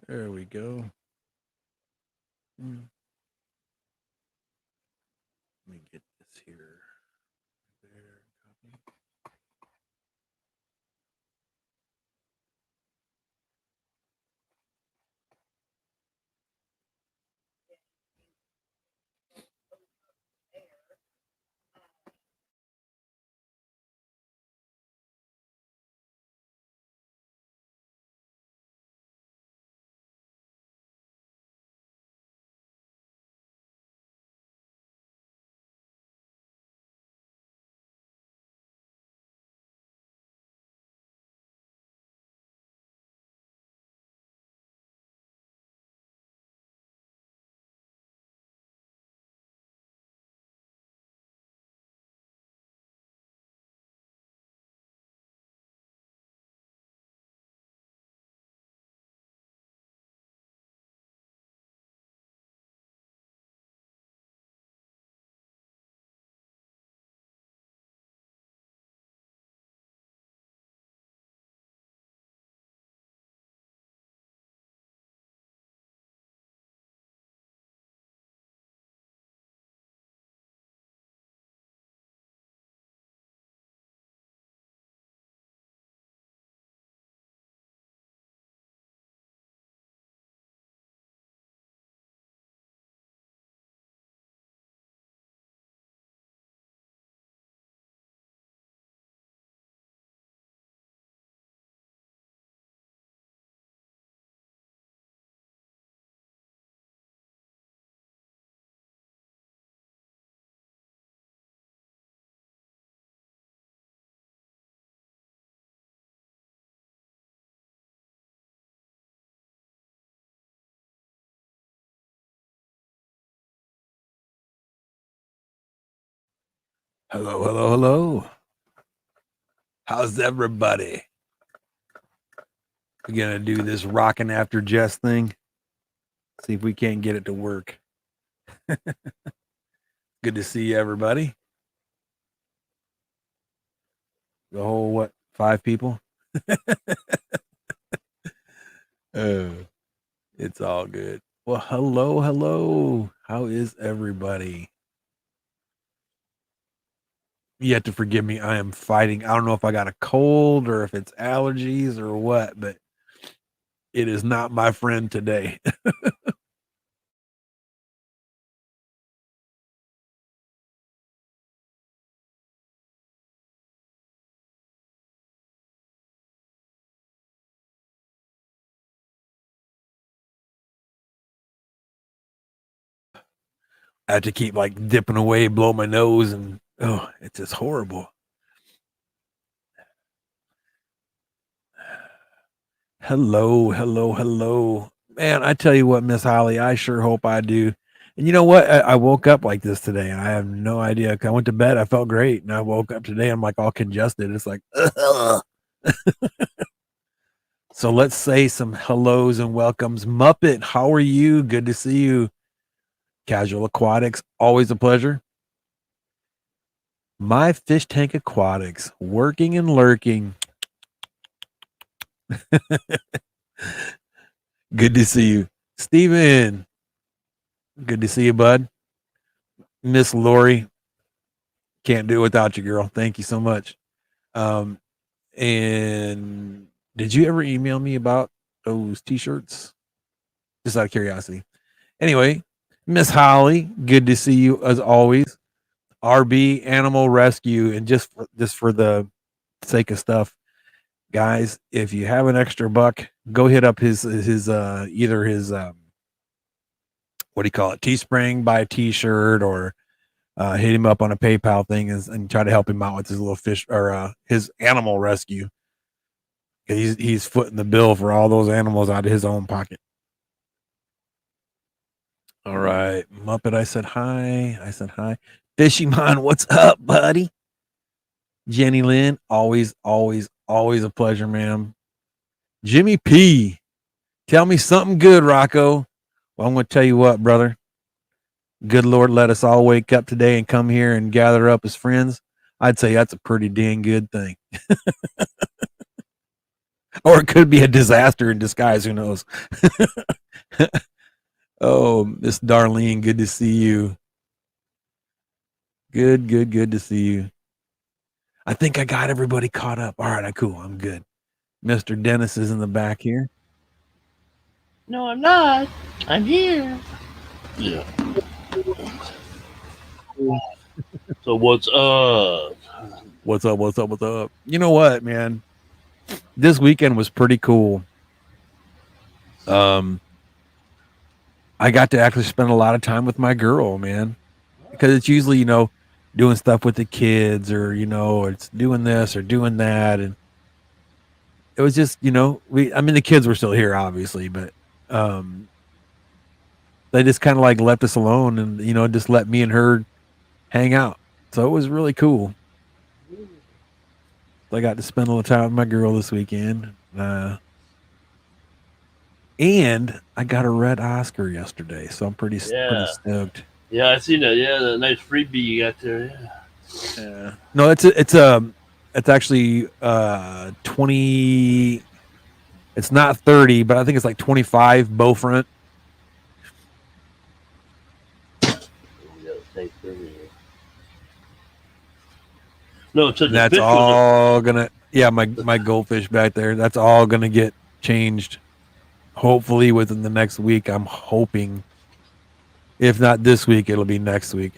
There we go. Let me get this here. There, copy. Hello, hello, hello. How's everybody? We're gonna do this rocking after Jess thing. See if we can't get it to work. Good to see everybody. The whole what? 5 people? Oh, it's all good. Well, hello, hello. How is everybody? You have to forgive me. I am fighting. I don't know if I got a cold or if it's allergies or what, but it is not my friend today. I have to keep like dipping away, blow my nose, and oh, it's just horrible. Hello, hello, hello. Man, I tell you what, Miss Holly, I sure hope I do. And you know what? I woke up like this today, and I have no idea. I went to bed, I felt great, and I woke up today, I'm like all congested. It's like, ugh. So let's say some hellos and welcomes. Muppet, how are you? Good to see you. Casual Aquatics, always a pleasure. My Fish Tank Aquatics, working and lurking. Good to see you. Steven, good to see you, bud. Miss Lori, can't do it without you, girl. Thank you so much. Um, and did you ever email me about those t-shirts? Just out of curiosity. Anyway, Miss Holly, good to see you as always. RB Animal Rescue, and just for the sake of stuff, guys, if you have an extra buck, go hit up his either his what do you call it, Teespring, buy a t-shirt, or hit him up on a PayPal thing and try to help him out with his little fish or his animal rescue. He's footing the bill for all those animals out of his own pocket. All right, Muppet. I said hi. I said hi. Fishymon, what's up, buddy? Jenny Lynn, always, always, always a pleasure, ma'am. Jimmy P, tell me something good, Rocco. Well, I'm going to tell you what, brother. Good Lord, let us all wake up today and come here and gather up as friends. I'd say that's a pretty dang good thing. Or it could be a disaster in disguise. Who knows? Oh, Miss Darlene, good to see you. Good to see you. I think I got everybody caught up. All right, cool. I'm good. Mr. Dennis is in the back here. No, I'm not. I'm here. Yeah. So what's up? What's up? What's up? What's up? You know what, man? This weekend was pretty cool. Um, I got to actually spend a lot of time with my girl, man, because it's usually, doing stuff with the kids or, it's doing this or doing that. And it was just, I mean, the kids were still here, obviously, but um, they just kind of like left us alone and, just let me and her hang out. So it was really cool. I got to spend a little time with my girl this weekend. And I got a red Oscar yesterday, so I'm pretty Yeah. stoked. Yeah, I seen that. Yeah, the nice freebie you got there. Yeah. Yeah. No, it's actually 20. It's not 30, but I think it's like 25 Beaufront. Yeah, thanks for me. No, it said And the that's fish was a. all gonna my goldfish back there. That's all gonna get changed. Hopefully within the next week. I'm hoping. If not this week, it'll be next week.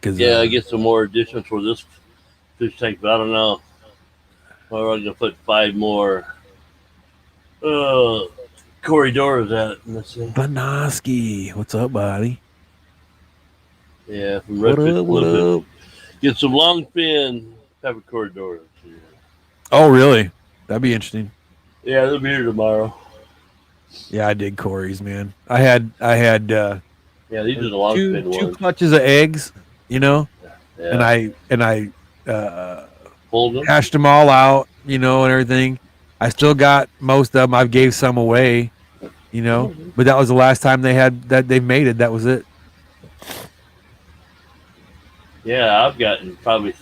Cause Yeah, I get some more additions for this fish tank, but I don't know. Or I'm gonna put 5 more uh corridors at. Let's see. Banoski, what's up, buddy? Yeah, from What redfish up? to What bluefish. up? Get some long fin pepper corridors. Oh, really? That'd be interesting. Yeah, they'll be here tomorrow. Yeah, I did Corey's, man. I had Yeah, these are the long fin two ones. clutches of eggs, and Yeah, I hold them. hashed them all out, and everything. I still got most of them. I gave some away, but that was the last time they made it. That was it. Yeah, I've gotten probably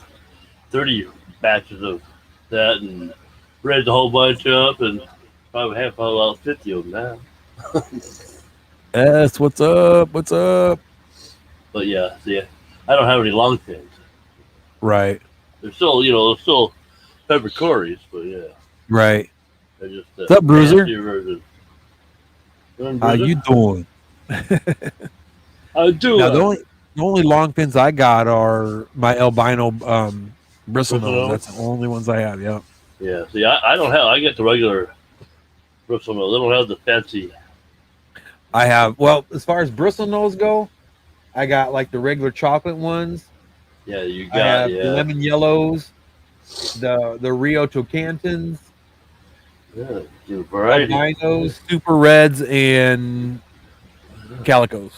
30 batches of that and raised a whole bunch up and probably have about 50 of them now. S, what's up? What's up? But yeah, see, I don't have any long fins. Right, They're still, they're still pepper Corys, but yeah, right. they're just What's up, Bruiser? fancier version. How you doing? I do Now the only long fins I got are my albino bristle nose. Personal. That's the only ones I have. Yep. Yeah, see, I don't have, I get the regular bristle nose. They don't have the fancy. I have, well, as far as bristle nose go, I got like the regular chocolate ones. Yeah, you I got, have the yeah. lemon yellows, the Rio Tocantins, Yeah, the variety. albinos, super reds, and calicos.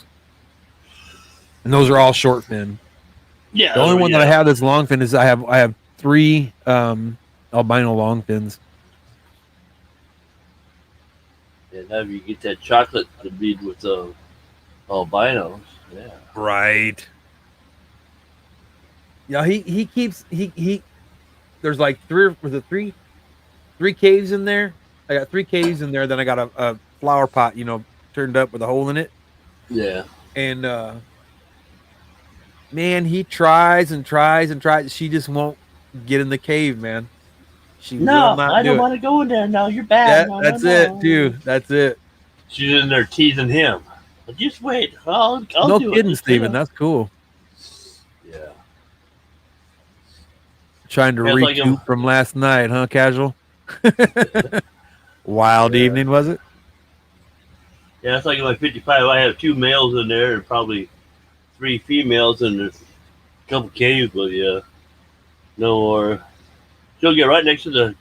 And those are all short fin. Yeah, The only one that I yeah. have that's long fin is I have three albino long fins. And now you get that chocolate to be with the albinos. Yeah. Right. Yeah, he keeps he there's like three caves in there. I got three caves in there, then I got a flower pot, turned up with a hole in it. Yeah. And man, he tries and tries and tries. She just won't get in the cave, man. She will No, not I do don't it. want to go in there. No, you're bad. That No, no, that's it, no. too. That's it. She's in there teasing him. Just wait. I'll No do it. kidding, Just sit Steven. up. That's cool. Yeah. Trying to Yeah, it's like him. recoup from last night, huh, casual? Wild Yeah. evening, was it? Yeah, it's like in my 55. I have 2 males in there and probably 3 females, and there's a couple caves, but yeah, no more. She'll get right next to the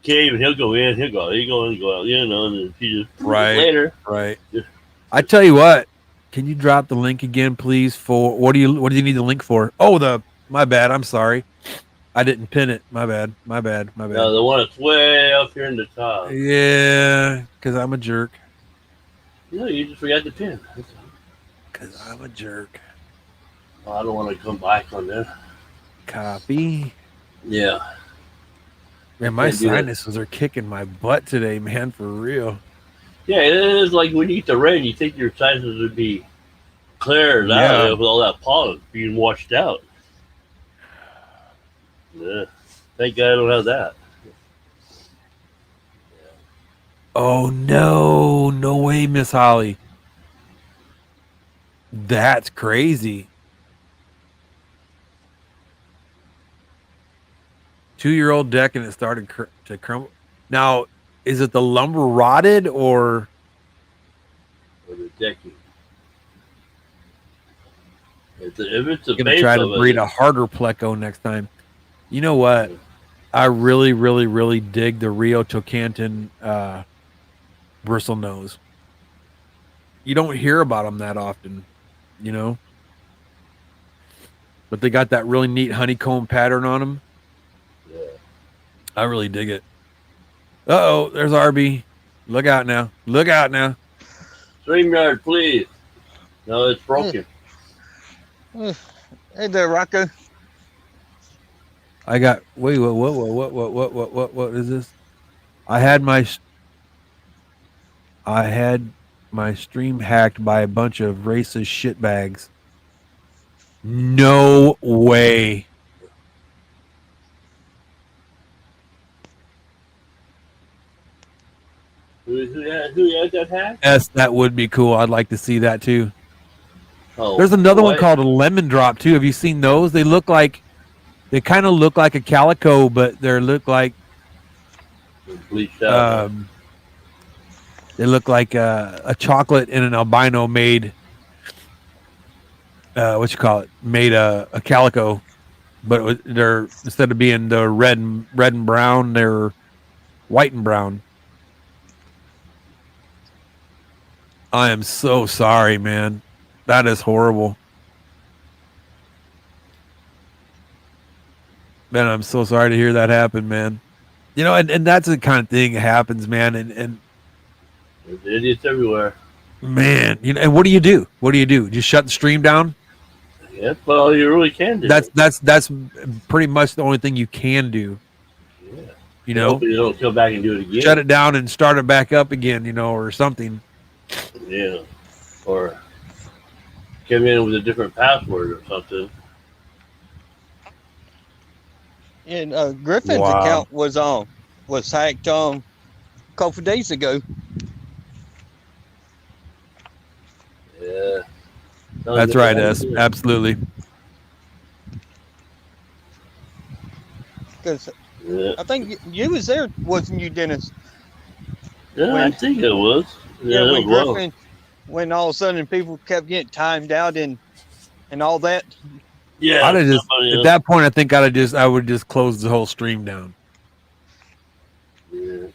cave, and he'll go in. He'll go. He'll go in, go out. And then she just Right. later. Right. Just, I tell you what, can you drop the link again, please? For what do you need the link for? Oh, my bad. I'm sorry. I didn't pin it. My bad. the one that's way up here in the top. Yeah, because I'm a jerk. No, you just forgot the pin. Because I'm a jerk. Oh, I don't want to come back on there. Copy. Yeah. Man, my Can't do that. sinuses are kicking my butt today, man, for real. Yeah, it is like when you eat the rain, you think your sinuses would be cleared out Yeah. with all that pollen being washed out. Yeah. Thank God I don't have that. Oh no, no way, Miss Holly. That's crazy. 2-year-old deck and it started to crumble. Now, is it the lumber rotted or For the decking. If it's a gonna base try to of it, breed a harder pleco next time? You know what? I really, really, really dig the Rio Tocantin bristle nose. You don't hear about them that often, you know, but they got that really neat honeycomb pattern on them. yeah. I really dig it. Oh, there's RB. Look out now. Look out now. StreamYard, please. No, it's Hey, broken. hey there, Rocco. I got wait, what is this? I had my I had my stream hacked by a bunch of racist shitbags. No way. Who had that hat? Yes, that would be cool. I'd like to see that too. Oh, There's another one what? called a lemon drop too. Have you seen those? They kind of look like a calico, but they look like Bleached out, huh? they look like a chocolate and an albino made what you call it? Made a calico, but they're instead of being the red and brown, they're white and brown. I am so sorry, man. That is horrible. Man, I'm so sorry to hear that happen, man. You know, and that's the kind of thing that happens, man. And There's idiots everywhere. man, you know, and what do you do? What do you do? Just shut the stream down? Yeah, well, you really can do. That's pretty much the only thing you can do. Yeah. You I know, hope you don't come back and do it again. shut it down and start it back up again. You know, or something. Yeah. Or come in with a different password or something. And Griffin's Wow. account was hacked a couple of days ago. Yeah. That's right, S. Absolutely. Because Yeah. I think you was there, wasn't you, Dennis? Yeah, I think it was. Yeah, it when was low. Griffin, when all of a sudden people kept getting timed out and all that. Yeah. I'd have just somebody at else. that point. I think I would just close the whole stream down. Yeah.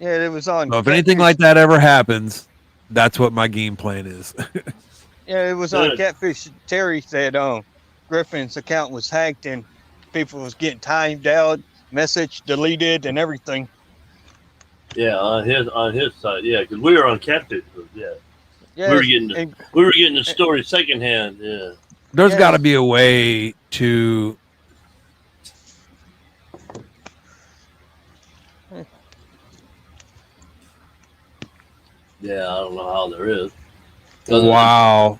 Yeah, it was on. So if anything like that ever happens, that's what my game plan is. Yeah, it was on Good. Catfish Terry said Griffin's account was hacked and people was getting timed out, message deleted, and everything. Yeah, on his side, yeah, because we were on Catfish. Yeah, Yeah, we were getting the story secondhand. Yeah, There's Yeah. got to be a way to. yeah, I don't know how there is. Wow.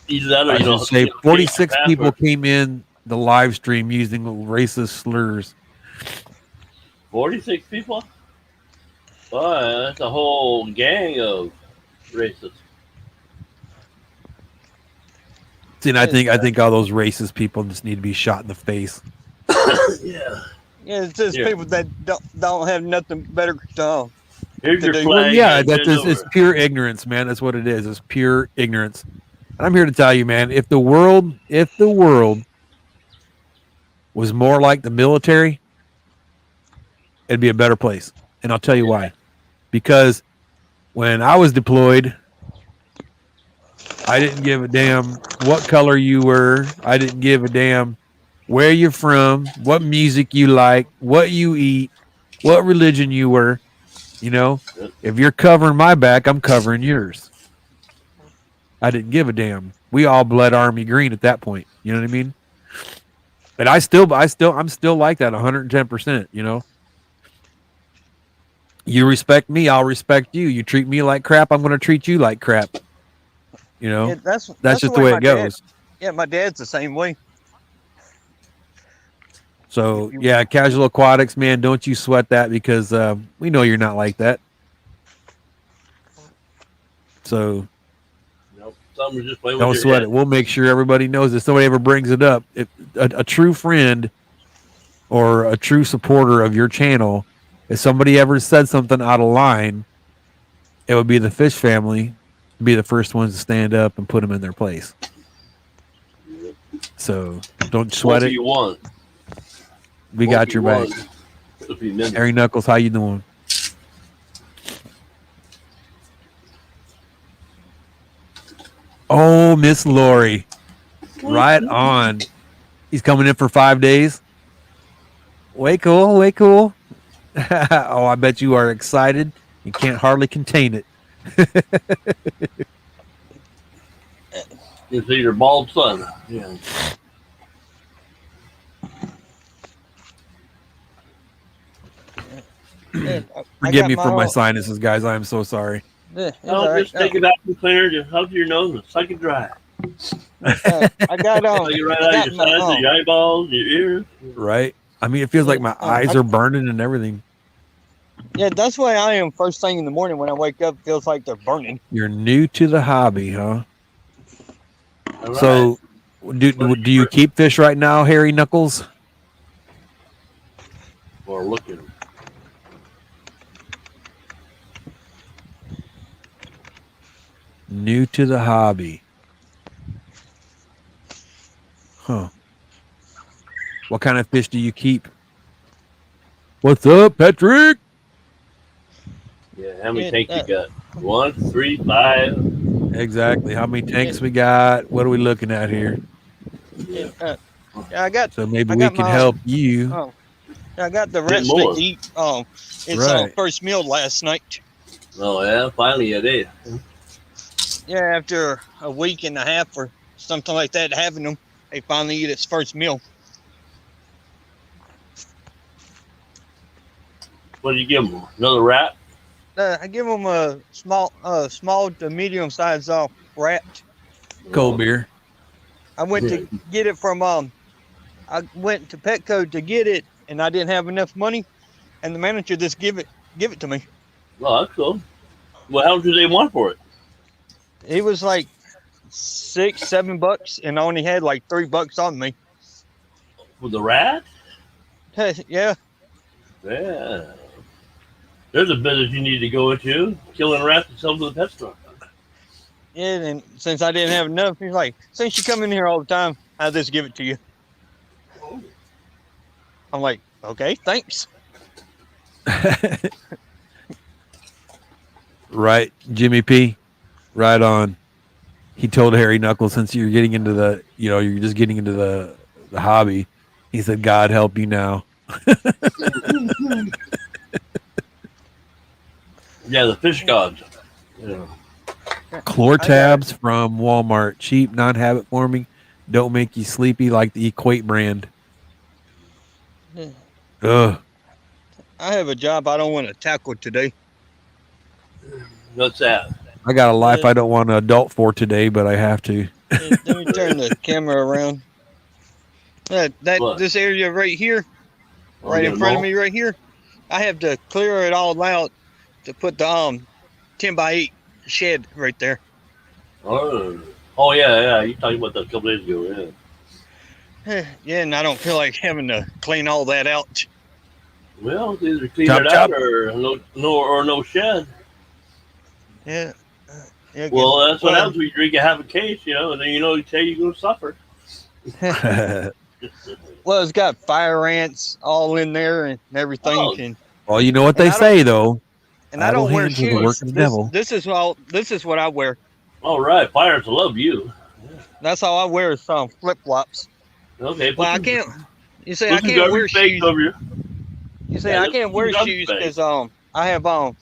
Either that or I you should don't say you know, 46 change the people password. came in the live stream using racist slurs. 46 people. Wow, that's a whole gang of racists. See, and I think all those racist people just need to be shot in the face. Yeah. Yeah, it's just Here. people that don't have nothing better to Here's your do. flag. Well, yeah, and that's bend it's over. pure ignorance, man. That's what it is. It's pure ignorance. And I'm here to tell you, man, if the world was more like the military, it'd be a better place. And I'll tell you why. Because when I was deployed, I didn't give a damn what color you were. I didn't give a damn where you're from, what music you like, what you eat, what religion you were. You know, if you're covering my back, I'm covering yours. I didn't give a damn. We all bled Army Green at that point. You know what I mean? But I'm still like that 110%, you know. You respect me, I'll respect you. You treat me like crap, I'm going to treat you like crap. You know, Yeah, that's the just the way way my it goes. dad. Yeah, my dad's the same way. So yeah, casual aquatics, man, don't you sweat that because we know you're not like that. So Nope. Some are just playing with don't your sweat head. it. We'll make sure everybody knows if somebody ever brings it up. If a true friend or a true supporter of your channel, if somebody ever said something out of line, it would be the Fish family be the first ones to stand up and put them in their place. So don't sweat Won't it. be one. We Won't got be your back. one. It'll be many. Harry Knuckles, how you doing? Oh, Miss Lori. Right on. He's coming in for 5 days. Way cool, way cool. Oh, I bet you are excited. You can't hardly contain it. You see your bald son. Yeah. Yeah, I Forgive got me my for my own. sinuses, guys. I am so sorry. Yeah, it's I'll all right. just take it out and clear it out your nose and suck it dry. I got Take it right I out of got your my sides, your eyeballs, your ears. Right? I mean, it feels like my eyes are burning and everything. Yeah, that's why I am first thing in the morning when I wake up. Feels like they're burning. You're new to the hobby, huh? All right. So, do you keep fish right now, Harry Knuckles? Or looking. New to the hobby. Huh. What kind of fish do you keep? What's up, Patrick? Yeah, how many tanks you got? 1, 3, 5. Exactly. How many tanks we got? What are we looking at here? Yeah, I got. So maybe I we got can my, help you. Oh, I got the Get rest to more. eat. It's Right. first meal last night. Oh, yeah, finally it is. Yeah, after a week and a half or something like that, having them, they finally eat its first meal. What do you give them? Another rat? I give them a small to medium size rat. Cold beer. I went to get it from I went to Petco to get it, and I didn't have enough money, and the manager just give it to me. Oh, that's cool. Well, how much do they want for it? It was like $6-7, and I only had like $3 on me. For the rat? Yeah. Yeah. There's a business you need to go into. Killing rats and selling to the pet store. Yeah, and since I didn't have enough, he's like, since you come in here all the time, I'll just give it to you. I'm like, okay, thanks. Right, Jimmy P. Right on. He told Harry Knuckles, since you're getting into the, you're just getting into the hobby. He said, "God help you now." Yeah, the fish gods. Yeah. Chlor tabs from Walmart, cheap, non-habit forming, don't make you sleepy like the Equate brand. Ugh. I have a job I don't want to tackle today. What's that? I got a life I don't want to adult for today, but I have to. Let me turn the camera around. This area right here, right in front of me right here, I have to clear it all out to put the 10x8 shed right there. Oh yeah. You talking about that a couple days ago, yeah. Yeah, and I don't feel like having to clean all that out. Well, it's either clean it out or no shed. Yeah. Well, that's what happens when you drink a half a case, and then you say you're going to suffer. Well, it's got fire ants all in there and everything. Oh. Well, you know what they say, though. And I don't wear shoes. The work of the devil. This is what I wear. All right, fire ants love you. Yeah. That's all I wear is some flip flops. Okay. Well, I can't. You say I can't wear shoes. You say I can't wear shoes because I have bone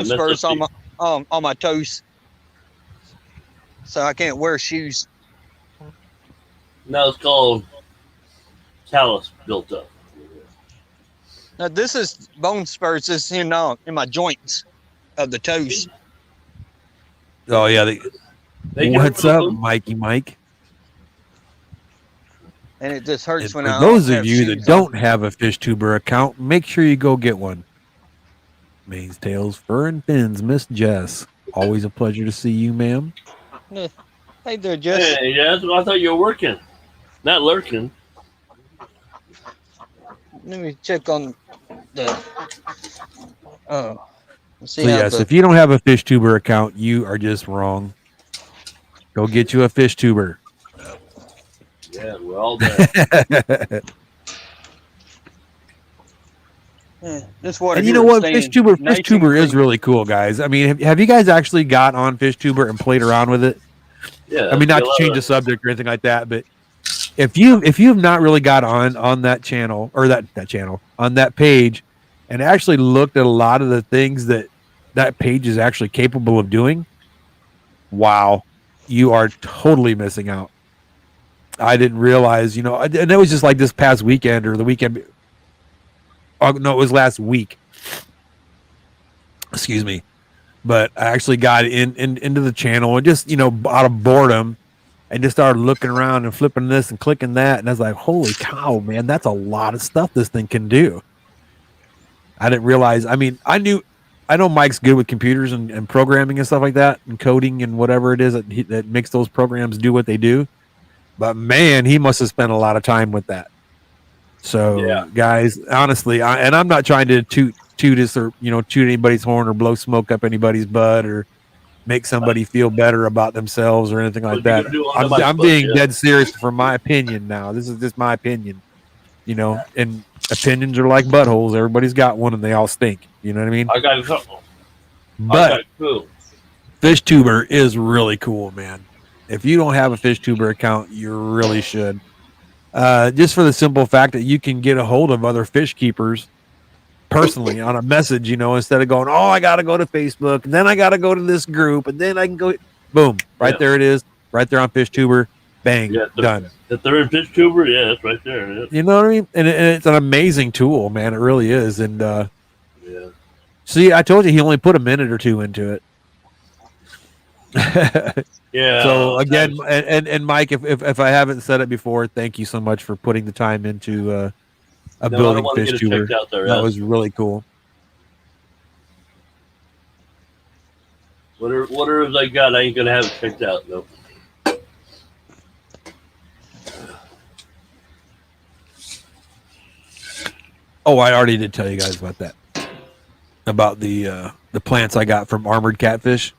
spurs on my toes, so I can't wear shoes. Now it's called callus built up. Now this is bone spurs. This is in my joints of the toes, Oh yeah. They can What's remove up, them. Mikey Mike? and it just hurts And when for I those don't of have you that shoes don't have a fish tuber account, make sure you go get one. Manes, tails, fur, and fins, Miss Jess. Always a pleasure to see you, ma'am. on. Hey there, Jess. Hey, yeah, I thought you were working, not lurking. Let me check on the. See So how yes, the. if you don't have a fish tuber account, you are just wrong. Go get you a fish tuber. Yeah, we're all done. This water And you here know is what? staying Fish nice and tuber is clean. really cool, guys. I mean, have you guys actually got on fish tuber and played around with it? Yeah, I mean, not to change the subject or anything like that, but if you have not really got on that channel or that channel on that page and actually looked at a lot of the things that page is actually capable of doing, wow, you are totally missing out. I didn't realize, and it was just like this past weekend or the weekend. Oh, no, it was last week. Excuse me. But I actually got into the channel and just, out of boredom and just started looking around and flipping this and clicking that. And I was like, holy cow, man, that's a lot of stuff this thing can do. I didn't realize. I mean, I know Mike's good with computers and programming and stuff like that and coding and whatever it is that makes those programs do what they do. But man, he must have spent a lot of time with that. So, Yeah. guys, honestly, I'm not trying to toot this or toot anybody's horn or blow smoke up anybody's butt or make somebody feel better about themselves or anything like What you that. gonna do on the I'm bus, being yeah? dead serious for my opinion now. This is just my opinion, and opinions are like buttholes. Everybody's got one and they all stink. You know what I mean? I got a couple. But Cool. fish tuber is really cool, man. If you don't have a fish tuber account, you really should. Just for the simple fact that you can get a hold of other fish keepers personally on a message, instead of going, oh, I got to go to Facebook, and then I got to go to this group, and then I can go, boom, right there it is, right there on fish tuber, bang, done. The third fish tuber, yeah, it's right there. Yeah. You know what I mean? And it's an amazing tool, man. It really is. And yeah. See, I told you he only put a minute or two into it. Yeah. So again, and Mike, if I haven't said it before, thank you so much for putting the time into building fish tuber. That was really cool. Whatever I got, I ain't gonna have it checked out. Nope. Oh, I already did tell you guys about that. About the plants I got from Armored Catfish.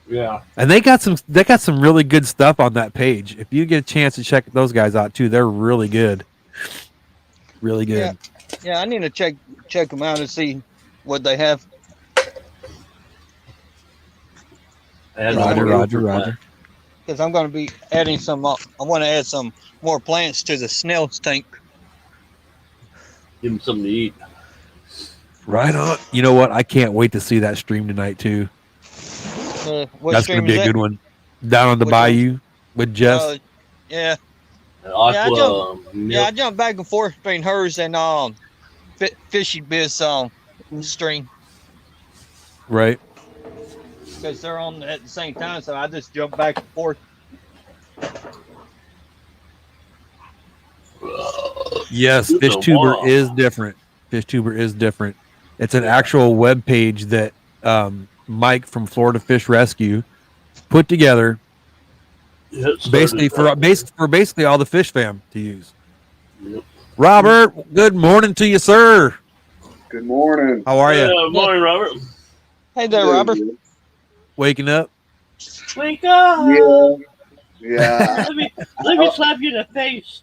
Yeah. And they got some really good stuff on that page. If you get a chance to check those guys out too, they're really good. Really good. Yeah, I need to check them out and see what they have. Roger. Because I'm going to be adding some. I want to add some more plants to the snail's tank. Give them something to eat. Right on. You know what? I can't wait to see that stream tonight too. That's going to be a good one. Down on the bayou with Jess. Yeah. I jump back and forth between hers and Fishy Biz stream. Right. Because they're on at the same time, so I just jump back and forth. Yes, fish tuber is different. Fish tuber is different. It's an actual web page that Mike from Florida Fish Rescue put together, basically for basically all the fish fam to use. Yep. Robert, good morning to you, sir. Good morning. How are you? Good morning, Robert. Hey there, Robert. Waking up? Wake up! Yeah. let me slap you in the face.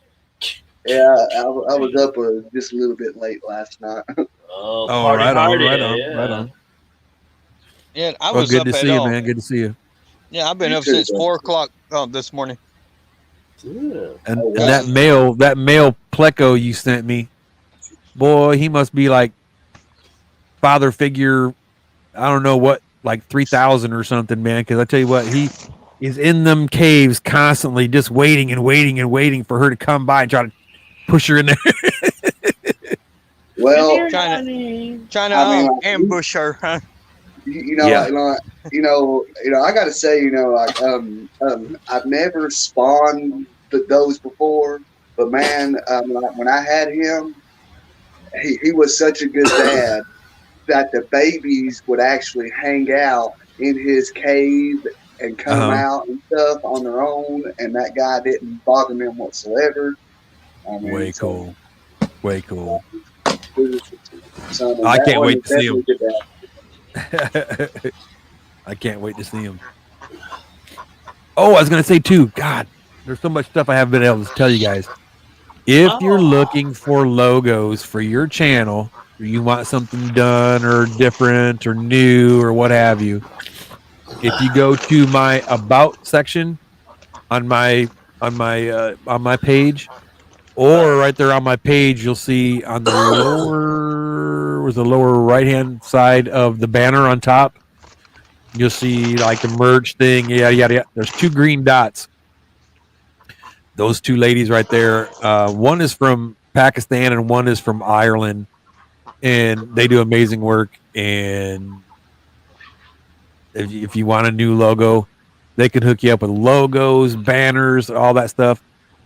Yeah, I was up just a little bit late last night. Right on. Yeah, I was good up to see you, man. Good to see you. Yeah, I've been up since 4 o'clock this morning. Yeah. And that male pleco you sent me, boy, he must be like father figure. I don't know what, like 3,000 or something, man. Because I tell you what, is in them caves constantly, just waiting and waiting and waiting for her to come by and try to push her in there. Well, Trying to I mean, like, ambush her, huh? you know, Yeah. I got to say, I've never spawned those before, but man, like, when I had him, he was such a good dad that the babies would actually hang out in his cave and come out and stuff on their own, and that guy didn't bother them whatsoever. I mean, Way cool. Way cool. So, I that can't one wait is to see him. definitely good. I can't wait to see him. Oh, I was going to say too, God, there's so much stuff I haven't been able to tell you guys. If you're looking for logos for your channel, or you want something done or different or new or what have you, if you go to my about section on my page, or right there on my page, you'll see on the lower right hand side of the banner on top, you'll see like the merch thing. Yeah. There's 2 green dots. Those 2 ladies right there. One is from Pakistan and one is from Ireland, and they do amazing work. And if you want a new logo, they can hook you up with logos, banners, all that stuff.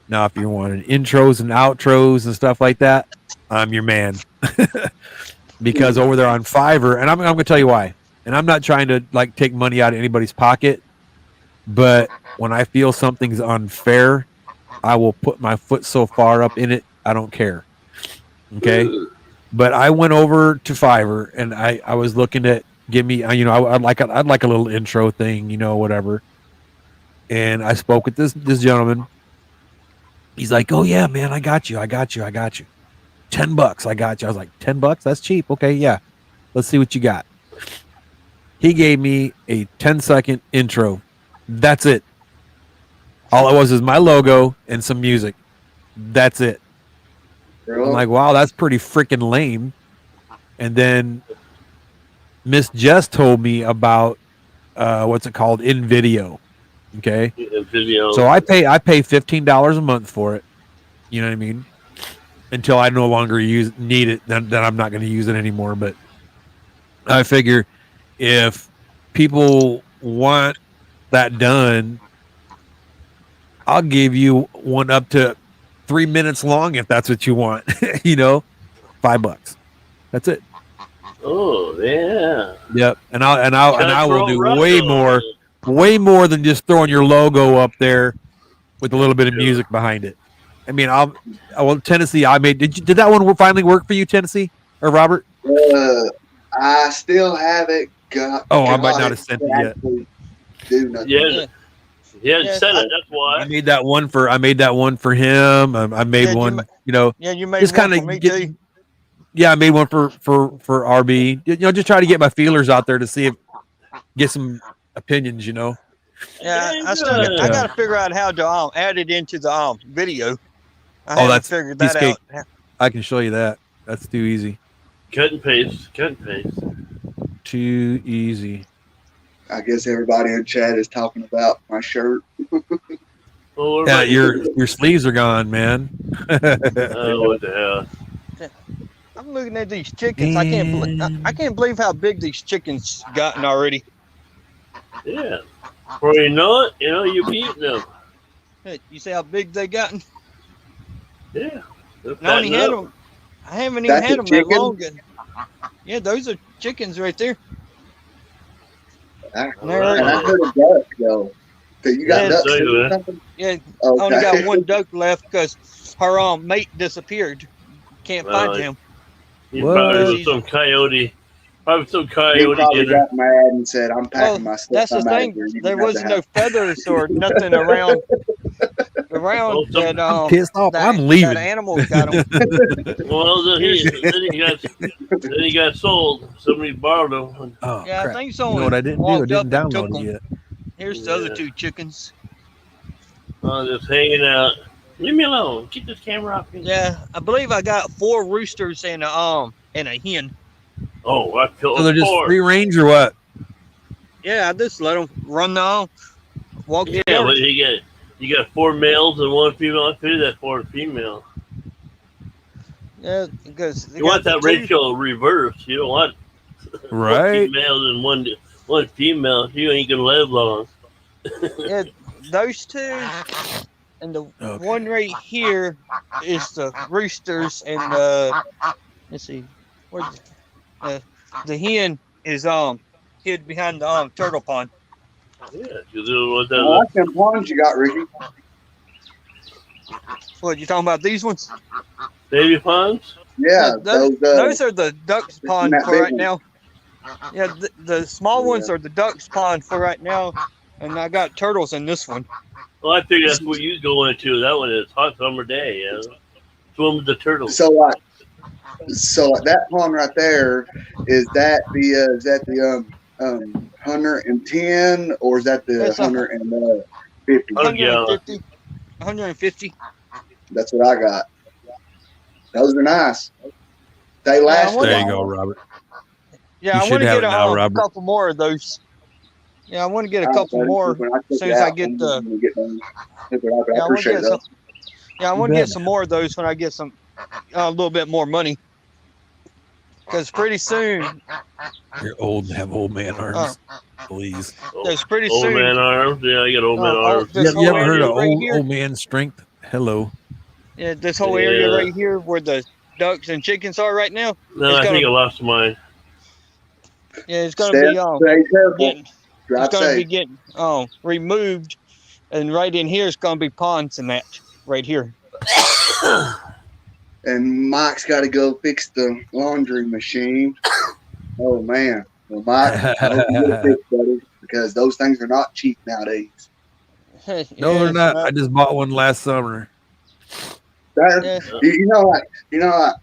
Now, if you want intros and outros and stuff like that, I'm your man. Because over there on Fiverr, and I'm going to tell you why. And I'm not trying to like take money out of anybody's pocket, but when I feel something's unfair, I will put my foot so far up in it, I don't care. Okay. But I went over to Fiverr and I was looking to give me, I'd like a little intro thing, whatever. And I spoke with this gentleman. He's like, "Oh yeah, man, I got you. $10, I got you." I was like, $10? That's cheap. Okay, yeah. Let's see what you got. He gave me a 10-second intro. That's it. All it was is my logo and some music. That's it. I'm like, wow, that's pretty freaking lame. And then Miss Jess told me about what's it called? In video. Okay. Video. So I pay $15 a month for it. You know what I mean? Until I no longer need it, then I'm not going to use it anymore. But I figure if people want that done, I'll give you one up to 3 minutes long if that's what you want. $5. That's it. Oh yeah. Yep. And I will do Cutthroat way more than just throwing your logo up there with a little bit of music behind it. I mean, Tennessee. Did that one finally work for you, Tennessee or Robert? I still haven't got. Oh, I might not have sent it yet. Do nothing. Yeah, sent it. That's why. I made that one for him. I made one. You made just one kind for me of too. Yeah, I made one for RB. Just try to get my feelers out there to get some opinions. Yeah, I got to figure out how to add it into the video. I haven't figured that out. I can show you that. That's too easy. Cut and paste. Too easy. I guess everybody in chat is talking about my shirt. Yeah, your sleeves are gone, man. Oh, what the hell? I'm looking at these chickens. I can't believe how big these chickens gotten already. Yeah. Before you know it, you've eaten them. Hey, you see how big they gotten? Yeah. I haven't even had them that long. Yeah, those are chickens right there. I heard a duck though. So you got ducks or something? Yeah, I only got one duck left because her mate disappeared. Can't find him. He probably was some coyote. Probably some coyote. He probably got mad and said, "I'm packing my stuff." That's the thing. There was no feathers or nothing around. That pissed off. I'm leaving. That animal got him. Well, then he got sold. Somebody borrowed them. Oh, yeah, crap. I think someone. You know what I didn't do? I didn't download it yet. Here's the other 2 chickens. Just hanging out. Leave me alone. Keep this camera off me. Yeah, I believe I got 4 roosters and a hen. Oh, I killed 4. So they're just free range or what? Yeah, I just let them run walk Yeah, together. but you got 4 males and 1 female. I figured that for a female. Yeah, because they You want got that the two. ratio reversed. You don't want 14 Right. males and one female. You ain't gonna live long. Yeah, those two, and the Okay. one right here is the roosters, and let's see, where's the hen is hid behind the turtle pond. Yeah, because it was I that like them ponds you got, Ricky. What you talking about? These ones? baby ponds. Yeah, Those are the ducks pond that for big right one. now. Yeah, the small ones Yeah. are the ducks pond for right now, and I got turtles in this one. Well, I figured that's what you go into. That one is hot summer day. Yeah, swim with the turtles. So like that pond right there, is that the 110 or is that the That's 150? 150. 150. That's what I got. Those are nice. They last. I There a you while. go, Robert. Yeah, You I should want to have get it now, Robert. couple more of those. Yeah, I want to get a All right, couple buddy. more When I as took soon it as I out, get I'm the. gonna get done. I Yeah, I want to appreciate get that. some. Yeah, I You want to bet. get some more of those when I get some a little bit more money. Because pretty soon, You're old and have old man arms. Please. because pretty Old soon, man arms. Yeah, I got old man arms. this You whole ever heard area of right old here, old man strength? Hello. yeah, this whole area Yeah. right here where the ducks and chickens are right now, No, It's I gonna- think I lost mine. yeah, it's gonna Stay, be stay careful. getting, it's Drive gonna be safe. getting removed, and right in here is gonna be ponds and that right here. And Mike's got to go fix the laundry machine. Oh man, well, Mike, I hope you get it fixed, buddy, because those things are not cheap nowadays. No, Yeah, they're it's not. I just bought one last summer. That, Yeah. you know,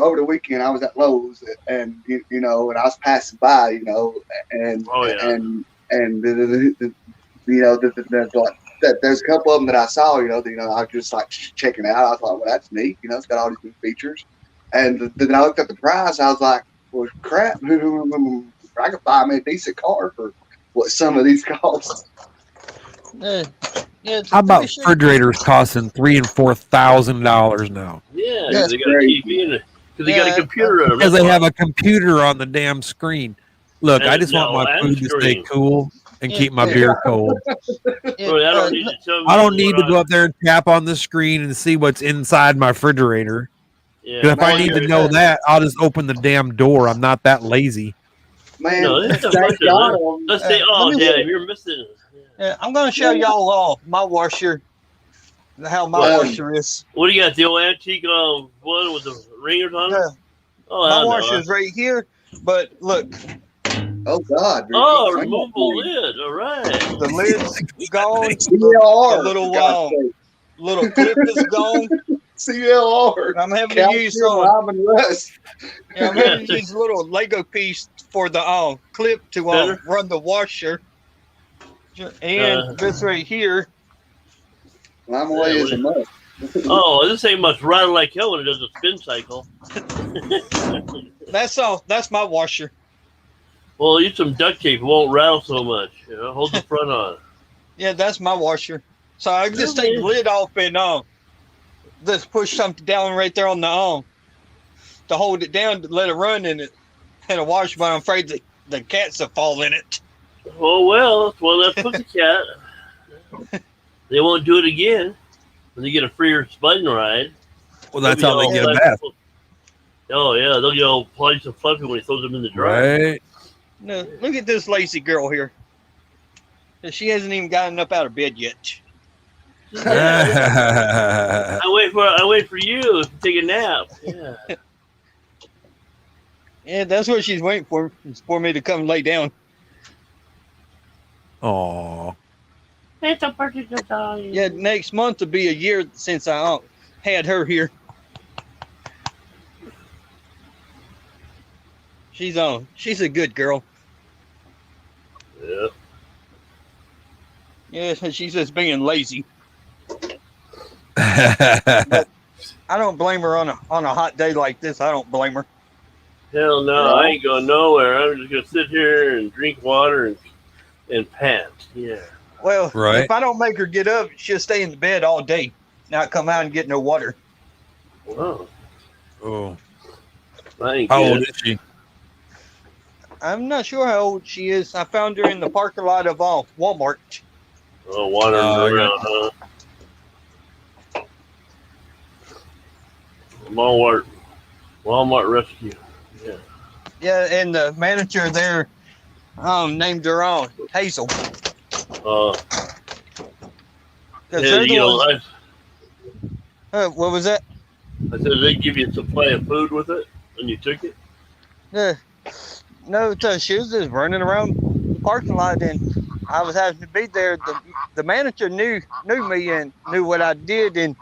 over the weekend I was at Lowe's and and I was passing by, and Oh, yeah. and there's a couple of them that I saw, I was just like checking out. I was like, well, that's neat, it's got all these new features. And then I looked at the price. I was like, well, crap, I could buy me a decent car for what some of these cost. Yeah, it's How about pretty sure- refrigerators costing $3,000 and $4,000 now? Yeah, That's they got a crazy. TV in it. Because they got Yeah, a computer in them. Because they have a computer on the damn screen. Look, And I just want no, my and food to stay screen. cool and Yeah. keep my Yeah. beer cold. Yeah, Bro, I don't need to tell me I don't need to what go up there and tap on the screen and see what's inside my refrigerator. Yeah, 'Cause if I man, need to know that, I'll just open the damn door. I'm not that lazy. Man, No, this is a thank bunch of God. let's say, oh, let me- damn, you're missing. Yeah, I'm gonna show y'all my washer, how my Well, washer is. What do you got? The old antique one with the ringers on it? Yeah, Oh, my I know. washer is right here, but look, Oh God. Oh, Ricky, removable lid. All right. the lid's gone, CLR. the little for God's sake. little clip is gone. CLR. And I'm having to use Calcium, lime, and rust. yeah, I'm having to use a little Lego piece for the clip to Better? run the washer. And this right here, Lime away Yeah, is a must. Oh, this ain't much rattle like hell when it does a spin cycle. that's all. That's my washer. Well, use some duct tape. It won't rattle so much. Hold the front on. Yeah, that's my washer. So I just take the Okay. lid off and just push something down right there on the to hold it down to let it run in it and a wash. But I'm afraid the cats will fall in it. Oh, well, that's Pussycat. They won't do it again when they get a freer spin ride. Well, that's They'll how be they all get a fluffy. bath, Oh, yeah, they'll get all polish and fluffy when he throws them in the dryer. right? No, look at this lazy girl here. She hasn't even gotten up out of bed yet. I wait for you to take a nap. Yeah. Yeah, that's what she's waiting for. Is for me to come lay down. Aw. It's a particular time. Yeah, next month will be a year since I had her here. She's a good girl. Yeah. Yeah, she's just being lazy. I don't blame her on a hot day like this. I don't blame her. Hell no, I ain't going nowhere. I'm just gonna sit here and drink water and and pants. Yeah. Well, Right. if I don't make her get up, she'll stay in the bed all day, not come out and get no water. Wow. Oh, I ain't how good. old is she? I'm not sure how old she is. I found her in the parking lot of Walmart. Oh, wandering I around, huh? Walmart rescue. Yeah. Yeah, and the manager there named her Hazel. Uh, Because yeah, they're the you know, ones. What was that? I said they give you a supply of food with it when you took it. No, she was just running around the parking lot, and I was having to be there. The manager knew me and knew what I did, and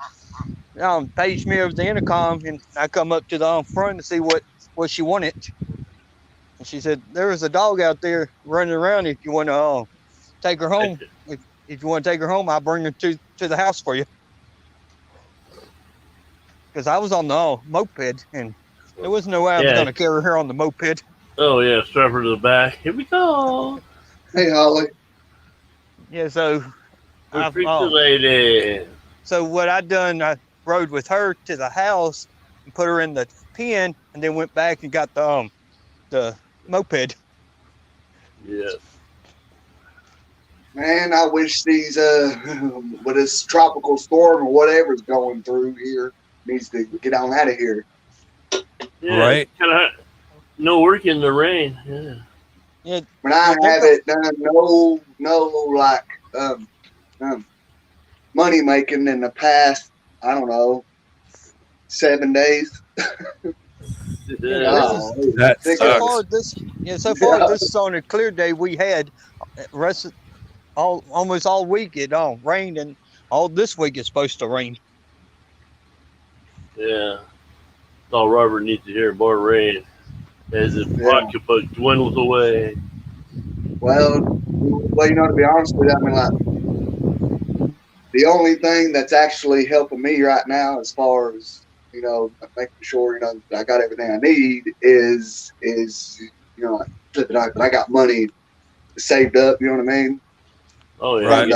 paged me over the intercom, and I come up to the front to see what she wanted. And she said, there was a dog out there running around. If you want to take her home, if you want to take her home, I'll bring her to the house for you. Because I was on the moped, and there was no way I was going to carry her on the moped. Oh yeah, strap her to the back. Here we go. Hey, Holly. Yeah, so The lady. So what I done, I rode with her to the house and put her in the pen, and then went back and got the moped. Yes. Man, I wish these with this tropical storm or whatever's going through here needs to get on out of here. Yeah. Right. Kind of no work in the rain. Yeah. Yeah. When I haven't done no like money making in the past, I don't know, 7 days. Yeah, That so far sucks. this is on a clear day we had. Rest of, almost all week it rained, and all this week it's supposed to rain. Yeah. That's all Robert needs to hear. More rain as the pocketbook dwindles away. Well, you know, to be honest with you, I mean, like, the only thing that's actually helping me right now, as far as, you know, making sure, you know, I got everything I need is you know, like, I got money saved up. You know what I mean? Oh yeah. Right,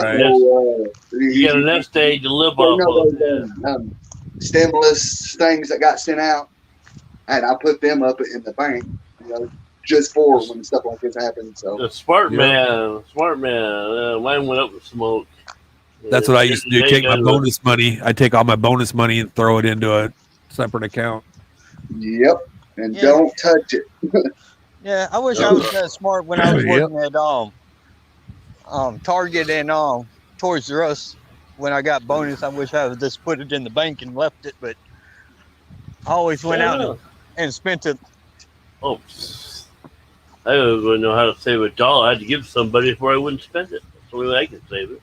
You got a nest egg to live you off know of. those stimulus things that got sent out, and I put them up in the bank, you know, just for when stuff like this happens. So The smart man. Mine went up in smoke. That's what I used to do. Take my bonus money. I take all my bonus money and throw it into a separate account. Yep, and don't touch it. Yeah, I wish I was that smart when I was working at Target and Toys R Us. When I got bonus, I wish I would just put it in the bank and left it, but I always went out and spent it. Oh, I don't know how to save $1. I had to give somebody before I wouldn't spend it. That's the only way I can save it.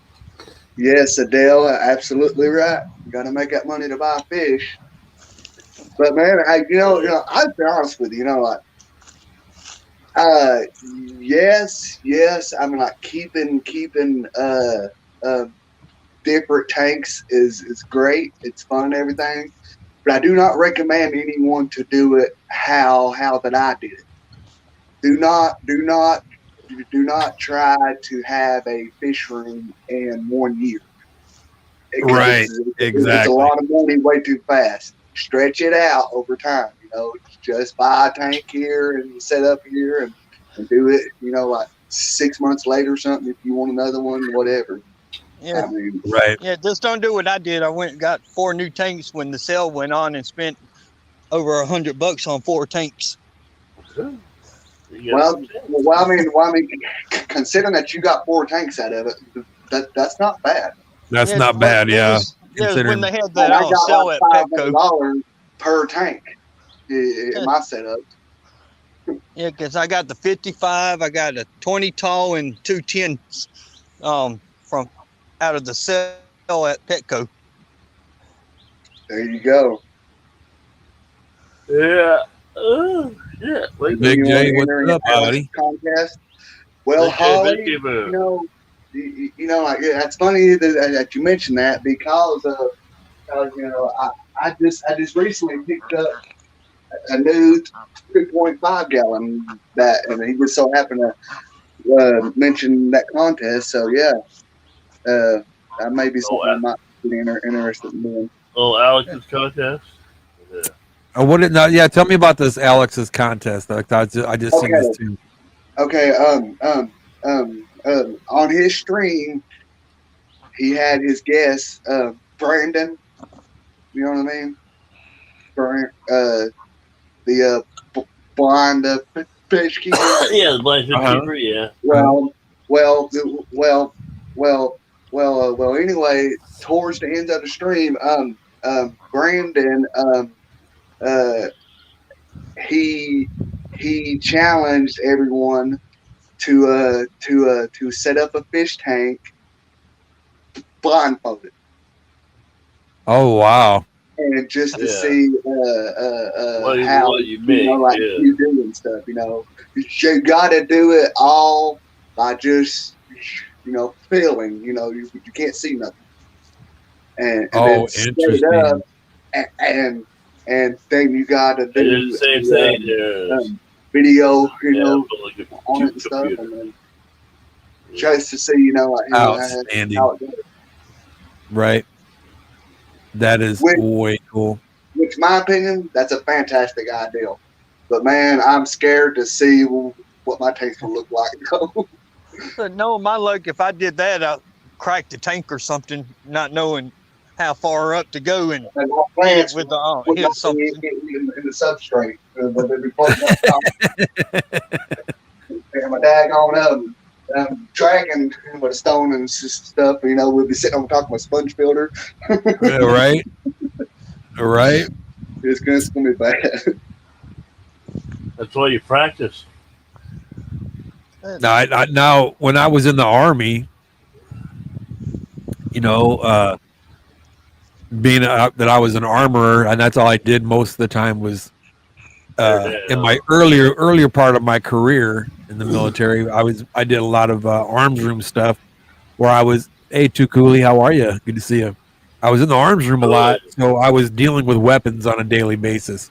Yes, Adele, absolutely right. You got to make that money to buy fish. But man, you know, I'll be honest with you. You know, like, yes. I mean, like keeping different tanks is great. It's fun and everything. But I do not recommend anyone to do it how that I did it. Do not try to have a fish room in 1 year. Right, exactly. It's a lot of money way too fast. Stretch it out over time. You know, just buy a tank here and set up here and do it. You know, like 6 months later or something. If you want another one, whatever. Yeah, I mean, right. Yeah, just don't do what I did. I went and got 4 new tanks when the sale went on and spent over $100 on 4 tanks. Well, I mean, considering that you got 4 tanks out of it, that's not bad. That's not bad. When they had that sell like at Petco. $500 per tank in my setup. Yeah, because I got the 55, I got a 20 tall and 2 10s from out of the sale at Petco. There you go. Yeah. Yeah. Big J, what's up, buddy? Contest. Well, Holly, you know, like, that's funny that you mentioned that because you know, I just recently picked up a new 3.5 gallon and he just so happened to mentioned that contest. So yeah, that may be something I might be interested in doing. Oh, Alex's contest. Yeah. What did not? Yeah, tell me about this Alex's contest. I just seen this too. Okay. On his stream, he had his guest, Brandon. You know what I mean? The blind fish keeper. Yeah, the blind fish keeper. Yeah. Well. Anyway, towards the end of the stream, Brandon, he challenged everyone to set up a fish tank blindfolded. Oh wow! And just to see how what you make, you do and stuff. You got to do it all by just feeling. You can't see nothing. And then interesting. Up, and then you got to do the same thing. Video, on it and stuff, and then just to see, outstanding. How it goes. Right. That is way cool. Which, in my opinion, that's a fantastic idea. But man, I'm scared to see what my tank will look like. But no, my luck, if I did that, I'd crack the tank or something, not knowing how far up to go and plants with the hit something in the substrate. And my dad going up, tracking with a stone and stuff. We'll be sitting on top of a sponge filter. Right. Right. It's gonna be bad. That's why you practice. Now, when I was in the Army, being that I was an armorer, and that's all I did most of the time was in my earlier part of my career in the military. I did a lot of arms room stuff where I was, hey, Too Cooley, how are you? Good to see you. I was in the arms room a lot, so I was dealing with weapons on a daily basis.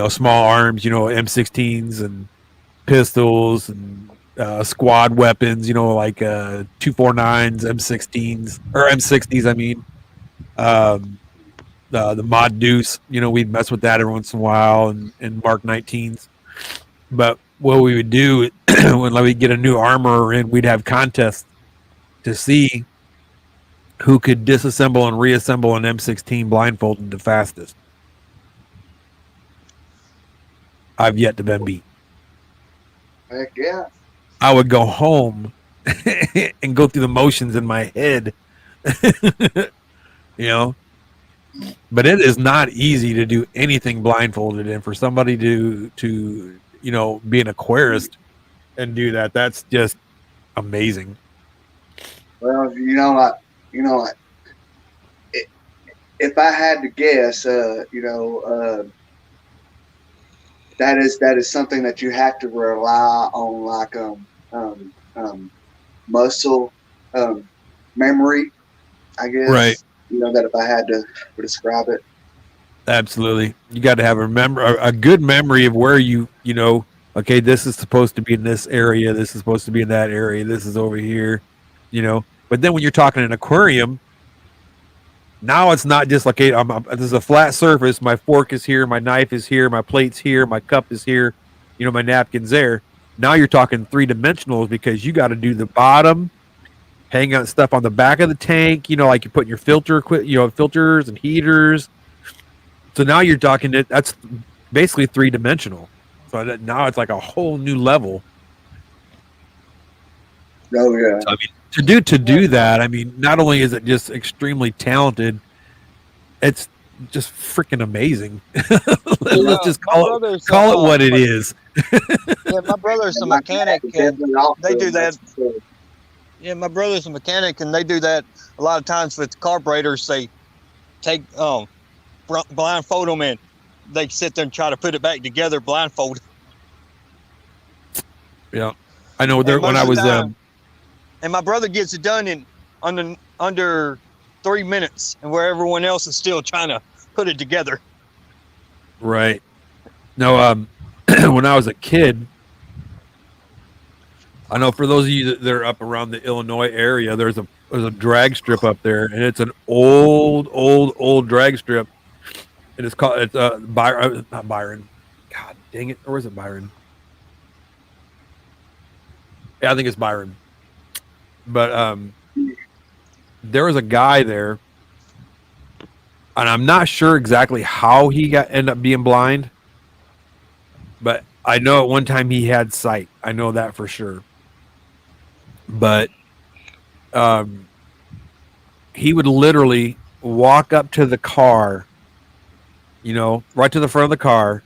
Small arms, M16s and pistols and squad weapons, like 249s, M16s or M60s. I mean, the Mod Deuce. We'd mess with that every once in a while, and Mark 19s. But what we would do when we'd get a new armorer in, we'd have contests to see who could disassemble and reassemble an M16 blindfolded the fastest. I've yet to been beat. Heck yeah. I would go home and go through the motions in my head. But it is not easy to do anything blindfolded, and for somebody to be an aquarist and do that, that's just amazing. Well, if I had to guess, that is something that you have to rely on, like muscle memory, I guess. Right. That if I had to describe it. Absolutely. You got to have a good memory of where okay, this is supposed to be in this area, this is supposed to be in that area, this is over here, But then when you're talking an aquarium, now it's not just like, hey, this is a flat surface, my fork is here, my knife is here, my plate's here, my cup is here, my napkin's there. Now you're talking 3-dimensionals because you got to do the bottom, hang out stuff on the back of the tank, like you're putting your filters and heaters. So now you're talking that's basically 3-dimensional. So now it's like a whole new level. Oh yeah. So, I mean, to do that, I mean, not only is it just extremely talented, it's just freaking amazing. Let's just call it what it is. Yeah, my brother's a mechanic, and they do that. Yeah, my brother's a mechanic, and they do that a lot of times with carburetors. They take blindfold them, and they sit there and try to put it back together blindfold. Yeah, I know. When I was, and my brother gets it done in under 3 minutes, and where everyone else is still trying to put it together. Right. No, when I was a kid, I know for those of you that are up around the Illinois area, there's a drag strip up there, and it's an old drag strip, and it's Byron, not Byron. God dang it, or is it Byron? Yeah, I think it's Byron. But there was a guy there, and I'm not sure exactly how he ended up being blind, but I know at one time he had sight. I know that for sure. But he would literally walk up to the car, right to the front of the car,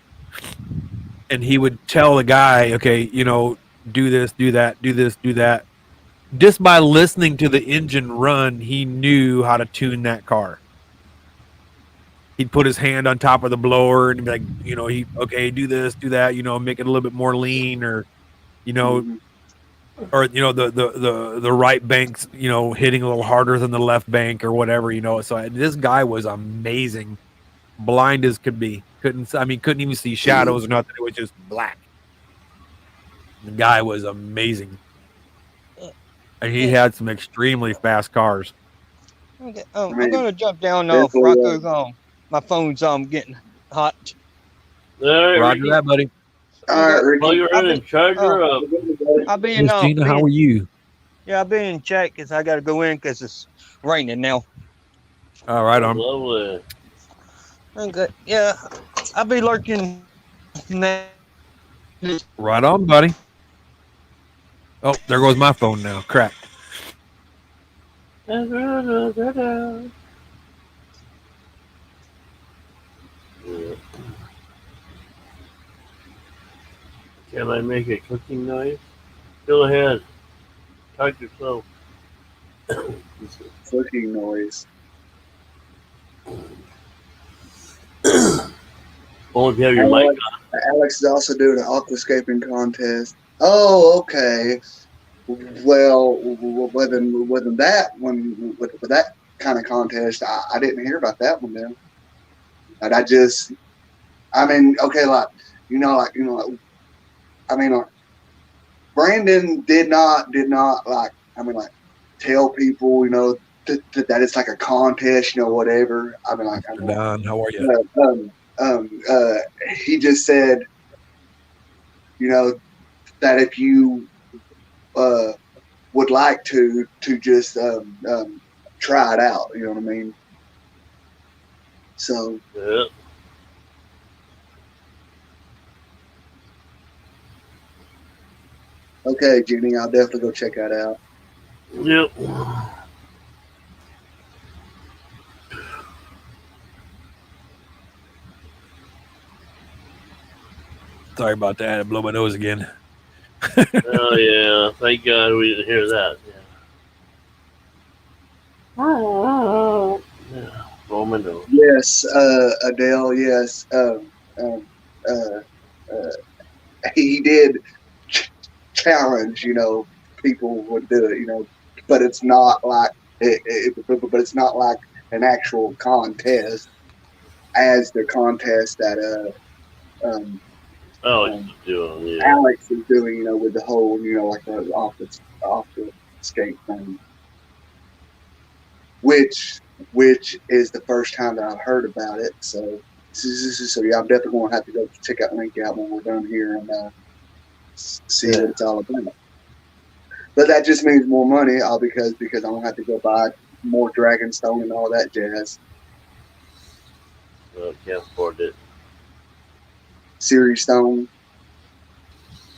and he would tell the guy, okay, do this, do that, do this, do that. Just by listening to the engine run, he knew how to tune that car. He'd put his hand on top of the blower and be like, okay, do this, do that, make it a little bit more lean, or, or the right bank's hitting a little harder than the left bank or whatever. So this guy was amazing, blind as could be. Couldn't even see shadows or nothing. It was just black. The guy was amazing, and he had some extremely fast cars. Okay, I'm gonna jump down now. My phone's getting hot. There, Roger that, buddy. All right, Ricky. Plug her in and charge her up. I'll be in. Miss Gina, how are you? Yeah, I'll be in check because I gotta go in because it's raining now. All right, on. Lovely. I'm good. Yeah, I'll be lurking. Right on, buddy. Oh, there goes my phone now. Crap. Can I make a clicking noise? Go ahead. Talk yourself. Clicking noise. Only if you have your mic on. Alex is also doing an aquascaping contest. Oh, okay. Well, with that kind of contest, I didn't hear about that one then. And Brandon did not tell people, that it's like a contest, whatever. Don, how are you? He just said, that if you would like to just try it out, you know what I mean? So Yeah. okay, Jenny, I'll definitely go check that out. Yep. Sorry about that. I blow my nose again. Oh yeah. Thank God we didn't hear that. Yeah. Blow my nose. Yes, Adele. Yes, he did challenge. People would do it. But it's not like but it's not like an actual contest, as the contest that Alex is doing. With the whole like the off the skate thing, which is the first time that I've heard about it. So yeah, I'm definitely going to have to go check that link out when we're done here and see what it's all about. But that just means more money, because I don't have to go buy more Dragonstone and all that jazz. Well, can't afford it. Series Stone.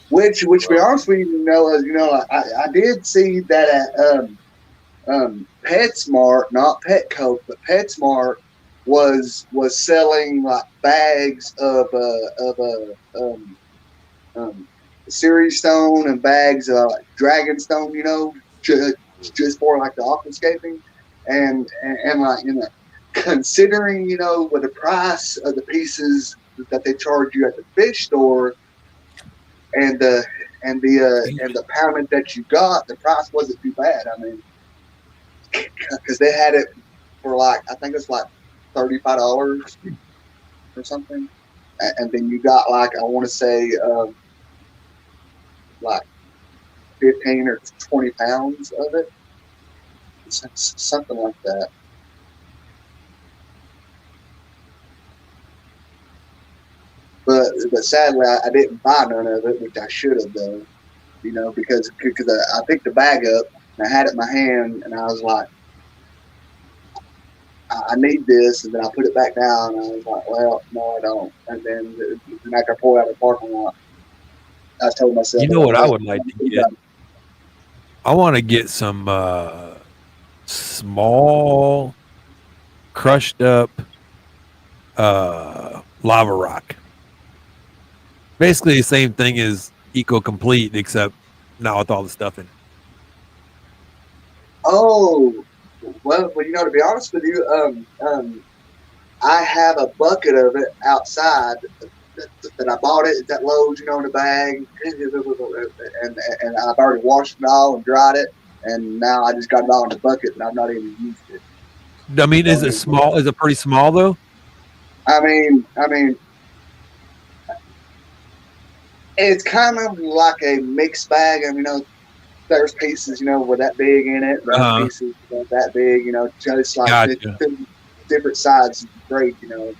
Which to be honest with you, I did see that at PetSmart, not Petco, but PetSmart was selling like bags of Series Stone and bags of Dragonstone, just for like the aquascaping, and considering with the price of the pieces that they charge you at the fish store, and the poundage that you got, the price wasn't too bad. I mean, because they had it for I think it's like $35 or something, and then you got I want to say 15 or 20 pounds of it. Something like that. But sadly, I didn't buy none of it, which I should have done. You know, because I picked the bag up and I had it in my hand, and I was like, I need this, and then I put it back down, and I was like, well, no, I don't. And then after I pulled out of the parking lot, I told myself, You know what I would like to get? I want to get some small, crushed up lava rock. Basically the same thing as Eco Complete, except not with all the stuff in it. Oh, well, you know, to be honest with you, I have a bucket of it outside that I bought it that loads, you know, in a bag, and I've already washed it all and dried it, and now I just got it all in the bucket, and I've not even used it. I mean, is it small? Is it pretty small though? I mean, it's kind of like a mixed bag. I mean, you know, there's pieces, you know, with that big in it, there's pieces that big, you know, just like Gotcha. different sides of grade, you know.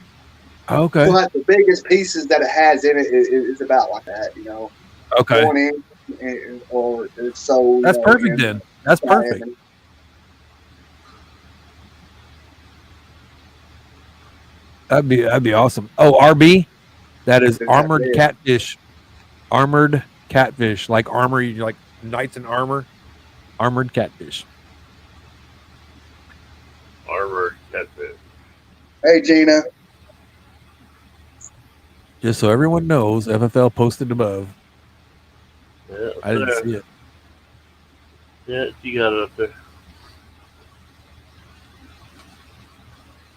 Okay. But the biggest pieces that it has in it is about like that, you know. Okay. 1 inch or so. That's perfect then. That's perfect. That'd be awesome. Oh, RB, that is armored catfish. Armored catfish, like armor, like knights in armor. Armored catfish. Armored catfish. Hey, Gina. Just so everyone knows, FFL posted above. Yeah, I didn't see it. Yeah, you got it up there.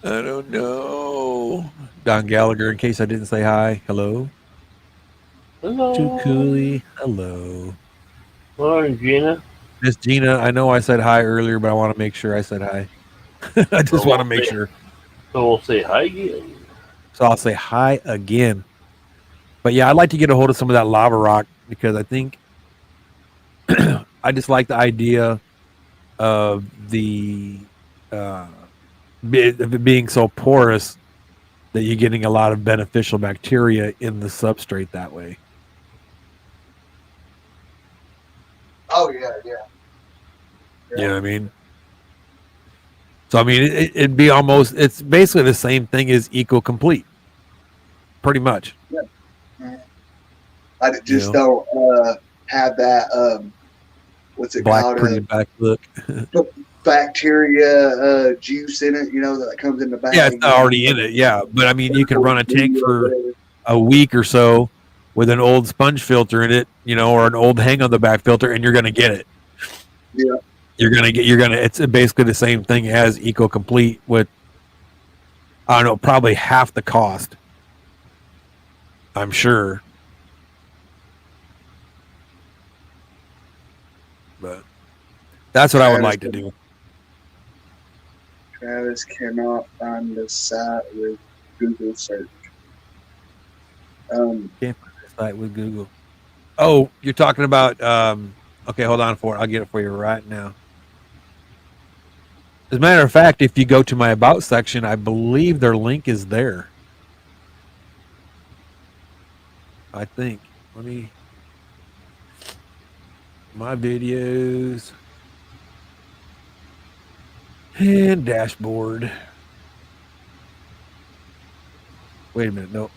I don't know. Don Gallagher, in case I didn't say hi. Hello. Hello. Too Cooley. Hello. Morning, Gina. Miss Gina, I know I said hi earlier, but I want to make sure I said hi. I just want to make sure. So we'll say hi again. So I'll say hi again. But yeah, I'd like to get a hold of some of that lava rock because I think I just like the idea of the of it being so porous that you're getting a lot of beneficial bacteria in the substrate that way. Oh yeah. You know what I mean? So I mean, it'd be almost, it's basically the same thing as Eco Complete, pretty much. Yeah. I just don't have that. What's it black called? Pretty back look. Bacteria juice in it, you know, that comes in the bag. Yeah, it's already in it. Yeah, but I mean, you can run a tank for a week or so with an old sponge filter in it, you know, or an old hang on the back filter, and you're going to get it. Yeah. It's basically the same thing as Eco Complete with, I don't know, probably half the cost. I'm sure. But that's what I would like to do. Travis cannot find the site with Google search. Can't find the site with Google. Oh, you're talking about, okay, hold on for it. I'll get it for you right now. As a matter of fact, if you go to my About section, I believe their link is there. I think. Let me. My videos. And dashboard. Wait a minute. No.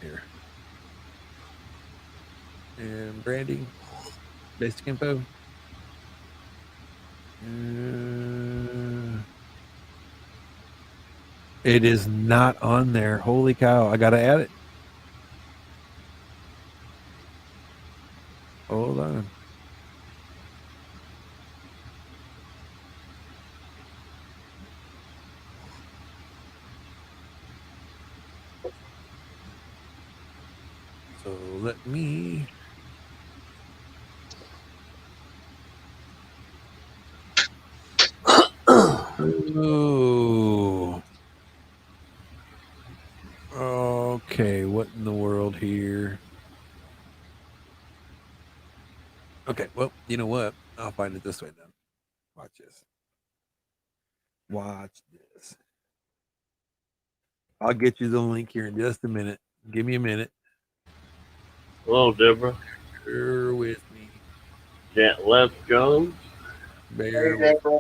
Here. And branding. Basic info. It is not on there. Holy cow. I got to add it. Hold on. So let me. Oh. Okay, what in the world here? Okay, well, you know what? I'll find it this way then. Watch this. Watch this. I'll get you the link here in just a minute. Give me a minute. Hello, Deborah. Bear with me. Jet Left Jones. Bear Hey, with me. Deborah.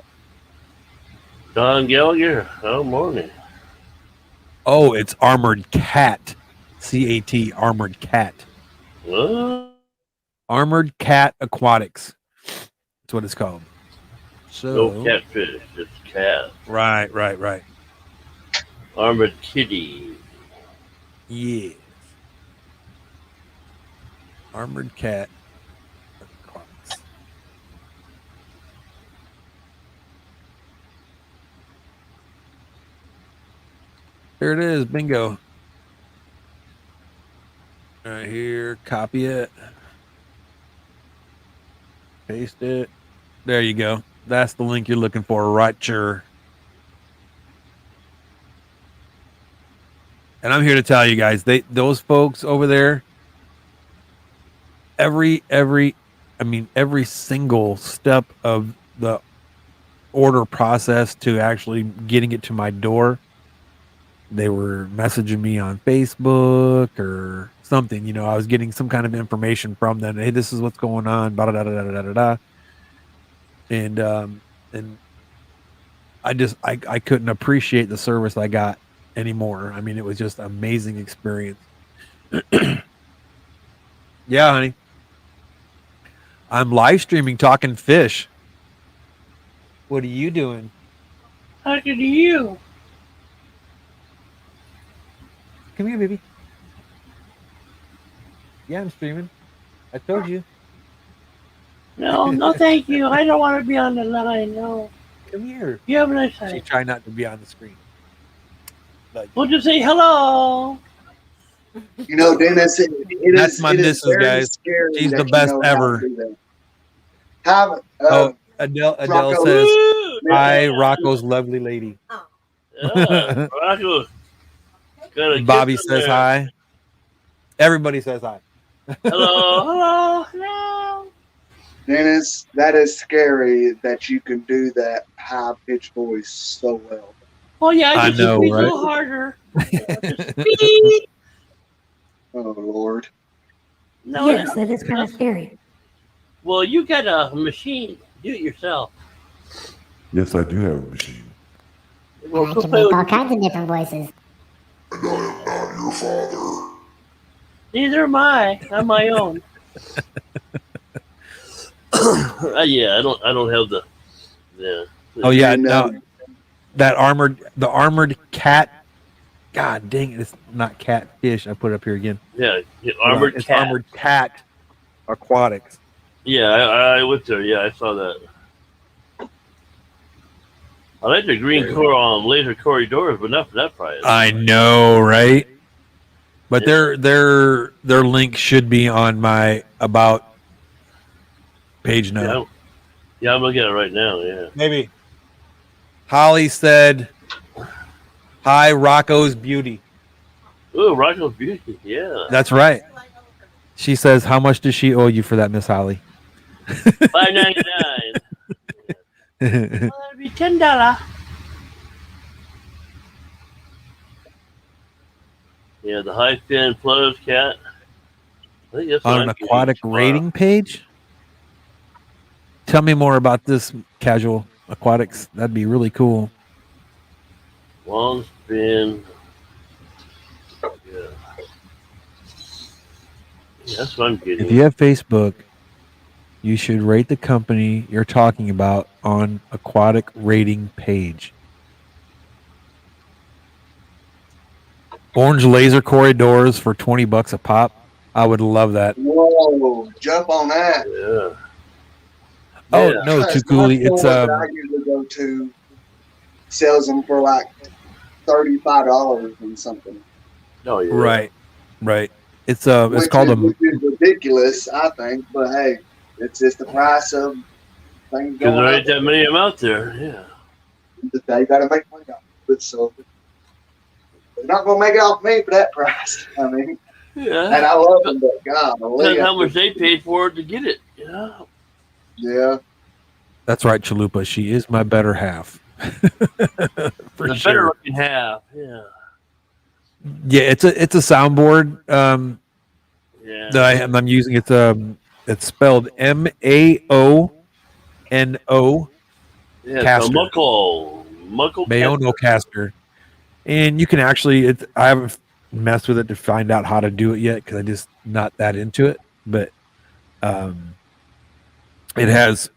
Don Gallagher. Oh, morning. Oh, it's Armored Cat. CAT, Armored Cat. What? Armored Cat Aquatics. That's what it's called. So, No catfish. It's cat. right. Armored kitty. Yes. Armored Cat Aquatics. Here it is. Bingo. Right here. Copy it. Paste it. There you go. That's the link you're looking for, right? Sure. And I'm here to tell you guys, those folks over there, every single step of the order process to actually getting it to my door, they were messaging me on Facebook or something. You know, I was getting some kind of information from them. Hey, this is what's going on. Da da da da da da da. And I couldn't appreciate the service I got anymore. I mean, it was just an amazing experience. Yeah, honey. I'm live streaming talking fish. What are you doing? Talking to you. Come here, baby. Yeah, I'm streaming. I told you. No, thank you. I don't want to be on the line. No. Come here. You have a nice She time. try not to be on the screen. Like, We'll just say hello. You know, Dennis, That's my it is missus, very guys. scary She's that the you best know how to ever. do that. How, Oh, Adele Rocco, says, Woo! "Hi, Yeah. Rocco's lovely lady." Yeah. Rocco. Got a Bobby kiss in says there. hi. Everybody says hi. Hello. Dennis, that is scary that you can do that high pitched voice so well. Oh yeah, I I just know, speak a right? little harder. Just speak. Oh Lord. No, Yes, that is kind of scary. well, you got a machine. Do it yourself. Yes, I do have a machine. Well, I go can play make all with kinds of different voices. And I am not your father. Neither am I. I'm my own. Yeah, I don't have the. Yeah. Oh yeah, And, no, the armored cat. God dang it! It's not catfish. I put it up here again. Yeah, Hold on. armored It's cat. Armored Cat Aquatics. Yeah, I went there. Yeah, I saw that. I like the green core laser corridors, but not for that price. I know, right? But their link should be on my about page now. Yeah, I'm looking at it right now. Yeah. Maybe. Holly said, "Hi, Rocco's Beauty." Ooh, Rocco's Beauty. Yeah. That's right. She says, "How much does she owe you for that, Miss Holly?" $5.99. Well, that'd be $10. Yeah, the high fin flows cat. I think that's what On an I'm getting aquatic tomorrow. rating page. Tell me more about this, Casual Aquatics. That'd be really cool. Long spin. Yeah. That's what I'm getting. If you have Facebook, you should rate the company you're talking about on aquatic rating page. Orange laser corridors for $20 a pop. I would love that. whoa, jump on that. Yeah. Oh Yeah. no, That's too coolly. my It's store that I usually go to sells them for like $35 and something. Oh, yeah. right. It's called Which is ridiculous, I think. But hey, it's just the price of things Because going there up. ain't that many of them out there. Yeah. They got to make money off of it, so they're not going to make it off me for that price. I mean, and Yeah. I love them, but God, Depends how much they paid for it to get it. Yeah. Yeah. That's right, Chalupa. She is my better half. For The sure. better looking half. Yeah. Yeah, it's a soundboard Yeah. that I'm using. It's spelled MAONO Yeah. It's a caster. Muckle Mayono caster. And you can actually I haven't messed with it to find out how to do it yet because I'm just not that into it. But it has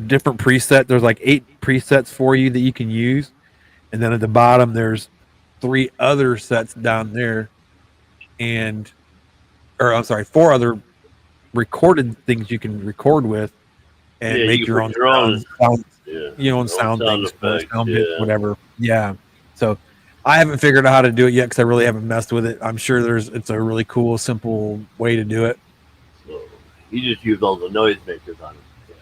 different presets. There's like 8 presets for you that you can use. And then at the bottom there's 3 other sets down there. I'm sorry, 4 other recorded things you can record with and Yeah, make you your can own put your own. sound Yeah. your own Your sound things for it, effects. sound bits, Yeah. whatever. Yeah. So I haven't figured out how to do it yet because I really haven't messed with it. I'm sure it's a really cool, simple way to do it. So you just use all the noise makers on it. Yeah.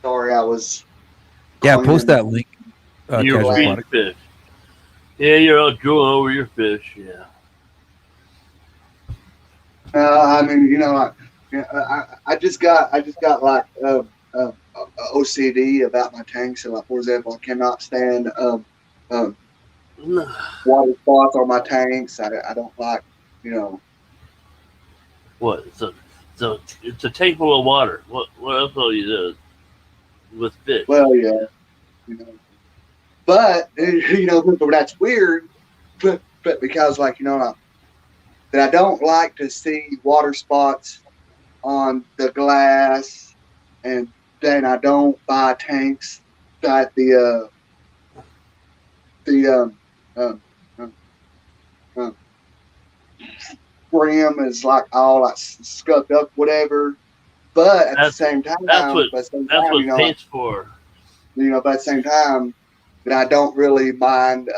Sorry, I was. Yeah, cleaning. post that link. You're Casual feeding Aquatic. fish. Yeah, you're out drooling over your fish. Yeah. I mean, I just got like OCD about my tanks. So, like, for example, I cannot stand water spots on my tanks. I don't like, What? So it's a tank full of water. What else will you do with fish? well, yeah, but but that's weird. But because that I don't like to see water spots on the glass, and then I don't buy tanks that the rim is like all like scuffed up, whatever. But at the same time, that's what paint's for. But at the same time, that I don't really mind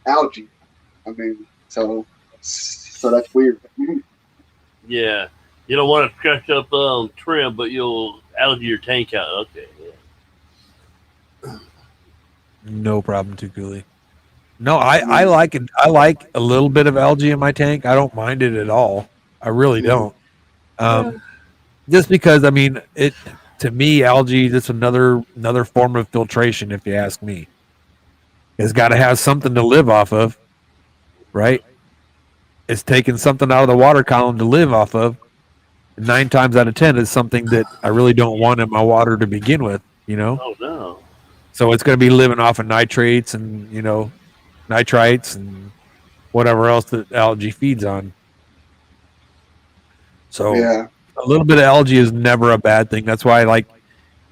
algae. I mean, so that's weird. Yeah, you don't want to scratch up trim, but you'll algae your tank out. Okay. Yeah. No problem, too coolly. No, I like it. I like a little bit of algae in my tank. I don't mind it at all. I really don't. Just because, I mean, to me, algae is another form of filtration. If you ask me, it's got to have something to live off of, right? It's taking something out of the water column to live off of. 9 times out of 10 is something that I really don't want in my water to begin with. Oh no. So it's going to be living off of nitrates and nitrites and whatever else that algae feeds on. So Yeah. a little bit of algae is never a bad thing. That's why, like,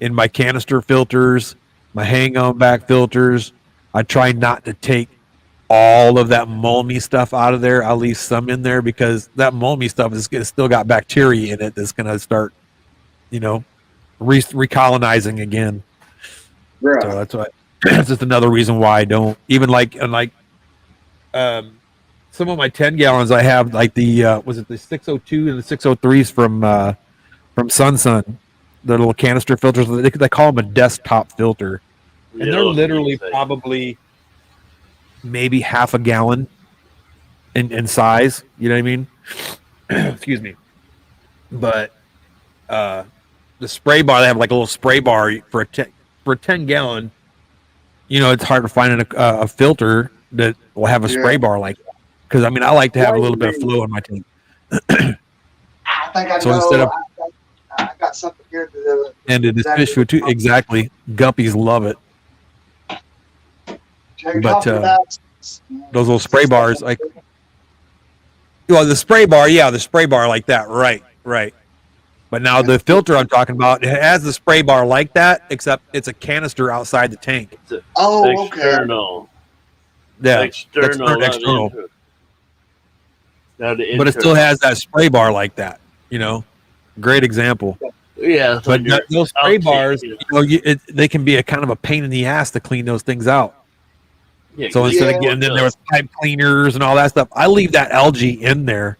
in my canister filters, my hang-on back filters, I try not to take all of that molmy stuff out of there. I'll leave some in there because that molmy stuff is still got bacteria in it that's going to start, recolonizing again. Yeah. So that's why. That's just another reason why I don't even some of my 10 gallons. I have like the was it the 602 and the 603s from Sun, the little canister filters. They call them a desktop filter, and they're literally probably maybe half a gallon in size. You know what I mean? Excuse me. But the spray bar, they have like a little spray bar for a 10 gallon. It's hard to find a filter that will have a spray bar like that. Because I mean, I like to have a little bit of flow in my tank. I think I So know. instead of I got something here to and it is fish food too. Exactly, guppies love it. But those little spray bars, like, the spray bar, the spray bar like that, right. But now the filter I'm talking about, it has the spray bar like that, except it's a canister outside the tank. Oh, external. Yeah, external. But it still has that spray bar like that. Great example. Yeah, but those spray bars, they can be a kind of a pain in the ass to clean those things out. Yeah, so instead of getting in there with pipe cleaners and all that stuff, I leave that algae in there.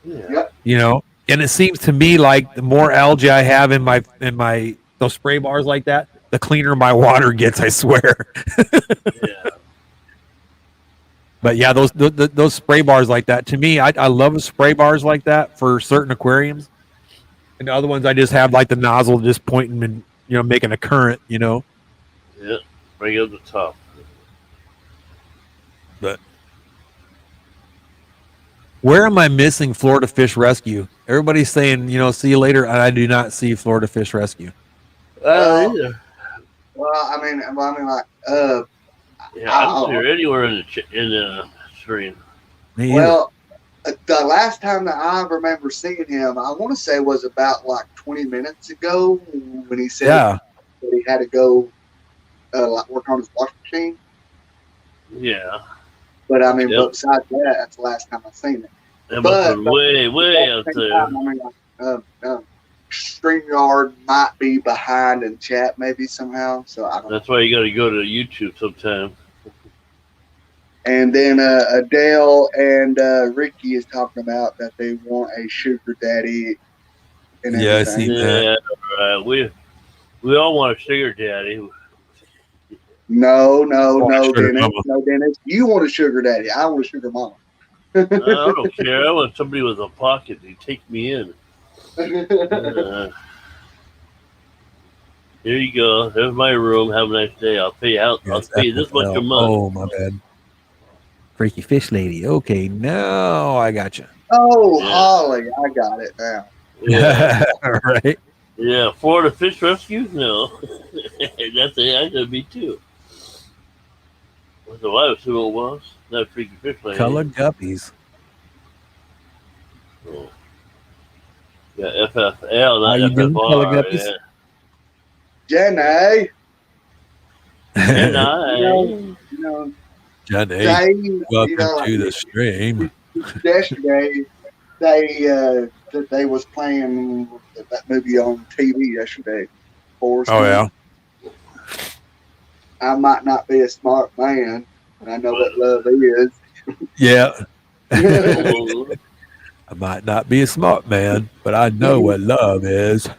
Yeah. And it seems to me like the more algae I have in my those spray bars like that, the cleaner my water gets. I swear. Yeah. But yeah, those spray bars like that. To me, I love spray bars like that for certain aquariums. And the other ones, I just have like the nozzle just pointing and making a current. Yeah, bring it up the top. But where am I missing Florida Fish Rescue? Everybody's saying, see you later, and I do not see Florida Fish Rescue. Either. Well, I mean, like, Yeah, I don't see her anywhere in the screen. Me either. well, the last time that I remember seeing him, I want to say was about like 20 minutes ago when he said Yeah. that he had to go like work on his washing machine. Yeah. But I mean, Yep. but besides that, that's the last time I've seen it. That must have been way out At the same there. time, I mean, StreamYard might be behind in chat maybe somehow. So I don't know. That's why you got to go to YouTube sometime. And then Adele and Ricky is talking about that they want a sugar daddy and Yeah, I everything. see that. Yeah, we all want a sugar daddy. No, Sugar Dennis. mama. No, Dennis. You want a sugar daddy. I want a sugar mama. I don't care. I want somebody with a pocket to take me in. Here you go. There's my room. Have a nice day. I'll pay you out. I'll Yes, pay you this much a month. Oh, my bad. Freaky fish lady. Okay, now I got you. Oh, Yeah. Holly, I got it now. Yeah. All right. Yeah, Florida Fish Rescue? No. That's it. Me too. So I assume it was. Not Freaky Fish Lady. Colored guppies. Oh. Yeah, FFL, How you not doing, Colored FFR. Guppies? Yeah. Jenny, And I. you know, Johnny, they, welcome to the stream. yesterday, they was playing that movie on TV yesterday. Forrest Oh, yeah. Gump. I might not be a smart man, and I know what love is. Yeah. Oh, I might not be a smart man, but I know what love is.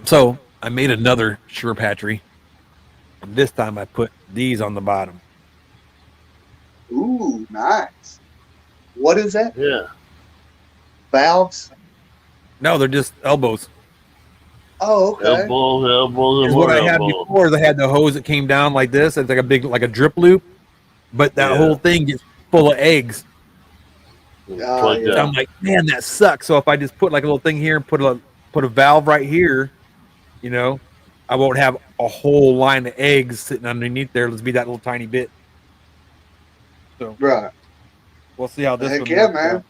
So I made another Sure Patry. And this time I put these on the bottom. Ooh, nice. What is that? yeah. Valves? No, they're just elbows. Oh, okay. Elbows, and Because more what I had elbows. before is I had the hose that came down like this. It's like a big, like a drip loop. But that Yeah. whole thing gets full of eggs. Plug yeah. So that. I'm like, man, that sucks. So if I just put like a little thing here and put a valve right here, I won't have a whole line of eggs sitting underneath there. Let's be that little tiny bit. So Right. we'll see how this Heck one yeah, works man. out.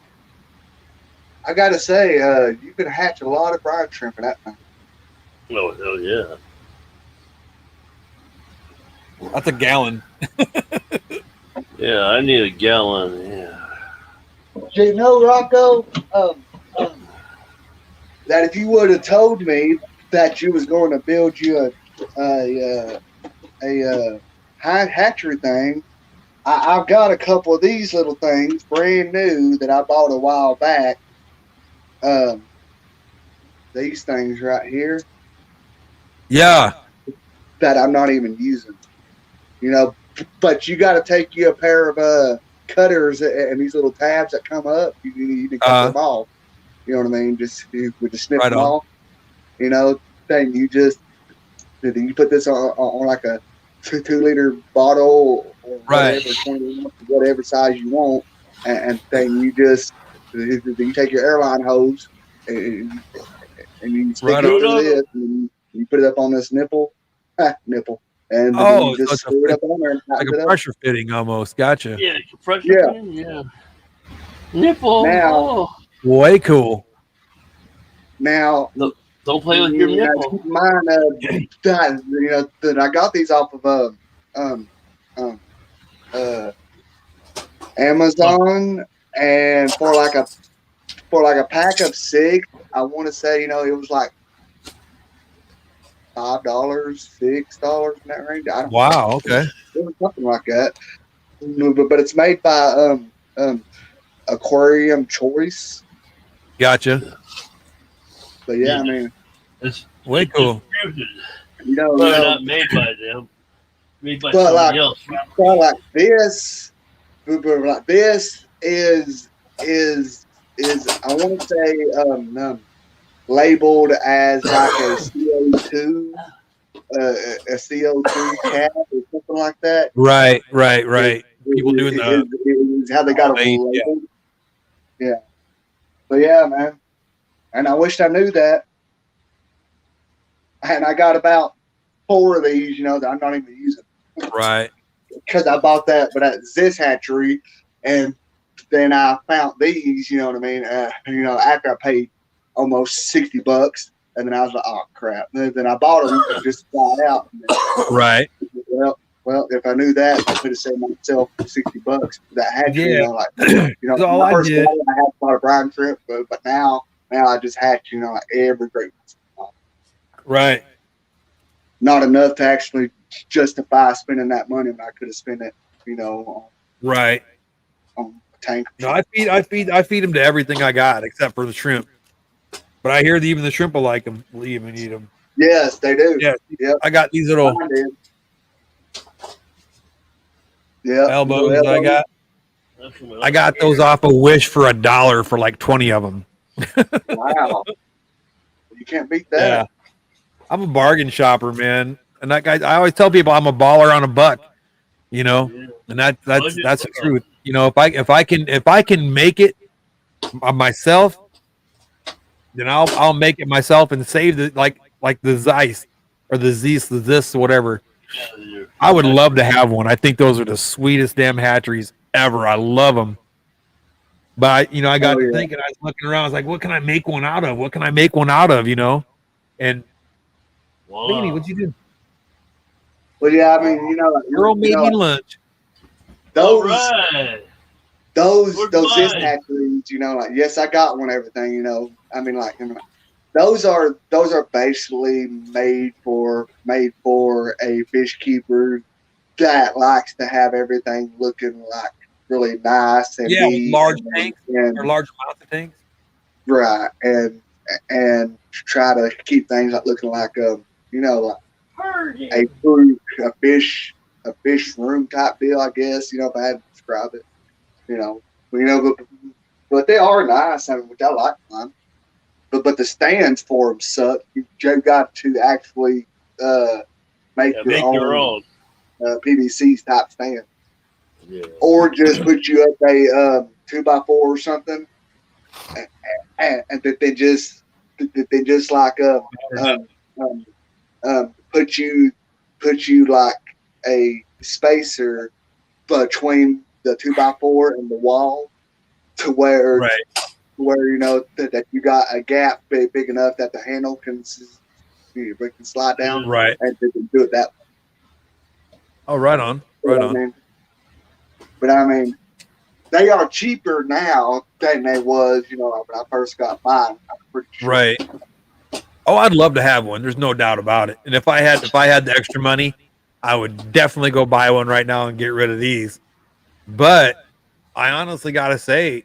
I gotta say, you can hatch a lot of brine shrimp in that thing. Oh, hell yeah. That's a gallon. Yeah, I need a gallon. Yeah. Do you know, Rocco, that if you would have told me that you was going to build you a hatchery thing, I've got a couple of these little things, brand new, that I bought a while back. These things right here Yeah. that I'm not even using, but you got to take you a pair of cutters and these little tabs that come up. You can cut them off. You know what I mean? You just snip Right them on. off. Then you put this on like a 2-liter bottle or Right. whatever, 20, whatever size you want, and then you take your airline hose and you stick Right it on. through this, and you put it up on this nipple, and then Oh, you so just it's screw it up on there and like tighten a it up. pressure fitting almost. Gotcha. Yeah, compression. Yeah. Yeah. Nipple. Now- Oh. Way cool. Now, Don't play with your now, nipple. keep in mind that I got these off of Amazon, and for like a pack of 6, I want to say it was like $5, $6 in that range. I don't Wow. Okay. know, something like that. But it's made by Aquarium Choice. Gotcha. But yeah, I mean, It's Way cool. distributed. You know, Probably not made by them. Made by But somebody else. but like this, but like this is I want to say labeled as like a CO2 a CO2 cap or something like that. Right. People doing the Is how they got it homemade, labeled. Yeah. But yeah, man. And I wished I knew that. And I got about 4 of these, you know, that I'm not even using. right. Because I bought that, but at this hatchery, and then I found these, you know what I mean? You know, after I paid almost $60, and then I was like, oh crap. And then I bought them just to try it out. Right. Well, if I knew that, I could have saved myself $60. That hatchery, Yeah. you know, like you know, That's all when I first did. got it, I had a lot of brine shrimp, but now I just hatch, you know, like every great. Right. Not enough to actually justify spending that money when I could have spent it, you know, Right. on a tank. No, I feed them to everything I got except for the shrimp. But I hear that even the shrimp will like them, will even eat them. Yes, they do. Yeah. Yep. I got these little Mine did. Yeah. elbows. I got those off a Wish for $1 for like 20 of them. Wow. You can't beat that. Yeah. I'm a bargain shopper, man. And that guy, I always tell people I'm a baller on a buck, you know, and that's the truth. You know, if I can make it myself, then I'll make it myself and save the like the Zeiss or the Zeiss, the this, whatever. I would love to have one. I think those are the sweetest damn hatcheries ever. I love them. But I got to thinking. I was looking around. I was like, "What can I make one out of? What can I make one out of?" You know, and Baby, what'd you do? Well, yeah, I mean, you know, Girl made me lunch. Those Right. those Where's fish mine? hatcheries, you know, like yes, I got one. Everything, you know, I mean, like those are basically made for a fish keeper that likes to have everything looking like really nice and Yeah, with neat large and, tanks and or large amounts of tanks. right and try to keep things like looking like you know, like a fish room type deal, I guess, you know, if I had to describe it, you know, but they are nice. I mean, which I like mine. But the stands for them suck. You've got to actually make your own PVC type stand, or just put you up a 2x4 or something, and that they just like put you like a spacer between the 2x4 and the wall, to where you know that you got a gap big enough that the handle can slide down, Right. and they can do it that way. Oh, right on. Right on. But I mean, they are cheaper now than they was, you know, when I first got mine. I'm pretty sure. Right. Oh, I'd love to have one. There's no doubt about it. And if I had the extra money, I would definitely go buy one right now and get rid of these. But I honestly got to say,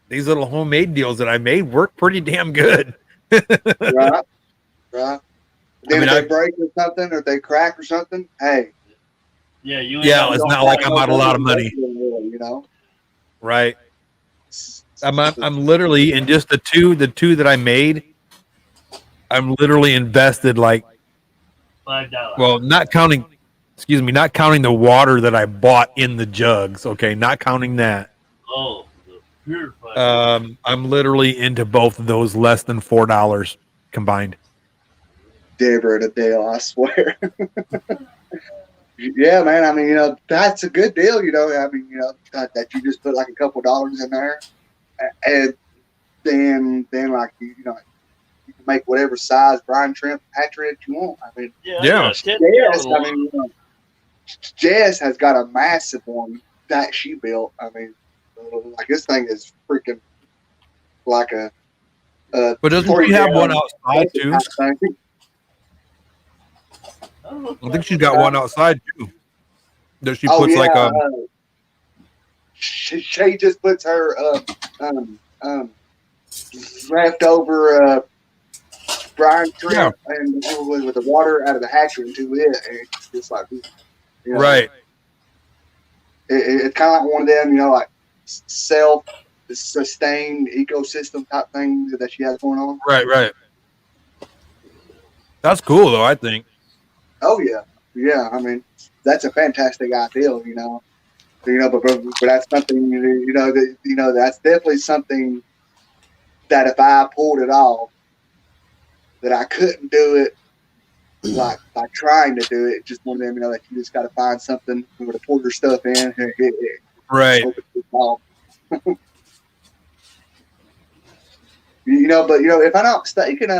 these little homemade deals that I made work pretty damn good. Right. Then if they break or something, or if they crack or something, hey. Yeah, it's not like I'm out a lot of money. You know. Right. I'm literally in just the two that I made. I'm literally invested like $5. Well, not counting the water that I bought in the jugs. Okay, not counting that. Oh, the purified. I'm literally into both of those less than $4 combined. Deborah a deal, I swear. Yeah, man. I mean, you know, that's a good deal. You know, I mean, you know, that you just put like a couple dollars in there, and then like you know, you can make whatever size brine shrimp hatchery that you want. I mean, Jess, I mean, you know, Jess has got a massive one that she built. I mean, like this thing is freaking like a. But doesn't she have one outside too? I think she's got one outside too. That she puts like a. She just puts her leftover brine Yeah. shrimp and with the water out of the hatchery into it, and it's just like, you know, Right. It's kind of like one of them, you know, like self-sustained ecosystem type thing that she has going on. Right. That's cool though, I think. Oh yeah. I mean, that's a fantastic ideal, you know. But that's something that's definitely something that if I pulled it off, that I couldn't do it like by trying to do it. Just one of them, that you just got to find something to pour your stuff in. Right. Hope it's off. But if I'm not mistaken,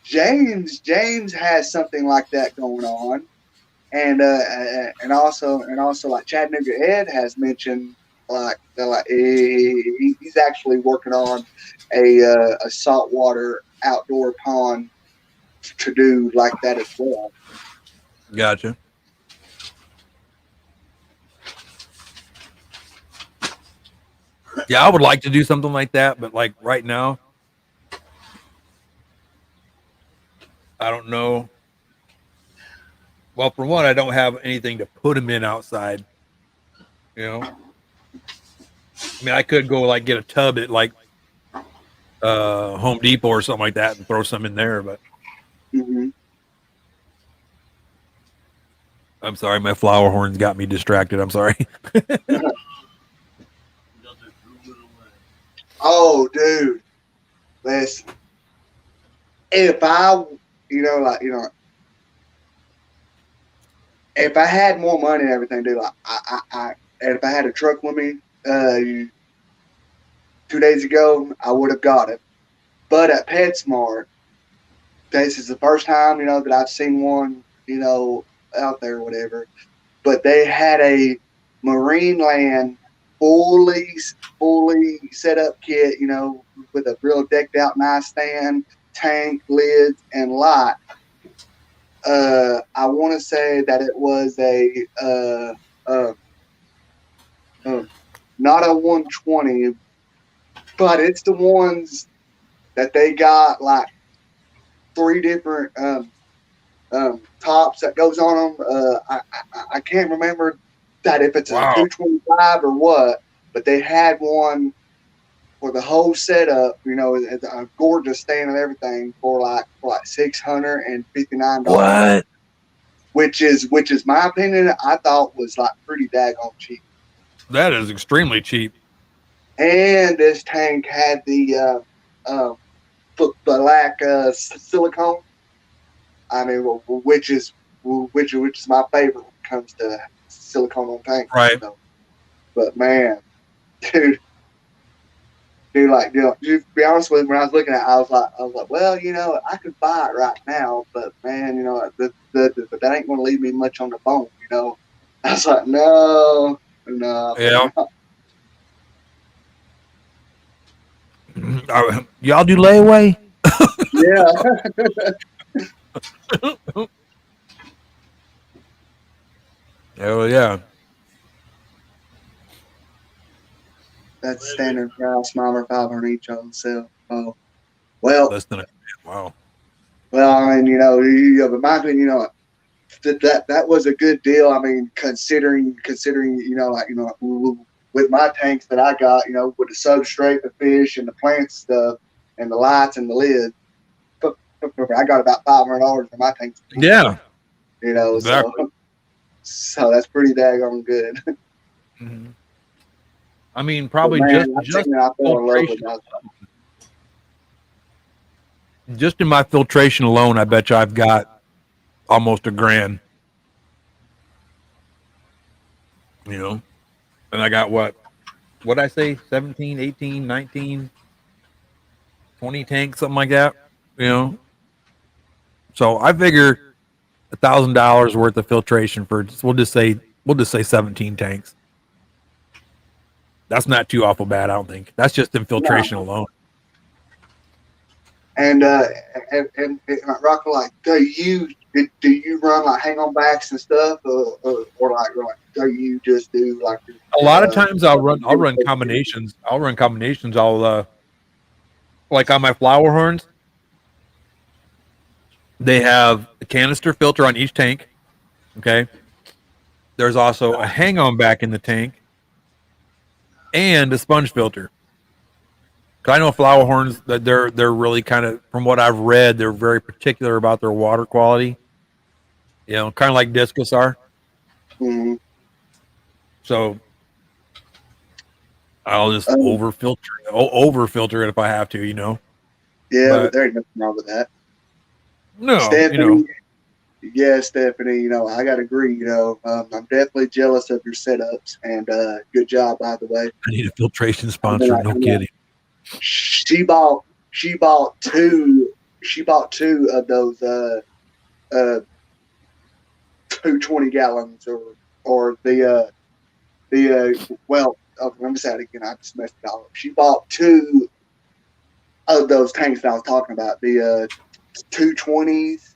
James has something like that going on, and also like Chattanooga Ed has mentioned like he's actually working on a saltwater outdoor pond to do like that as well. Gotcha. Yeah, I would like to do something like that, but like right now, I don't know. Well, for one, I don't have anything to put them in outside. I mean, I could go like get a tub at like Home Depot or something like that and throw some in there, but Mm-hmm. I'm sorry, my flower horns got me distracted. I'm sorry. Oh, dude, listen. If I, if I had more money and everything, dude, and if I had a truck with me, 2 days ago, I would have got it. But at PetSmart, this is the first time, that I've seen one, out there or whatever. But they had a Marineland fully set up kit, with a real decked out nightstand, tank, lids, and light. I want to say that it was not a 120, but it's the ones that they got like 3 different tops that goes on them. I can't remember that if it's a 225 or what, but they had one for the whole setup. It's a gorgeous stand and everything for like $659. What? Which is my opinion. I thought was like pretty daggone cheap. That is extremely cheap. And this tank had the black silicone. I mean, which is my favorite when it comes to silicone on tanks. Right. But man, dude, like, to be honest with you, when I was looking at it, I was like, well, I could buy it right now, but man, but that ain't going to leave me much on the bone, I was like, no. Yeah. Y'all do layaway? Yeah. Oh yeah. That's standard price, smaller 500 each on sale. Oh, well, Less than wow. Well, I mean, but my opinion, that was a good deal. I mean, considering, with my tanks that I got, with the substrate, the fish, and the plant stuff, and the lights and the lid, I got about $500 for my tanks. Yeah. Exactly. So that's pretty daggone good. Mm-hmm. I mean, probably just in my filtration alone, I bet you I've got almost $1,000. And I got what'd I say? 17, 18, 19, 20 tanks, something like that. So I figure $1,000 worth of filtration for we'll just say 17 tanks. That's not too awful bad, I don't think. That's just in filtration alone. And Rocco, like, do you run like hang on backs and stuff, or like do you just do like a lot of times I'll run combinations. I'll like on my flower horns. They have a canister filter on each tank. Okay. There's also a hang-on back in the tank and a sponge filter. I know flower horns that they're really kind of, from what I've read, they're very particular about their water quality. You know, kind of like discus are. Mm-hmm. So I'll just Um, over filter it if I have to. You know. yeah, but But there ain't nothing wrong with that. no, Stephanie, you know. yeah, Stephanie, I got to agree. I'm definitely jealous of your setups, and good job, by the way. I need a filtration I mean, sponsor. No kidding. she bought two of those 220 gallons or well, let me say it again. I just messed it all up. She bought two of those tanks that I was talking about, the 220s.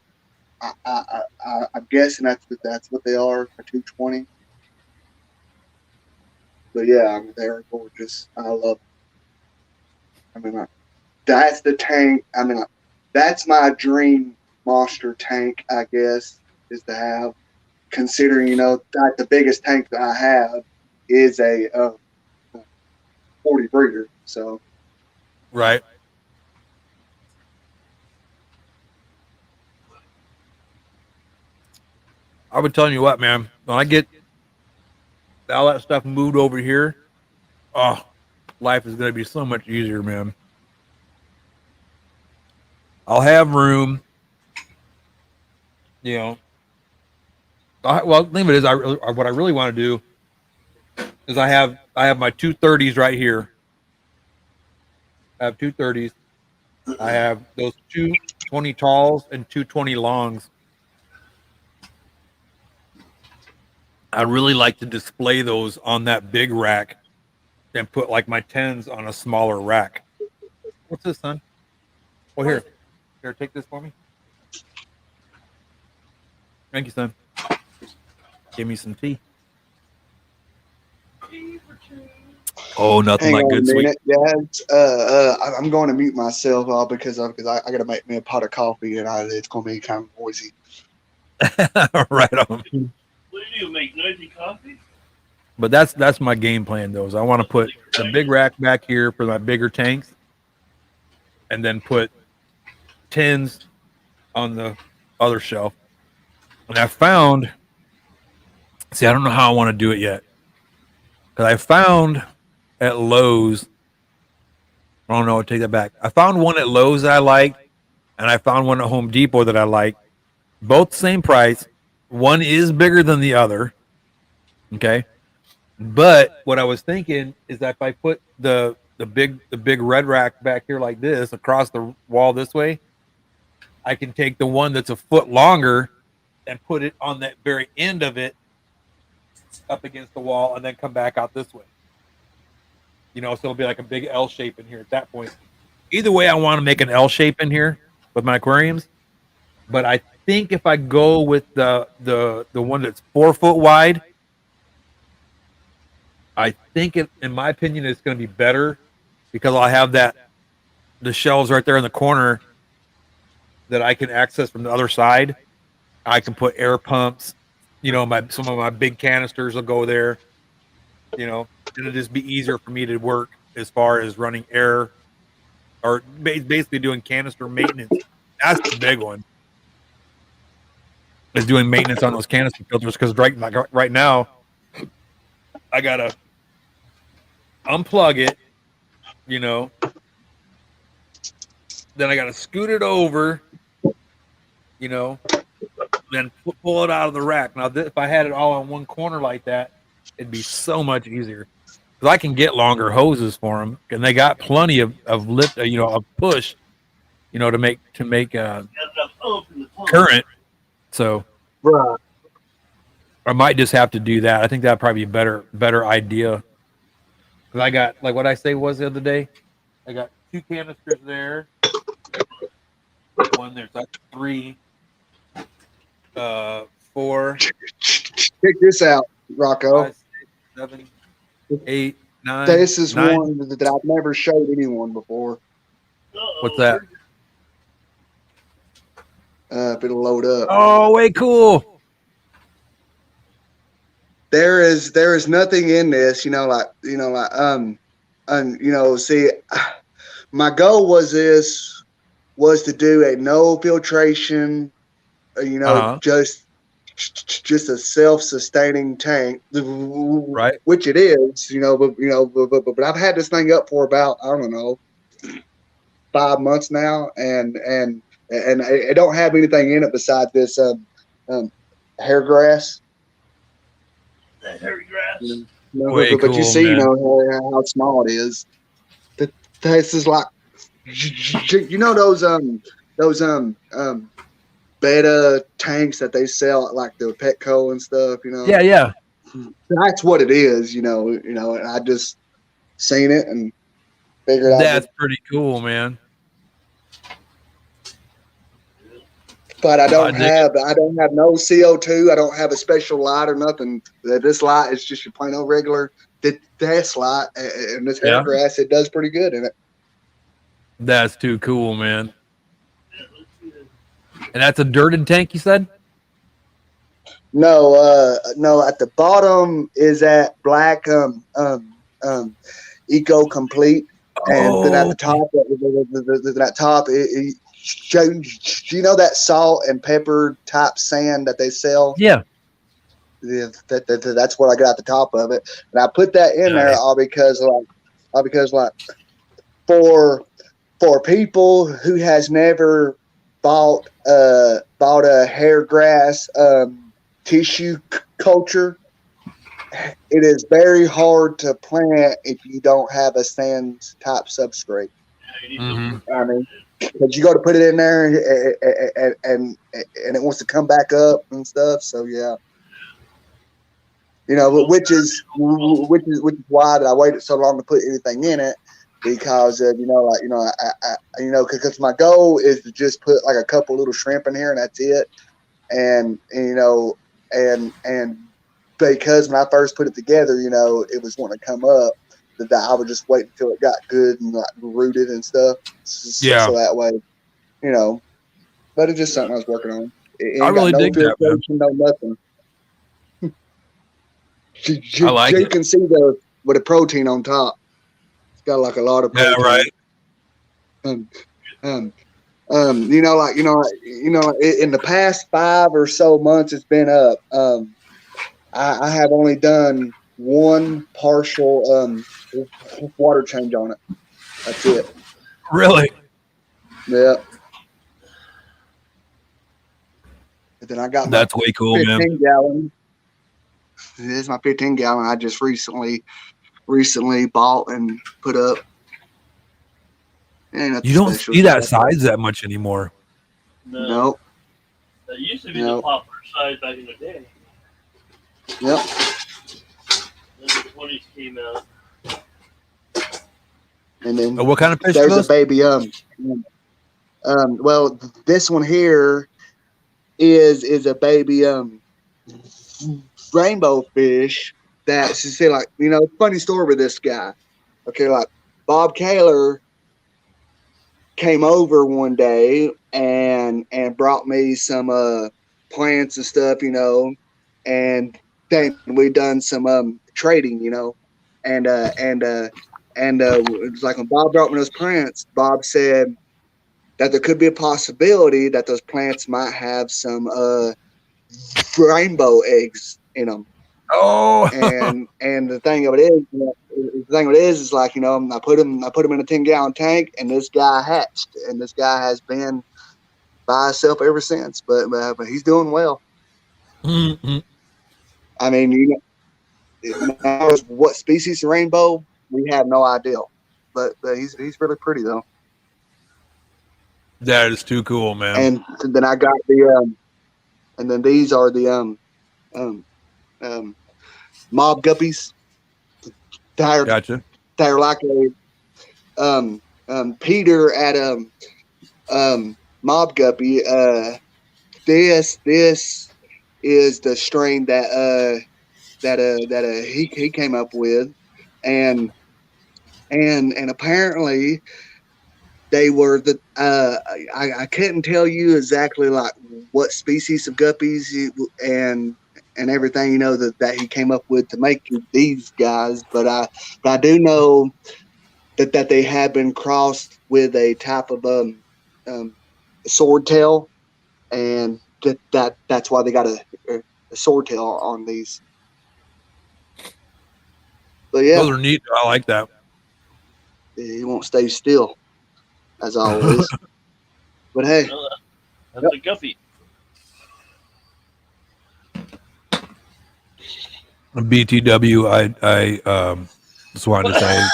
I'm guessing that's what they are, a 220. But yeah, I mean, they're gorgeous. I love them. I mean, that's the tank. I mean, that's my dream monster tank, I guess, is to have. Considering, that the biggest tank that I have is a 40 breeder. So, Right. I would tell you what, man. When I get all that stuff moved over here, oh, life is going to be so much easier, man. I'll have room. You know. Well, the thing of it is, what I really want to do is I have my 230s right here. I have 230s. I have those 220 talls and 220 longs. I really like to display those on that big rack and put like my 10s on a smaller rack. What's this, son? Oh, here, take this for me. Thank you, son. Give me some tea. Oh, nothing hang like on good a sweet. minute, guys. I'm going to mute myself because I got to make me a pot of coffee, and it's going to be kind of noisy. Right on. What do you do? Make noisy coffee? But that's my game plan, though. Is I want to put the big rack back here for my bigger tanks, and then put 10s on the other shelf. And I found, I don't know how I want to do it yet, because I found at Lowe's. I don't know. I'll take that back. I found one at Lowe's that I liked, and I found one at Home Depot that I liked. Both same price. One is bigger than the other. Okay. But what I was thinking is that if I put the big red rack back here like this across the wall this way, I can take the one that's a foot longer and put it on that very end of it up against the wall and then come back out this way. So it'll be like a big L shape in here at that point. Either way, I want to make an L shape in here with my aquariums. But I think if I go with the one that's 4 foot wide, I think in my opinion, it's going to be better because I'll have the shelves right there in the corner that I can access from the other side. I can put air pumps, some of my big canisters will go there. It'll just be easier for me to work as far as running air or basically doing canister maintenance. That's the big one. Is doing maintenance on those canister filters because right now I gotta unplug it, then I gotta scoot it over, then pull it out of the rack. Now, if I had it all on one corner like that, it'd be so much easier because I can get longer hoses for them, and they got plenty of lift, of push, to make current. So, Right. I might just have to do that. I think that'd probably be a better idea. Because I got, like what I say was the other day, I got 2 canisters there. One there's like 3, 4. Check this out, Rocco. 5, 6, 7, 8, 9. This is 9. one that I've never showed anyone before. What's that? If it'll load up. Oh, way cool. There is nothing in this, see, my goal was to do a no filtration, Uh-huh. just a self-sustaining tank, Right. which it is, but I've had this thing up for about, I don't know, 5 months now, and I don't have anything in it besides this hair grass. That hairy grass. Way But you cool, see, man. how small it is. This is like, those beta tanks that they sell at like the Petco and stuff. Yeah, yeah. That's what it is. And I just seen it and figured I That's would. pretty cool, man. But I I don't dig it. have no CO2. I don't have a special light or nothing. This light is just your plain old regular desk light, and this hair Yeah. grass, it does pretty good in it. That's too cool, man. And that's a dirted tank, you said? No. At the bottom is that black Eco Complete, and then at Oh, the top, do you know that salt and pepper type sand that they sell? yeah. Yeah, that's what I got at the top of it, and I put that in there Nice. all because for people who has never bought a hair grass tissue culture, it is very hard to plant if you don't have a sand type substrate. Mhm. I mean, because you got to put it in there and it wants to come back up and stuff. So yeah, which is why I waited so long to put anything in it, because because my goal is to just put like a couple little shrimp in here and that's it, and because when I first put it together, it was wanting to come up, that I would just wait until it got good and like rooted and stuff, Yeah. so that way, but it's just something I was working on. It I ain't got really no dig that, man. filtration, no nothing. I like You it. can see with the protein on top. It's got like a lot of Yeah, protein. right. Um, um, in the past 5 or so months it's been up. I have only done one partial water change on it. That's it. Really? Yeah. And then I got my That's way cool, man. 15 gallon. This is my 15 gallon. I just recently bought and put up. Ain't nothing You don't special. see Just that like size that much anymore. No. Nope. That used to be Nope. the popular size back in the day. Yep. Then the 20s came out. And then What kind of fish are there's a those? baby well, this one here is a baby rainbow fish that's just like, funny story with this guy. Okay, like Bob Kaler came over one day and brought me some plants and stuff, and then we done some trading, and it's like when Bob brought me those plants, Bob said that there could be a possibility that those plants might have some rainbow eggs in them. Oh, And the thing of it is like, I put them in a 10-gallon tank, and this guy hatched, and this guy has been by himself ever since. But he's doing well. Mhm. I mean, now what species of rainbow, we have no idea. But he's really pretty though. That is too cool, man. And then I got and then these are the mob guppies. Gotcha. They're like a Peter at mob guppy. This is the strain that he came up with, and apparently they were the I couldn't tell you exactly like what species of guppies and everything, you know, that he came up with to make these guys, but I do know that they have been crossed with a type of swordtail, and that's why they got a swordtail on these. But yeah, Those are neat. I like that. he won't stay still as always. But hey, Well, that's a guppy. BTW, I just wanted to say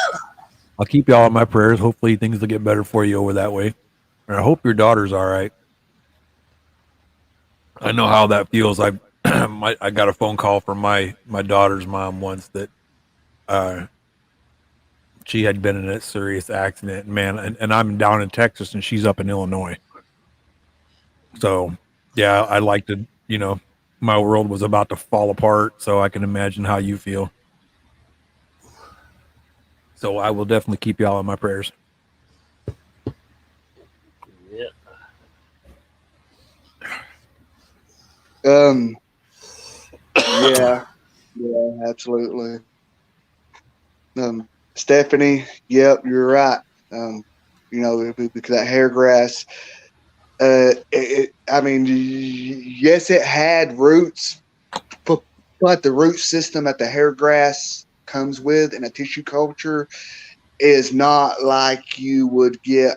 I'll keep y'all in my prayers. Hopefully things will get better for you over that way. And I hope your daughter's all right. I know how that feels. I got a phone call from my daughter's mom once that she had been in a serious accident, man, and I'm down in Texas and she's up in Illinois. So yeah, I like to, you know, my world was about to fall apart, so I can imagine how you feel. So I will definitely keep y'all in my prayers. Yeah. Yeah, absolutely. Stephanie, yep, you're right. You know, because that hair grass, I mean, yes, it had roots, but the root system that the hair grass comes with in a tissue culture is not like you would get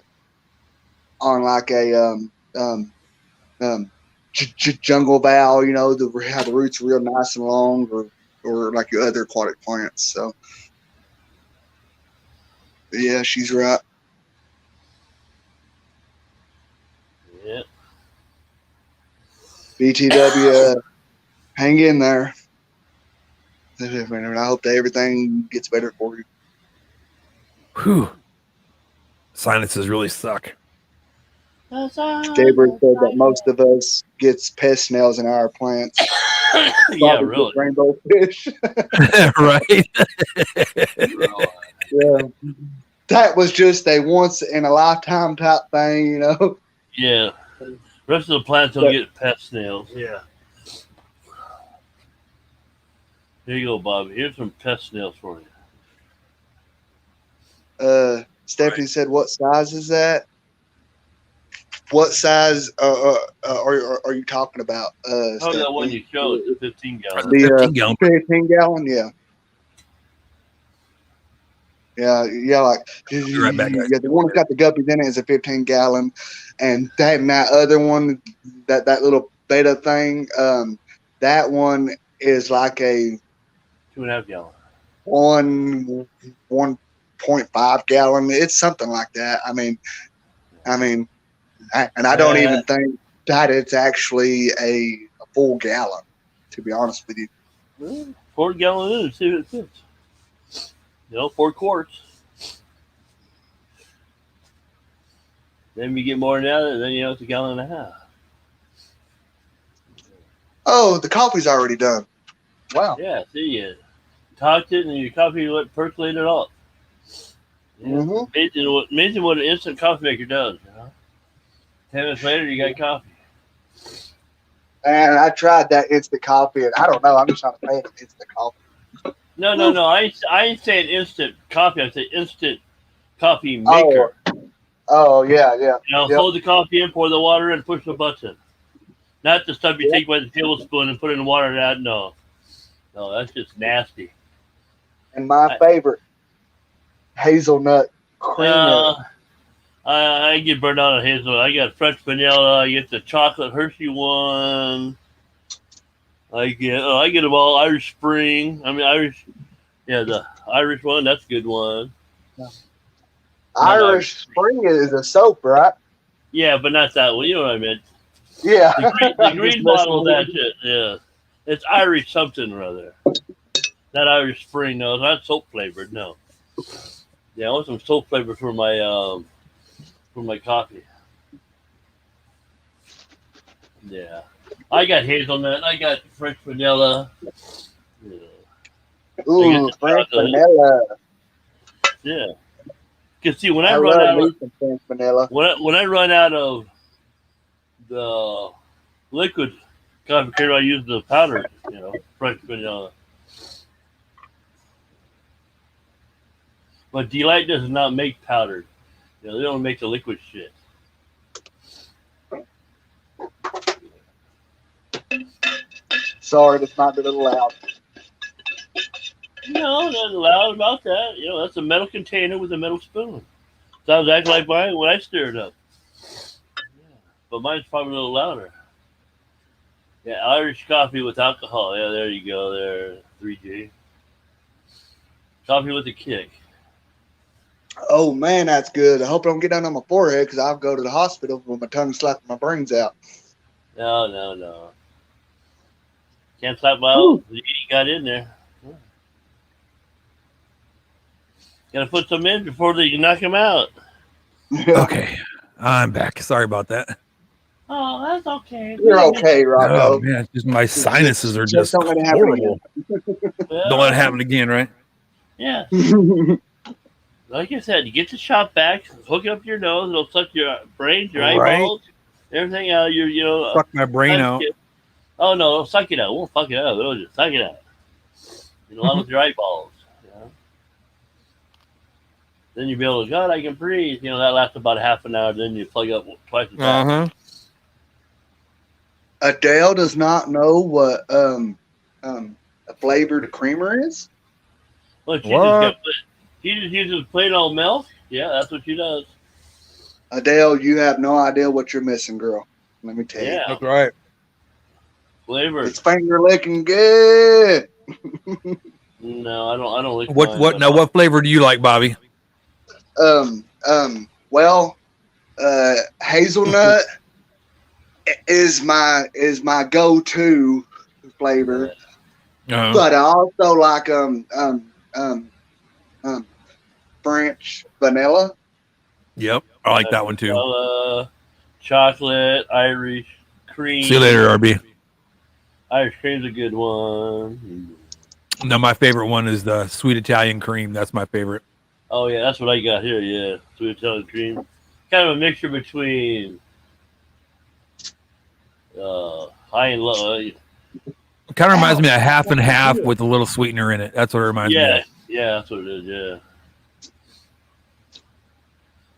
on like a jungle val. You know, how the roots are real nice and long, or like your other aquatic plants. So, yeah, she's right. Yeah. BTW, hang in there. And I hope that everything gets better for you. Whew. Sinuses really suck. Gabriel said that most of us gets pest snails in our plants. Yeah, really. Rainbow fish. Right? Yeah. That was just a once in a lifetime type thing, you know. Yeah. Rest of the plants will get pest snails. Yeah. Here you go, Bobby. Here's some pest snails for you. Stephanie said, "What size is that? What size are you talking about?" Oh, Stephanie? that one you showed, the 15 gallon. The 15 gallon. 15 gallon, yeah. Yeah, like Be right back, guys. yeah, the one that's got the guppies in it is a 15 gallon, and that other one, that little beta thing, that one is like a 2.5 gallon. 1.5 gallon. It's something like that. I mean, I don't even think that it's actually a full gallon, to be honest with you. Well, 4 gallon in and see if it fits. 4 quarts. Then you get more than that, and then it's a gallon and a half. Oh, the coffee's already done. Wow. Yeah, see, you tossed it, and your coffee percolated off. Yeah. Mm-hmm. Amazing what an instant coffee maker does. 10 minutes later, you got coffee. And I tried that instant coffee, and I don't know. I'm just not a fan of instant coffee. No. I ain't saying instant coffee. I say instant coffee maker. Oh yeah. Hold the coffee in, pour the water in, push the button. Not the stuff you take by the tablespoon and put in the water and add. No, that's just nasty. And my favorite, hazelnut creamer. I get burned out on hazelnut. I got French vanilla. I get the chocolate Hershey one. I get them all. Irish Spring. The Irish one. That's a good one. Yeah. Irish Spring is a soap, right? Yeah, but not that one. You know what I meant. Yeah. The green bottle of that shit. Yeah, it's Irish something or other. Not Irish Spring. No, it's not soap flavored. No. Yeah, I want some soap flavor for my coffee. Yeah. I got hazelnut. I got French vanilla. Yeah. Ooh, French vanilla. Yeah. Cause see, when I I run love out me of some French vanilla. when I run out of the liquid coffee creamer, I use the powdered, French vanilla. But Delight does not make powdered. They don't make the liquid shit. Sorry, this might be a little loud. No, nothing loud about that. That's a metal container with a metal spoon. Sounds exactly like mine when I stir it up. Yeah. But mine's probably a little louder. Yeah, Irish coffee with alcohol. Yeah, there you go. There, 3G. Coffee with a kick. Oh man, that's good. I hope I don't get down on my forehead because I'll go to the hospital with my tongue slapping my brains out. No. Can't slap out. You got in there. Gotta put some in before they knock him out. Okay, I'm back. Sorry about that. Oh, that's okay. You're okay, Oh Rocco. man, it's just my sinuses are Just just don't let it happen horrible. Don't let it happen again, right? Yeah. Like I said, you get the shop back, hook it up to your nose, it'll suck your brains, your Right. eyeballs, everything out. Suck my brain out. Oh no, it'll suck it out. It won't fuck it out. It'll just suck it out. Along with your eyeballs. Then you'll be able to, God, I can breathe. That lasts about half an hour. Then you plug up twice as fast. Adele does not know what a flavored creamer is. Well, she What? just uses plain old milk. Yeah, that's what she does. Adele, you have no idea what you're missing, girl. Let me tell you. Yeah, That's right. flavor. It's finger licking good. No, I don't like What? mine, What? but Now, what flavor do you like, Bobby? Well, hazelnut is my go-to flavor, but I also like French vanilla. Yep, I like that one too. Chocolate, Irish cream. See you later, RB. Irish cream's a good one. No, my favorite one is the sweet Italian cream. That's my favorite. Oh yeah, that's what I got here. Yeah, sweet Italian cream. Kind of a mixture between high and low. It kind of reminds me of half and half with a little sweetener in it. That's what it reminds me of. Yeah, that's what it is. Yeah,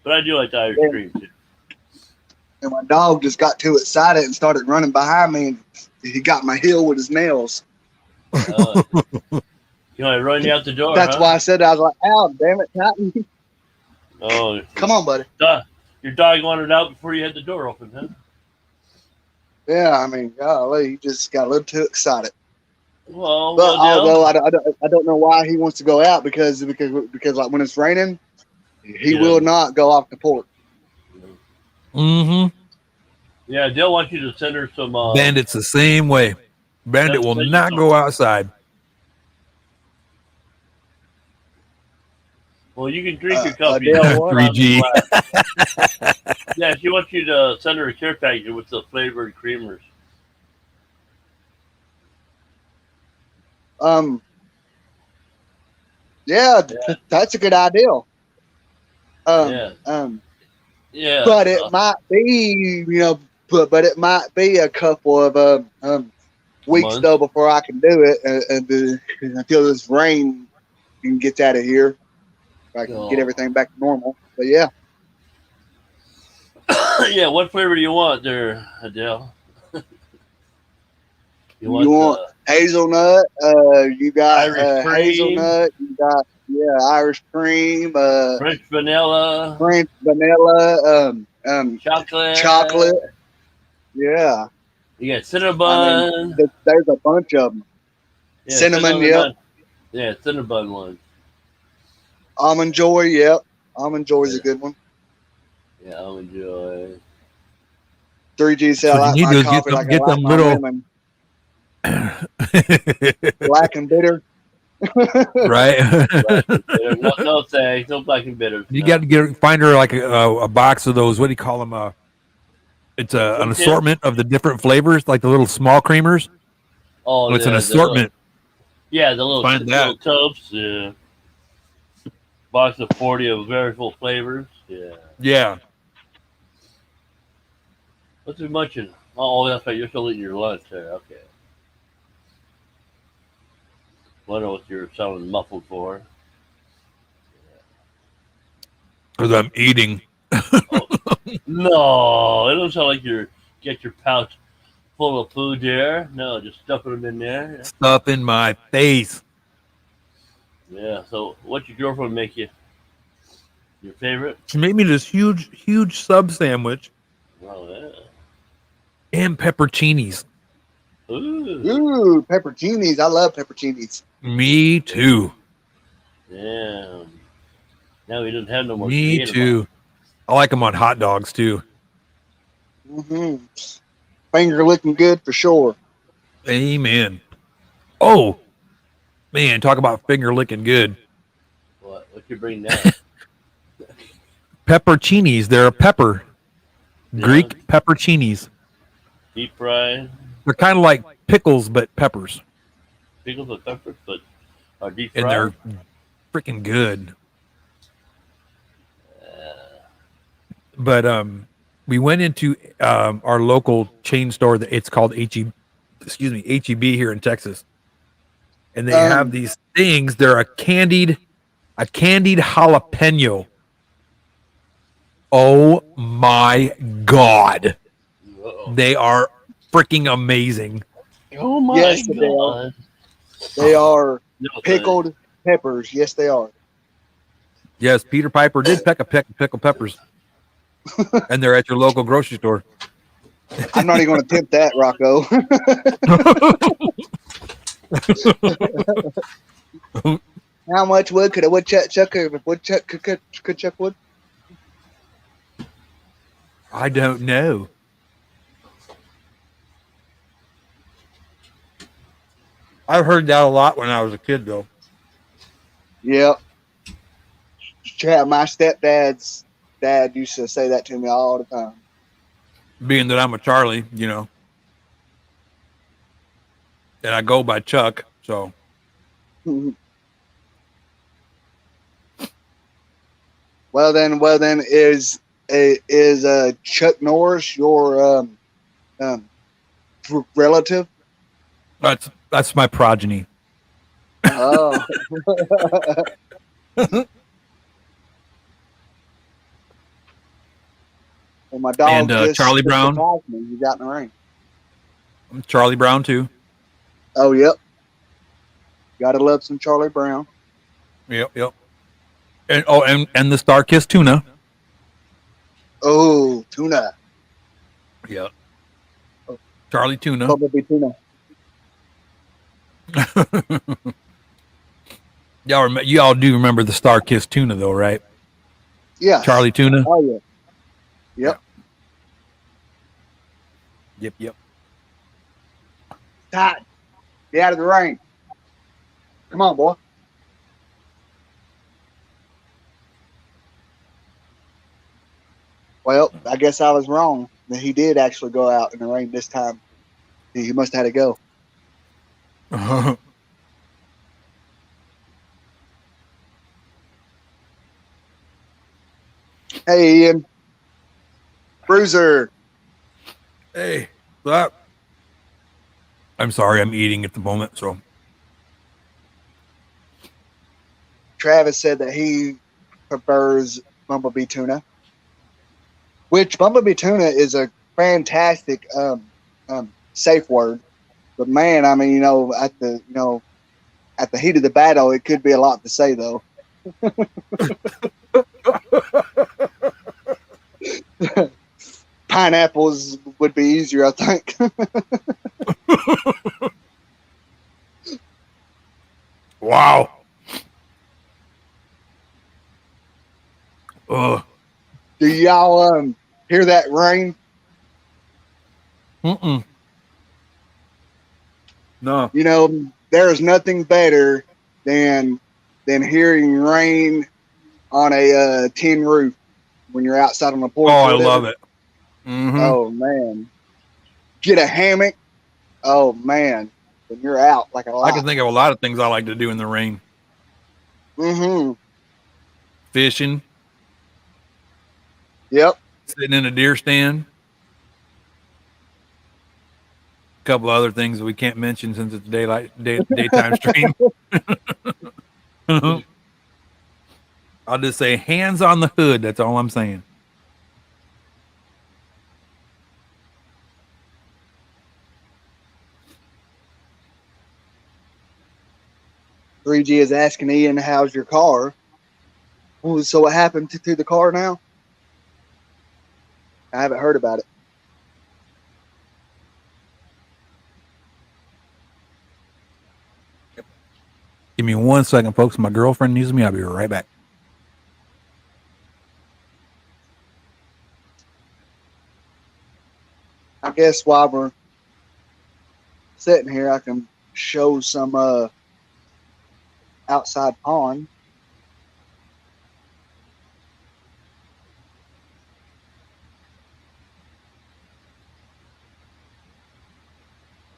but I do like the Irish cream too. And my dog just got too excited and started running behind me, and he got my heel with his nails. You want to run you out the door? That's huh? why I said I was like, "Ow, damn it, Titan!" Oh, Come on, buddy. Your dog wanted out before you had the door open, huh? Yeah, I mean, golly, he just got a little too excited. Well, But although I don't know why he wants to go out because like when it's raining, he will not go off the porch. Mm-hmm. Yeah, Dale wants you to send her some. Bandit's the same way. Bandit will not go outside. Well, you can drink your coffee. 3G. Yeah, she wants you to send her a care package with the flavored creamers. Yeah, that's a good idea. Yeah. But it might be, but it might be a couple of weeks months. though before I can do it, until this rain gets out of here, so I can get everything back to normal. But yeah. Yeah, what flavor do you want there, Adele? You want hazelnut? You got Irish cream. hazelnut. You got Irish cream. French vanilla. Chocolate. Yeah. You got cinnamon. There's a bunch of them. Yeah, cinnamon, yep. Yeah, cinnamon one. Almond Joy, yep. Almond Joy is a good one. Yeah, Almond Joy. 3G said I like my coffee like I like my lemon. Black and bitter. Right. No thanks. No black and bitter. You got to find her like a box of those. What do you call them? It's an assortment of the different flavors, like the little small creamers. Oh, it's an assortment. The little Find that. little tubs. Yeah. Box of 40 of very full flavors. Yeah. Yeah. What's you munching? Oh, that's right. You're still eating your lunch there. Okay. Wonder what you're sounding muffled for. Because I'm eating. Oh, no, it don't sound like you're get your pouch full of food there. No, just stuffing them in there. Stuff in my face. Yeah. So, what your girlfriend make you? Your favorite? She made me this huge sub sandwich Oh yeah. and pepperoncinis. Ooh. Ooh, pepperoncinis. I love pepperoncinis. Me too. Damn. Now he doesn't have no more. Me too. I like them on hot dogs too. Mm-hmm. Finger looking good for sure. Amen. Oh, man, talk about finger licking good. What? What you bring now? Pepperoncinis. They're a pepper. Yeah. Greek pepperoncinis. Deep fried They're kind of like pickles, but peppers. pickles with peppers, but are deep And fried. they're freaking good. But we went into our local chain store. It's called HEB here in Texas, and they have these things. They're a candied jalapeno. Oh my god, Uh-oh. they are freaking amazing. Oh my Yes, they god! They are No, pickled peppers. Yes, they are. Yes, Peter Piper did pickle peppers, and they're at your local grocery store. I'm not even going to attempt that, Rocco. How much wood could a woodchuck could chuck wood? I don't know. I've heard that a lot when I was a kid, though. Yep. My stepdad's dad used to say that to me all the time. Being that I'm a Charlie, you know, and I go by Chuck, so Well then, is Chuck Norris your relative? that's my progeny. Oh. Well, my dog And, just Charlie Brown? surprised me. He's out in the rain. I'm Charlie Brown too. Oh, yep. Gotta love some Charlie Brown. Yep. And the Star Kiss tuna. Oh, tuna. Yep. Charlie tuna. Bumblebee tuna. Y'all do remember the Star Kiss tuna though, right? Yeah. Charlie tuna. Oh, yeah. Yep. Yep. Todd, get out of the rain. Come on, boy. Well, I guess I was wrong. He did actually go out in the rain this time. He must have had to go. Hey, Ian. Bruiser. Hey, that. I'm sorry, I'm eating at the moment, so. Travis said that he prefers bumblebee tuna, which bumblebee tuna is a fantastic safe word. But man, I mean, at the heat of the battle, it could be a lot to say though. Pineapples would be easier, I think. Wow. Ugh. Do y'all hear that rain? Mm-mm. No. There is nothing better than hearing rain on a tin roof when you're outside on the porch. Oh, I love it. Mm-hmm. Oh man, get a hammock. Oh man, when you're out like a lot. I can think of a lot of things I like to do in the rain. Mm-hmm. fishing, Yep. sitting in a deer stand. A couple other things that we can't mention since it's daytime stream. I'll just say hands on the hood. That's all I'm saying. Three G is asking Ian, "How's your car?" Well, so what happened to the car now? I haven't heard about it. Give me 1 second, folks. My girlfriend needs me. I'll be right back. I guess while we're sitting here, I can show some outside pond.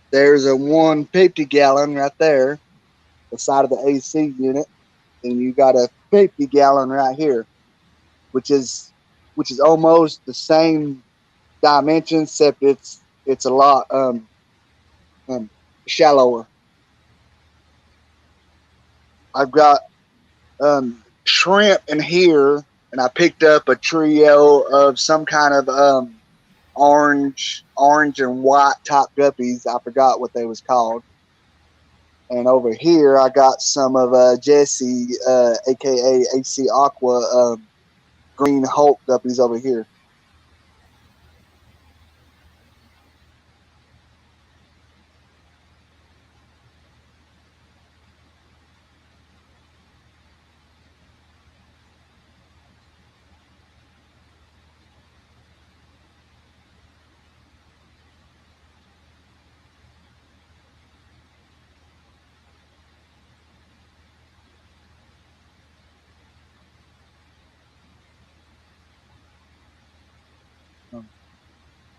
There's a 150 gallon right there, the side of the AC unit, and you got a 50 gallon right here, which is almost the same dimensions, except it's a lot shallower. I've got shrimp in here, and I picked up a trio of some kind of orange and white top guppies. I forgot what they was called. And over here, I got some of Jesse, aka AC Aqua, green Hulk guppies over here.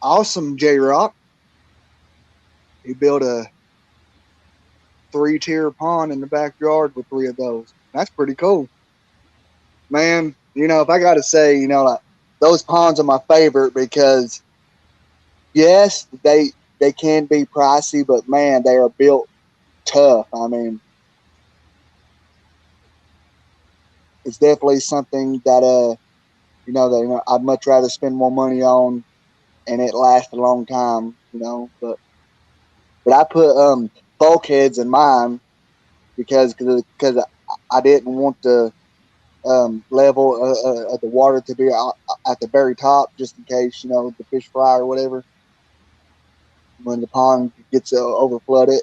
Awesome, J Rock. He built a 3-tier pond in the backyard with 3 of those. That's pretty cool, man. You know, if I got to say, you know, like, those ponds are my favorite because yes, they can be pricey, but man, they are built tough. I mean, it's definitely something that I'd much rather spend more money on and it lasts a long time, you know. But I put bulkheads in mine because I didn't want the level of the water to be at the very top, just in case, you know, the fish fry or whatever when the pond gets over flooded.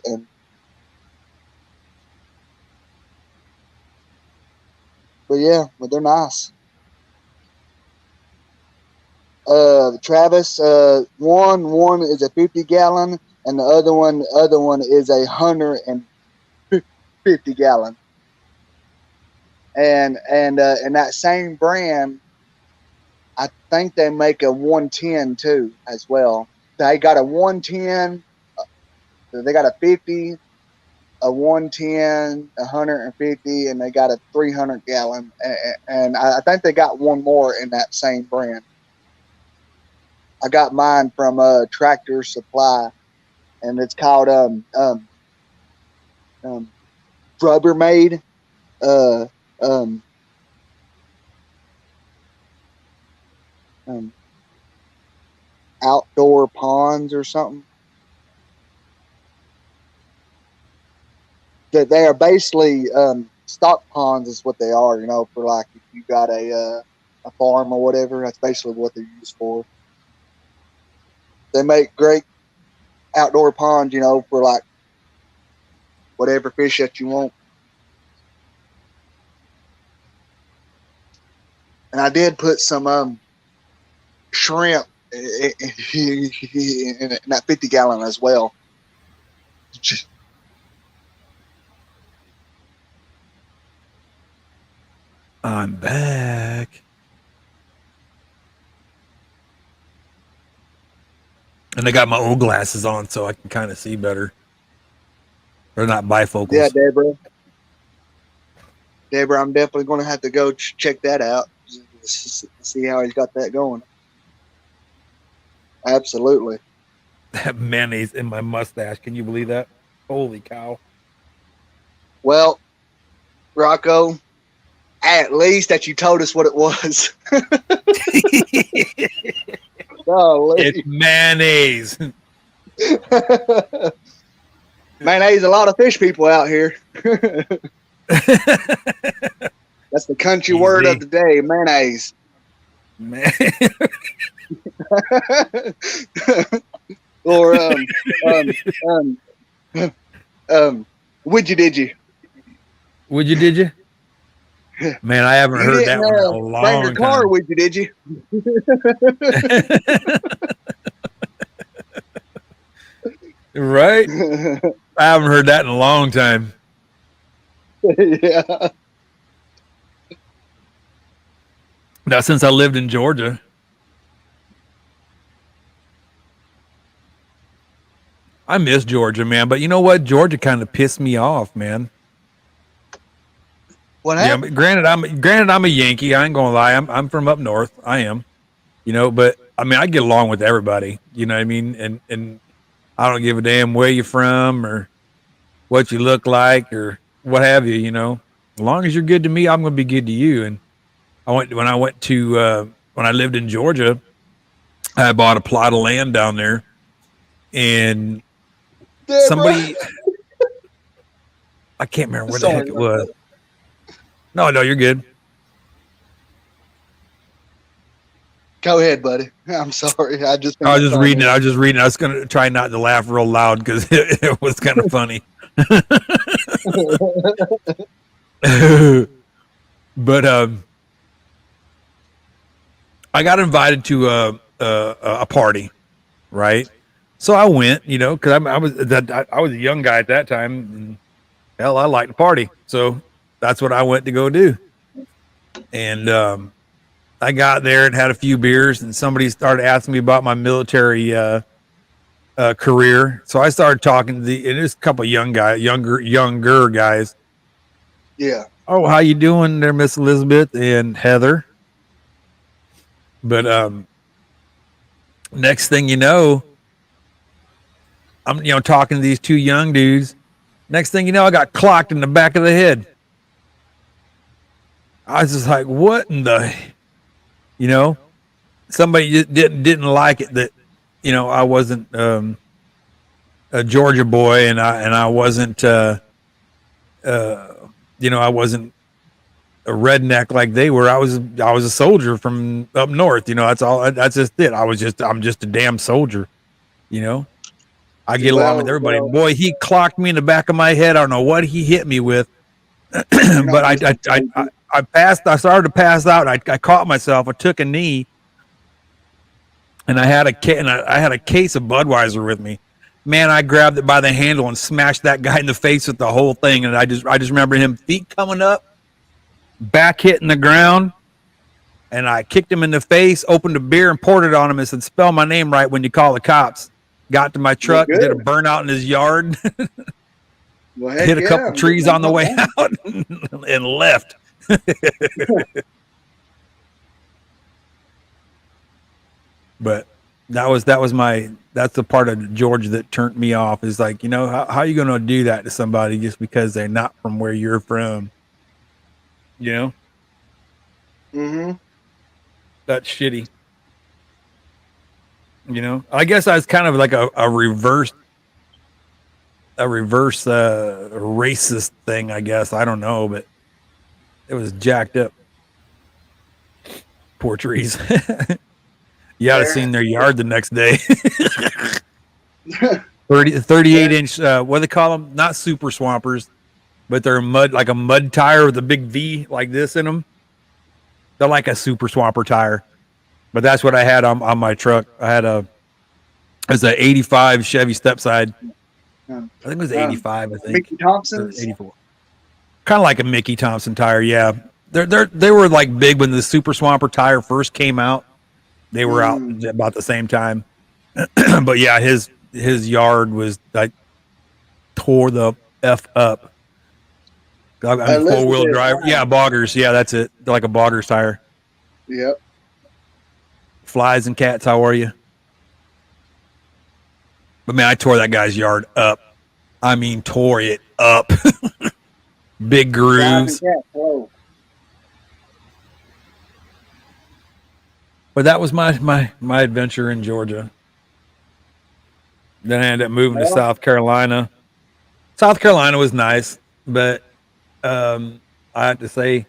But yeah, but they're nice. Travis, one is a 50 gallon, and the other one is 150 gallon. And that same brand, I think they make a 110 too as well. They got a 110, they got a 50, a 110, 150, and they got a 300 gallon. And I think they got one more in that same brand. I got mine from Tractor Supply, and it's called Rubbermaid. Uh, um, um, Outdoor ponds or something. That they are basically stock ponds is what they are. You know, for like if you got a farm or whatever, that's basically what they're used for. They make great outdoor ponds, you know, for like whatever fish that you want. And I did put some shrimp in that 50 gallon as well. I'm back. And I got my old glasses on so I can kind of see better. They're not bifocals. Yeah, Deborah. Deborah, I'm definitely going to have to go check that out. See how he's got that going. Absolutely. That mayonnaise in my mustache. Can you believe that? Holy cow. Well, Rocco, at least that you told us what it was. It's mayonnaise. Mayonnaise, a lot of fish people out here. That's the country word of the day, mayonnaise. Man. Or would you? Did you? Would you? Did you? Man, I haven't You heard that didn't one in a long bang your car, time. would you? Did you? Right? I haven't heard that in a long time. Yeah. Now, since I lived in Georgia. I miss Georgia, man. But you know what? Georgia kind of pissed me off, man. What Yeah, happened? but granted I'm a Yankee. I ain't gonna lie. I'm from up north. I am. You know, but I mean I get along with everybody. You know what I mean? And I don't give a damn where you're from or what you look like or what have you, you know. As long as you're good to me, I'm gonna be good to you. And when I lived in Georgia, I bought a plot of land down there and Deborah. somebody I can't remember where the heck it was. No, you're good. Go ahead, buddy. I'm sorry. I was just reading it. I was going to try not to laugh real loud because it was kind of funny. But I got invited to a party, right? So I went, you know, because I was a young guy at that time. And hell, I liked to party, so that's what I went to go do. And I got there and had a few beers, and somebody started asking me about my military career. So I started talking to and there's a couple of younger guys. Yeah. Oh, how you doing there, Miss Elizabeth and Heather? But next thing you know, I'm talking to these two young dudes. Next thing you know, I got clocked in the back of the head. I was just like, what in the, somebody just didn't like it that, I wasn't a Georgia boy and I wasn't, I wasn't a redneck like they were. I was a soldier from up north. That's all. That's just it. I'm just a damn soldier. I get along with everybody. Boy, he clocked me in the back of my head. I don't know what he hit me with, but I started to pass out. I caught myself. I took a knee, and I had a case of Budweiser with me. Man, I grabbed it by the handle and smashed that guy in the face with the whole thing. And I just remember him feet coming up, back hitting the ground, and I kicked him in the face, opened a beer and poured it on him and said, "Spell my name right when you call the cops." Got to my truck, did a burnout in his yard, hit a couple trees on the way out, and left. But that's the part of Georgia that turned me off. Is like, how are you going to do that to somebody just because they're not from where you're from? Mm-hmm. That's shitty. I guess I was kind of like a reverse racist thing, I guess. I don't know, but it was jacked up. Poor trees. You ought to seen their yard the next day. 38 inch, what do they call them? Not super swampers, but they're like a mud tire with a big V like this in them. They're like a super swamper tire. But that's what I had on my truck. I had it was an 85 Chevy Stepside. I think it was 85. I think Mickey Thompson's 84. Kind of like a Mickey Thompson tire. Yeah, they were like big when the Super Swamper tire first came out. They were out about the same time. But yeah, his yard was like tore the F up I mean, four-wheel drive. Yeah, boggers. Yeah, that's it. Like a boggers tire. Yep. Flies and cats, how are you? But man, I tore that guy's yard up. I mean, tore it up. Big grooves. But that was my adventure in Georgia. Then I ended up moving to South Carolina. South Carolina was nice, but I have to say,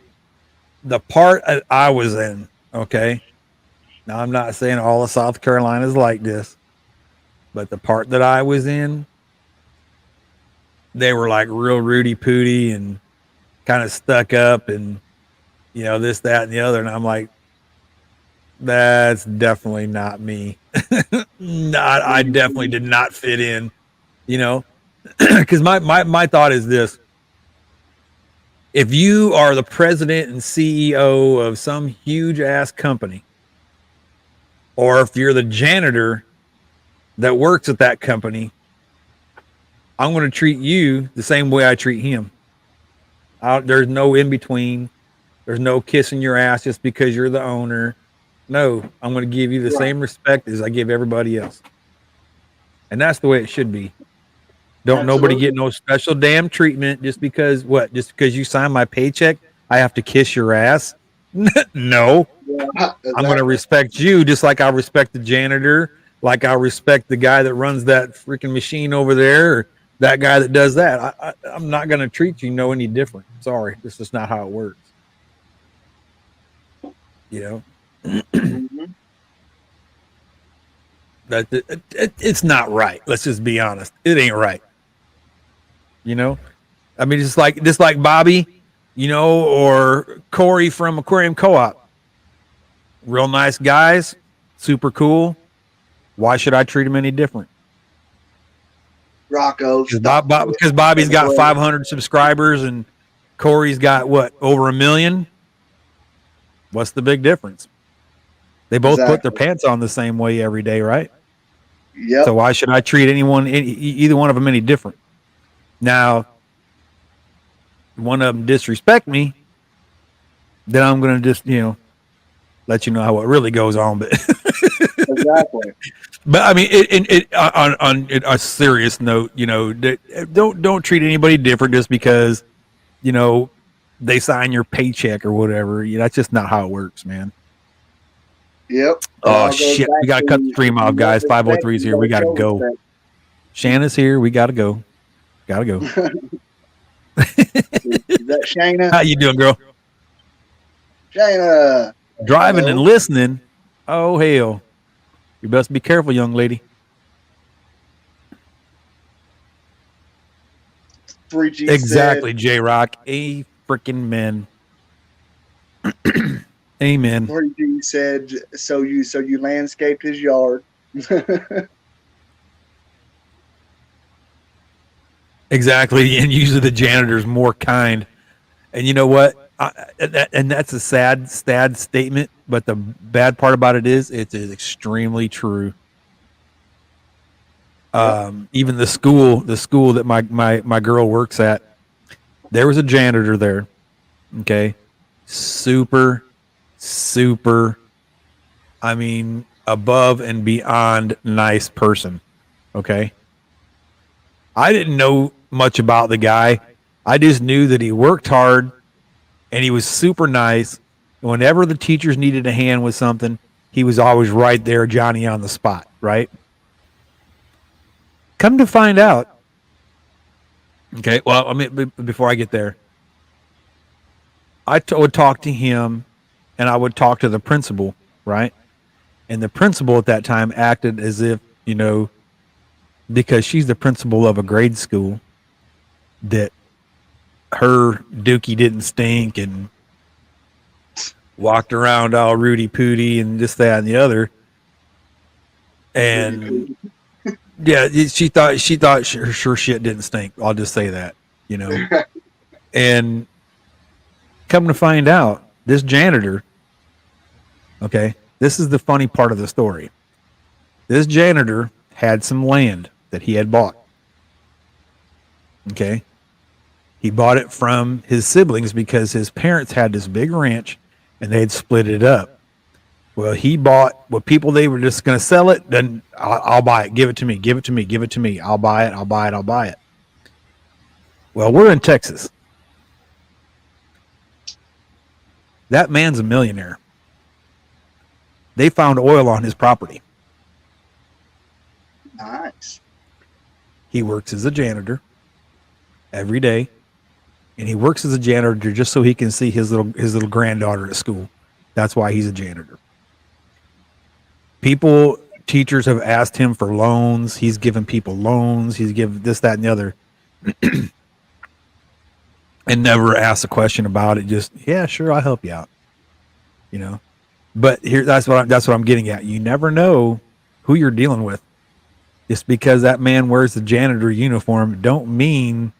the part I was in, okay. Now I'm not saying all of South Carolina is like this, but the part that I was in, they were like real Rudy Pooty and kind of stuck up and, you know, this, that, and the other. And I'm like, that's definitely not me. I definitely did not fit in, you know, because my thought is this. If you are the president and CEO of some huge ass company, or if you're the janitor that works at that company, I'm going to treat you the same way I treat him. There's no in between. There's no kissing your ass just because you're the owner. No, I'm going to give you the same respect as I give everybody else. And that's the way it should be. Don't nobody get no special damn treatment just because what? Just because you sign my paycheck, I have to kiss your ass? No. Yeah, exactly. I'm going to respect you just like I respect the janitor, like I respect the guy that runs that freaking machine over there, or that guy that does that. I'm not going to treat you no any different. Sorry, this is not how it works. You know? That it's not right. Let's just be honest. It ain't right. You know, I mean, just like Bobby, you know, or Corey from Aquarium Co-op. Real nice guys, super cool. Why should I treat them any different? Rocco, because Bobby's got 500 subscribers and Corey's got what, over 1 million? What's the big difference? They both put their pants on the same way every day, right? Yeah. So why should I treat either one of them any different? Now, one of them disrespect me, then I'm going to just, you know, let you know how it really goes on. But exactly. But I mean, on a serious note, you know, don't treat anybody different just because, you know, they sign your paycheck or whatever. You know, that's just not how it works, man. Yep. Oh shit, we gotta cut the stream off, guys. 503's here. We gotta go. Shanna's here. We gotta go. Gotta go. Is that Shayna? How you doing, girl? Shayna. Driving and listening. Oh hell. You best be careful, young lady. Exactly, J Rock. A freaking men. Amen. 3G said, so you landscaped his yard. Exactly, and usually the janitor's more kind. And you know what? And that's a sad statement, but the bad part about it is it's extremely true. Even the school that my girl works at, there was a janitor there. Okay, super, I mean, above and beyond nice person. Okay, I didn't know much about the guy. I just knew that he worked hard and he was super nice. Whenever the teachers needed a hand with something, he was always right there, Johnny on the spot, right? Come to find out. Okay, well, I mean, before I get there, I would talk to him and I would talk to the principal, right? And the principal at that time acted as if, you know, because she's the principal of a grade school, that her dookie didn't stink and walked around all Rudy Pooty and this, that, and the other. And yeah, she thought her shit didn't stink. I'll just say that, you know. And come to find out, this janitor, okay, this is the funny part of the story. This janitor had some land that he had bought. Okay. He bought it from his siblings because his parents had this big ranch and they'd split it up. Well, he bought what people they were just going to sell it. Then I'll buy it. Give it to me. Give it to me. Give it to me. I'll buy it. I'll buy it. I'll buy it. Well, we're in Texas. That man's a millionaire. They found oil on his property. Nice. He works as a janitor every day, and he works as a janitor just so he can see his little granddaughter at school. That's why he's a janitor. Teachers have asked him for loans. He's given people loans. He's given this, that, and the other, and never asked a question about it. Just, yeah, sure, I'll help you out. You know, but that's what I'm getting at. You never know who you're dealing with. Just because that man wears the janitor uniform, don't mean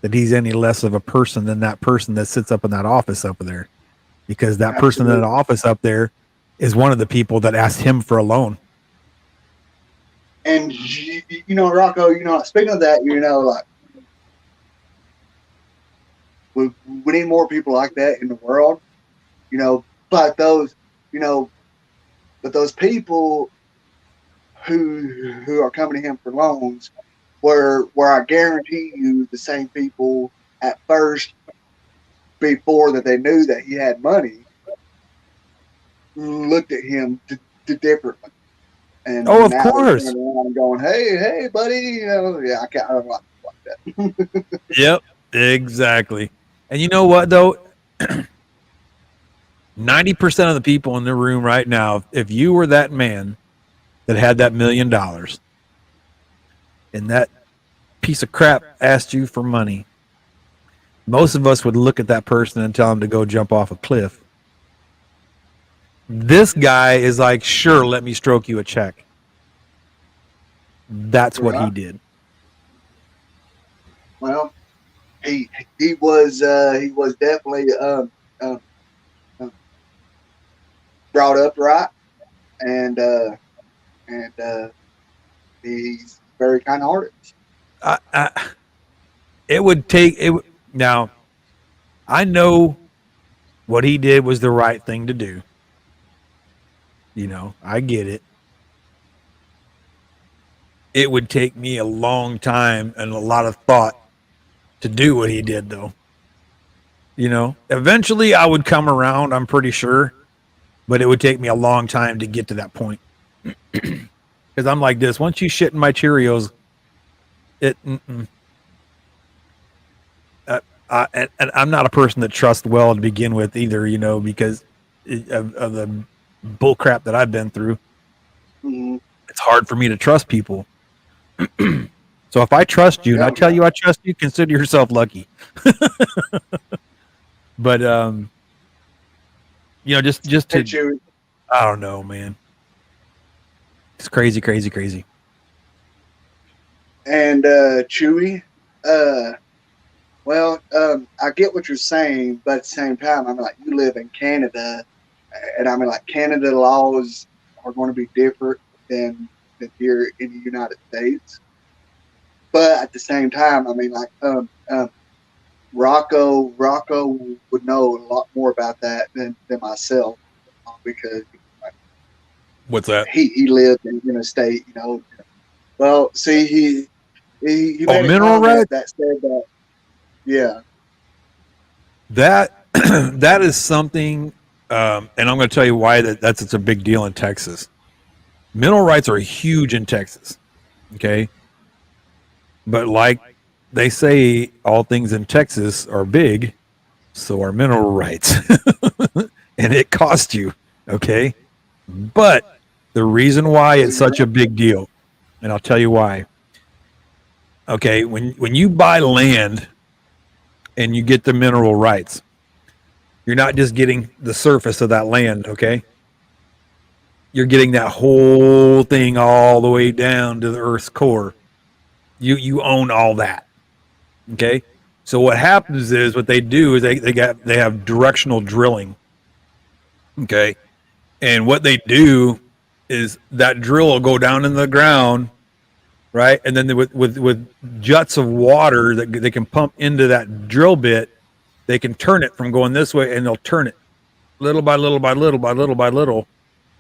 that he's any less of a person than that person that sits up in that office up there. Because that person in the office up there is one of the people that asked him for a loan. And Rocco, speaking of that, like we need more people like that in the world, but those people who are coming to him for loans where I guarantee you the same people at first, before that they knew that he had money, looked at him differently. And of now course, I'm going, hey, buddy, I don't like that. Yep, exactly. And you know what though? 90% of the people in the room right now, if you were that man that had that $1 million and that piece of crap asked you for money, most of us would look at that person and tell him to go jump off a cliff. This guy is like, sure, let me stroke you a check. That's what he did. Well, he was definitely brought up right, and he's very kind-hearted. It would take it. Now, I know what he did was the right thing to do. I get it. It would take me a long time and a lot of thought to do what he did, though. Eventually I would come around, I'm pretty sure, but it would take me a long time to get to that point. Because I'm like this. Once you shit in my Cheerios, and I'm not a person that trusts well to begin with either, because of the bull crap that I've been through. Mm-hmm. It's hard for me to trust people. So if I trust you and I tell you I trust you, consider yourself lucky. But just to, I don't know, man. It's crazy. And Chewy, well, I get what you're saying, but at the same time, I'm like, you live in Canada, and I mean, like, Canada laws are going to be different than here in the United States. But at the same time, I mean, like, Rocco would know a lot more about that than myself, because what's that? He lived in a state, Well, see, he made mineral rights that said that, yeah. That is something, and I'm going to tell you why that's such a big deal in Texas. Mineral rights are huge in Texas, okay? But like they say, all things in Texas are big, so are mineral rights. And it costs you, okay? But the reason why it's such a big deal, and I'll tell you why. Okay, when you buy land and you get the mineral rights, you're not just getting the surface of that land, okay? You're getting that whole thing all the way down to the Earth's core. You own all that, okay? So what happens is, what they do is they have directional drilling, okay? And what they do is that drill will go down in the ground right? And then with juts of water that they can pump into that drill bit, they can turn it from going this way, and they'll turn it little by little by little by little by little,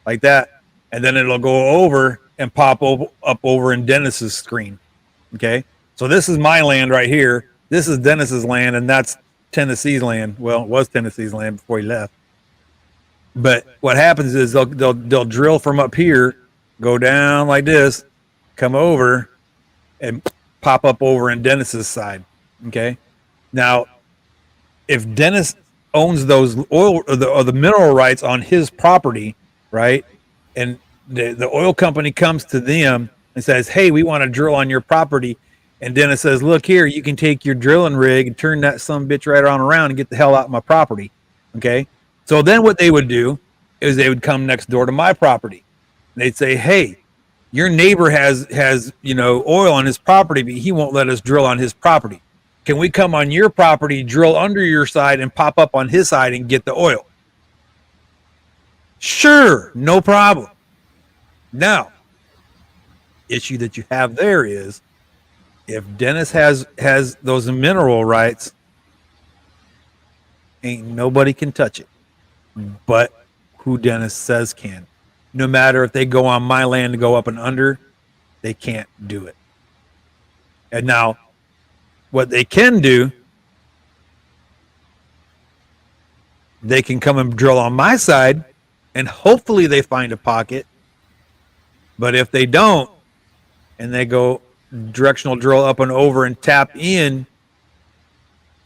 like that, and then it'll go over and pop up over in Dennis's screen. Okay, so this is my land right here. This is Dennis's land, and that's Tennessee's land. Well, it was Tennessee's land before he left. But what happens is they'll drill from up here, go down like this, come over, and pop up over in Dennis's side. Okay, now if Dennis owns those oil or the mineral rights on his property, right, and the oil company comes to them and says, "Hey, we want to drill on your property," and Dennis says, "Look here, you can take your drilling rig and turn that some bitch right on around and get the hell out of my property." Okay, so then what they would do is they would come next door to my property. They'd say, "Hey, your neighbor has oil on his property, but he won't let us drill on his property. Can we come on your property, drill under your side, and pop up on his side and get the oil?" Sure, no problem. Now, issue that you have there is if Dennis has those mineral rights, ain't nobody can touch it but who Dennis says can. No matter if they go on my land to go up and under, they can't do it. And now, what they can do, they can come and drill on my side, and hopefully they find a pocket. But if they don't, and they go directional drill up and over and tap in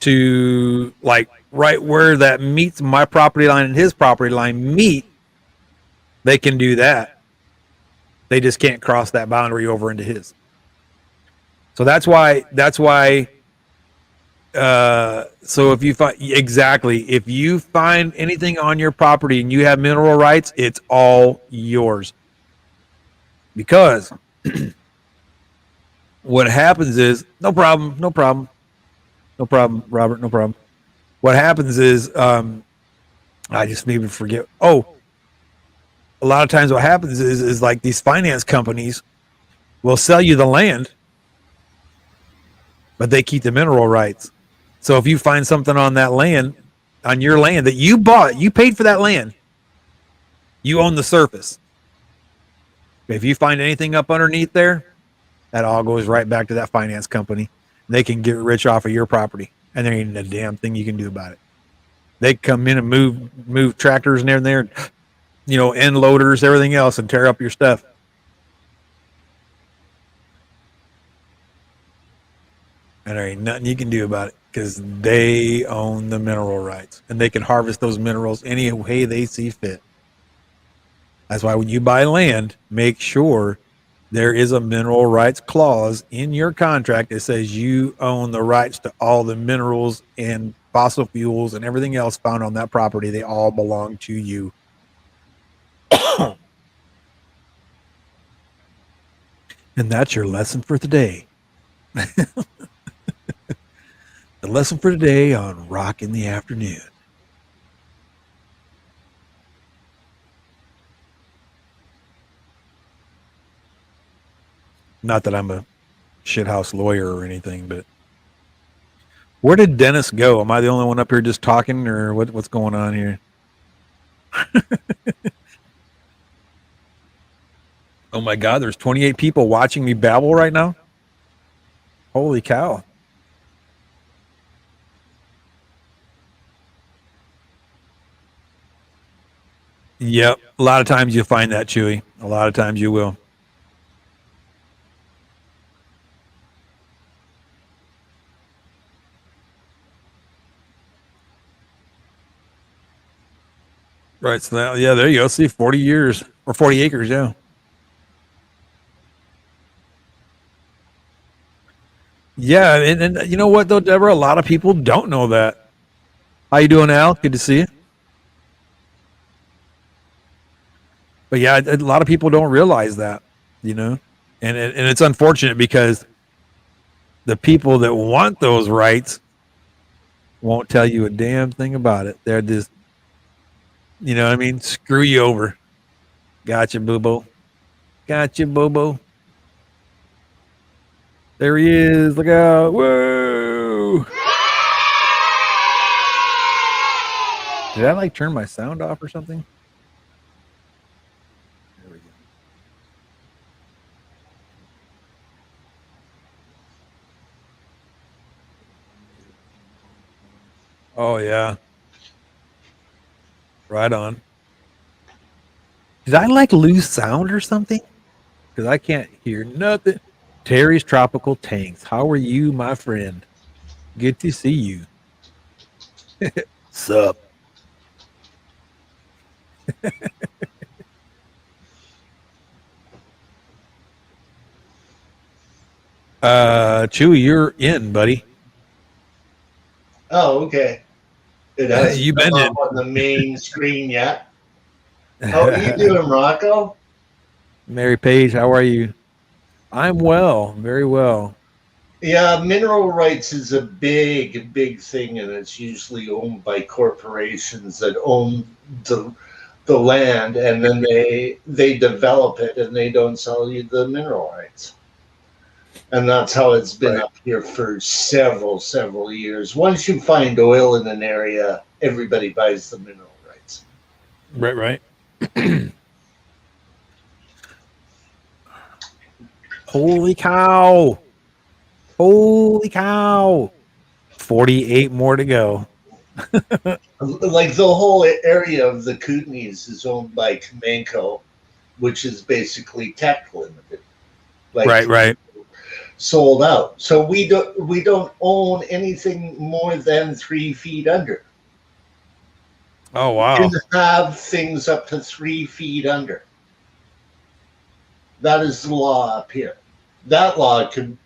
to like right where that meets my property line and his property line meet, they can do that. They just can't cross that boundary over into his. So that's why so if you find anything on your property and you have mineral rights, it's all yours. Because what happens is, no problem, Robert, no problem. What happens is, I just maybe forget. Oh, a lot of times what happens is like these finance companies will sell you the land, but they keep the mineral rights. So if you find something on that land, on your land that you bought, you paid for that land, you own the surface. If you find anything up underneath there, that all goes right back to that finance company. They can get rich off of your property, and there ain't a damn thing you can do about it. They come in and move tractors and everything there, end loaders, everything else, and tear up your stuff. And there ain't nothing you can do about it because they own the mineral rights, and they can harvest those minerals any way they see fit. That's why when you buy land, make sure there is a mineral rights clause in your contract that says you own the rights to all the minerals and fossil fuels and everything else found on that property. They all belong to you. And that's your lesson for today. The lesson for today on Rock in the Afternoon. Not that I'm a shithouse lawyer or anything, but where did Dennis go? Am I the only one up here just talking, or what's going on here? Oh my God, there's 28 people watching me babble right now. Holy cow. Yep. A lot of times you'll find that, Chewy. A lot of times you will. Right. So that, yeah, there you go. See, 40 years or 40 acres. Yeah. Yeah. And you know what, though, Deborah? A lot of people don't know that. How you doing, Al? Good to see you. But yeah, a lot of people don't realize that, and it's unfortunate because the people that want those rights won't tell you a damn thing about it. They're just, what I mean? Screw you over. Gotcha, boo-boo. Gotcha, boo-boo. There he is. Look out. Whoa. Did I like turn my sound off or something? There we go. Oh, yeah. Right on. Did I like lose sound or something? Because I can't hear nothing. Terry's Tropical Tanks. How are you, my friend? Good to see you. Sup? Chewy, you're in, buddy. Oh, okay. It hasn't You've come been up in. on the main screen yet. How are you doing, Rocco? Mary Page, how are you? I'm well, very well. Yeah, mineral rights is a big, big thing, and it's usually owned by corporations that own the land, and then they develop it, and they don't sell you the mineral rights. And that's how it's been Right. up here for several years. Once you find oil in an area, everybody buys the mineral rights. Right. Holy cow. Holy cow. 48 more to go. Like the whole area of the Kootenays is owned by Comanco, which is basically Tech Limited. Like Right. sold out. So we don't own anything more than 3 feet under. Oh, You wow. can have things up to 3 feet under. That is the law up here. That law can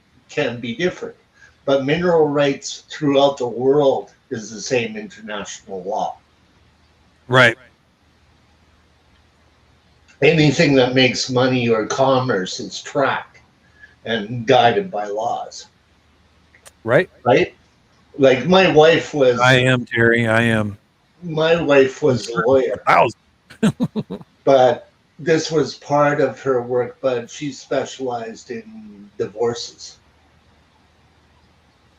be different, but mineral rights throughout the world is the same international law. Right. Anything that makes money or commerce is tracked and guided by laws. Right. Like my wife was. I am, Terry. I am. My wife was a lawyer, 1,000. but this was part of her work. But she specialized in divorces.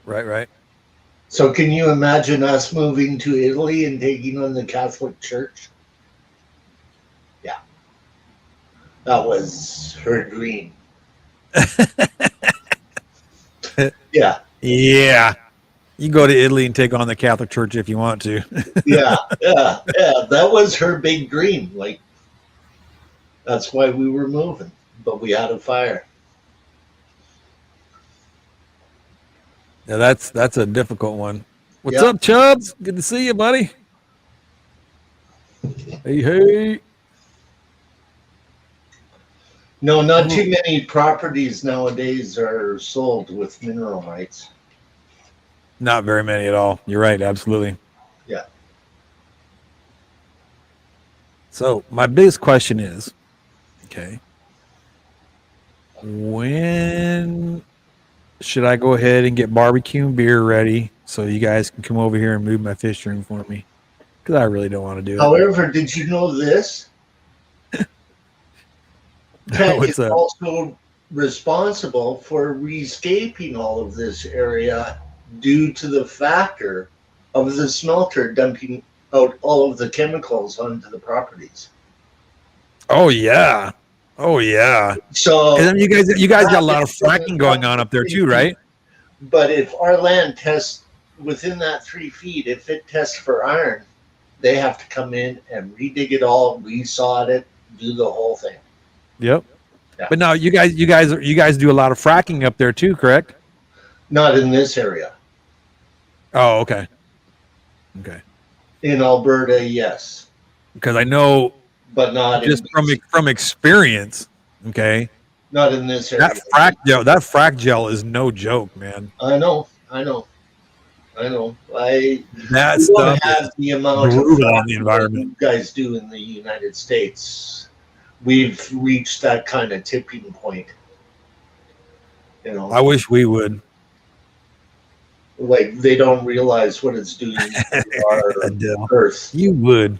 Right. So can you imagine us moving to Italy and taking on the Catholic Church? Yeah, that was her dream. Yeah. Yeah. You go to Italy and take on the Catholic Church if you want to. Yeah. That was her big dream. Like, that's why we were moving, but we had a fire. Yeah, that's a difficult one. What's Yeah. up, Chubbs? Good to see you, buddy. Hey. No, not too many properties nowadays are sold with mineral rights. Not very many at all. You're right. Absolutely. Yeah. So my biggest question is, okay, when should I go ahead and get barbecue and beer ready so you guys can come over here and move my fish room for me? Because I really don't want to do it. However, did you know this? Tech What's is up? also responsible for rescaping all of this area due to the factor of the smelter dumping out all of the chemicals onto the properties. Oh yeah. So And then you guys got a lot of fracking going on up there too, right? But if our land tests within that 3 feet, if it tests for iron, they have to come in and redig it all, resod it, do the whole thing. Yep. Yeah. But now you guys do a lot of fracking up there too, correct? Not in this area. Oh, okay. In Alberta, yes, Because I know but not just in from experience, okay, not in this area. that frac gel is no joke, man. I know. That We stuff don't have the amount of brutal on the fracking environment. that you guys do in the United States. We've reached that kind of tipping point. You know, I wish we would. like they don't realize what it's doing to our Adele. Earth. You would.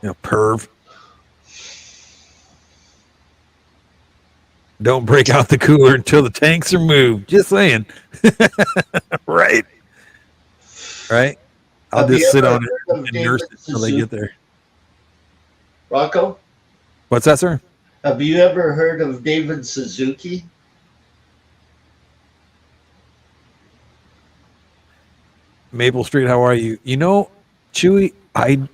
You know, perv. Don't break out the cooler until the tanks are moved. Just saying. Right. Right. I'll Have just you sit ever on it heard of and nurse David it until they Suzuki? get there. Rocco, What's that, sir? have you ever heard of David Suzuki? Maple Street, how are you? You know, Chewy, I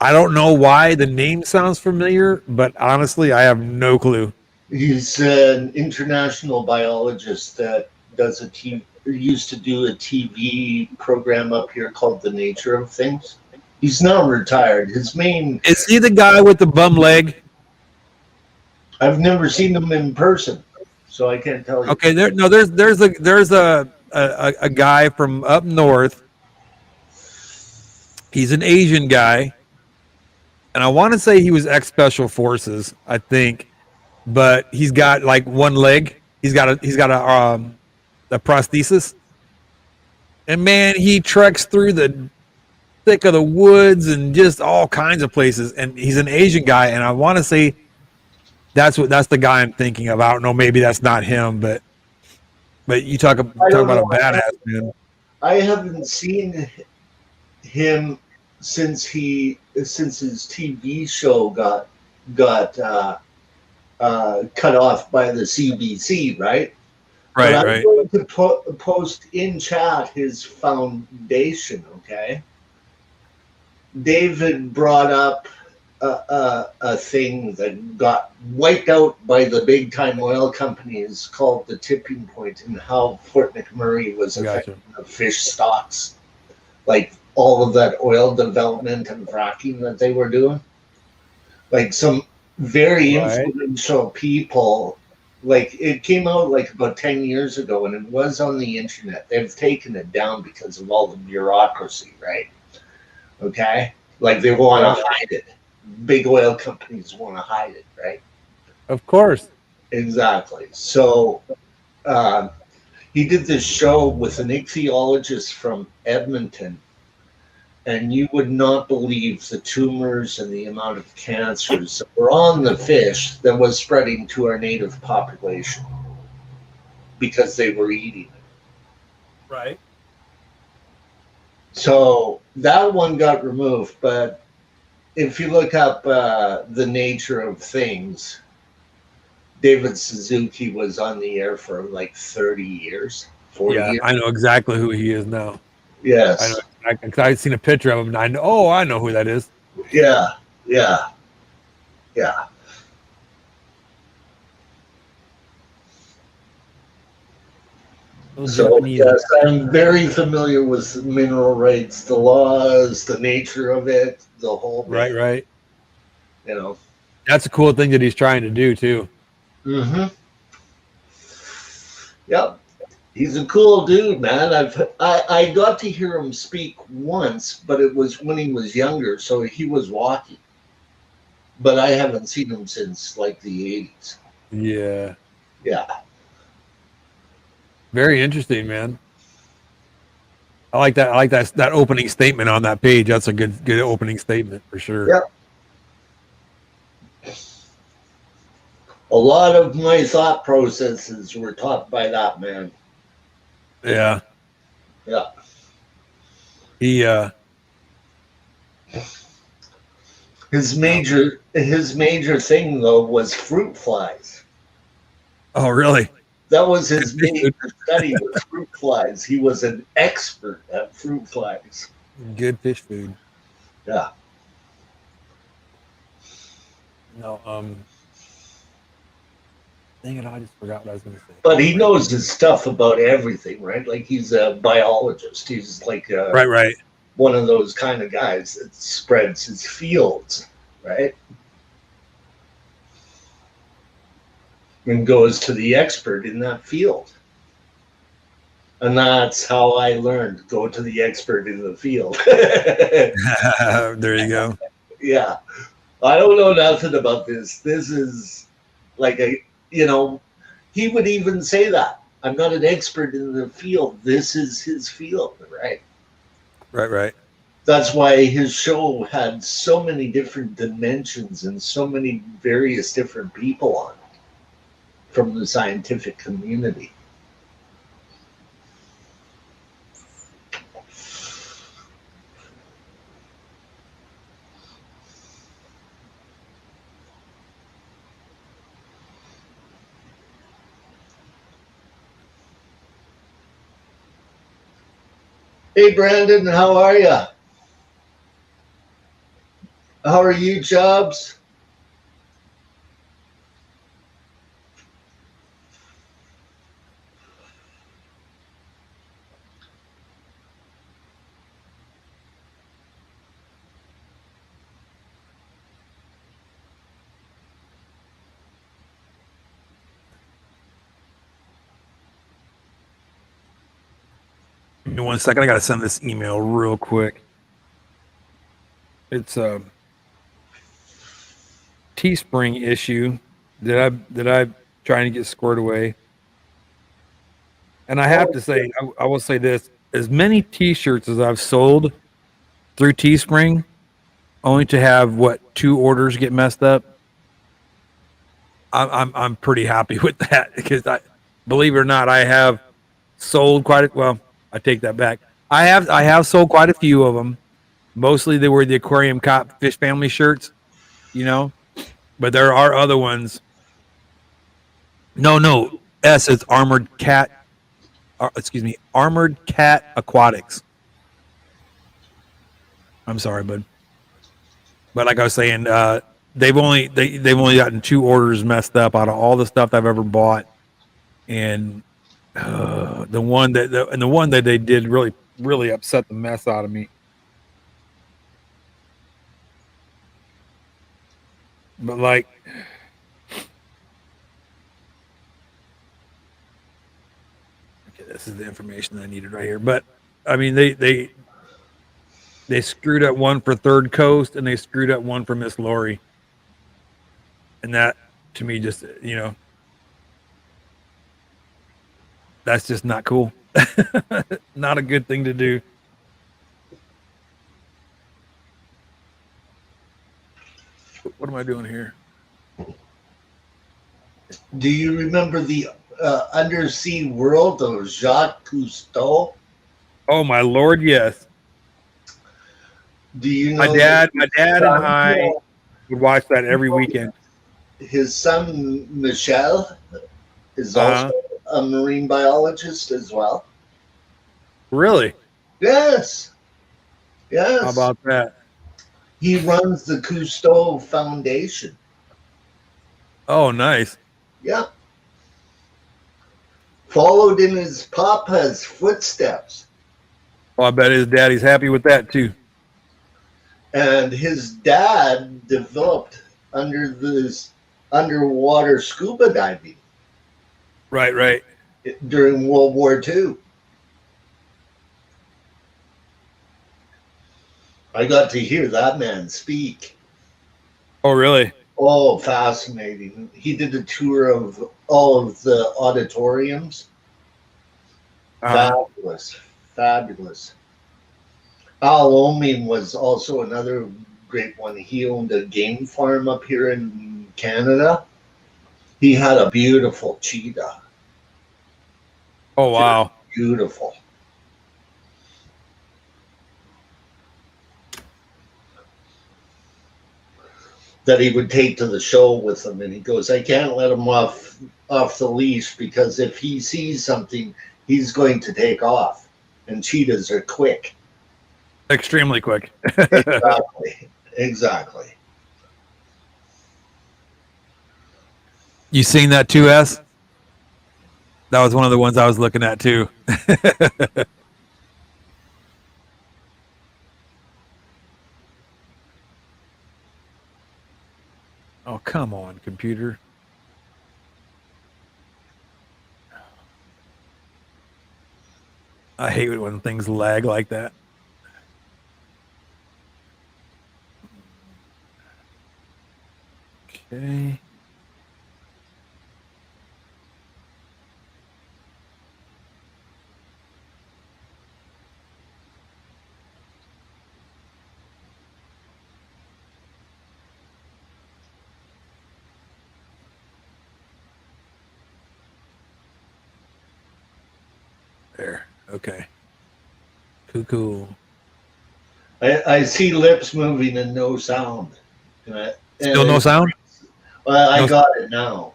don't know why the name sounds familiar, but honestly, I have no clue. He's an international biologist that does used to do a TV program up here called The Nature of Things. He's now retired. His main, Is he the guy with the bum leg? I've never seen him in person, so I can't tell you. Okay, there's a guy from up north. He's an Asian guy, and I want to say he was ex special forces, I think, but he's got like one leg. He's got a prosthesis, and man, he treks through the thick of the woods and just all kinds of places. And he's an Asian guy, and I want to say that's the guy I'm thinking of. I don't know, maybe that's not him, but you talk about a badass, man. I haven't seen him since his TV show got cut off by the CBC, right? Right, but I'm right. going to post in chat his foundation. Okay, David brought up a thing that got wiped out by the big time oil companies called the tipping point, and how Fort McMurray was affecting the fish stocks, like all of that oil development and fracking that they were doing. Like some very influential people, like it came out like about 10 years ago, and it was on the internet. They've taken it down because of all the bureaucracy, right? Okay, like they want to hide it. Big oil companies want to hide it, right? Of course. Exactly. So he did this show with an ichthyologist from Edmonton, and you would not believe the tumors and the amount of cancers that were on the fish that was spreading to our native population because they were eating it. Right. So that one got removed, but if you look up The Nature of Things, David Suzuki was on the air for like 30 years, 40 years. I know exactly who he is now. Yes. I know. I've seen a picture of him, and I know. Oh, I know who that is. Yeah. So yes, I'm very familiar with mineral rights, the laws, the nature of it, the whole thing. Right. You know, that's a cool thing that he's trying to do too. Mm-hmm. Yep. He's a cool dude, man. I got to hear him speak once, but it was when he was younger, so he was walking. But I haven't seen him since like the 80s. Yeah. Very interesting, man. I like that. I like that opening statement on that page. That's a good opening statement for sure. Yep. A lot of my thought processes were taught by that man. Yeah. He his major thing though was fruit flies. Oh, really? That was his major study, was fruit flies. He was an expert at fruit flies. Good fish food. Yeah. No, dang it, I just forgot what I was going to say. But he knows his stuff about everything, right? Like he's a biologist. He's like right. One of those kind of guys that spreads his fields, right? And goes to the expert in that field. And that's how I learned, go to the expert in the field. There you go. Yeah. I don't know nothing about this. This is like he would even say that. I'm not an expert in the field. This is his field, right? Right. That's why his show had so many different dimensions and so many various different people on it from the scientific community. Hey, Brandon, how are you? How are you, Jobs? Give me 1 second. I gotta send this email real quick. It's a Teespring issue that I trying to get squared away. And I have to say, I will say this: as many T-shirts as I've sold through Teespring, only to have what 2 orders get messed up. I'm pretty happy with that because I believe it or not, I have sold quite a well. I take that back. I have sold quite a few of them. Mostly they were the aquarium cop fish family shirts, you know. But there are other ones. No. S is armored cat. Excuse me, armored cat aquatics. I'm sorry, bud. But like I was saying, they've only gotten 2 orders messed up out of all the stuff I've ever bought, and the one that they did really upset the mess out of me. But like, okay, this is the information I needed right here. But I mean, they screwed up one for Third Coast, and they screwed up one for Miss Lori, and that to me just that's just not cool. Not a good thing to do. What am I doing here? Do you remember the undersea world of Jacques Cousteau? Oh my lord, yes. Do you My know dad and son, I would watch that every weekend. his son Michel is Uh-huh. also a marine biologist as well? Really? Yes. How Yes. about that? He runs the Cousteau Foundation. Oh, nice. Yep. Followed in his papa's footsteps. Well, I bet his daddy's happy with that too. And his dad developed under this underwater scuba diving Right. during World War II. I got to hear that man speak. Oh, really? Oh, fascinating. He did a tour of all of the auditoriums. Uh-huh. Fabulous. Al Omin was also another great one. He owned a game farm up here in Canada. He had a beautiful cheetah. Oh, wow. Beautiful. That he would take to the show with him, and he goes, I can't let him off the leash because if he sees something, he's going to take off. And cheetahs are quick. Extremely quick. Exactly. You seen that 2S? That was one of the ones I was looking at too. Oh, come on, computer. I hate it when things lag like that. Okay. there. Okay. Cool. I see lips moving and no sound. Still no sound? Well, I No- got it now.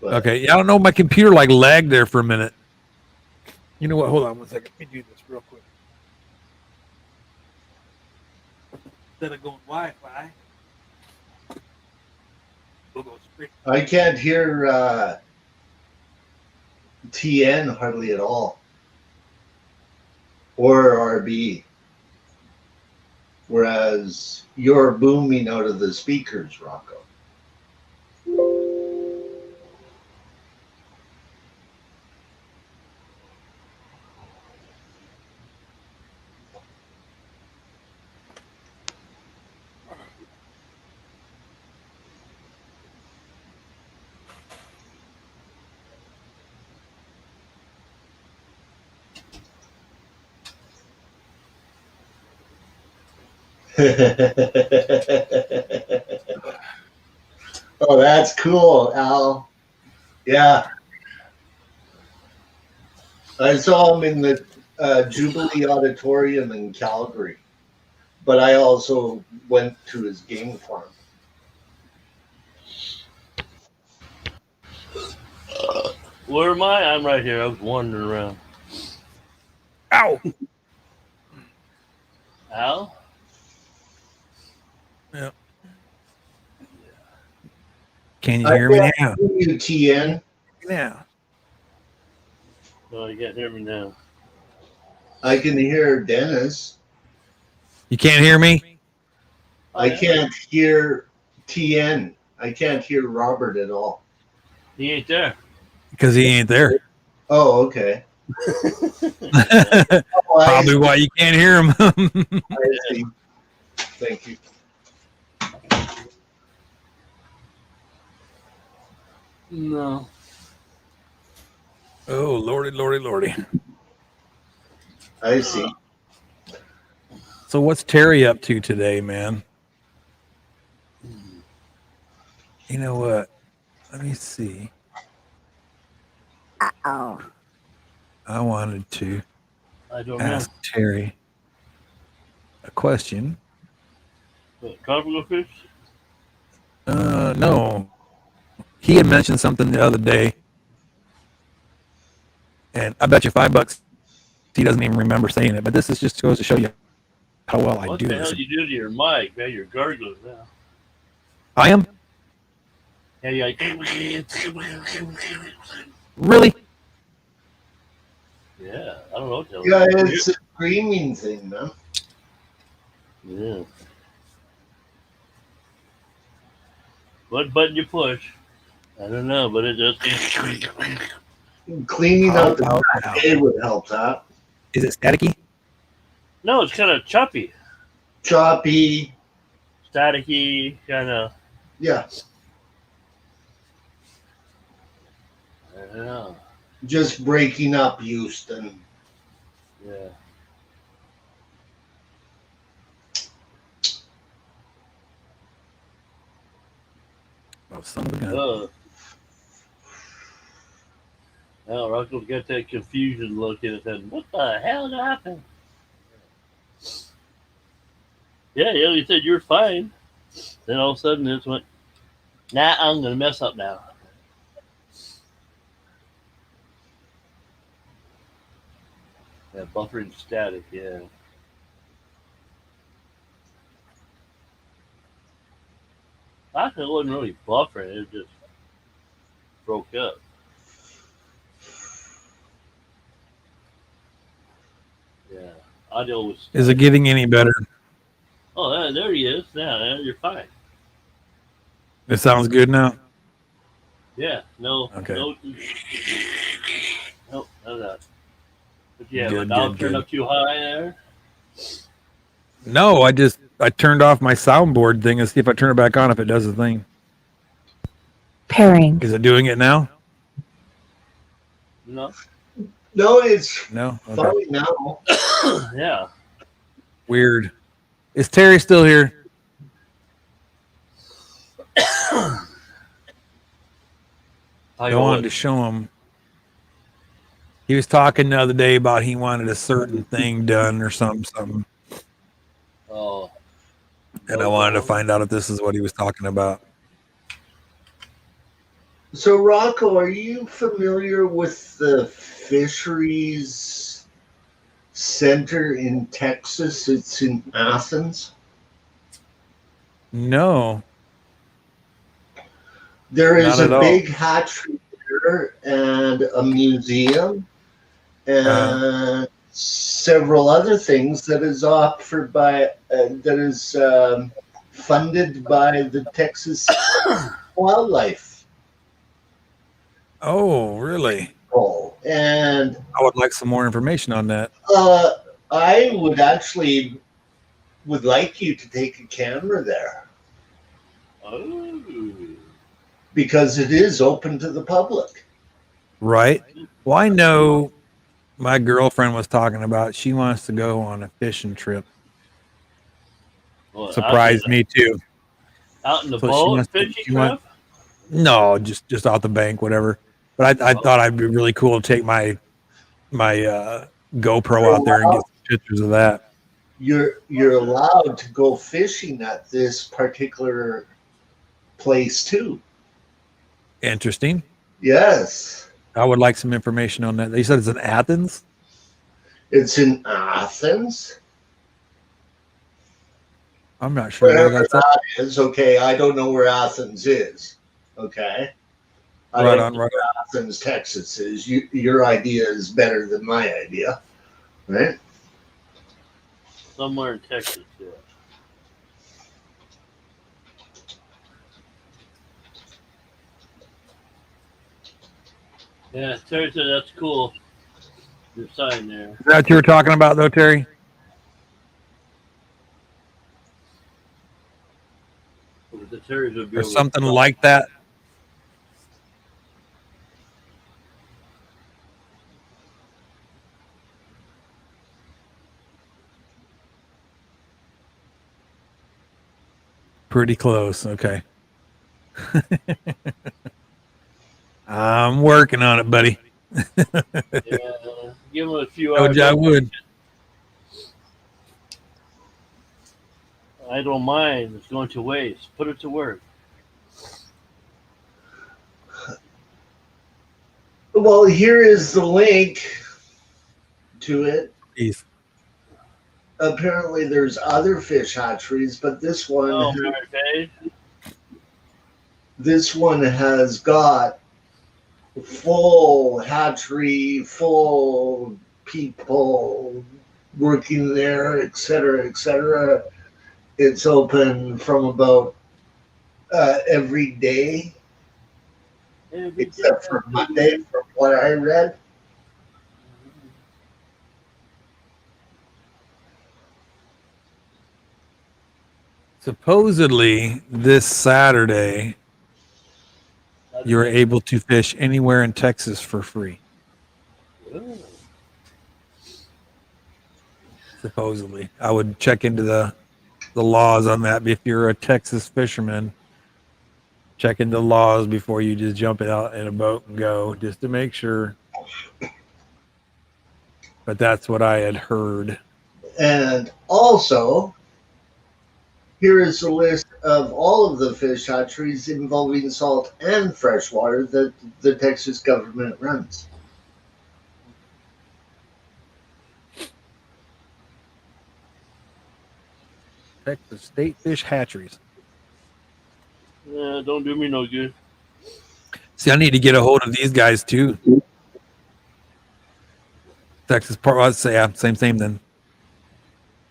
But Okay. Yeah, I don't know. My computer like lagged there for a minute. You know what? Hold on one second. Let me do this real quick. Instead of going Wi-Fi, we'll go straight. I can't hear TN hardly at all. Or RB. Whereas you're booming out of the speakers, Rocco. Oh, that's cool, Al. Yeah. I saw him in the Jubilee Auditorium in Calgary, but I also went to his game farm. Where am I? I'm right here. I was wandering around. Ow! Al? Yeah. Can you I hear me can't now? hear you, TN. Now. Oh, you can't hear me now. I can hear Dennis. You can't hear me? Oh, I yeah. can't hear TN. I can't hear Robert at all. He ain't there. Because he ain't there. Oh, okay. Probably Oh, I why you can't hear him. see. Thank you. No. Oh, lordy. I see. So what's Terry up to today, man? You know what? Let me see. Oh. I wanted to I don't ask Terry a question. know. Tropical fish? No. He had mentioned something the other day, and I bet you $5 he doesn't even remember saying it, but this is just goes to show you how well I What do the hell this. you do to your mic, man? You're gargling now. I am? Yeah, you're like, Really? yeah, I don't know what the hell. Yeah, it's a screaming thing, man. Yeah. What button you push? I don't know, but it just. Cleaning How out the about back now? hay would help that. Is it staticky? No, it's kind of choppy, Choppy. staticky, kind of. Yeah, I don't know. just breaking up Houston. Yeah. Oh, son of a gun. Now Rocco's got that confusion look in his head. What the hell happened? Yeah, he said you're fine. Then all of a sudden it went, nah, I'm going to mess up now. Yeah, buffering static, yeah. Actually, it wasn't really buffering, it just broke up. Yeah, audio was. Is it getting any better? Oh, there he is. Now you're fine. It sounds good now? Yeah, no, Okay. no, none of that. But yeah, Good, but I'll good, turn good. up too high there. No, I turned off my soundboard thing and see if I turn it back on if it does the thing. Pairing. Is it doing it now? No, No, it's No? Okay. fine now. yeah. Weird. Is Terry still here? I wanted to show him. He was talking the other day about he wanted a certain thing done or something, Oh, and I wanted to find out if this is what he was talking about. So, Rocco, are you familiar with the fisheries center in Texas? It's in Athens. No, There is not a at all. big hatchery there and a museum and several other things that is offered by that is funded by the Texas Wildlife Oh, really? Bowl. And I would like some more information on that. I would actually would like you to take a camera there oh. because it is open to the public. Right? Well, I know my girlfriend was talking about she wants to go on a fishing trip. Well, Surprised me too. out in the So she boat wants to, fishing she want, trip. no, just out the bank, whatever. But I thought I'd be really cool to take my GoPro out there and get some pictures of that. You're allowed to go fishing at this particular place too. Interesting. Yes, I would like some information on that. They said it's in Athens. it's in Athens. I'm not sure where Wherever that's at. that is, okay. I don't know where Athens is. Okay, I Right don't on, know right where Athens, Texas is. Your idea is better than my idea, right? Somewhere in Texas, yeah. Yeah, Terry said that's cool. Your sign there. Is that what you were talking about, though, Terry? The Terry's would be Or over something there. like that? Pretty close. Okay. I'm working on it, buddy. Yeah, give him a few Told hours. you I would. I don't mind. It's going to waste. Put it to work. Well, here is the link to it. Jeez. Apparently, there's other fish hatcheries, but this one, Oh, okay. this one has got full hatchery, full people working there, etc., etc. It's open from about every day, except for Monday, from what I read. Supposedly, this Saturday, you're able to fish anywhere in Texas for free. Oh. Supposedly, I would check into the laws on that. If you're a Texas fisherman, check into the laws before you just jump out in a boat and go, just to make sure. But that's what I had heard. And also, here is a list of all of the fish hatcheries involving salt and freshwater that the Texas government runs. Texas State Fish Hatcheries. Yeah, don't do me no good. See, I need to get a hold of these guys too. Texas Park. Let's say same then.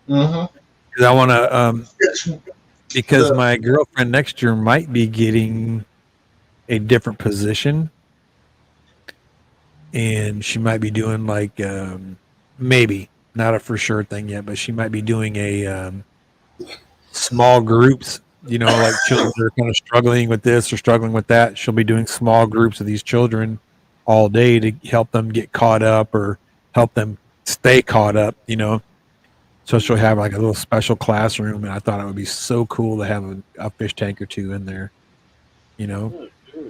Mm-hmm. Because I want to. Because my girlfriend next year might be getting a different position, and she might be doing like maybe not a for sure thing yet, but she might be doing a small groups. You know, like children that are kind of struggling with this or struggling with that. She'll be doing small groups of these children all day to help them get caught up or help them stay caught up. You know. So she'll have like a little special classroom, and I thought it would be so cool to have a fish tank or two in there, you know. Oh, sure.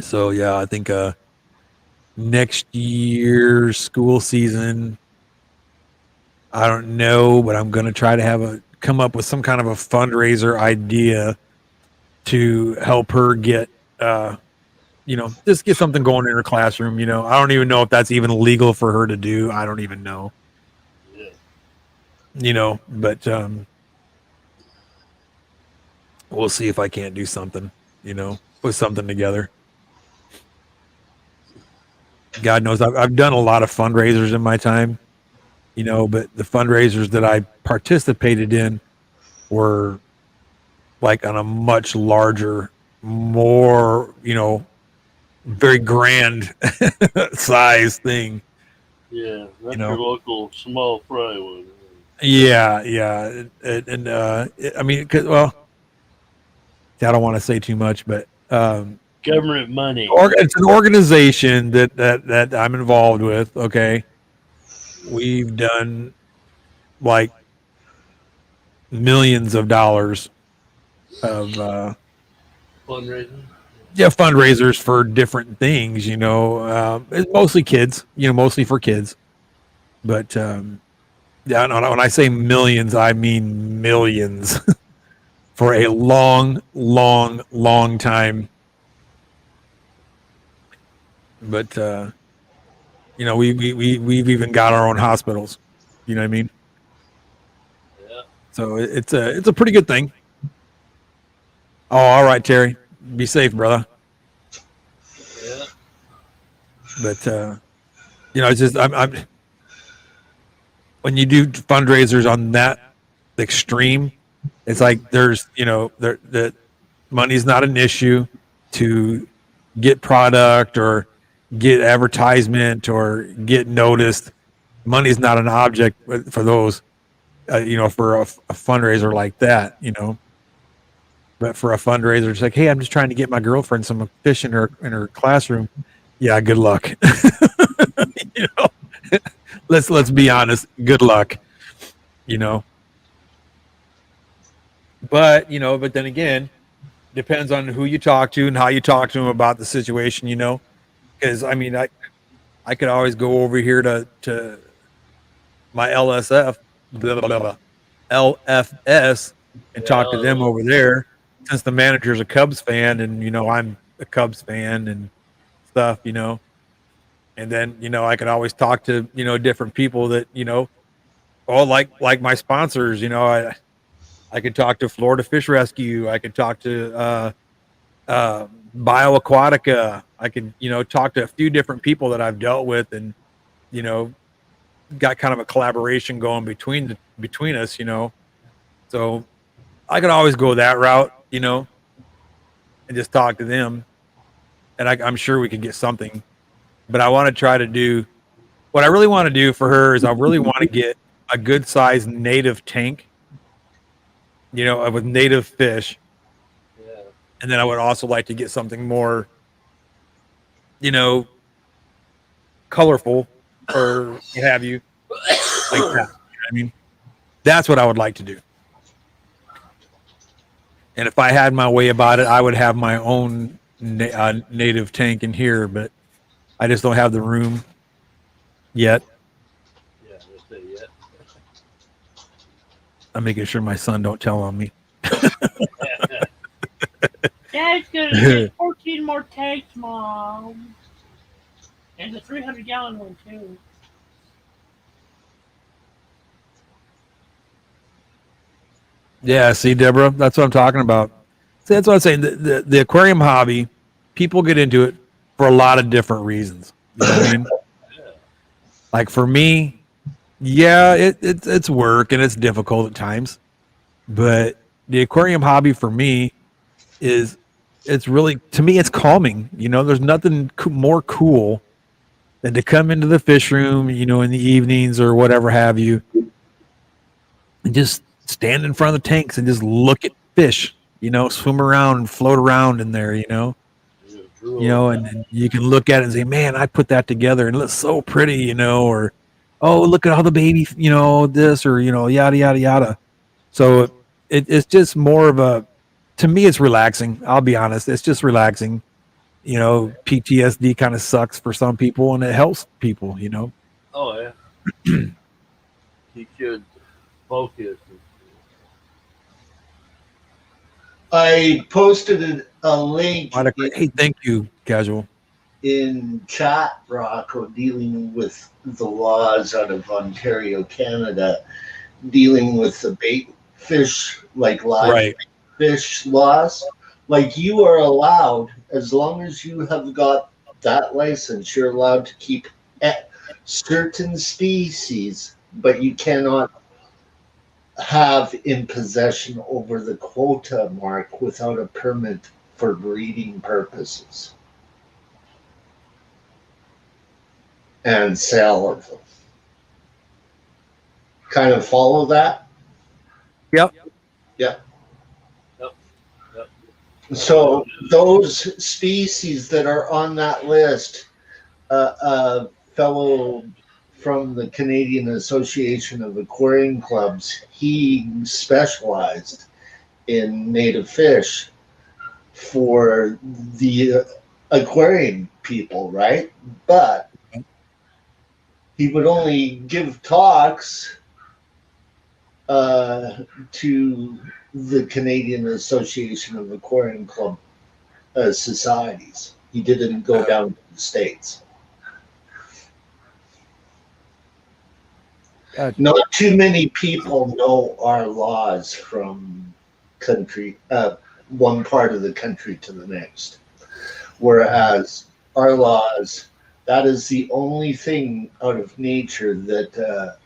So yeah, I think next year's school season, I don't know, but I'm going to try to come up with some kind of a fundraiser idea to help her get, just get something going in her classroom. I don't even know if that's even legal for her to do. I don't even know. But we'll see if I can't do something, put something together. God knows I've done a lot of fundraisers in my time, but the fundraisers that I participated in were like on a much larger, more, very grand size thing. Yeah, that's your local small fry one. Yeah. And I mean, I don't want to say too much, but government money. It's an organization that I'm involved with. Okay, we've done like millions of dollars of fundraising. Yeah, fundraisers for different things. It's mostly kids. Mostly for kids. But yeah, when I say millions, I mean millions for a long, long, long time. But we've even got our own hospitals. You know what I mean? Yeah. So it's a pretty good thing. Oh, all right, Terry. Be safe, brother. Yeah. But it's just I'm when you do fundraisers on that extreme, it's like there's the money's not an issue to get product or get advertisement or get noticed. Money's not an object for those, for a fundraiser like that, But for a fundraiser, it's like, hey, I'm just trying to get my girlfriend some fish in her classroom. Yeah, good luck. Let's be honest. Good luck. But but then again, depends on who you talk to and how you talk to them about the situation. Because I mean, I could always go over here to my LSF, blah, blah, blah, LFS, and talk to them over there. Since the manager's a Cubs fan, and I'm a Cubs fan and stuff, and then I could always talk to different people that like my sponsors. I could talk to Florida Fish Rescue. I could talk to BioAquatica. I could talk to a few different people that I've dealt with, and got kind of a collaboration going between us. So I could always go that route, and just talk to them, and I'm sure we could get something. But I want to try to do what I really want to do for her is I really want to get a good sized native tank, with native fish. Yeah. And then I would also like to get something more, colorful or what have you, like that. You know what I mean, that's what I would like to do. And if I had my way about it, I would have my own native tank in here, but I just don't have the room yet. Yeah, just say yet. I'm making sure my son don't tell on me. Dad's gonna get 14 more tanks, Mom. And the 300-gallon one, too. Yeah, see, Deborah, that's what I'm talking about. See, that's what I'm saying. The aquarium hobby, people get into it for a lot of different reasons. You know what I mean? Like for me, yeah, it's work and it's difficult at times. But the aquarium hobby for me is, it's really, to me, it's calming. There's nothing more cool than to come into the fish room, in the evenings or whatever have you, and just stand in front of the tanks and just look at fish, swim around and float around in there, and you can look at it and say, man, I put that together and it looks so pretty, or, oh, look at all the baby, this, or, yada, yada, yada. So it's just more of to me, it's relaxing. I'll be honest. It's just relaxing. PTSD kind of sucks for some people and it helps people, Oh yeah. He should focus. I posted a link Hey, thank you, Casual. in chat, Rocco, dealing with the laws out of Ontario, Canada, dealing with the bait fish, like live Right. fish laws. Like you are allowed, as long as you have got that license, you're allowed to keep certain species, but you cannot have in possession over the quota mark without a permit for breeding purposes and sale of them. Kind of follow that? Yep. Yeah. Yep. Yep. So those species that are on that list, a fellow from the Canadian Association of Aquarium Clubs, he specialized in native fish for the aquarium people, right? But he would only give talks to the Canadian Association of Aquarium Club societies. He didn't go down to the States. Gotcha. Not too many people know our laws from one part of the country to the next. Whereas our laws, that is the only thing out of nature that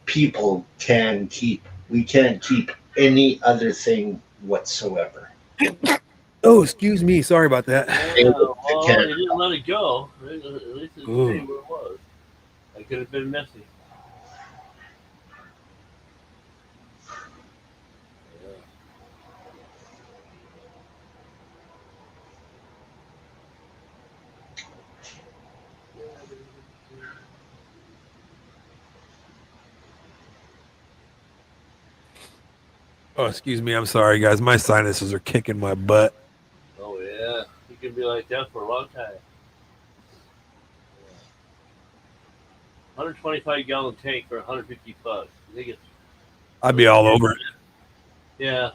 people can keep. We can't keep any other thing whatsoever. Oh, excuse me. Sorry about that. Yeah, well, he didn't let it go. At least it stayed where it was. It could have been messy. Yeah. Oh, excuse me. I'm sorry, guys. My sinuses are kicking my butt. Oh yeah, he can be like that for a long time. 125-gallon tank for 150 bucks. I think it's. I'd be all over it. Yeah.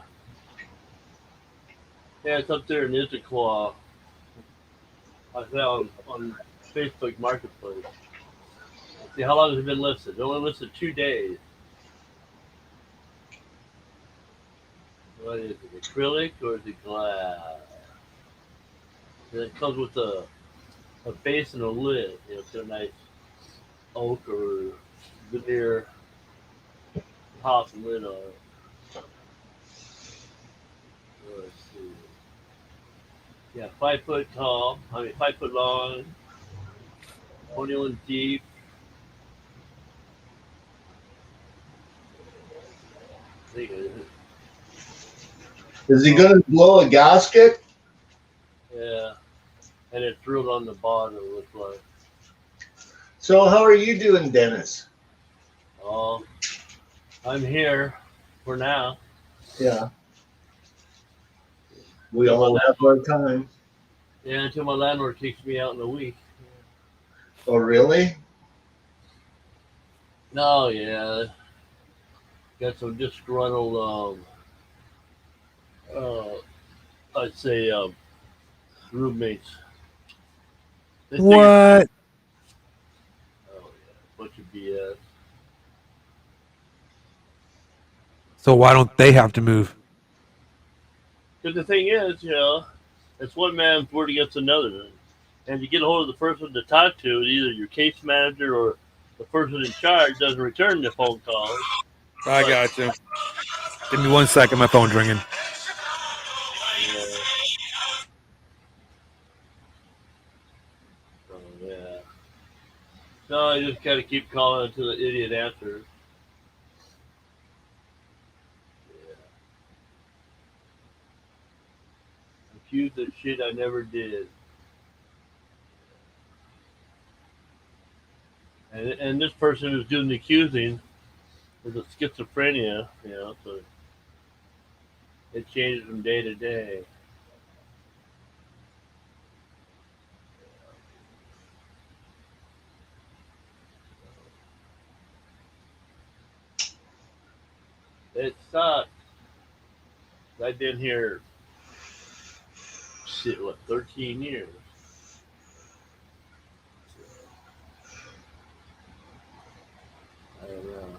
Yeah, it's up there in Issaquah. I found on Facebook Marketplace. Let's see, how long has it been listed? It's only listed 2 days. What is it, acrylic or is it glass? And it comes with a base and a lid. It's a nice oak or veneer top and lid on it. Let's see. Yeah, 5 foot tall. 5 foot long. 21 deep. I think it is. Is he going to blow a gasket? Yeah. And it's drilled on the bottom, it looks like. So how are you doing, Dennis? Oh, I'm here for now. Yeah. We all have our time. Yeah, until my landlord kicks me out in a week. Oh, really? No, yeah. Got some disgruntled, I'd say, roommates. They think- What? Oh, yeah. Bunch of BS. So why don't they have to move? Because the thing is, it's one man's word against another. And you get a hold of the person to talk to, either your case manager or the person in charge doesn't return the phone calls. I got you. Give me 1 second. My phone's ringing. Yeah. So, yeah. No, I just gotta keep calling until the idiot answers. Yeah. Accused of shit I never did. And this person who's doing the accusing is a schizophrenia, so it changes from day to day. It sucks. I've been here, 13 years. I don't know.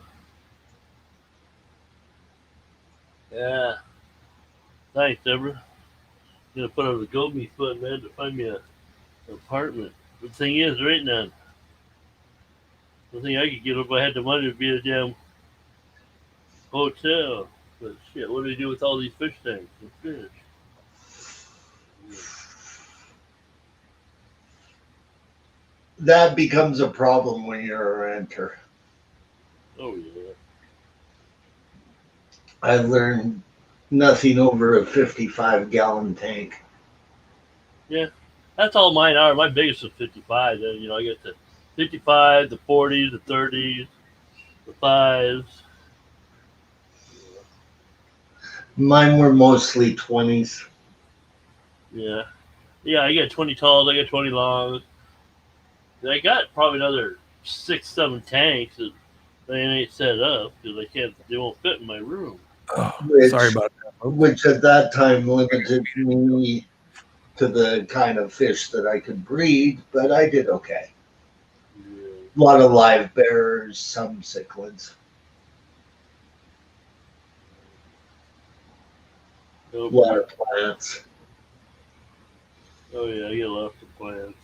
Yeah. Thanks, Deborah. Gonna put on the goat meat foot, man, to find me an apartment. The thing is, right now, the thing I could get if I had the money would be a damn hotel. But shit, what do we do with all these fish tanks and fish? That becomes a problem when you're a renter. Oh yeah. I learned nothing over a 55-gallon tank. Yeah. That's all mine are. My biggest is 55. Then, I get the 55, the 40s, the 30s, the 5s. Mine were mostly 20s. Yeah. Yeah, I got 20 talls, I got 20 longs. I got probably another 6, 7 tanks that they ain't set up because they won't fit in my room. Oh, Which- sorry about that, folks. Which at that time limited me to the kind of fish that I could breed, but I did okay. Yeah. A lot of live bearers, some cichlids. A lot of plants. Oh yeah, I get lots of plants.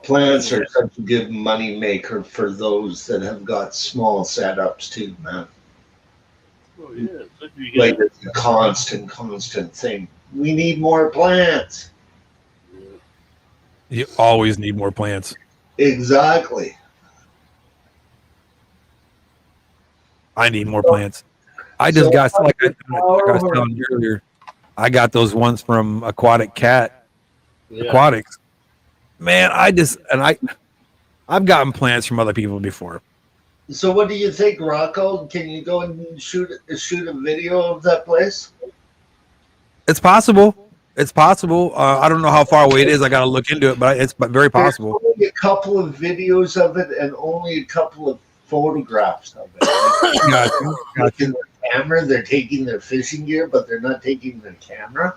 Plants are such a good money maker for those that have got small setups too, man. Oh yeah, so you Like get, it's a constant thing. We need more plants. You always need more plants. Exactly. I need more plants. I just got like I was telling you earlier. I got those ones from Aquatic Cat Aquatics. Man, I've gotten plants from other people before. So what do you think, Rocco? Can you go and shoot a video of that place? It's possible. It's possible. I don't know how far away it is. I got to look into it, but it's very possible. There's only a couple of videos of it and only a couple of photographs of it. Like, in their camera, they're taking their fishing gear, but they're not taking their camera.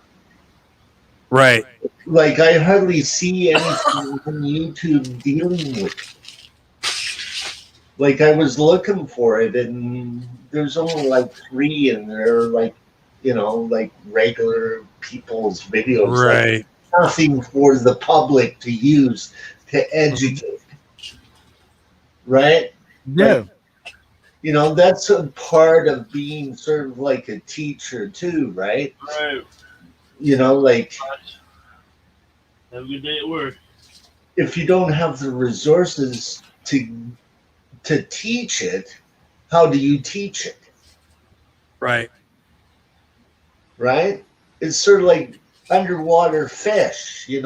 Right. Like I hardly see anything on YouTube dealing with it. Like I was looking for it, and there's only like 3, and they're like, like regular people's videos. Right. Like nothing for the public to use to educate. Right? Yeah. Like, that's a part of being sort of like a teacher too, right? Right. Like Have a good day at work. if you don't have the resources to teach it, how do you teach it? Right. Right? It's sort of like underwater fish, it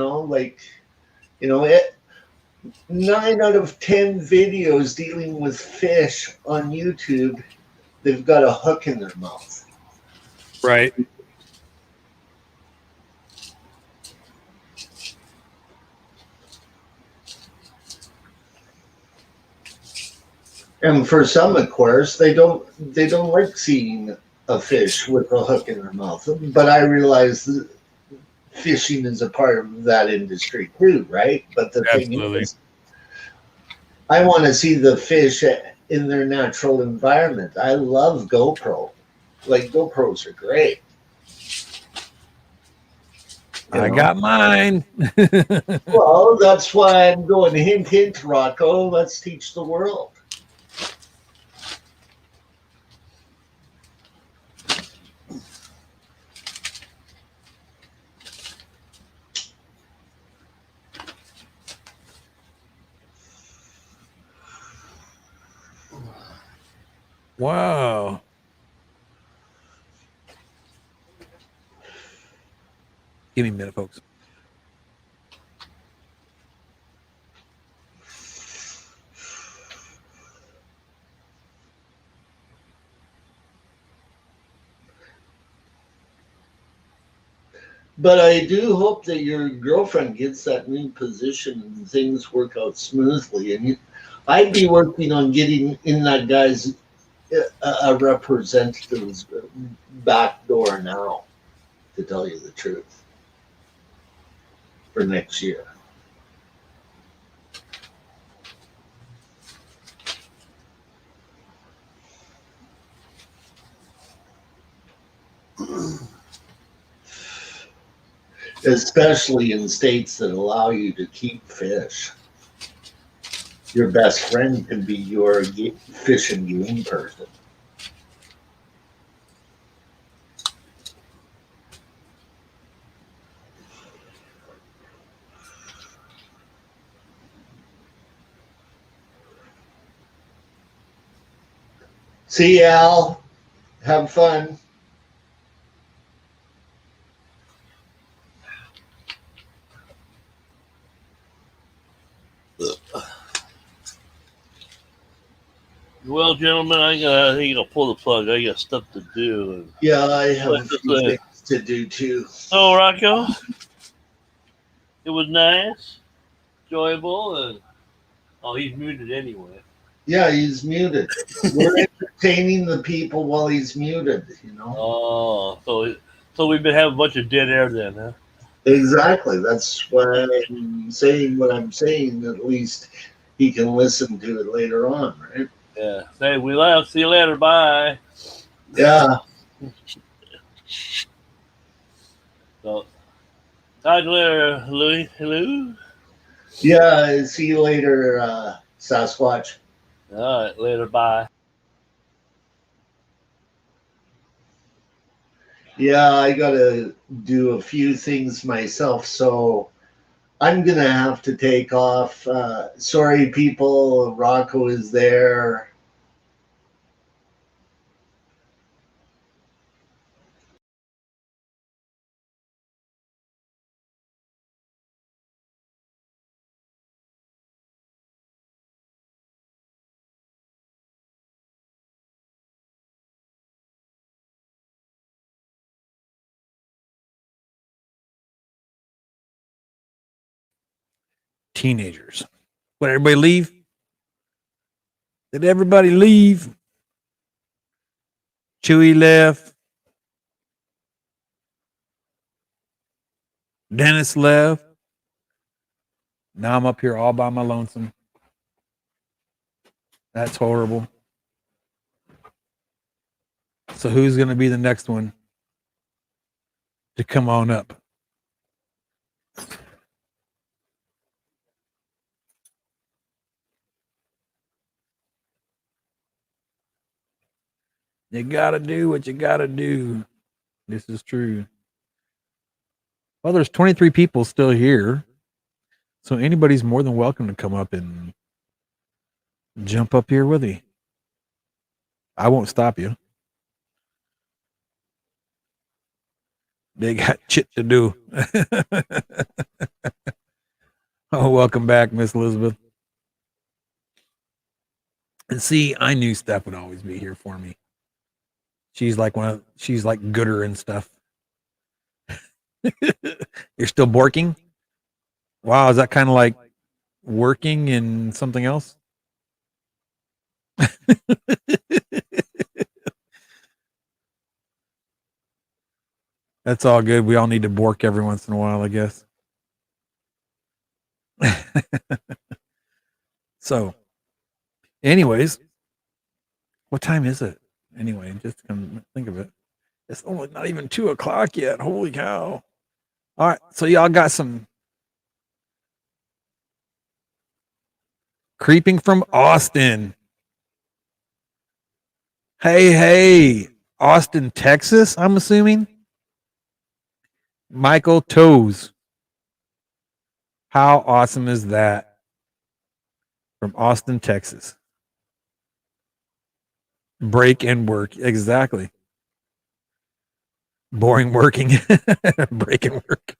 9 out of 10 videos dealing with fish on YouTube, they've got a hook in their mouth. Right. And for some, of course, they don't like seeing a fish with a hook in their mouth. But I realize that fishing is a part of that industry too, right? But the Absolutely. thing is, I want to see the fish in their natural environment. I love GoPro. Like GoPros are great. I got mine. Well, that's why I'm going hint, hint, Rocco. Let's teach the world. Wow. Give me a minute, folks. But I do hope that your girlfriend gets that new position and things work out smoothly. And I'd be working on getting in that guy's a representative's back door now, to tell you the truth, for next year. Especially in states that allow you to keep fish. Your best friend can be your fish and game person. See you, Al. Have fun. Well, gentlemen, I think I'll pull the plug. I got stuff to do. Yeah, I have What a to few say? things to do too. So, Rocco, it was nice, enjoyable, and he's muted anyway. Yeah, he's muted. We're entertaining the people while he's muted, you know? Oh, so we've been having a bunch of dead air then, huh? Exactly. That's why I'm saying what I'm saying. At least he can listen to it later on, right? Yeah. Say, we left. See you later. Bye. Yeah. So, talk to you later, Louis. Hello. Yeah. See you later, Sasquatch. All right. Later. Bye. Yeah, I got to do a few things myself, so I'm going to have to take off. Sorry, people. Rocco is there. Teenagers. But everybody leave? Did everybody leave? Chewy left. Dennis left. Now I'm up here all by my lonesome. That's horrible. So who's going to be the next one to come on up? You got to do what you got to do. This is true. Well, there's 23 people still here. So anybody's more than welcome to come up and jump up here with you. I won't stop you. They got shit to do. Oh, welcome back, Miss Elizabeth. And see, I knew Steph would always be here for me. She's like gooder and stuff. You're still borking? Wow, is that kind of like working in something else? That's all good. We all need to bork every once in a while, I guess. So, anyways, what time is it? Anyway, just come think of it. It's only not even 2:00 yet. Holy cow. All right. So y'all got some creeping from Austin. Hey, Austin, Texas, I'm assuming. Michael Toes. How awesome is that? From Austin, Texas. Break and work. Exactly. Boring working. Break and work.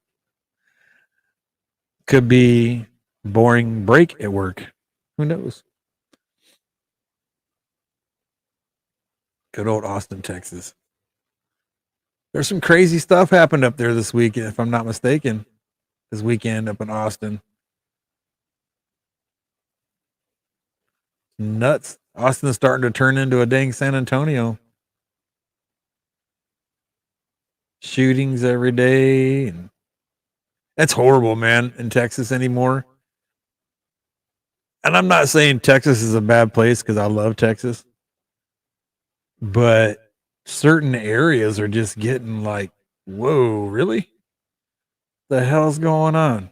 Could be boring break at work. Who knows? Good old Austin, Texas. There's some crazy stuff happened up there this week, if I'm not mistaken. This weekend up in Austin. Nuts. Austin's starting to turn into a dang San Antonio. Shootings every day. And that's horrible, man, in Texas anymore. And I'm not saying Texas is a bad place because I love Texas. But certain areas are just getting like, whoa, really? The hell's going on?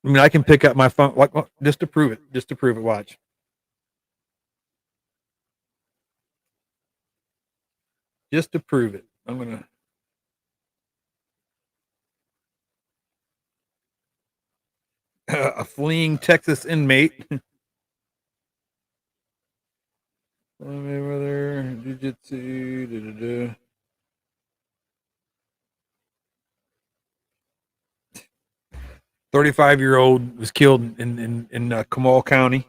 I mean, I can pick up my phone like just to prove it. Just to prove it. Watch. Just to prove it. I'm gonna. A fleeing Texas inmate. Whether jiu-jitsu. 35-year-old was killed in Comal County.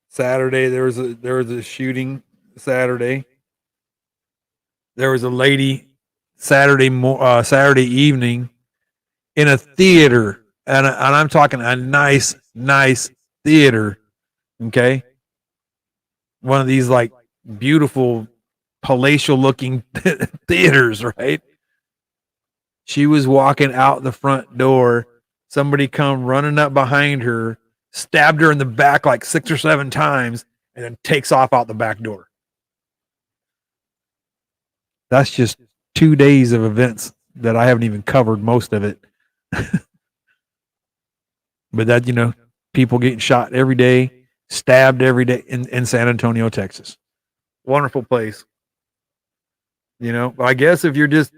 Saturday there was a shooting. Saturday there was a lady Saturday evening in a theater, and I'm talking a nice theater. Okay, one of these like beautiful palatial looking theaters, right? She was walking out the front door. Somebody come running up behind her, stabbed her in the back like 6 or 7 times, and then takes off out the back door. That's just 2 days of events that I haven't even covered most of it. But that, people getting shot every day, stabbed every day in San Antonio, Texas. Wonderful place. I guess if you're just,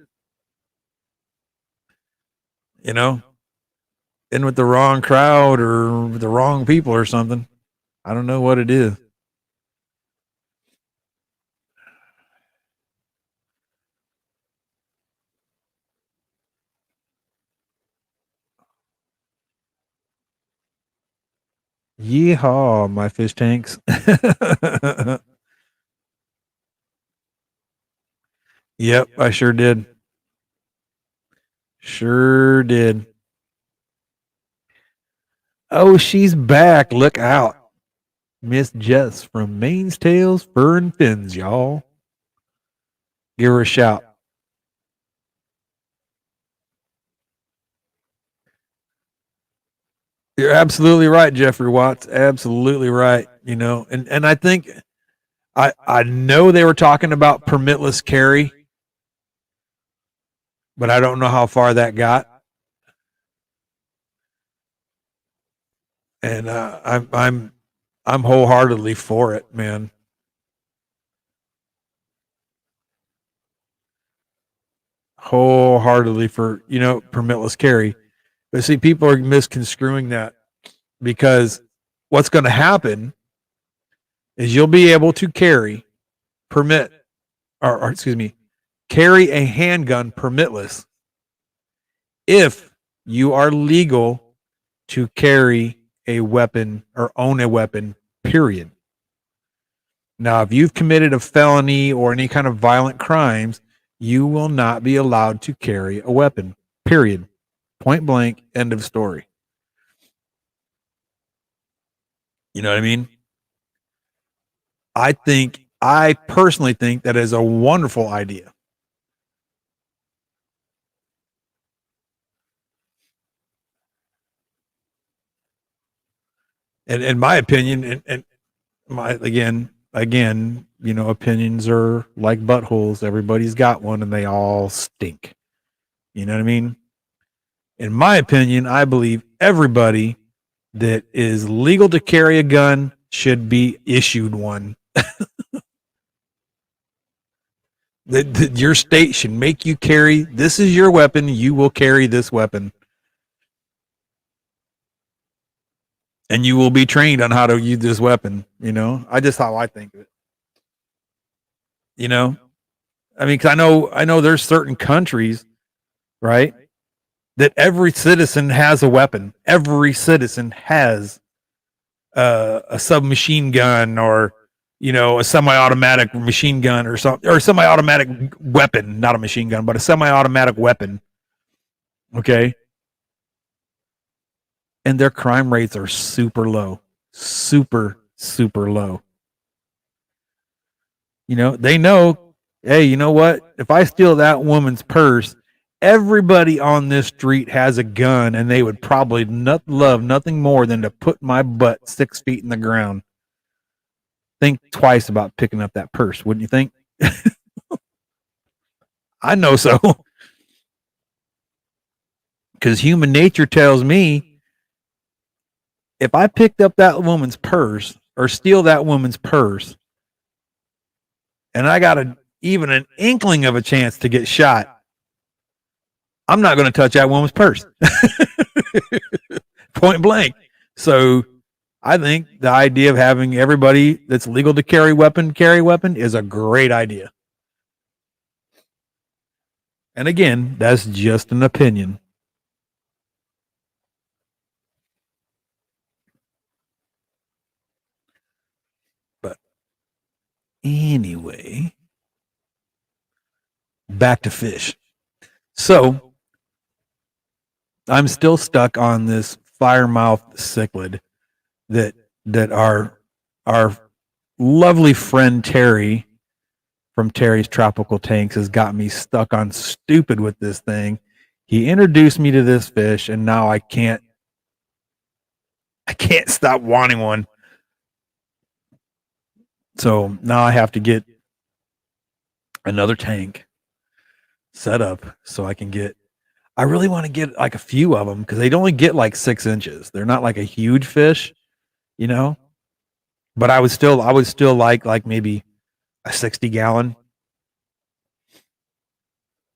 in with the wrong crowd or the wrong people or something. I don't know what it is. Yeehaw, my fish tanks. Yep, I sure did. Sure did. Oh, she's back. Look out. Miss Jess from Maine's Tails, Fur and Fins, y'all. Give her a shout. You're absolutely right, Jeffrey Watts. Absolutely right. And I think I know they were talking about permitless carry, but I don't know how far that got. And I'm wholeheartedly for it, man. Wholeheartedly for permitless carry. But see, people are misconstruing that because what's going to happen is you'll be able to carry carry a handgun permitless if you are legal to carry a weapon or own a weapon, period. Now, if you've committed a felony or any kind of violent crimes, you will not be allowed to carry a weapon, period. Point blank, end of story. You know what I mean? I personally think that is a wonderful idea. And in my opinion, and my again, opinions are like buttholes. Everybody's got one and they all stink. You know what I mean? In my opinion, I believe everybody that is legal to carry a gun should be issued one. That your state should make you carry, this is your weapon, you will carry this weapon. And you will be trained on how to use this weapon, Just how I think of it. I mean, because I know there's certain countries, right, that every citizen has a weapon. Every citizen has a submachine gun or a semi-automatic machine gun or something, or a semi-automatic weapon, not a machine gun, but a semi-automatic weapon. Okay. and their crime rates are super low, super low. They know, hey, you know what? If I steal that woman's purse, everybody on this street has a gun, and they would probably love nothing more than to put my butt 6 feet in the ground. Think twice about picking up that purse, wouldn't you think? I know so. Because human nature tells me if I picked up that woman's purse or steal that woman's purse, and I got even an inkling of a chance to get shot, I'm not going to touch that woman's purse. Point blank. So I think the idea of having everybody that's legal to carry weapon is a great idea. And again, that's just an opinion. But anyway, back to fish. So I'm still stuck on this firemouth cichlid that our lovely friend Terry from Terry's Tropical Tanks has got me stuck on stupid with this thing. He introduced me to this fish, and now I can't stop wanting one. So now I have to get another tank set up so I can get. I really want to get like a few of them because they'd only get like 6 inches. They're not like a huge fish, But I would still like maybe a 60-gallon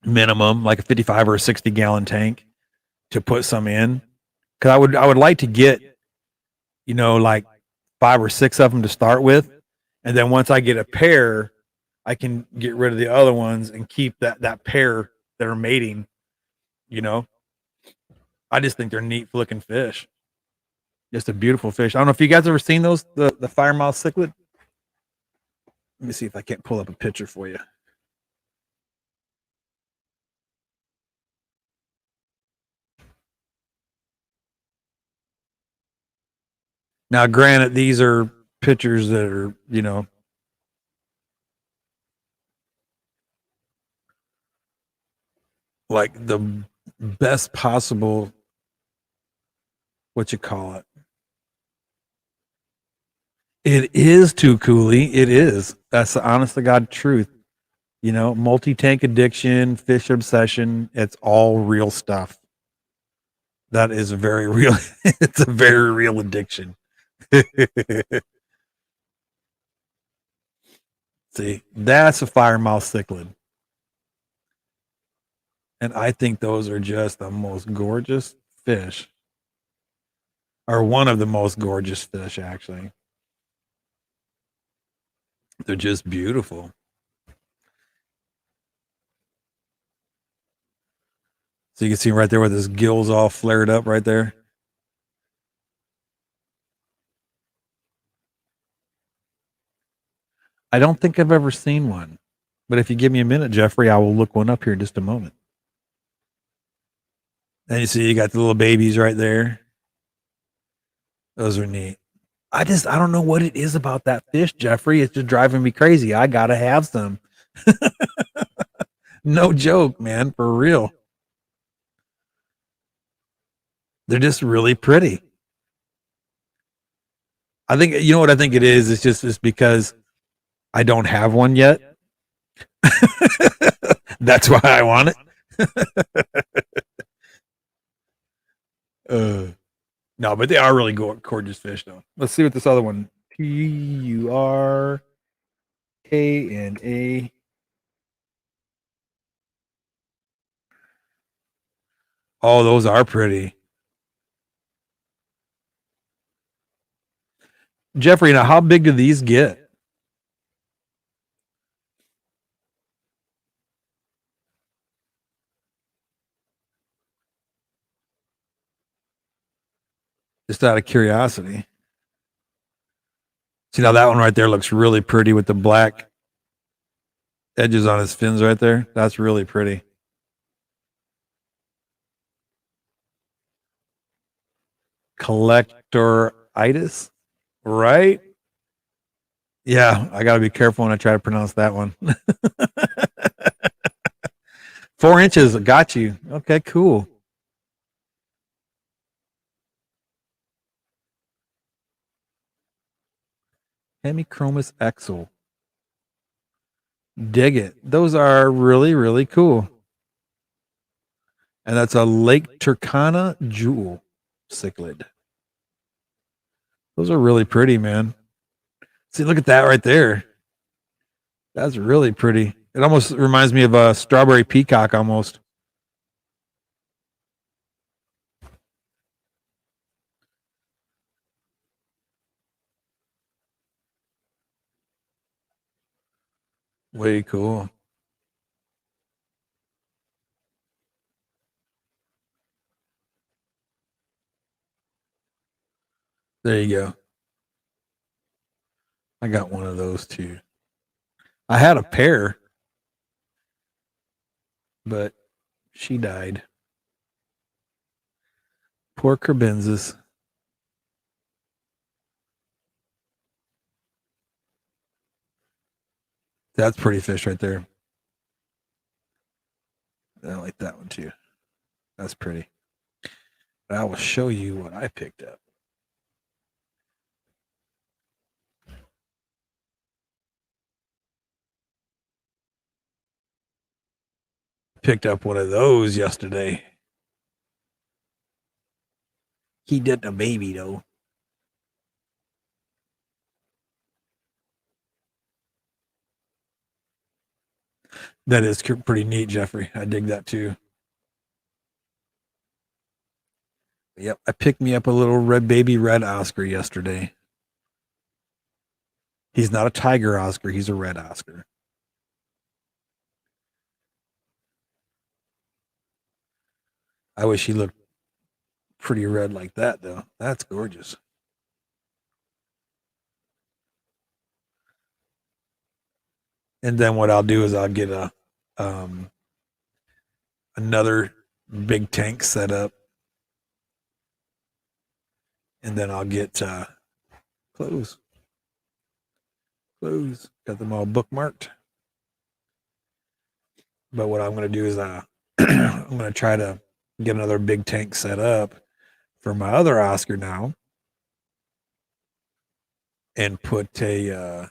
minimum, like a 55 or a 60-gallon tank to put some in. Because I would like to get, like 5 or 6 of them to start with, and then once I get a pair, I can get rid of the other ones and keep that pair that are mating. I just think they're neat looking fish. Just a beautiful fish. I don't know if you guys ever seen those, the firemouth cichlid. Let me see if I can't pull up a picture for you. Now, granted, these are pictures that are, like the best possible, what you call it. It is too coolie. It is. That's the honest to God truth. Multi-tank addiction, fish obsession, it's all real stuff. That is a very real, it's a very real addiction. See, that's a firemouth cichlid. And I think those are just the most gorgeous fish. Or one of the most gorgeous fish, actually. They're just beautiful. So you can see right there with his gills all flared up right there. I don't think I've ever seen one. But if you give me a minute, Jeffrey, I will look one up here in just a moment. And you see you got the little babies right there. Those are neat. I don't know what it is about that fish, Jeffrey. It's just driving me crazy. I gotta have some. No joke, man, for real. They're just really pretty. I think you know what I think it is. It's just because I don't have one yet. That's why I want it. No, but they are really gorgeous fish, though. Let's see what this other one. Purkna. Oh, those are pretty. Jeffrey, now how big do these get? Just out of curiosity. See, now that one right there looks really pretty with the black edges on his fins right there. That's really pretty. collectoritis, right? Yeah, I got to be careful when I try to pronounce that one. 4 inches, got you. Okay, cool. Hemichromis Exel. Dig it. Those are really, really cool. And that's a Lake Turkana jewel cichlid. Those are really pretty, man. See, look at that right there. That's really pretty. It almost reminds me of a strawberry peacock almost. Way cool. There you go. I got one of those too. I had a pair, but she died. Poor Crebensis. That's pretty fish right there. I like that one too. That's pretty. But I will show you what I picked up. Picked up one of those yesterday. He did a baby though. That is pretty neat, Jeffrey. I dig that too. Yep, I picked me up a little baby red Oscar yesterday. He's not a tiger Oscar, he's a red Oscar. I wish he looked pretty red like that though. That's gorgeous. And then what I'll do is I'll get a another big tank set up. And then I'll get clothes. Got them all bookmarked. But what I'm going to do is I'm going to try to get another big tank set up for my other Oscar now and put a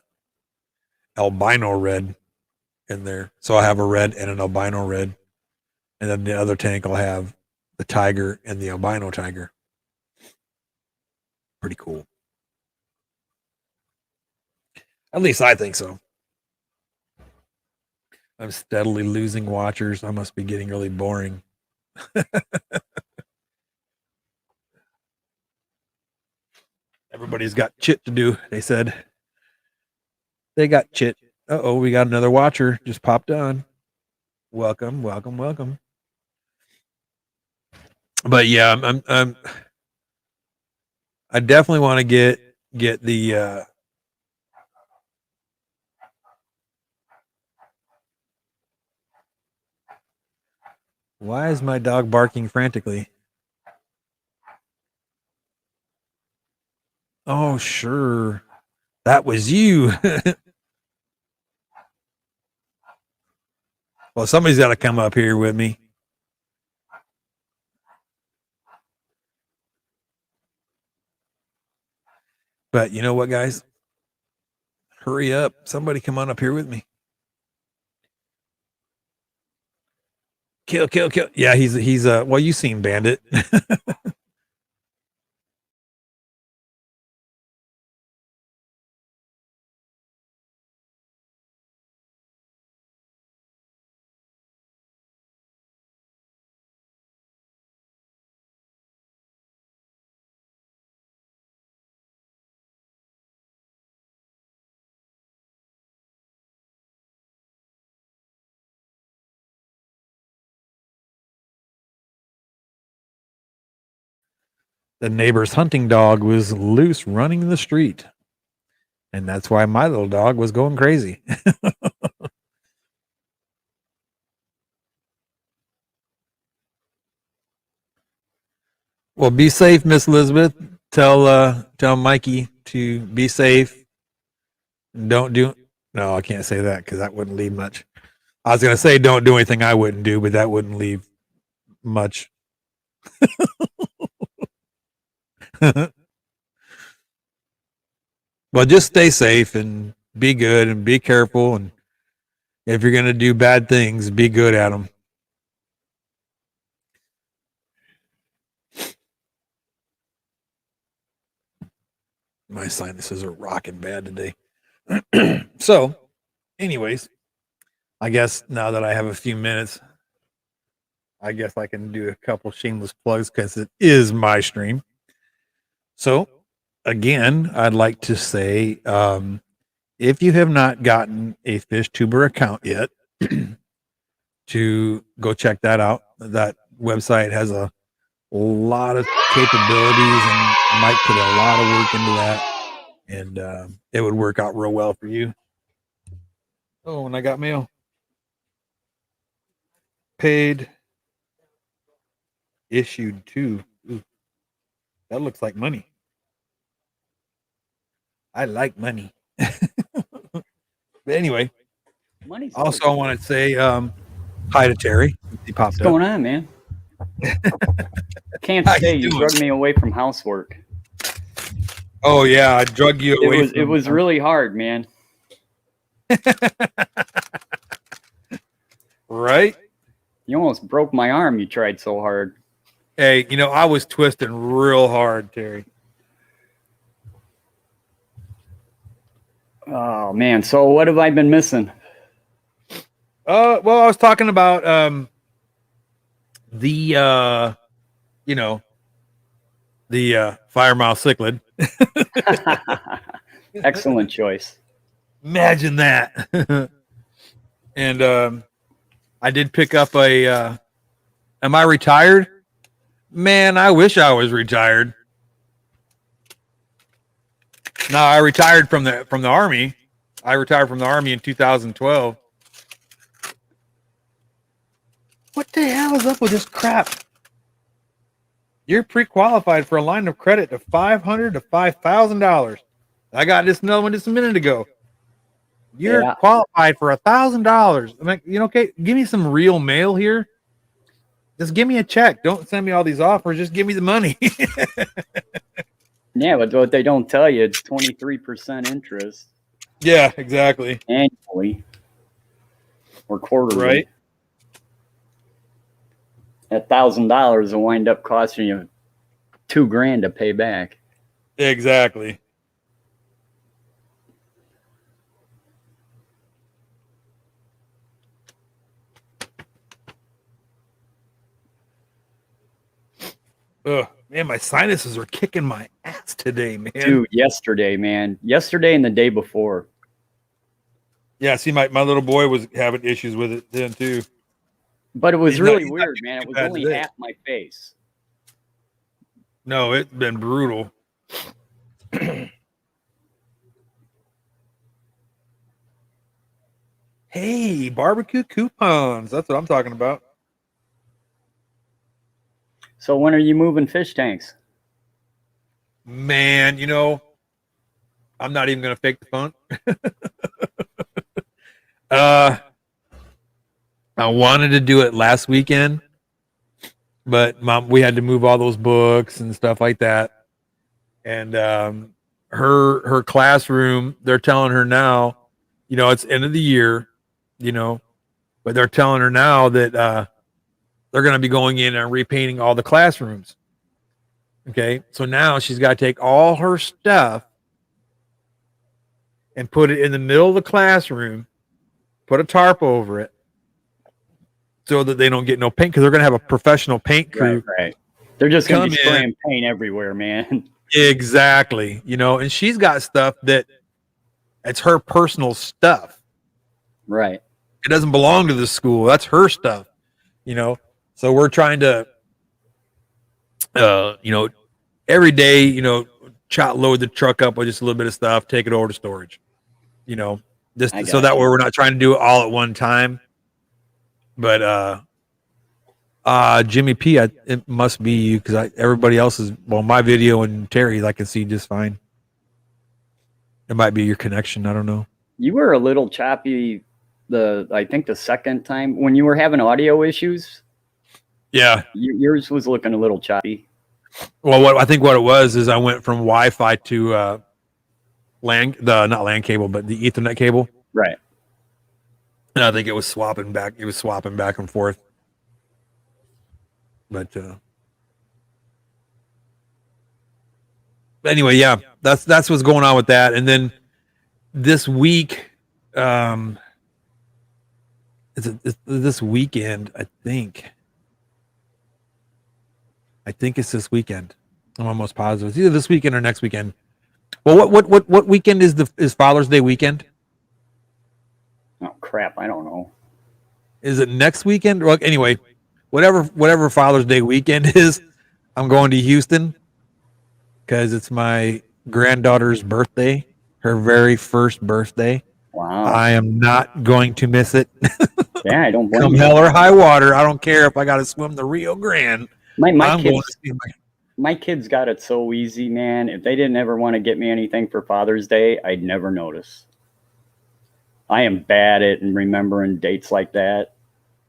albino red in there. So I'll have a red and an albino red. And then the other tank will have the tiger and the albino tiger. Pretty cool. At least I think so. I'm steadily losing watchers. I must be getting really boring. Everybody's got chit to do, they said. They got chit. Uh-oh, we got another watcher just popped on. Welcome. But yeah, I definitely want to get the why is my dog barking frantically? Oh, sure. That was you. Well, somebody's got to come up here with me. But you know what, guys? Hurry up. Somebody come on up here with me. Kill. Yeah, he's well, you seen Bandit. The neighbor's hunting dog was loose running the street. And that's why my little dog was going crazy. Well, be safe, Miss Elizabeth. Tell Mikey to be safe. Don't do. No, I can't say that because that wouldn't leave much. I was gonna say don't do anything I wouldn't do, but that wouldn't leave much. Well, just stay safe and be good and be careful. And if you're gonna do bad things, be good at them. My sinuses are rocking bad today. So, anyways, I guess now that I have a few minutes, I guess I can do a couple shameless plugs because it is my stream. So, again, I'd like to say if you have not gotten a FishTuber account yet, to go check that out. That website has a lot of capabilities and might put a lot of work into that, and it would work out real well for you. Oh, and I got mail. Paid, issued to. Ooh, that looks like money. I like money. But anyway, Money's also I want to say hi to Terry. He popped What's up. going on, man? Can't How stay. you You doing? drug me away from housework. Oh yeah, I drug you away. It was really hard, man. Right? You almost broke my arm. You tried so hard. Hey, I was twisting real hard, Terry. Oh man. So what have I been missing? Well, I was talking about the Fire Mouse Cichlid. Excellent choice. Imagine that. And I did pick up a am I retired? Man, I wish I was retired. No, I retired from the Army. I retired from the Army in 2012. What the hell is up with this crap? You're pre-qualified for a line of credit of $500 to $5,000. I got this another one just a minute ago. You're qualified for $1,000. I'm like, okay, give me some real mail here. Just give me a check. Don't send me all these offers. Just give me the money. Yeah, but what they don't tell you, it's 23% interest. Yeah, exactly. Annually or quarterly. Right. $1,000 will wind up costing you $2,000 to pay back. Exactly. Ugh, man, my sinuses are kicking my ass today, man. Dude, yesterday, man. Yesterday and the day before. Yeah, see, my little boy was having issues with it then too. But it was He's really not weird, man. It was bad only today. half my face. No, it's been brutal. Hey, barbecue coupons. That's what I'm talking about. So when are you moving fish tanks? Man, I'm not even going to fake the fun. I wanted to do it last weekend, but we had to move all those books and stuff like that. And her classroom, they're telling her now, it's end of the year, but they're telling her now that they're going to be going in and repainting all the classrooms. Okay, so now she's got to take all her stuff and put it in the middle of the classroom, put a tarp over it, so that they don't get no paint, because they're going to have a professional paint crew. Right. They're just going to be come spraying paint everywhere, man. Exactly. And she's got stuff it's her personal stuff. Right. It doesn't belong to the school. That's her stuff. So we're trying to, every day, load the truck up with just a little bit of stuff, take it over to storage, just so that way we're not trying to do it all at one time. But Jimmy P, it must be you because everybody else is my video and Terry's I can see just fine. It might be your connection. I don't know. You were a little choppy. I think the second time when you were having audio issues. Yeah, yours was looking a little choppy. Well, I think what it was is I went from Wi-Fi to not LAN cable, but the Ethernet cable. Right. And I think it was swapping back. It was swapping back and forth. But anyway, yeah, that's what's going on with that. And then this week, it's this weekend, I think. I think it's this weekend. I'm almost positive. It's either this weekend or next weekend. Well, what weekend is Father's Day weekend? Oh crap, I don't know. Is it next weekend? Well, anyway, whatever Father's Day weekend is, I'm going to Houston because it's my granddaughter's birthday, her very first birthday. Wow. I am not going to miss it. Yeah, I don't blame Come you. hell or high water. I don't care if I got to swim the Rio Grande. My kids got it so easy, man. If they didn't ever want to get me anything for Father's Day, I'd never notice. I am bad at remembering dates like that.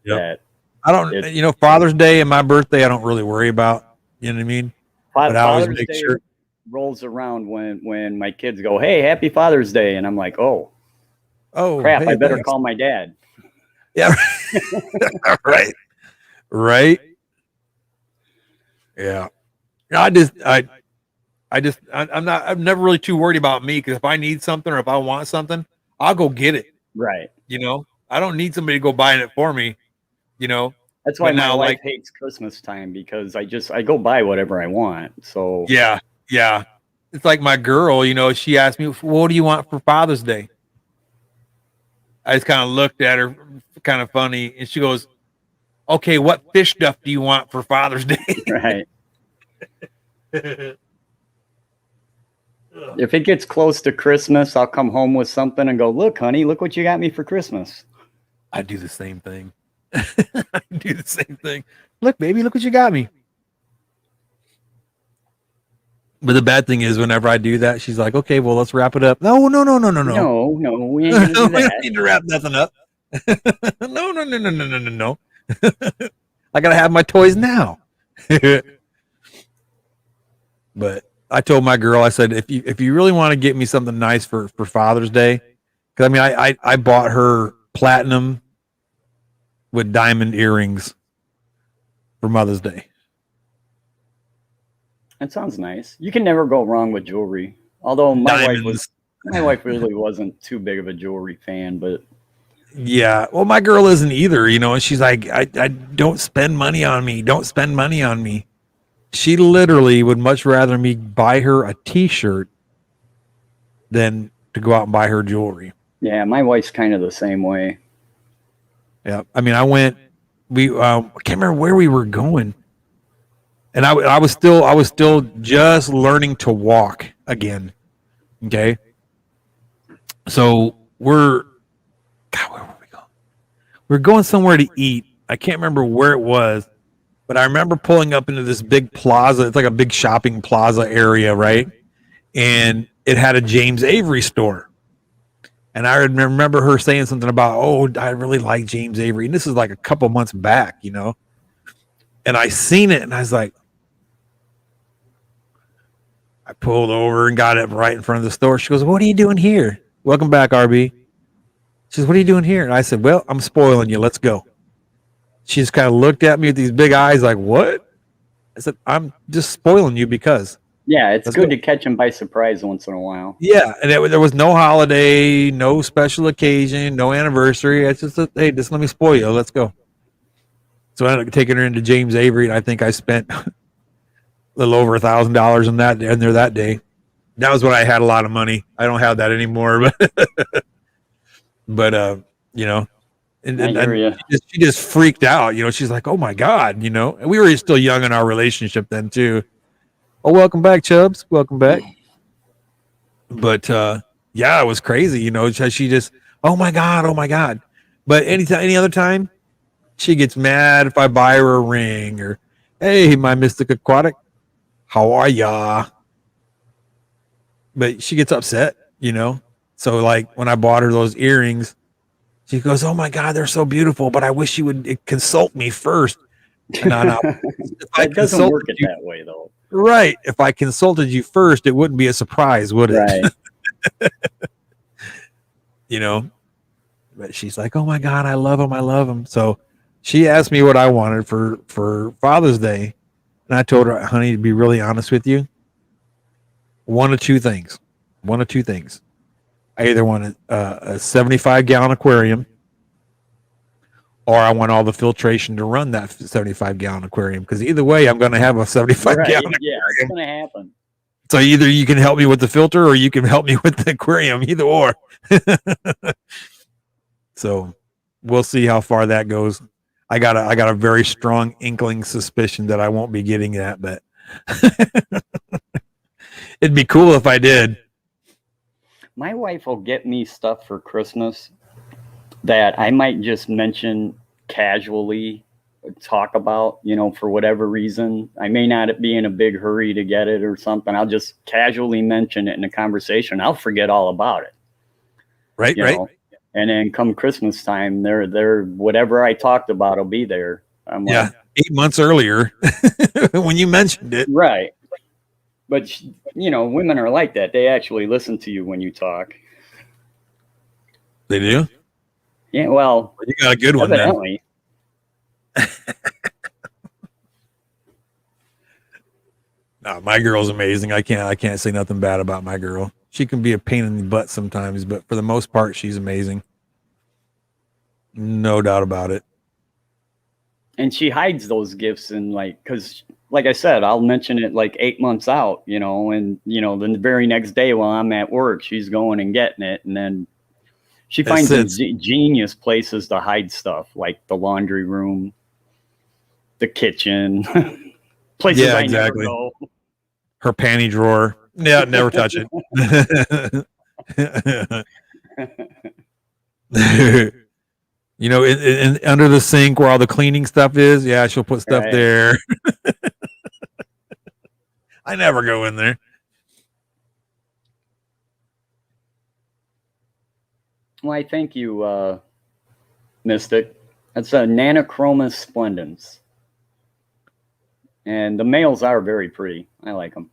Yeah. I don't, Father's Day and my birthday, I don't really worry about. You know what I mean? But I always make sure. Rolls around when my kids go, "Hey, happy Father's Day," and I'm like, "Oh crap! Hey, I better thanks. call my dad." Yeah. Right. Yeah. I'm never really too worried about me because if I need something or if I want something, I'll go get it. Right. I don't need somebody to go buying it for me. That's why my wife hates Christmas time because I go buy whatever I want. So yeah. It's like my girl, she asked me, "What do you want for Father's Day?" I just kind of looked at her kind of funny and she goes, "Okay, what fish stuff do you want for Father's Day?" Right. If it gets close to Christmas, I'll come home with something and go, "Look, honey, look what you got me for Christmas." I do the same thing. Look, baby, look what you got me. But the bad thing is whenever I do that, she's like, "Okay, well, let's wrap it up." No. No, we ain't gonna do We that. don't need to wrap nothing up. No. I gotta have my toys now. But I told my girl, I said, if you really want to get me something nice for Father's Day, because I mean, I bought her platinum with diamond earrings for Mother's Day. That sounds nice. You can never go wrong with jewelry. Although my wife really wasn't too big of a jewelry fan, but yeah, well, my girl isn't either, and she's like, I don't spend money on me. Don't spend money on me. She literally would much rather me buy her a T-shirt than to go out and buy her jewelry. Yeah, my wife's kind of the same way. Yeah, I mean, I can't remember where we were going, and I was still just learning to walk again. Okay, so where were we going? We're going somewhere to eat. I can't remember where it was, but I remember pulling up into this big plaza. It's like a big shopping plaza area, right? And it had a James Avery store. And I remember her saying something about, "Oh, I really like James Avery." And this is like a couple months back, And I seen it and I was like, I pulled over and got it right in front of the store. She goes, "What are you doing here?" "Welcome back, RB." She says, "What are you doing here?" And I said, "Well, I'm spoiling you. Let's go." She just kind of looked at me with these big eyes like, "What?" I said, "I'm just spoiling you because." Yeah, it's good to catch them by surprise once in a while. Yeah, and there was no holiday, no special occasion, no anniversary. It's just, hey, just let me spoil you. Let's go. So I ended up taking her into James Avery, and I think I spent a little over $1,000 in there that day. That was when I had a lot of money. I don't have that anymore, but and she just freaked out. She's like, "Oh my God," and we were still young in our relationship then too. "Oh, welcome back, Chubbs. Welcome back." But yeah, it was crazy. She just, "Oh my God, oh my God." But any other time, She gets mad if I buy her a ring or, hey, my Mystic Aquatic, how are ya? But she gets upset, you know? So like when I bought her those earrings, she goes, oh my God, they're so beautiful, but I wish you would consult me first. No. That doesn't work it that way, though. Right. If I consulted you first, it wouldn't be a surprise, would it? Right. You know? But she's like, oh my God, I love them. So she asked me what I wanted for Father's Day. And I told her, honey, to be really honest with you, one of two things. I either want a 75-gallon aquarium, or I want all the filtration to run that 75-gallon aquarium. Because either way, I'm going to have a 75-gallon aquarium. Yeah, it's going to happen. So either you can help me with the filter, or you can help me with the aquarium. Either or. So we'll see how far that goes. I got a very strong inkling suspicion that I won't be getting that, but it'd be cool if I did. My wife will get me stuff for Christmas that I might just mention casually, talk about, you know, for whatever reason. I may not be in a big hurry to get it or something. I'll just casually mention it in a conversation. I'll forget all about it. Right, you know? And then come Christmas time, they're whatever I talked about will be there. I'm yeah, like, 8 months earlier when you mentioned it. Right. But, you know, women are like that. They actually listen to you when you talk. They do? Yeah, well, you got a good one evidently. No, my girl's amazing. I can't say nothing bad about my girl. She can be a pain in the butt sometimes, but for the most part, she's amazing. No doubt about it. And she hides those gifts and because like I said, I'll mention it like 8 months out, you know, and, you know, then the very next day while I'm at work, she's going and getting it. And then she finds these genius places to hide stuff, like the laundry room, the kitchen, places I never go. Her panty drawer. Yeah, never touch it. You know, in under the sink where all the cleaning stuff is, yeah, she'll put stuff there. I never go in there. Why, thank you, Mystic. That's a Nanochromis splendens. And the males are very pretty. I like them.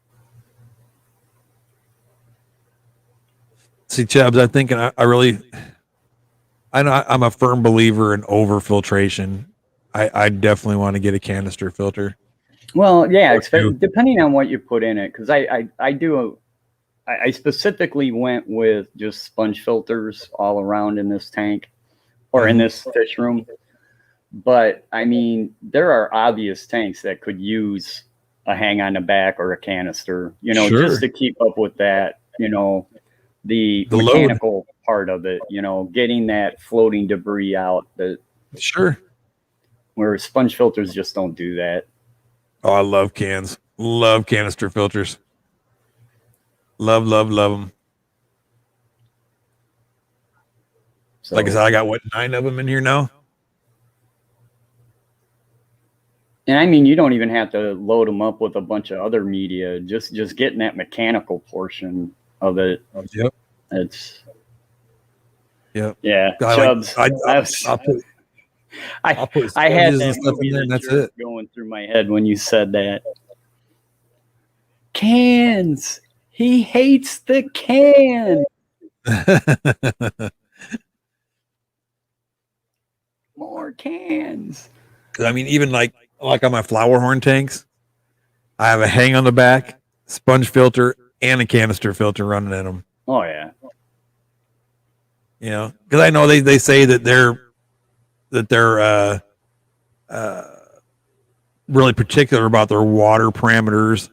See, Chubbs, I'm thinking I know I'm a firm believer in overfiltration. I definitely want to get a canister filter. Well, yeah, depending on what you put in it, because I specifically went with just sponge filters all around in this tank or in this fish room. But I mean, there are obvious tanks that could use a hang on the back or a canister, you know, just to keep up with that, you know, the mechanical part of it, you know, getting that floating debris out. Where sponge filters just don't do that. Oh, I love cans. Love canister filters. Love them. So, like I said, I got 9 of them in here now. And I mean, you don't even have to load them up with a bunch of other media. Just getting that mechanical portion of it. Yep. It's. Yep. Yeah. Chubbs. I had that movie and that's it going through my head when you said that. Cans. He hates the can. More cans. I mean, even like on my flower horn tanks, I have a hang on the back, sponge filter, and a canister filter running in them. Oh yeah. You know, because I know they say that they're really particular about their water parameters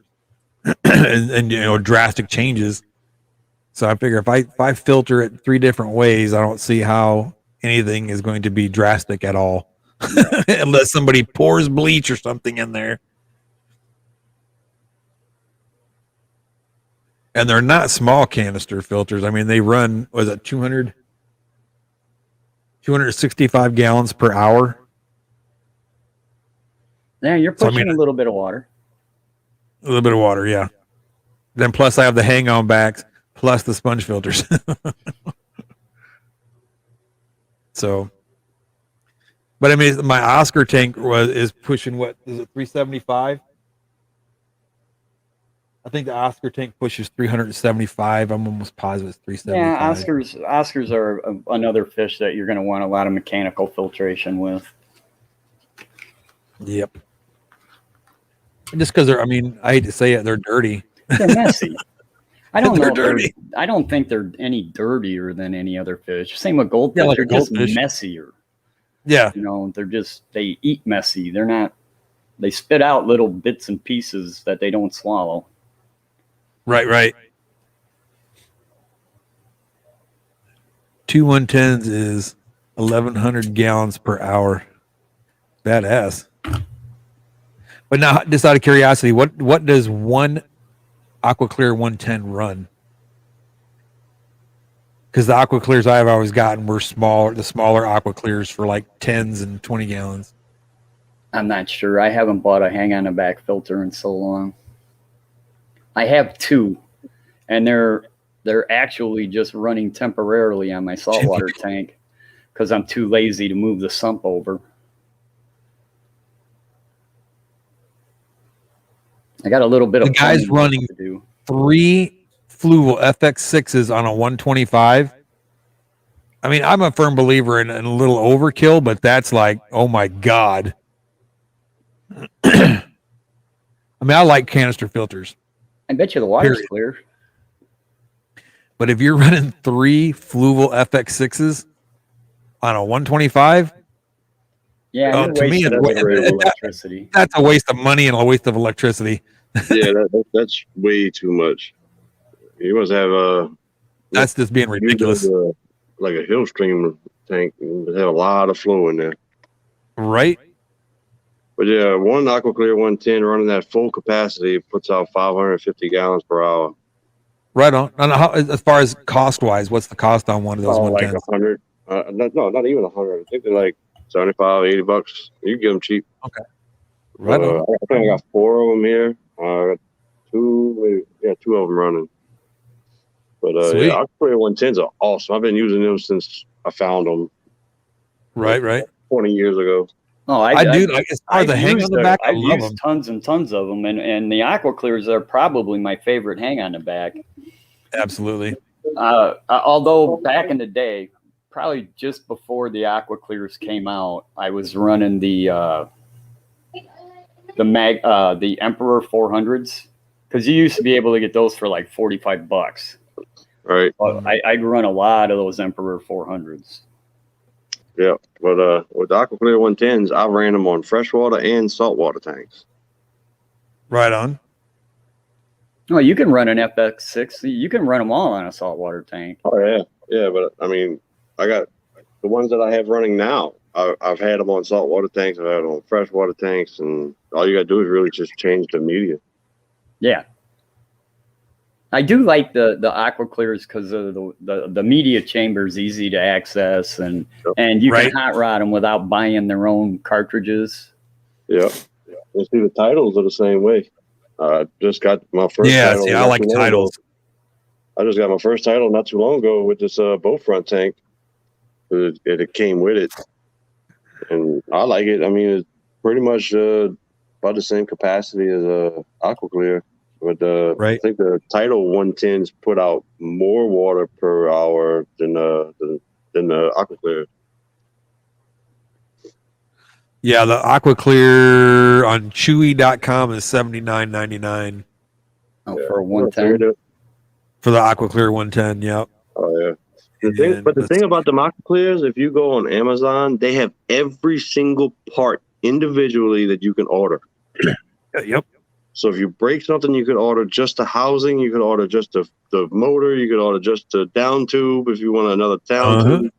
and you know, drastic changes. So I figure if I filter it 3 different ways, I don't see how anything is going to be drastic at all. Unless somebody pours bleach or something in there. And they're not small canister filters. I mean, they run, was it 265 gallons per hour? Yeah, you're So, I pushing mean, a little bit of water. A little bit of water, yeah. Then plus I have the hang on backs plus the sponge filters. So, but I mean, my Oscar tank is pushing what is it 375? I think the Oscar tank pushes 375. I'm almost positive it's 375. Yeah, Oscars are another fish that you're going to want a lot of mechanical filtration with. Yep. Just because I mean, I hate to say it, they're dirty. They're messy. I don't know. Dirty. I don't think they're any dirtier than any other fish. Same with goldfish. Yeah, like they're a goldfish. just messier. Yeah. You know, they eat messy. They spit out little bits and pieces that they don't swallow. Right. 2 110s is 1,100 gallons per hour. Badass. But now, just out of curiosity, what does one AquaClear 110 run? Because the AquaClears I've always gotten were the smaller AquaClears for like 10s and 20 gallons. I'm not sure. I haven't bought a hang on the back filter in so long. I have two, and they're actually just running temporarily on my saltwater tank because I'm too lazy to move the sump over. I got a little bit of the guy's running 3 Fluval FX6s on a 125. I mean, I'm a firm believer in a little overkill, but that's like, oh my God. I mean, I like canister filters. I bet you the water's clear. But if you're running 3 Fluval FX6s on a 125, yeah, to me, electricity. That's a waste of money and a waste of electricity. Yeah, that's way too much. You must have that's just being ridiculous. Like a hill stream tank, have a lot of flow in there. Right. But yeah, one AquaClear 110 running that full capacity puts out 550 gallons per hour. Right on. And as far as cost wise, what's the cost on one of those 110s? Like 100. No, not even 100. I think they're like 75, $80. You can get them cheap. Okay. Right on. I think I got 4 of them here. I got 2 of them running. But yeah, AquaClear 110s are awesome. I've been using them since I found them. Right. 20 years ago. Oh, I do. Like, as far as the hang on the back, I love them. Tons and tons of them, and the AquaClears are probably my favorite hang on the back. Absolutely. Although back in the day, probably just before the AquaClears came out, I was running the Emperor 400s because you used to be able to get those for like $45. Right. I'd run a lot of those Emperor 400s. Yeah, but with the AquaClear 110s, I ran them on freshwater and saltwater tanks. Right on. Well, you can run an FX6. You can run them all on a saltwater tank. Oh yeah. But I mean, I got the ones that I have running now. I've had them on saltwater tanks. I've had them on freshwater tanks, and all you got to do is really just change the media. Yeah. I do like the AquaClears because the media chamber is easy to access, and you can hot rod them without buying their own cartridges. Yeah. And see, the titles are the same way. I just got my first title. Yeah, I like titles. I just got my first title not too long ago with this boat front tank. It came with it, and I like it. I mean, it's pretty much about the same capacity as AquaClear. But I think the Title 110s put out more water per hour than the AquaClear. Yeah, the AquaClear on Chewy.com is $79.99. Oh, for a 110? For the AquaClear 110, yep. Oh, yeah. The thing about the AquaClears, if you go on Amazon, they have every single part individually that you can order. Yep. So if you break something, you could order just the housing, you could order just the motor, you could order just the down tube if you want another down tube.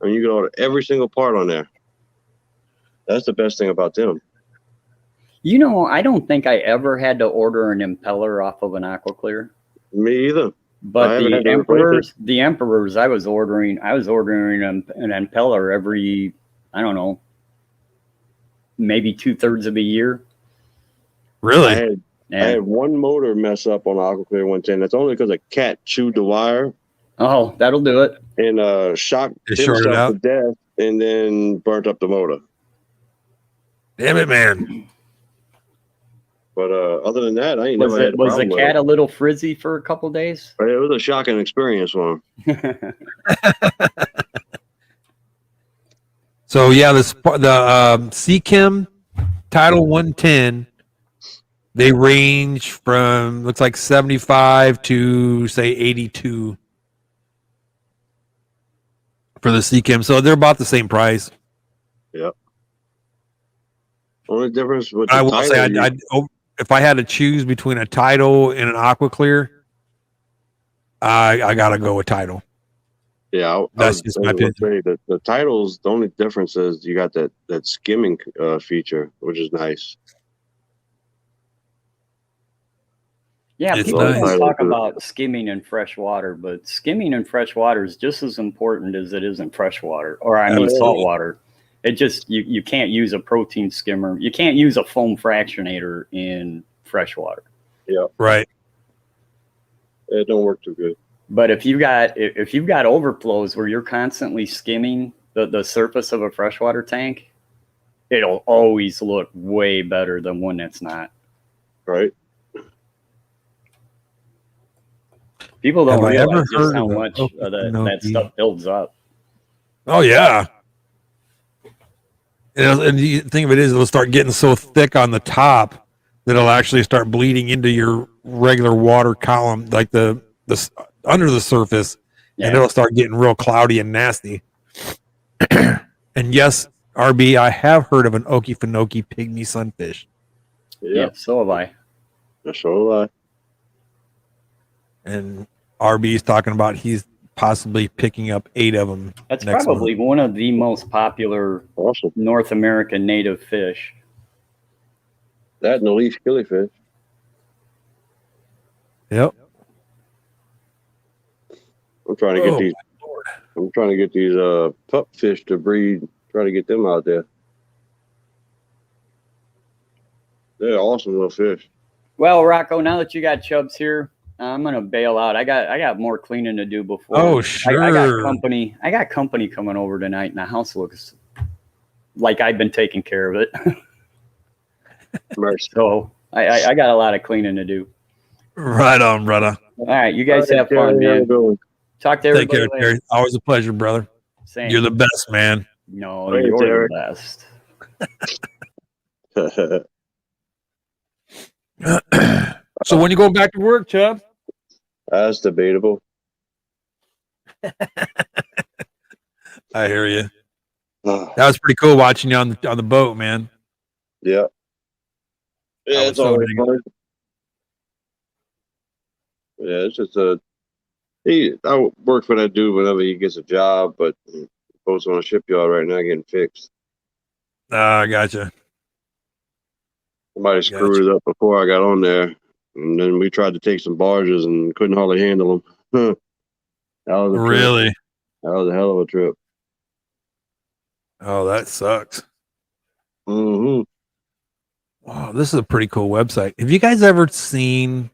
I mean, you can order every single part on there. That's the best thing about them. You know, I don't think I ever had to order an impeller off of an AquaClear. Me either. But the Emperors, I was ordering an impeller every, I don't know, maybe 2/3 of a year. Really? I had one motor mess up on AquaClear one time. That's only because a cat chewed the wire. Oh, that'll do it. And shocked It shorted himself out? to death, and then burnt up the motor. Damn it, man. But other than that, I ain't Was never had a was the problem with cat it. a little frizzy for a couple days? But it was a shocking experience for him. So yeah, the CChem Title 110, they range from looks like 75 to say 82 for the CChem. So they're about the same price. Yep. Only difference with the I will title, say, if I had to choose between a Title and an AquaClear, I gotta go with Title. yeah, That's just my opinion. Say that the titles, the only difference is you got that skimming feature, which is nice. Yeah, It's people nice. don't talk Title, about skimming in fresh water, but skimming in fresh water is just as important as it is in fresh water, or I mean Absolutely. salt water. It just you can't use a protein skimmer. You can't use a foam fractionator in fresh water. Yeah, Right. it don't work too good. But if you've got overflows where you're constantly skimming the surface of a freshwater tank, it'll always look way better than one that's not. Right. People don't Have I ever realize just heard how of a much that Okefenokee? stuff builds up. Oh yeah. And the thing of it is, it'll start getting so thick on the top that it'll actually start bleeding into your regular water column, like the under the surface, and it'll start getting real cloudy and nasty. And yes, RB, I have heard of an Okefenokee pygmy sunfish. Yeah, so have I. So have I. And RB is talking about he's possibly picking up 8 of them. That's next probably month. one of the most popular North American native fish. That and the leaf killifish. Yep. I'm trying to get these. I'm trying to get these pup fish to breed. Try to get them out there. They're awesome little fish. Well, Rocco, now that you got Chubbs here, I'm gonna bail out. I got more cleaning to do before. Oh, sure. I got company coming over tonight, and the house looks like I've been taking care of it. So I got a lot of cleaning to do. Right on, brother. All right, you guys have fun, man. Talk to everybody Take care, later. Terry. Always a pleasure, brother. Same. You're the best, man. No, Thanks, you're Eric. the best. So when you go back to work, Chubb? That's debatable. I hear you. That was pretty cool watching you on the boat, man. Yeah. That Yeah, was it's so always dang fun. Yeah, it's just I work for that dude whenever he gets a job, but boat's on a shipyard right now getting fixed. I gotcha. Somebody screwed it up before I got on there, and then we tried to take some barges and couldn't hardly handle them. That was a trip. Really? That was a hell of a trip. Oh, that sucks. Mm-hmm. Wow, this is a pretty cool website. Have you guys ever seen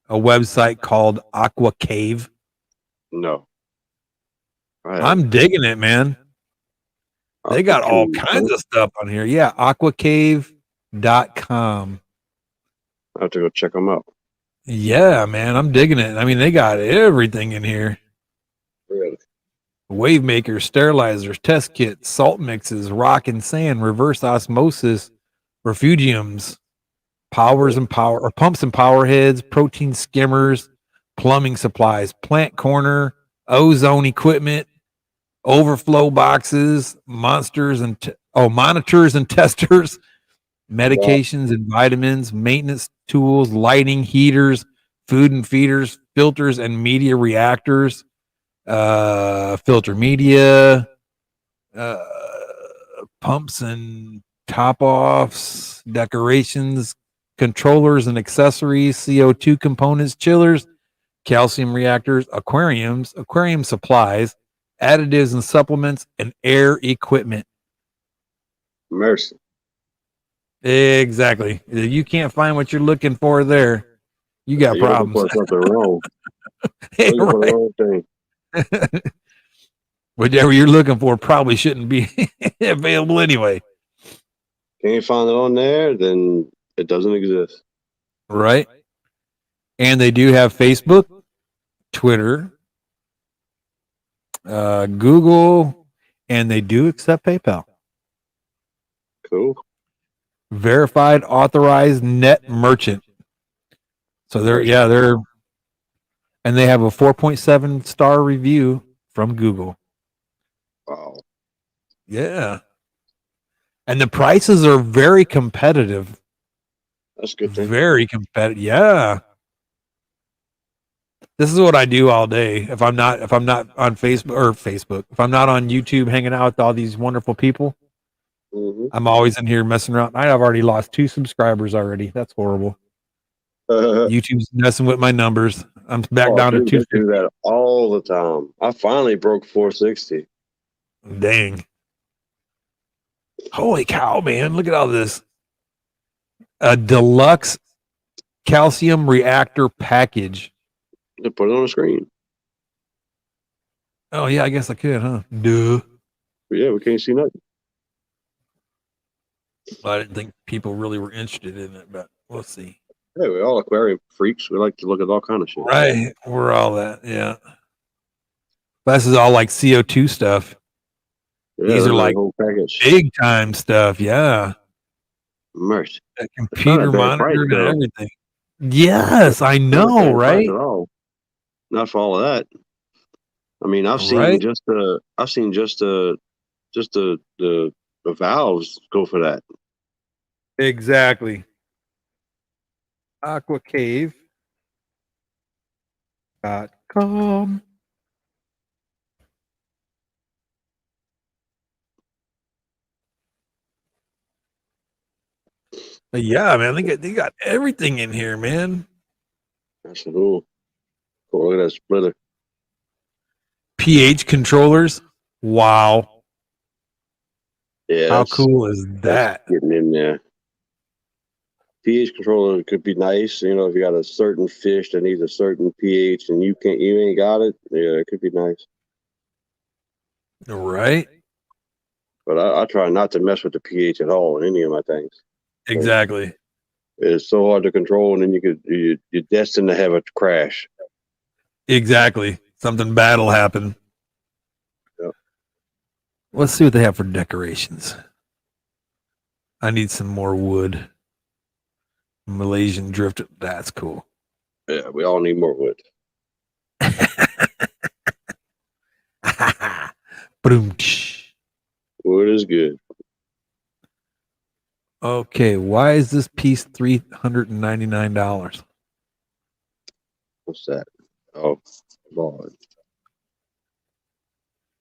a website called Aqua Cave? No. I'm digging it, man. They got all kinds of stuff on here. Yeah, aquacave.com. I have to go check them out. Yeah, man, I'm digging it. I mean, they got everything in here. Really? Wave makers, sterilizers, test kits, salt mixes, rock and sand, reverse osmosis, refugiums, pumps and power heads, protein skimmers, plumbing supplies, plant corner, ozone equipment, overflow boxes, monitors and testers, medications and vitamins, maintenance tools, lighting, heaters, food and feeders, filters and media reactors, filter media, pumps and top offs, decorations, controllers and accessories, CO2 components, chillers, calcium reactors, aquariums, aquarium supplies, additives and supplements, and air equipment. Mercy. Exactly. You can't find what you're looking for there. You got You're looking problems. for something wrong. Hey, Looking for the right. wrong thing. Whatever you're looking for probably shouldn't be available anyway. Can't find it on there, then it doesn't exist. Right. And they do have Facebook, Twitter, Google, and they do accept PayPal. Cool. Verified, authorized net merchant. So they're and they have a 4.7 star review from Google. Wow. Yeah. And the prices are very competitive. That's a good thing. Very competitive. Yeah. This is what I do all day. If I'm not on Facebook, if I'm not on YouTube hanging out with all these wonderful people, I'm always in here messing around. I've already lost 2 subscribers already. That's horrible. YouTube's messing with my numbers. I'm back down to 250. Do that all the time. I finally broke 460. Dang. Holy cow, man. Look at all this. A deluxe calcium reactor package. To put it on the screen. Oh, yeah, I guess I could, huh? Duh. Yeah, we can't see nothing. I didn't think people really were interested in it, but we'll see. Hey, we're all aquarium freaks. We like to look at all kind of shit. Right. We're all that, yeah. This is all like CO2 stuff. Yeah, these are like whole package. Big time stuff, yeah. Mercy. A computer monitor and everything. Yes, I know, right? At all. Not for all of that. I mean, I've seen just the valves go for that. Exactly. Aquacave.com. But yeah, man, they got everything in here, man. That's cool. Cool. Look at that splitter. pH controllers. Wow. Yeah. How cool is that? Getting in there. pH controller could be nice, you know, if you got a certain fish that needs a certain pH and you ain't got it. Yeah, it could be nice. Right. But I try not to mess with the pH at all in any of my things. Exactly. It's so hard to control, and then you're destined to have a crash. Exactly. Something bad will happen. Yep. Let's see what they have for decorations. I need some more wood. Malaysian drift. That's cool. Yeah, we all need more wood. Wood is good. Okay, why is this piece $399? What's that? Oh, Lord.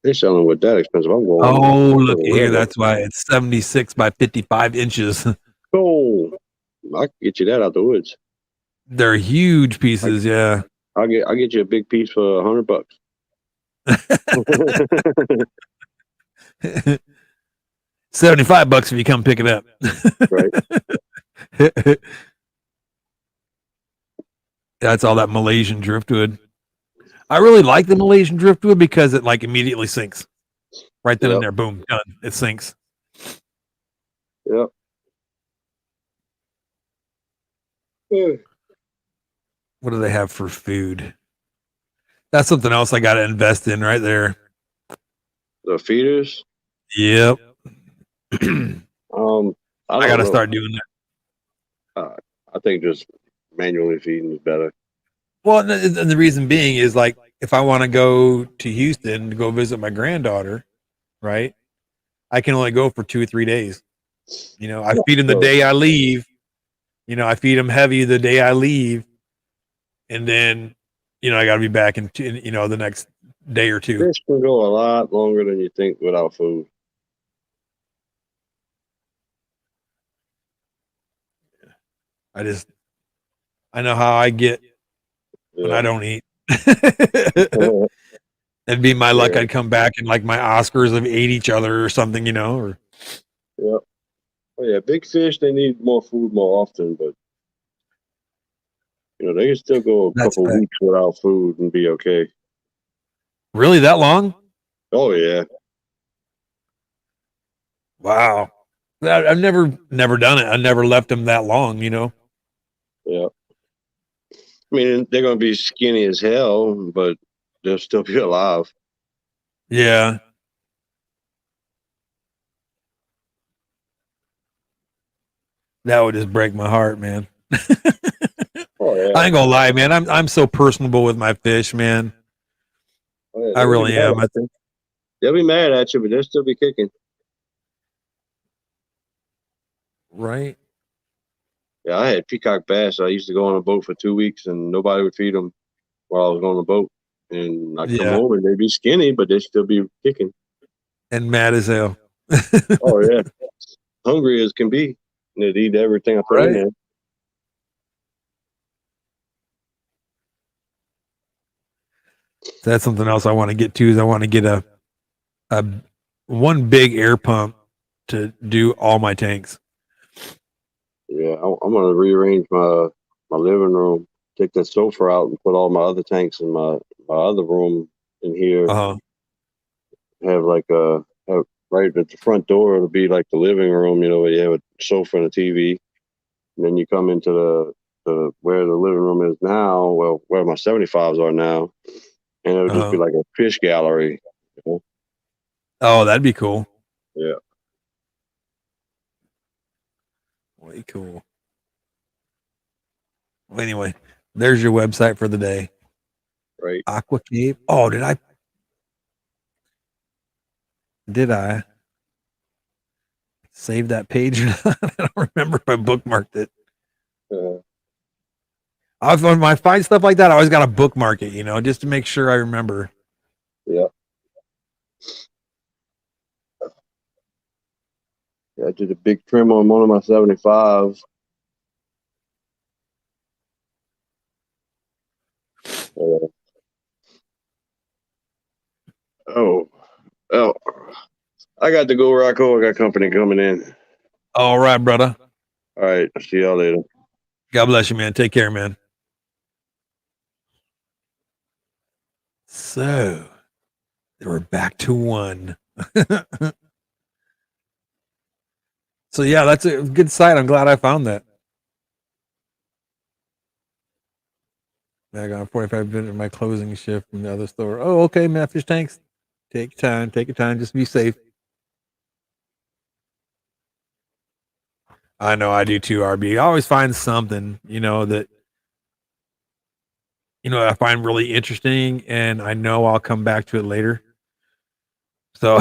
They're selling wood that expensive. I'm going. Oh, look here. That's why it's 76 by 55 inches. Oh, I can get you that out the woods. They're huge pieces, yeah. I'll get you a big piece for $100. $75 if you come pick it up. Right. That's all that Malaysian driftwood. I really like the Malaysian driftwood because it like immediately sinks. Right then and there, boom, done. It sinks. Yep. What do they have for food? That's something else I got to invest in right there. The feeders. Yep. I got to start doing that. I think just manually feeding is better. Well, and the reason being is like if I want to go to Houston to go visit my granddaughter, right? I can only go for 2 or 3 days. You know, I feed them the day I leave. You know, I feed them heavy the day I leave, and then, you know, I got to be back in, you know, the next day or two. This can go a lot longer than you think without food. I know how I get when I don't eat. It'd be my luck. I'd come back and like my Oscars have ate each other or something, you know. Or... Yep. Oh yeah, big fish they need more food more often, but they can still go a That's couple fact. weeks without food and be okay. Really that long? Oh yeah. Wow. I've never done it. I never left them that long, Yeah. I mean, they're gonna be skinny as hell, but they'll still be alive. Yeah. That would just break my heart, man. Oh yeah. I ain't gonna lie, man. I'm so personable with my fish, man. Oh, yeah. I really am. I think. They'll be mad at you, but they'll still be kicking. Right. Yeah, I had peacock bass. I used to go on a boat for 2 weeks, and nobody would feed them while I was on the boat. And I'd come Yeah. home, and they'd be skinny, but they'd still be kicking. And mad as hell. Oh yeah, hungry as can be. And they'd eat everything I put in Right. there. So that's something else I want to get to. Is I want to get a one big air pump to do all my tanks. Yeah, I'm gonna rearrange my living room, take that sofa out, and put all my other tanks in my other room in here. Have like have right at the front door. It'll be like the living room, where you have a sofa and a TV. And then you come into the where the living room is now, well, where my 75s are now, and it'll just be like a fish gallery. Oh, that'd be cool. Yeah. Way cool. Well, anyway, there's your website for the day. Right. Aqua Cave. Oh, did I save that page? I don't remember if I bookmarked it. When I find stuff like that, I always got to bookmark it, just to make sure I remember. Yeah. Yeah, I did a big trim on one of my 75s. Oh, I got to go, Rocco. I got company coming in. All right, brother. All right. I'll see y'all later. God bless you, man. Take care, man. So, we're back to one. So, yeah, that's a good site. I'm glad I found that. I got 45 minutes of my closing shift from the other store. Oh, okay, man. Fish tanks. Take your time. Take your time. Just be safe. I know I do too, RB. I always find something, that I find really interesting, and I know I'll come back to it later. So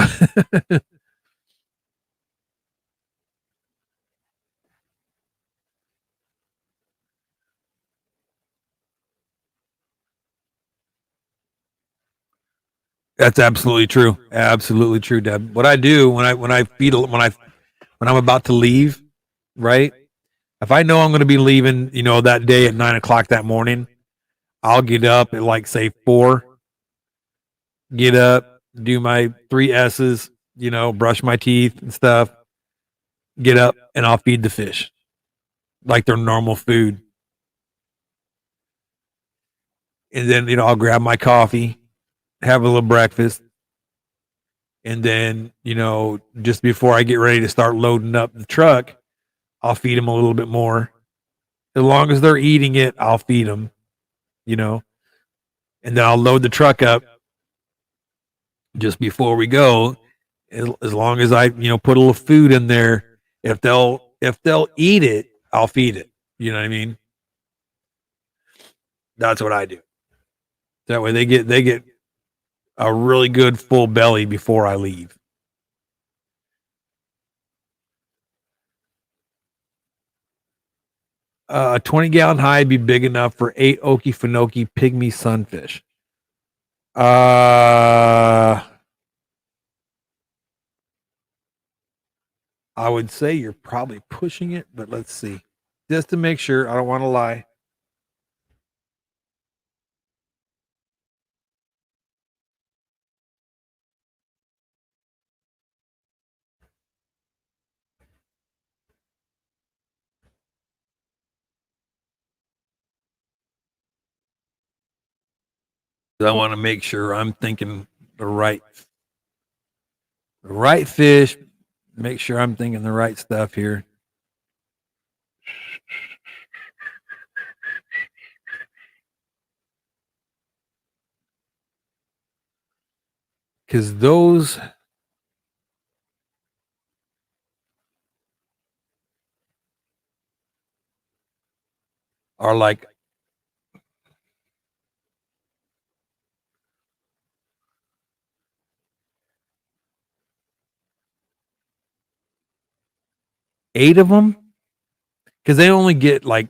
that's absolutely true. Absolutely true, Deb. What I do when I'm about to leave, right? If I know I'm going to be leaving, that day at 9:00 that morning, I'll get up at like say 4. Get up, do my 3 S's, brush my teeth and stuff. Get up and I'll feed the fish like their normal food. And then, I'll grab my coffee, have a little breakfast. And then, just before I get ready to start loading up the truck, I'll feed them a little bit more. As long as they're eating it, I'll feed them, and then I'll load the truck up just before we go. As long as I, put a little food in there, if they'll eat it, I'll feed it. You know what I mean? That's what I do. That way they get a really good full belly before I leave. A 20-gallon hide be big enough for 8 Okefenokee pygmy sunfish. I would say you're probably pushing it, but let's see. Just to make sure, I don't want to lie. I want to make sure I'm thinking the right fish. Make sure I'm thinking the right stuff here. Because those are like eight of them. Because they only get like,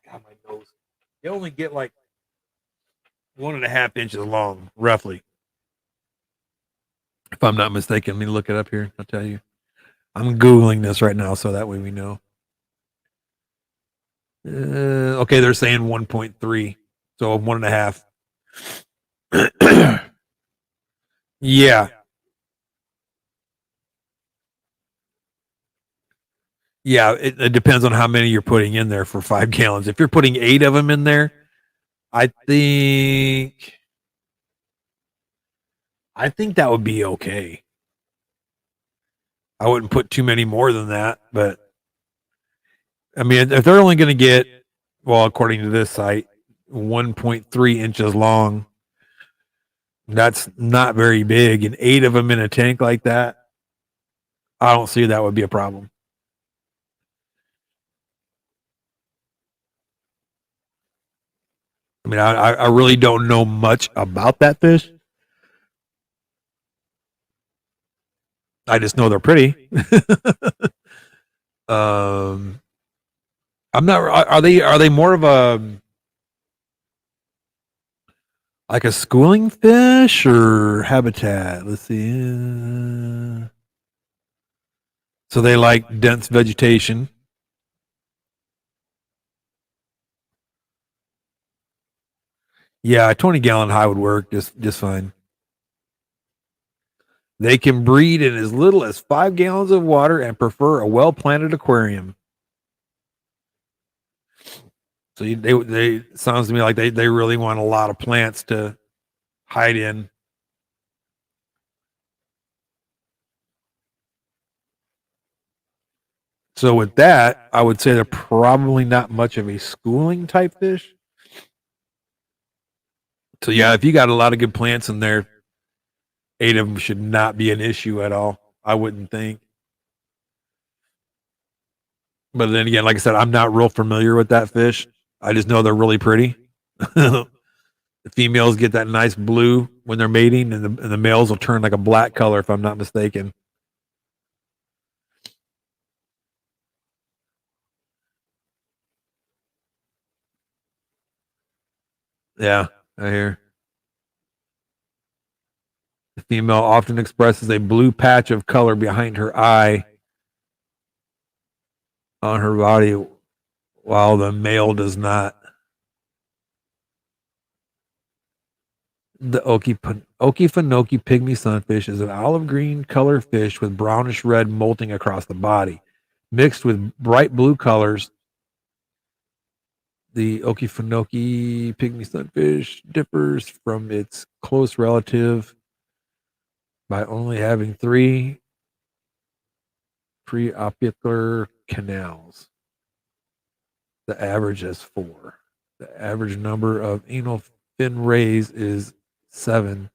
God, my nose. They only get like 1.5 inches long, roughly. If I'm not mistaken, let me look it up here. I'll tell you. I'm Googling this right now, so that way we know. Okay, they're saying 1.3, so 1.5. Yeah. Yeah, it depends on how many you're putting in there for 5 gallons. If you're putting 8 of them in there, I think that would be okay. I wouldn't put too many more than that, but I mean, if they're only going to get, well, according to this site, 1.3 inches long, that's not very big. And 8 of them in a tank like that, I don't see that would be a problem. I mean, I really don't know much about that fish. I just know they're pretty. I'm not. Are they more of a like a schooling fish or habitat? Let's see. So they like dense vegetation. Yeah, a 20-gallon high would work just fine. They can breed in as little as 5 gallons of water and prefer a well-planted aquarium. So they sounds to me like they really want a lot of plants to hide in. So with that, I would say they're probably not much of a schooling type fish. So yeah, if you got a lot of good plants in there, 8 of them should not be an issue at all. I wouldn't think. But then again, like I said, I'm not real familiar with that fish. I just know they're really pretty. The females get that nice blue when they're mating, and the males will turn like a black color, if I'm not mistaken. Yeah, I hear. The female often expresses a blue patch of color behind her eye on her body, while the male does not. The Okefenokee pygmy sunfish is an olive green color fish with brownish red molting across the body, mixed with bright blue colors. The Okefenokee pygmy sunfish differs from its close relative by only having 3 preocular canals. The average is 4. The average number of anal fin rays is 7.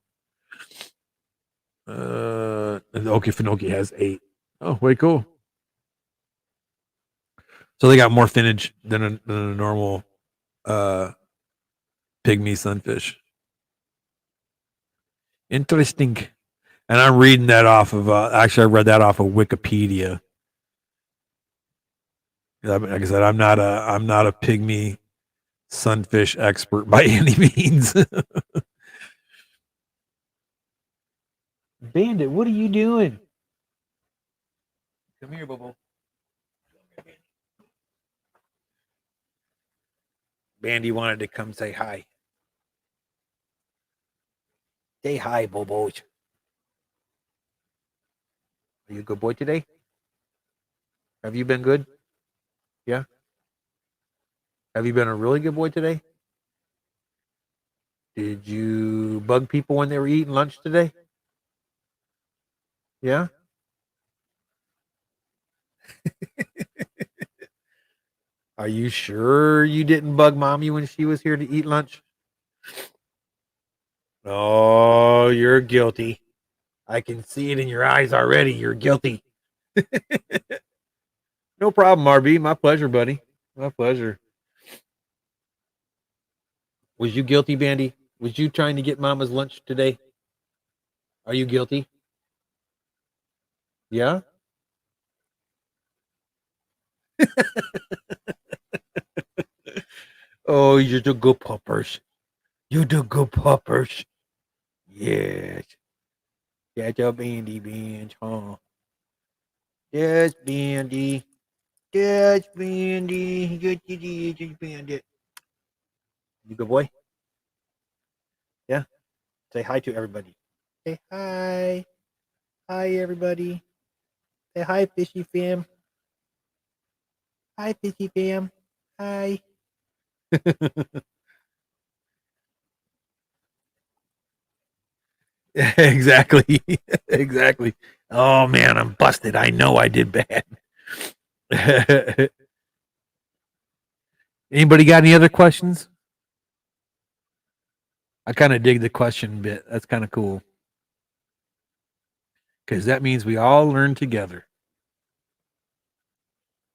And the Okefenokee has 8. Oh, way cool. So they got more finnage than a normal pygmy sunfish. Interesting. And I'm reading that off of actually I read that off of Wikipedia. Like I said, I'm not a pygmy sunfish expert by any means. Bandit, what are you doing? Come here, Bobo. Bandy wanted to come say hi. Say hi, Bobo. Are you a good boy today? Have you been good? Yeah. Have you been a really good boy today? Did you bug people when they were eating lunch today? Yeah. Are you sure you didn't bug mommy when she was here to eat lunch? Oh, you're guilty. I can see it in your eyes already. You're guilty. No problem, RB. My pleasure, buddy. My pleasure. Was you guilty, Bandy? Was you trying to get mama's lunch today? Are you guilty? Yeah? Oh, you're the good puppers. You the good puppers. Yes. That's a Bandy bench, huh? Yes, Bandy. Yes, Bandy. Good to see you, Bandit. You good boy? Yeah? Say hi to everybody. Say hi. Hi, everybody. Say hi, Fishy Fam. Hi, Fishy Fam. Hi. Exactly. Exactly. Oh, man, I'm busted. I know I did bad. Anybody got any other questions? I kind of dig the question bit. That's kind of cool. Because that means we all learn together.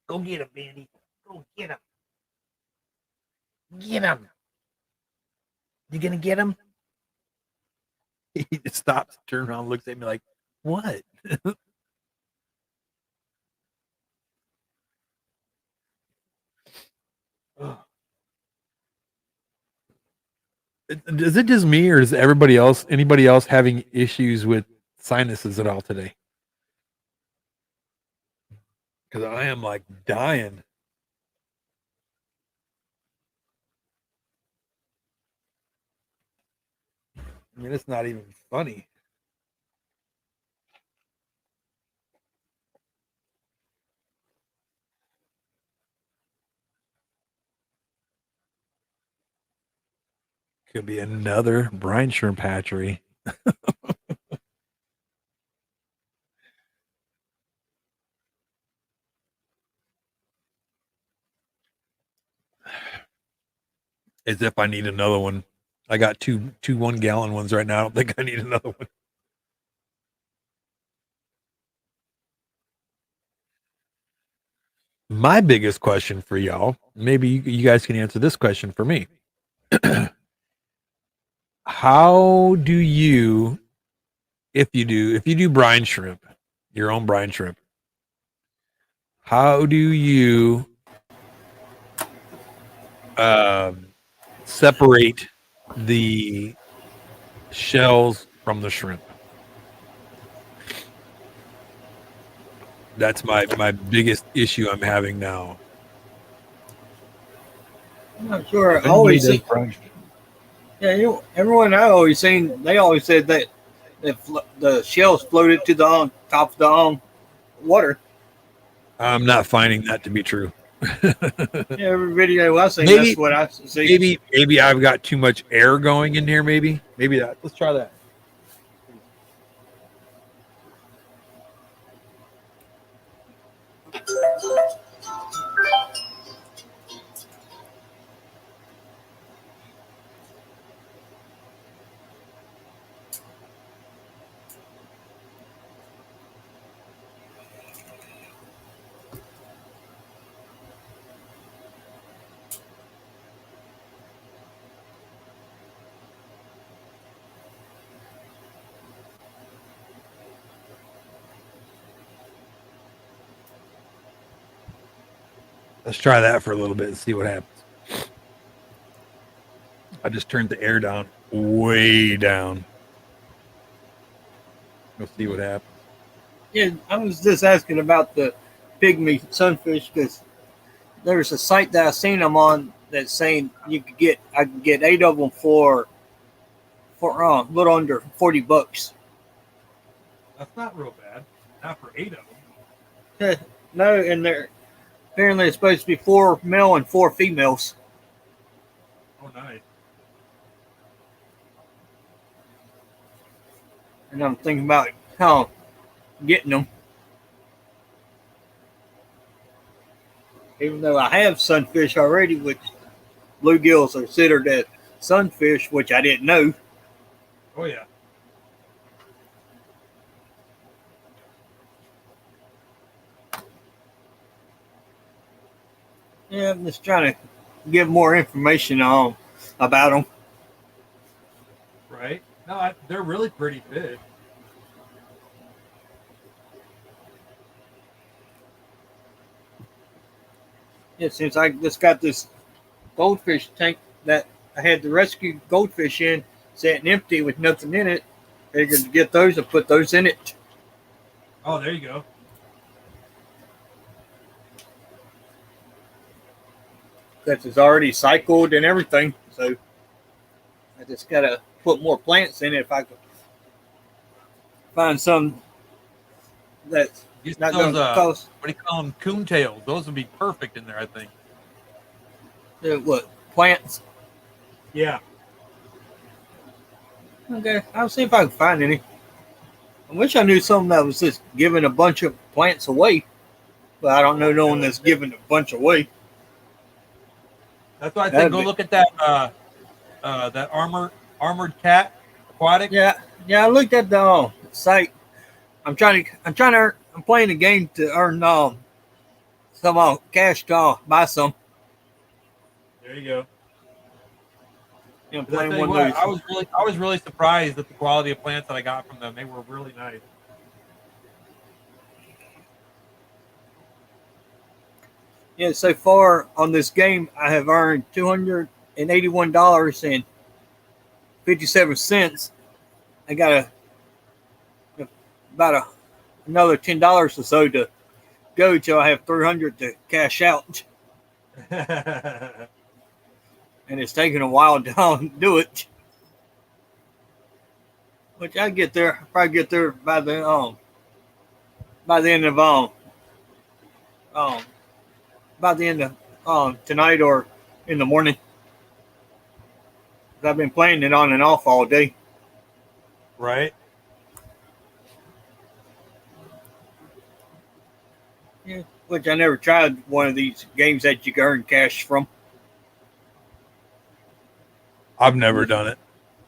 Go get him, Bandy. Go get him. Get him. You gonna get him? He just stops, turns around, looks at me like, what? Is it just me, or is anybody else having issues with sinuses at all today? Because I am like dying. I mean, it's not even funny. Could be another brine shrimp hatchery. As if I need another one. I got two 1 gallon ones right now. I don't think I need another one. My biggest question for y'all, maybe you guys can answer this question for me. How do you, if you do brine shrimp, your own brine shrimp, how do you separate the shells from the shrimp? That's my biggest issue I'm having now. I'm not sure. If I anybody always does see, brine shrimp, yeah, everyone I always seen, they always said that the shells floated to the top of the water. I'm not finding that to be true. Yeah, every video I seen, maybe that's what I see. maybe I've got too much air going in here. Maybe that. Let's try that. Let's try that for a little bit and see what happens. I just turned the air down, way down. We'll see what happens. Yeah, I was just asking about the pygmy sunfish because there's a site that I seen them on that's saying I could get 8 of them for a little under $40. That's not real bad. Not for 8 of them. No, and they're apparently it's supposed to be 4 male and 4 females. Oh, nice. and I'm thinking about how getting them. Even though I have sunfish already, which bluegills are considered as sunfish, which I didn't know. Oh yeah. Yeah, I'm just trying to give more information on about them. Right. No, they're really pretty fish. Yeah, since I just got this goldfish tank that I had to rescue goldfish in, sitting empty with nothing in it, figured to get those and put those in it. Oh, there you go. Because it's already cycled and everything. So I just got to put more plants in it if I could find some that's Get not those going to cost. what do you call them? Coontails. Those would be perfect in there, I think. What? Plants? Yeah. Okay, I'll see if I can find any. I wish I knew something that was just giving a bunch of plants away, but I don't know no one that's giving a bunch away. That's why I think go look at that that armored cat aquatic. Yeah, I looked at the site. I'm playing the game to earn some cash to buy some. There you go. Yeah, I'm But I playing tell you one of what, those. I was really surprised at the quality of plants that I got from them. They were really nice. Yeah, so far on this game, I have earned $281.57. I got another $10 or so to go till I have $300 to cash out, and it's taking a while to do it. Which I get there, I'll probably get there by the end of tonight or in the morning. I've been playing it on and off all day. Right. Yeah, which I never tried one of these games that you can earn cash from. I've never done it.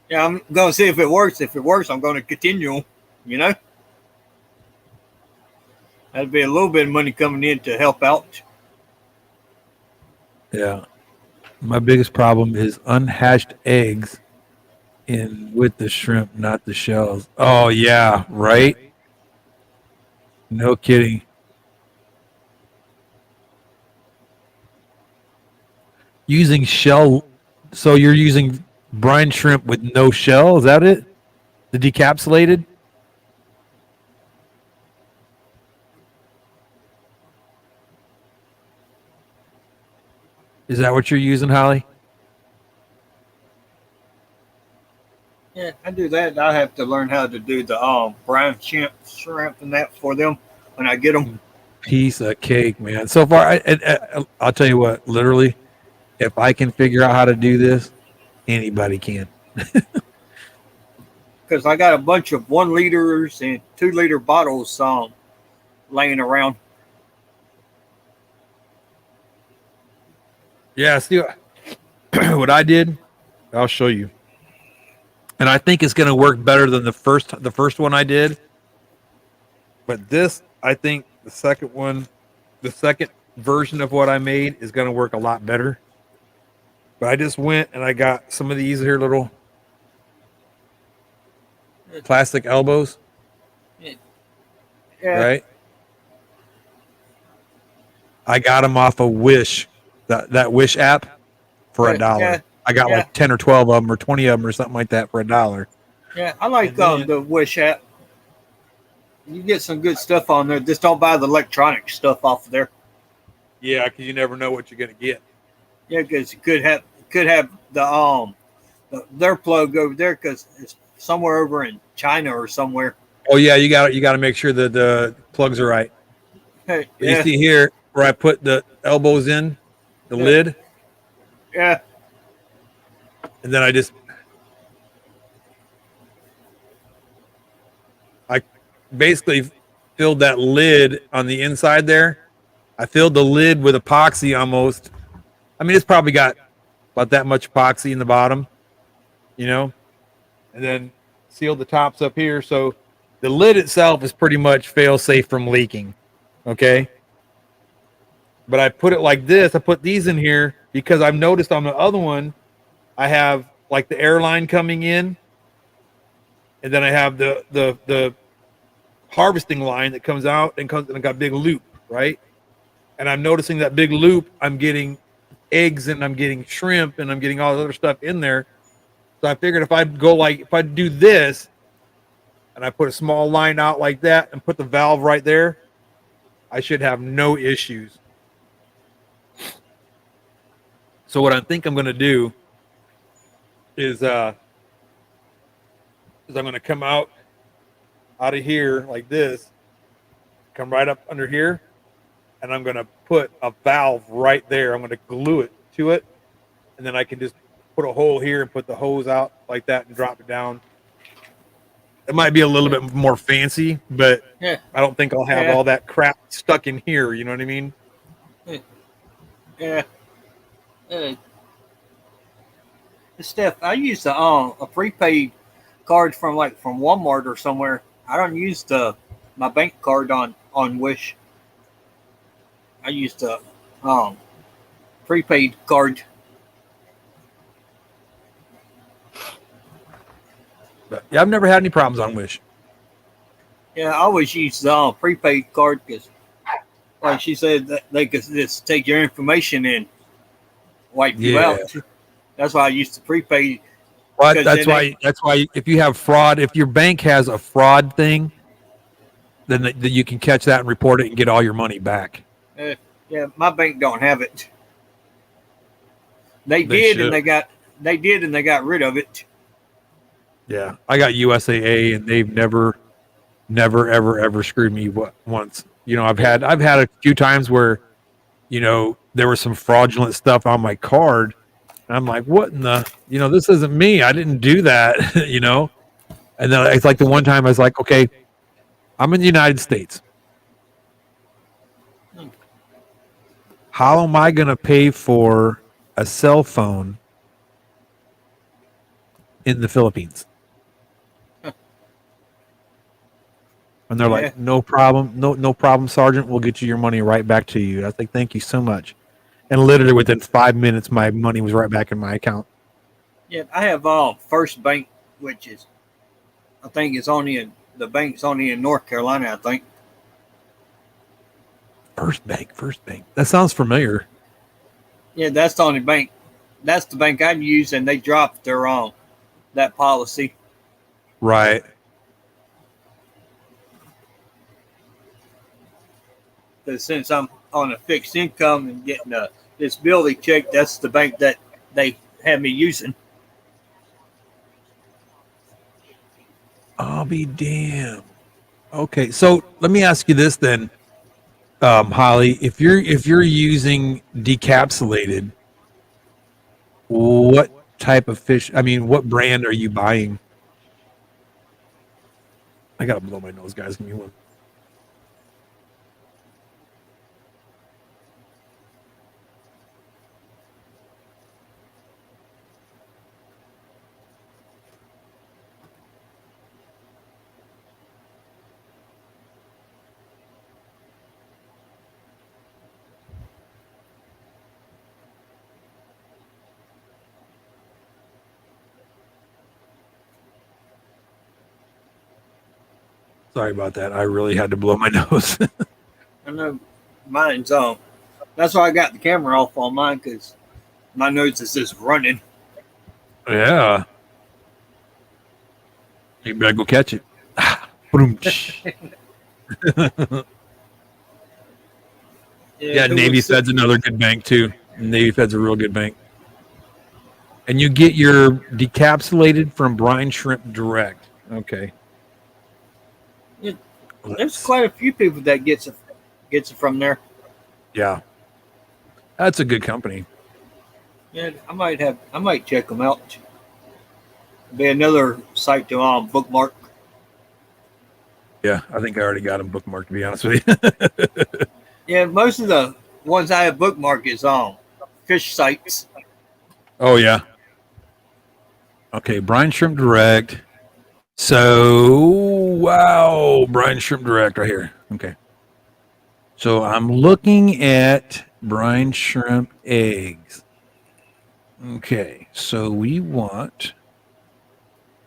Yeah, I'm going to see if it works. If it works, I'm going to continue. You know, that'd be a little bit of money coming in to help out. Yeah. My biggest problem is unhatched eggs with the shrimp, not the shells. Oh yeah, right? No kidding. Using shell, so you're using brine shrimp with no shell, is that it? The decapsulated? Is that what you're using, Holly? Yeah, I do that. I have to learn how to do the brine shrimp and that for them when I get them. Piece of cake, man. So far, I'll tell you what, literally, if I can figure out how to do this, anybody can. Because I got a bunch of 1 liters and 2 liter bottles laying around. Yeah, see what I did? I'll show you. And I think it's going to work better than the first one I did. But this, I think the second version of what I made is going to work a lot better. But I just went and I got some of these here little plastic elbows. Yeah. Right? I got them off of Wish, that Wish app for $1. Yeah. I got like 10 or 12 of them or 20 of them or something like that for $1. Yeah, I like the Wish app. You get some good stuff on there. Just don't buy the electronic stuff off of there. Yeah, because you never know what you're going to get. Yeah, because you could have their plug over there because it's somewhere over in China or somewhere. Oh yeah, you got to make sure that the plugs are right. Hey, You see here where I put the elbows in the lid. Yeah. And then I just basically filled that lid on the inside there. I filled the lid with epoxy almost. I mean, it's probably got about that much epoxy in the bottom, you know, and then sealed the tops up here. So the lid itself is pretty much fail safe from leaking. Okay. But I put it like this. I put these in here because I've noticed on the other one, I have like the airline coming in, and then I have the harvesting line that comes out and got a big loop, right? And I'm noticing that big loop. I'm getting eggs and I'm getting shrimp and I'm getting all the other stuff in there. So I figured if I do this and I put a small line out like that and put the valve right there, I should have no issues. So what I think I'm going to do is I'm going to come out of here like this, come right up under here, and I'm going to put a valve right there. I'm going to glue it to it, and then I can just put a hole here and put the hose out like that and drop it down. It might be a little bit more fancy, but Yeah. I don't think I'll have all that crap stuck in here. You know what I mean? Yeah. Steph, I use a prepaid card from Walmart or somewhere. I don't use my bank card on Wish. I use the prepaid card. But yeah, I've never had any problems on Wish. Yeah, I always use the prepaid card because, like she said, that they could just take your information and wipe you out. That's why I used to prepaid. But that's why if you have fraud, if your bank has a fraud thing, then you can catch that and report it and get all your money back. Yeah, my bank don't have it. They did and they got rid of it. Yeah, I got USAA and they've never, ever screwed me once. You know, I've had a few times where, you know, there was some fraudulent stuff on my card. And I'm like, what in the, you know, this isn't me. I didn't do that, you know? And then it's like the one time I was like, okay, I'm in the United States. How am I going to pay for a cell phone in the Philippines? And they're like, no problem. No problem, Sergeant. We'll get you your money right back to you. I was like, thank you so much. And literally within 5 minutes, my money was right back in my account. Yeah, I have First Bank, which is, I think it's the bank's only in North Carolina, I think. First Bank. That sounds familiar. Yeah, that's the only bank. That's the bank I'd use, and they dropped their that policy. Right. Because since I'm on a fixed income and getting a disability check, that's the bank that they have me using. I'll be damned. Okay, so let me ask you this then, Holly. If you're using decapsulated, what type of fish? I mean, what brand are you buying? I gotta blow my nose, guys. Give me one. Sorry about that. I really had to blow my nose. I know mine's on. That's why I got the camera off on mine, because my nose is just running. Yeah. You better go catch it. Yeah, Navy Fed's another good bank too. Navy Fed's a real good bank. And you get your decapsulated from brine shrimp direct. Okay. There's quite a few people that gets it from there. Yeah. That's a good company. Yeah, I might check them out. Be another site to bookmark. Yeah, I think I already got them bookmarked, to be honest with you. Yeah, most of the ones I have bookmarked is on fish sites. Oh, yeah. Okay, Brine Shrimp Direct. So, wow, Brine Shrimp Direct right here. Okay. So I'm looking at brine shrimp eggs. Okay, so we want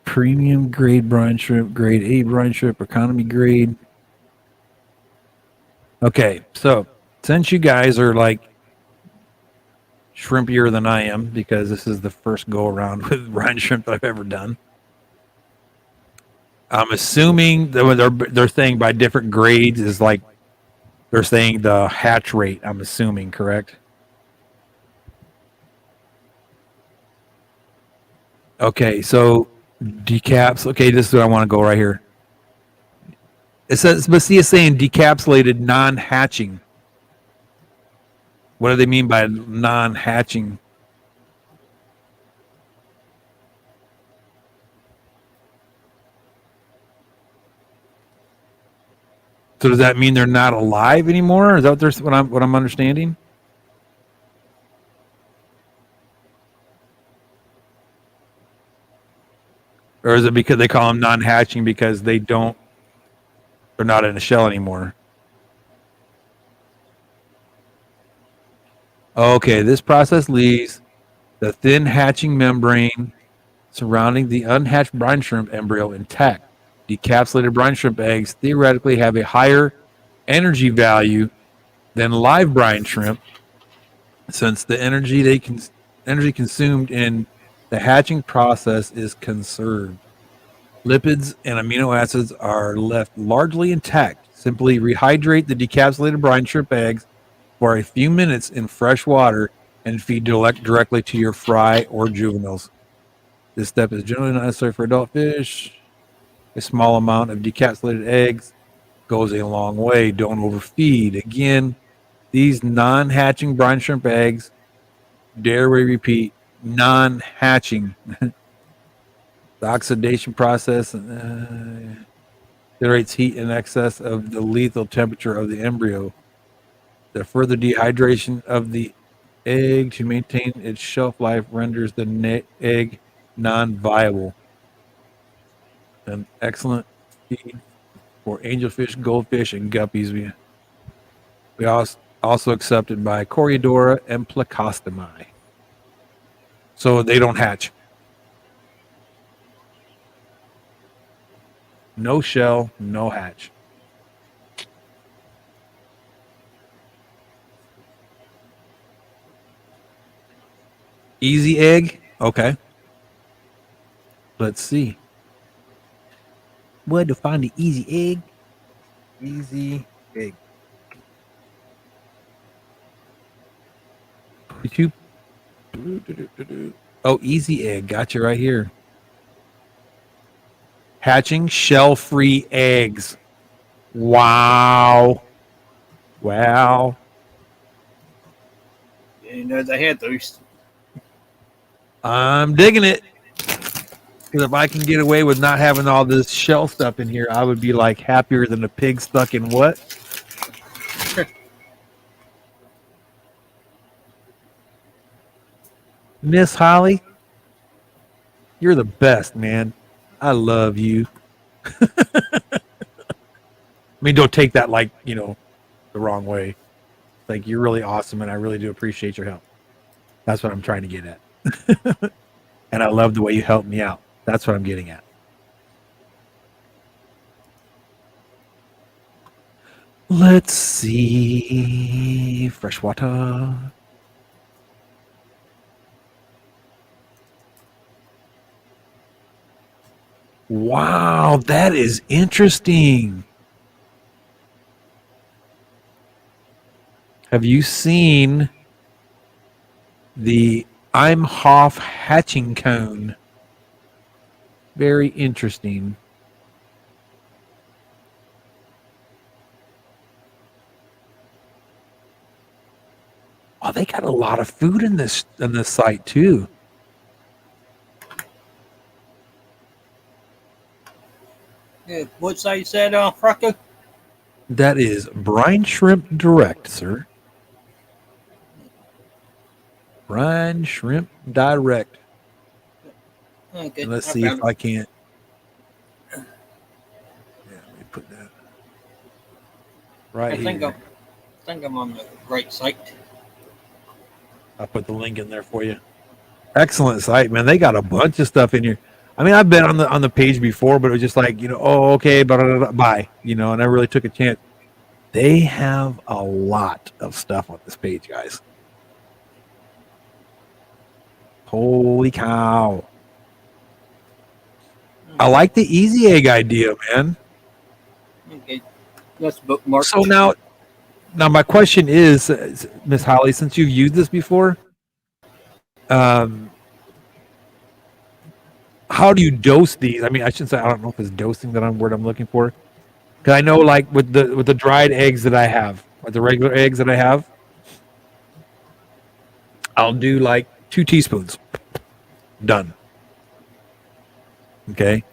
premium grade brine shrimp, grade A brine shrimp, economy grade. Okay, so since you guys are like shrimpier than I am, because this is the first go around with brine shrimp that I've ever done, I'm assuming that when they're saying by different grades is like they're saying the hatch rate. I'm assuming, correct? Okay, so decaps. Okay, this is where I want to go right here. It says, but see, it's saying decapsulated non-hatching. What do they mean by non-hatching? So does that mean they're not alive anymore? Is that what I'm understanding? Or is it because they call them non-hatching because they're not in a shell anymore? Okay, this process leaves the thin hatching membrane surrounding the unhatched brine shrimp embryo intact. Decapsulated brine shrimp eggs theoretically have a higher energy value than live brine shrimp, since the energy consumed in the hatching process is conserved. Lipids and amino acids are left largely intact. Simply rehydrate the decapsulated brine shrimp eggs for a few minutes in fresh water and feed directly to your fry or juveniles. This step is generally not necessary for adult fish. A small amount of decapsulated eggs goes a long way. Don't overfeed. Again, these non-hatching brine shrimp eggs, dare we repeat, non-hatching. The oxidation process generates heat in excess of the lethal temperature of the embryo. The further dehydration of the egg to maintain its shelf life renders the egg non-viable. An excellent feed for angelfish, goldfish, and guppies. We also accepted by Corydora and Plecostomi. So they don't hatch. No shell, no hatch. Easy egg? Okay. Let's see. Where to find the easy egg? Easy egg. Oh, easy egg. Got you right here. Hatching shell-free eggs. Wow. Wow. You know they had those. I'm digging it. Because if I can get away with not having all this shell stuff in here, I would be like happier than a pig stuck in what? Miss Holly, you're the best, man. I love you. I mean, don't take that like, the wrong way. Like, you're really awesome, and I really do appreciate your help. That's what I'm trying to get at. And I love the way you helped me out. That's what I'm getting at. Let's see. Freshwater. Wow, that is interesting. Have you seen the Imhoff hatching cone? Very interesting. Oh, they got a lot of food in this site too. Yeah, What site you said, Frocko? That is brine shrimp direct, sir. Brine shrimp direct. Okay, And let's I see if found I it. can't. Yeah, let me put that right I think here. I'm on the right site. I'll put the link in there for you. Excellent site, man. They got a bunch of stuff in here. I mean, I've been on the page before, but it was just like, oh, okay, bye, and I really took a chance. They have a lot of stuff on this page, guys. Holy cow. I like the easy egg idea, man. Okay, let's bookmark. So now my question is, Miss Holly, since you've used this before, how do you dose these? I mean, I shouldn't say, I don't know if it's dosing that word I'm looking for. Because I know, like with the dried eggs that I have, or the regular eggs that I have, I'll do like 2 teaspoons. Done. Okay.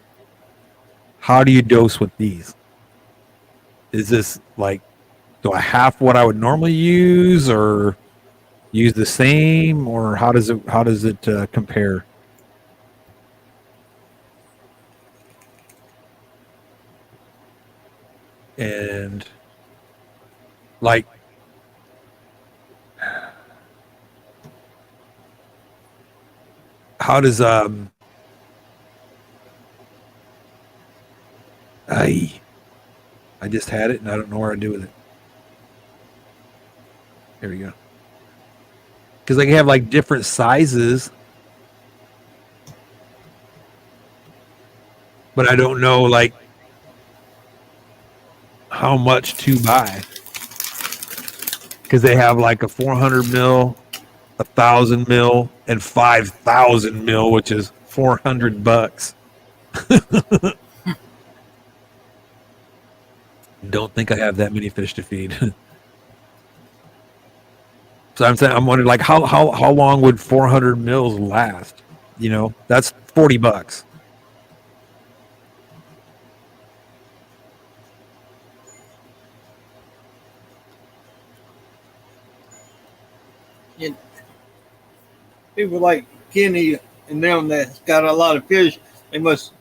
How do you dose with these? Is this like, do I half what I would normally use, or use the same, or how does it compare? And like, how does I just had it and I don't know where I do with it. There we go. Because they have like different sizes, but I don't know like how much to buy. Because they have like a 400 mil, 1,000 mil, and 5,000 mil, which is $400. Don't think I have that many fish to feed. So I'm wondering, like, how long would 400 mils last? That's $40. And people like Kenny and them that's got a lot of fish, they must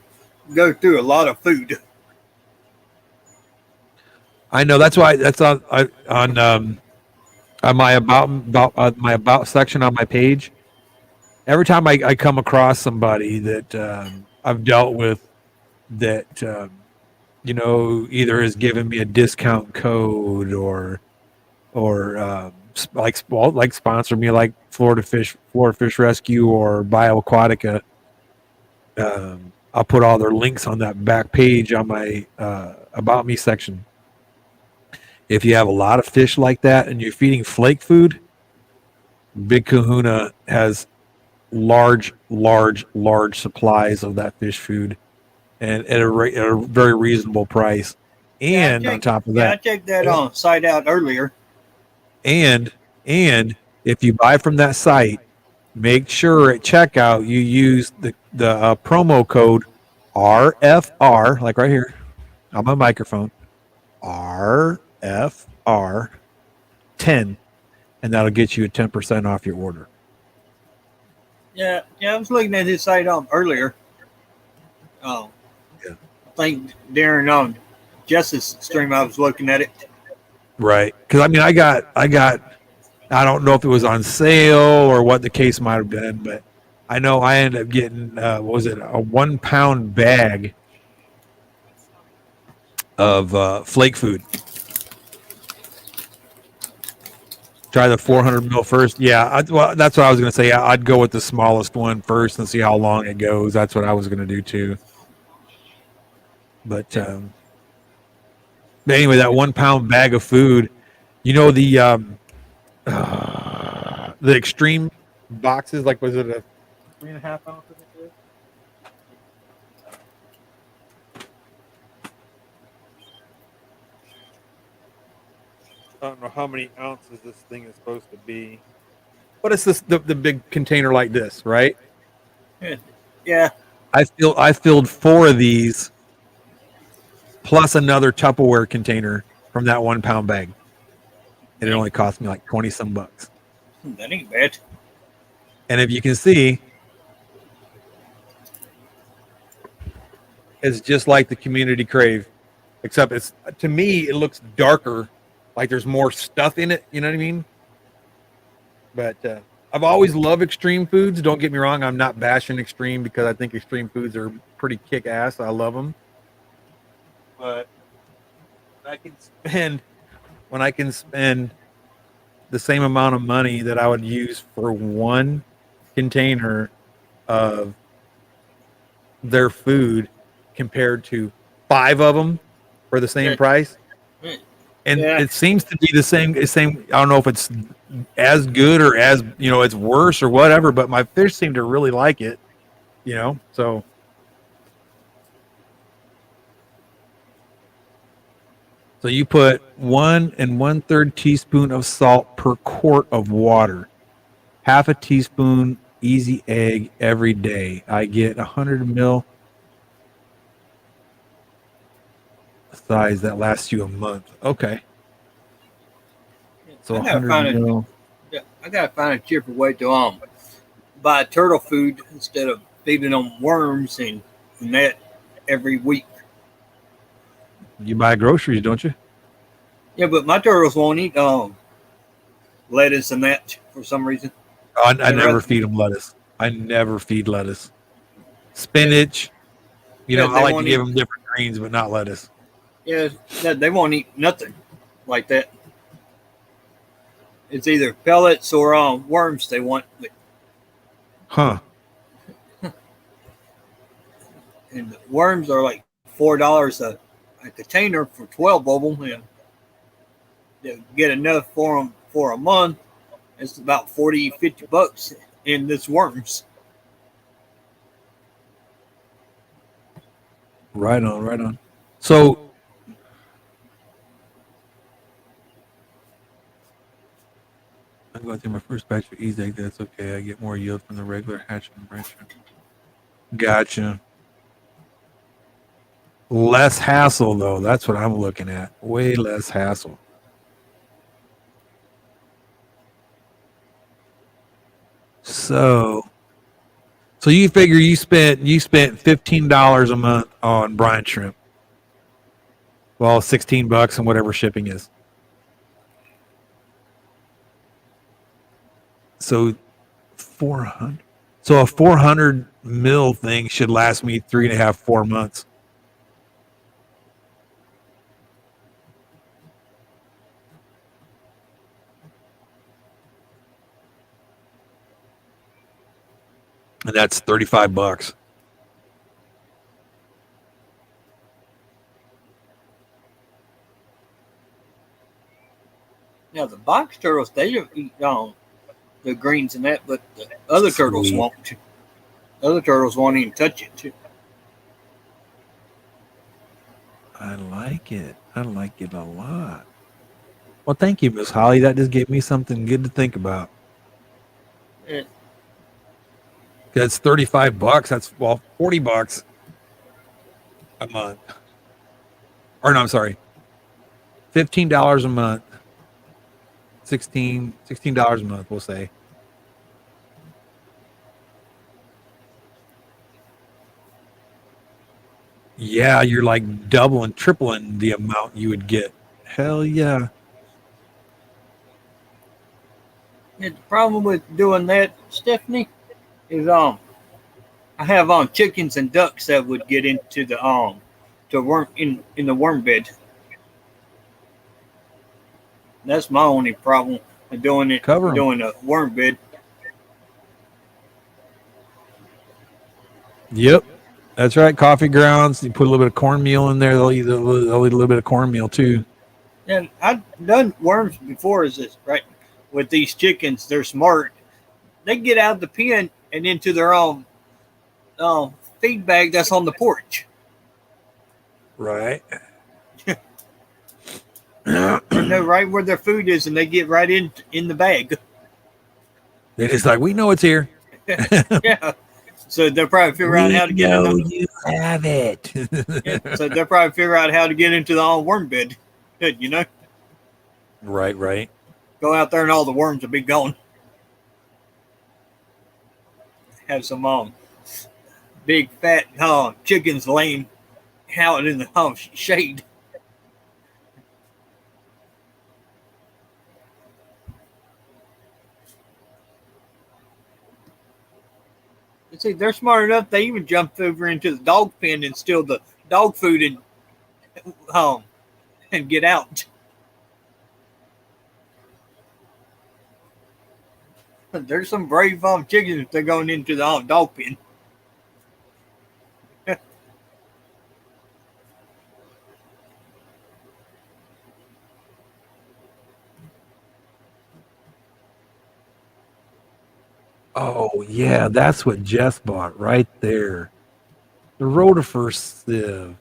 go through a lot of food. I know that's why that's on my about section on my page. Every time I come across somebody that I've dealt with that either has given me a discount code or like sponsor me, like Florida Fish Rescue or BioAquatica. I'll put all their links on that back page on my about me section. If you have a lot of fish like that and you're feeding flake food, Big Kahuna has large supplies of that fish food, and at a very reasonable price. And on top of that, I checked that site out earlier. And if you buy from that site, make sure at checkout you use the promo code RFR, like right here on my microphone, RFR 10, and that'll get you a 10% off your order. Yeah, I was looking at his site earlier. Oh, yeah. I think during Jess's stream, I was looking at it. Right, because I mean, I got. I don't know if it was on sale or what the case might have been, but I know I ended up getting a 1 pound bag of flake food. Try the 400 mil first. Yeah, well, that's what I was going to say. I'd go with the smallest one first and see how long it goes. That's what I was going to do too. But anyway, that 1 pound bag of food, the extreme boxes, like, was it a 3.5 ounce? I don't know how many ounces this thing is supposed to be, but it's the big container like this, right? Yeah. I filled 4 of these plus another Tupperware container from that 1 pound bag. And it only cost me like 20 some bucks. That ain't bad. And if you can see, it's just like the Community Crave, except it's, to me, it looks darker, like there's more stuff in it. You know what I mean? But I've always loved Extreme Foods. Don't get me wrong. I'm not bashing Extreme because I think Extreme Foods are pretty kick ass. I love them. But when I can spend the same amount of money that I would use for one container of their food compared to 5 of them for the same price. And it seems to be the same. I don't know if it's as good or as, it's worse or whatever, but my fish seem to really like it, so. So you put 1 1/3 teaspoon of salt per quart of water, half a teaspoon easy egg every day. I get 100 mil size that lasts you a month. Okay. So 100 mil. I gotta find a cheaper way to buy turtle food instead of feeding them worms and that every week. You buy groceries, don't you? Yeah, but my turtles won't eat lettuce and that for some reason. I never feed them lettuce. I never feed lettuce. Spinach. I like to give them different greens, but not lettuce. Yeah, they won't eat nothing like that. It's either pellets or worms they want. Huh. And the worms are like $4 a container for 12 of them. And they'll get enough for them for a month. It's about 40, 50 bucks in this worms. Right on. So I'm going through my first batch of easy egg. That's okay. I get more yield from the regular hatch and branch. Gotcha. Less hassle, though. That's what I'm looking at. Way less hassle. So you figure you spent $15 a month on brine shrimp. Well, $16 and whatever shipping is. So 400. So a 400 mil thing should last me 3.5, 4 months. And that's $35. Now the box turtles, they don't eat the greens and that, but the other turtles won't. Other turtles won't even touch it too. I like it. I like it a lot. Well, thank you, Miss Holly. That just gave me something good to think about. Yeah. That's $35. That's $40 a month. Or no, I'm sorry. $15 a month. $16 a month, we'll say. Yeah, you're like doubling, tripling the amount you would get. Hell yeah. Yeah, the problem with doing that, Stephanie, is I have chickens and ducks that would get into the to worm in the worm bed. That's my only problem with doing it. Doing a worm bed. Yep, that's right. Coffee grounds. You put a little bit of cornmeal in there. They'll eat a little bit of cornmeal too. And I've done worms before. Is this right? With these chickens, they're smart. They get out of the pen and into their own feed bag that's on the porch. Right. They know right where their food is, and they get right in the bag. They're just like, we know it's here. Yeah. So they'll probably figure out how to get in. You have it. So they'll probably figure out how to get into the worm bed. Good, you know. Right. Go out there and all the worms will be gone. Have some big fat chickens laying out in the shade. You see, they're smart enough. They even jumped over into the dog pen and steal the dog food and get out. There's some brave chickens if they're going into the dog pen. Oh yeah, that's what Jess bought right there. The rotifer sieve.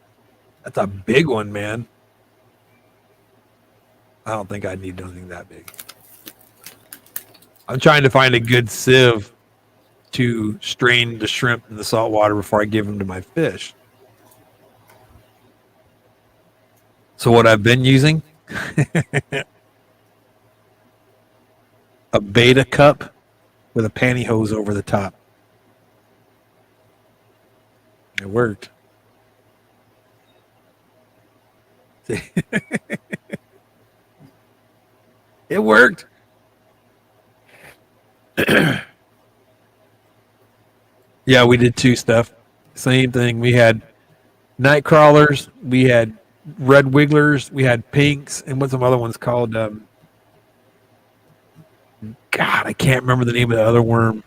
That's a big one, man. I don't think I need anything that big. I'm trying to find a good sieve to strain the shrimp in the salt water before I give them to my fish. So what I've been using, a beta cup with a pantyhose over the top. It worked. It worked. Yeah, we did two stuff. Same thing. We had night crawlers, we had red wigglers, we had pinks, and what's some other ones called? God, I can't remember the name of the other worm.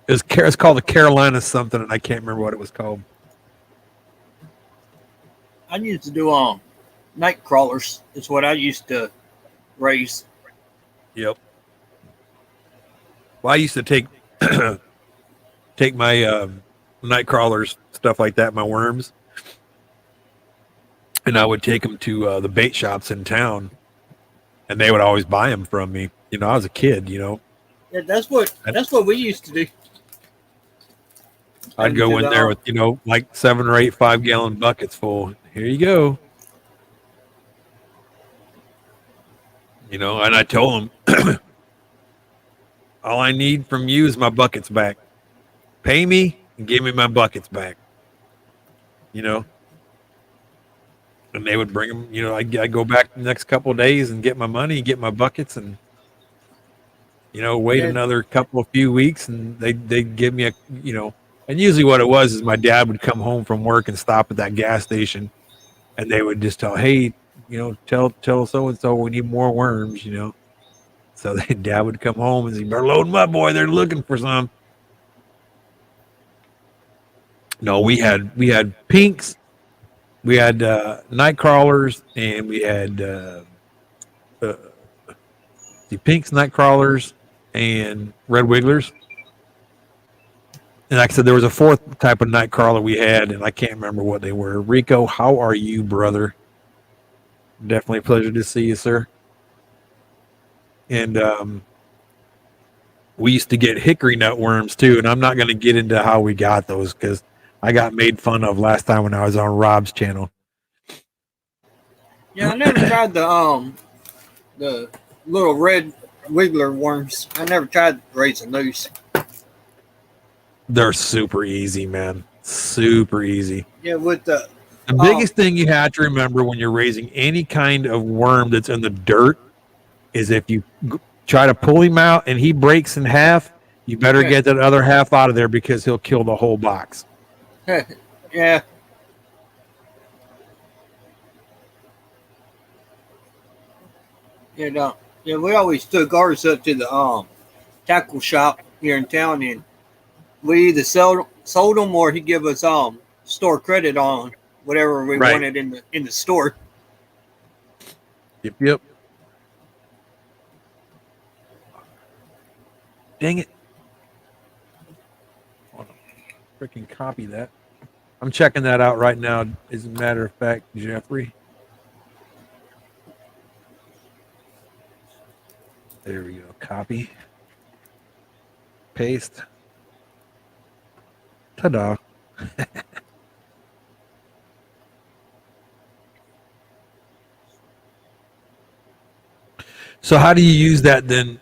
It's called the Carolina something, and I can't remember what it was called. I used to do night crawlers. Is what I used to raise. Yep. Well, I used to take my night crawlers, stuff like that, my worms, and I would take them to the bait shops in town, and they would always buy them from me. You know, I was a kid. You know. Yeah, that's what we used to do. I'd go in there with like 7 or 8 5-gallon buckets full. Here you go. And I told them, all I need from you is my buckets back. Pay me and give me my buckets back. And they would bring them. I'd go back the next couple of days and get my money, get my buckets, and wait another few weeks, and they'd give me And usually what it was is my dad would come home from work and stop at that gas station, and they would just tell, hey, tell so-and-so we need more worms, So dad would come home and say, better load them up, boy. They're looking for some. No, we had pinks, we had night crawlers, and we had the pinks, night crawlers, and red wigglers. And like I said, there was a fourth type of night crawler we had, and I can't remember what they were. Rico, how are you, brother? Definitely a pleasure to see you, sir. And we used to get hickory nut worms too, and I'm not going to get into how we got those because I got made fun of last time when I was on Rob's channel. Yeah, I never tried the little red wiggler worms. I never tried raising those. They're super easy, man. Super easy. Yeah, with the biggest thing you have to remember when you're raising any kind of worm that's in the dirt is if you try to pull him out and he breaks in half, you better get that other half out of there because he'll kill the whole box. Yeah. Yeah, we always took ours up to the tackle shop here in town, and we either sold them or he give us store credit on whatever we wanted in the store. Yep. Dang it. Freaking copy that. I'm checking that out right now, as a matter of fact, Jeffrey. There we go. Copy. Paste. Ta-da. So how do you use that then,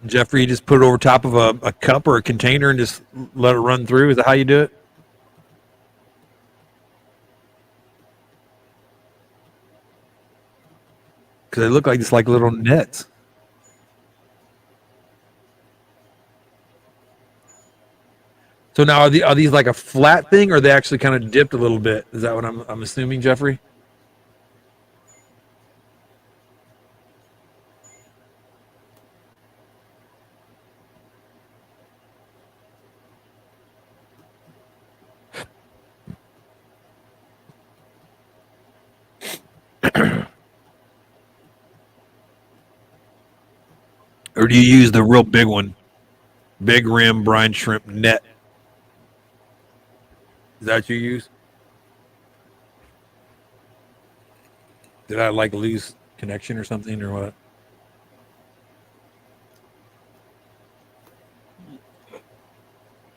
Jeffrey? You just put it over top of a cup or a container and just let it run through? Is that how you do it? Because they look like it's like little nets. So now are these like a flat thing, or are they actually kind of dipped a little bit? Is that what I'm assuming, Jeffrey? Or do you use the real big one? Big rim brine shrimp net. Is that what you use? Did I like lose connection or something or what?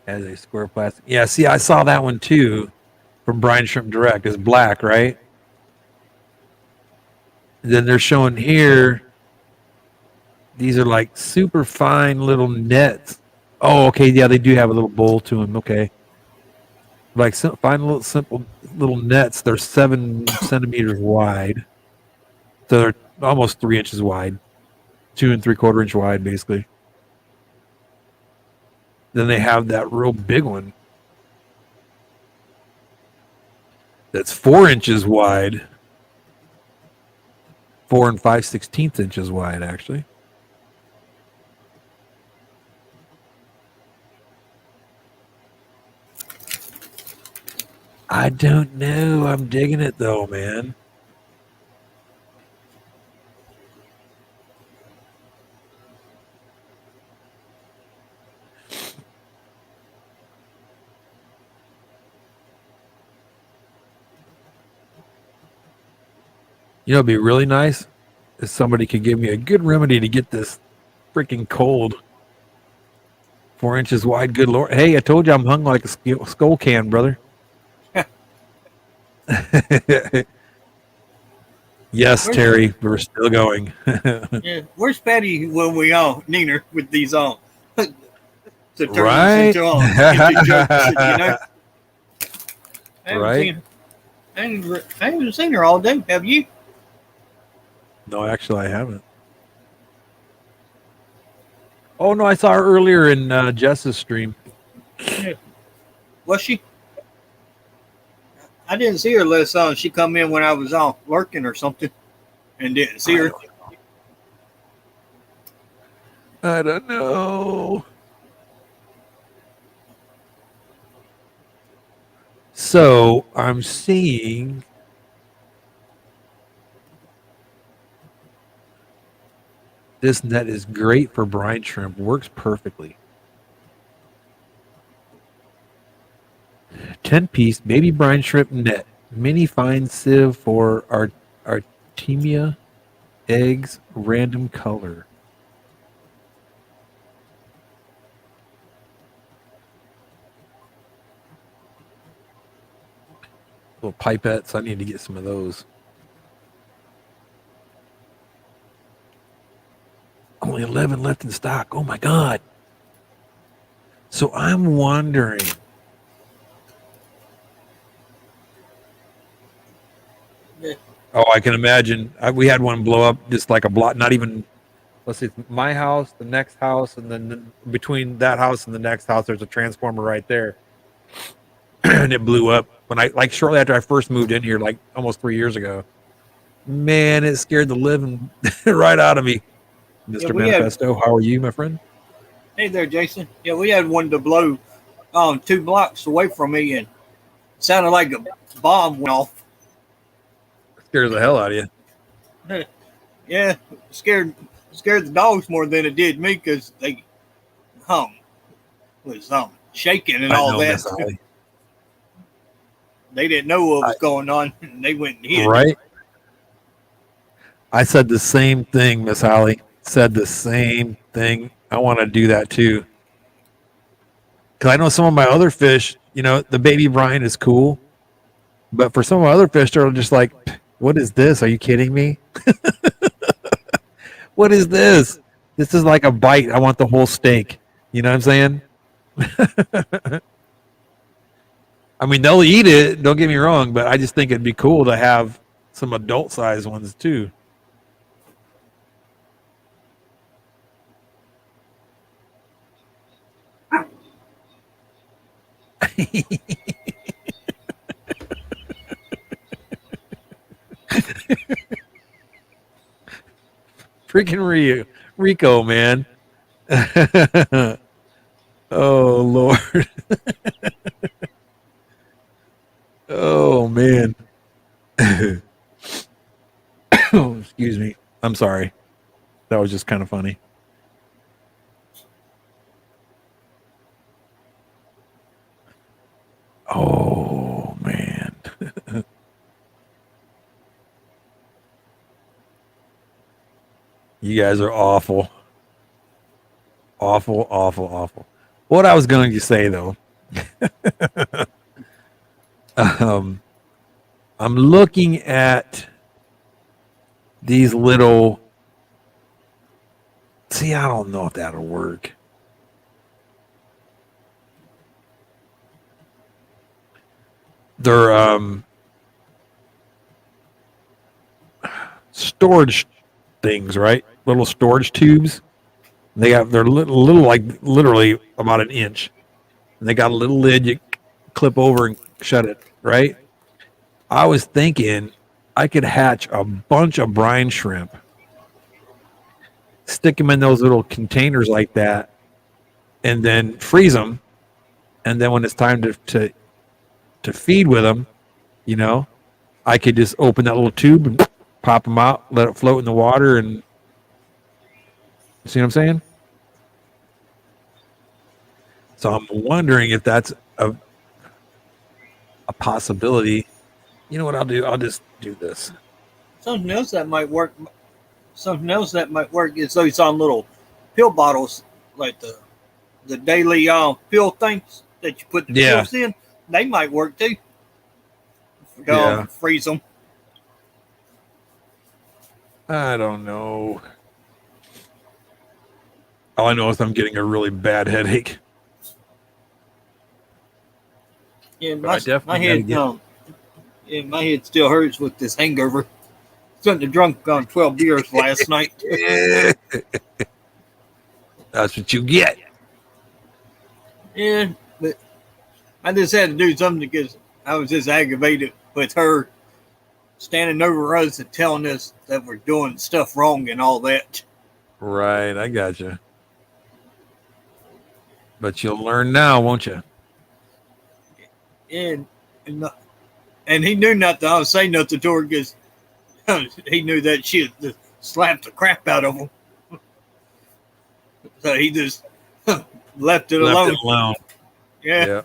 As a square plastic. Yeah, see, I saw that one too from Brine Shrimp Direct. It's black, right? And then they're showing here, these are like super fine little nets. Oh, okay. Yeah, they do have a little bowl to them. Okay. Like fine little simple little nets. They're 7 centimeters wide. So they're almost 3 inches wide. 2 3/4 inch wide, basically. Then they have that real big one that's 4 inches wide. 4 5/16 inches wide, actually. I don't know. I'm digging it though, man. You know, it'd be really nice if somebody could give me a good remedy to get this freaking cold. 4 inches wide, good Lord. Hey, I told you I'm hung like a skull can, brother. Yes, Terry, we're still going. Yeah, where's Patty when we all need her with these on? To turn Right? this into jokes, you know? Right? I haven't seen her all day. Have you? No, actually, I haven't. Oh, no, I saw her earlier in Jess's stream. Yeah. Was she? I didn't see her last time. She come in when I was off working or something and didn't see her. I don't know. So I'm seeing this net is great for brine shrimp. Works perfectly. 10-piece baby brine shrimp net. Mini fine sieve for Artemia eggs, random color. Little pipettes. I need to get some of those. Only 11 left in stock. Oh my God. So I'm wondering. Yeah. Oh, I can imagine. We had one blow up just like a block, not even, let's see, my house, the next house, and then between that house and the next house, there's a transformer right there. And it blew up when like shortly after I first moved in here, like almost 3 years ago. Man, it scared the living right out of me. Mr. Manifesto, how are you, my friend? Hey there, Jason. Yeah, we had one to blow 2 blocks away from me and sounded like a bomb went off. Scares the hell out of you. Yeah, scared the dogs more than it did me because they was shaking and all that. They didn't know what was going on. And they went and hid. Right. I said the same thing, Miss Holly. said the same thing. I want to do that too. Because I know some of my other fish, the baby brine is cool. But for some of my other fish, they're just like, what is this? Are you kidding me? What is this? This is like a bite. I want the whole steak. You know what I'm saying? I mean, they'll eat it. Don't get me wrong, but I just think it'd be cool to have some adult size ones too. Freaking Rico, man. Oh, Lord. Oh, man. Oh, excuse me. I'm sorry. That was just kind of funny. Oh, man. You guys are awful. Awful, awful, awful. What I was going to say, though, I'm looking at these little. See, I don't know if that'll work. They're storage things, right? Little storage tubes. They're little, like literally about an inch. And they got a little lid you clip over and shut it, right? I was thinking I could hatch a bunch of brine shrimp, stick them in those little containers like that, and then freeze them. And then when it's time to feed with them, I could just open that little tube and pop them out, let it float in the water, and see what I'm saying? So I'm wondering if that's a possibility. You know what I'll do? I'll just do this. Something else that might work. Something else that might work is those little pill bottles, like the daily pill things that you put the pills in. They might work too. Freeze them. I don't know. All I know is I'm getting a really bad headache. Yeah, my head still hurts with this hangover. Shouldn't have drunk 12 beers last night. That's what you get. Yeah, but I just had to do something because I was just aggravated with her standing over us and telling us that we're doing stuff wrong and all that. Right, I got you. But you'll learn now, won't you? And he knew not to say nothing to her because he knew that she had slapped the crap out of him. So he just left it alone. Yeah.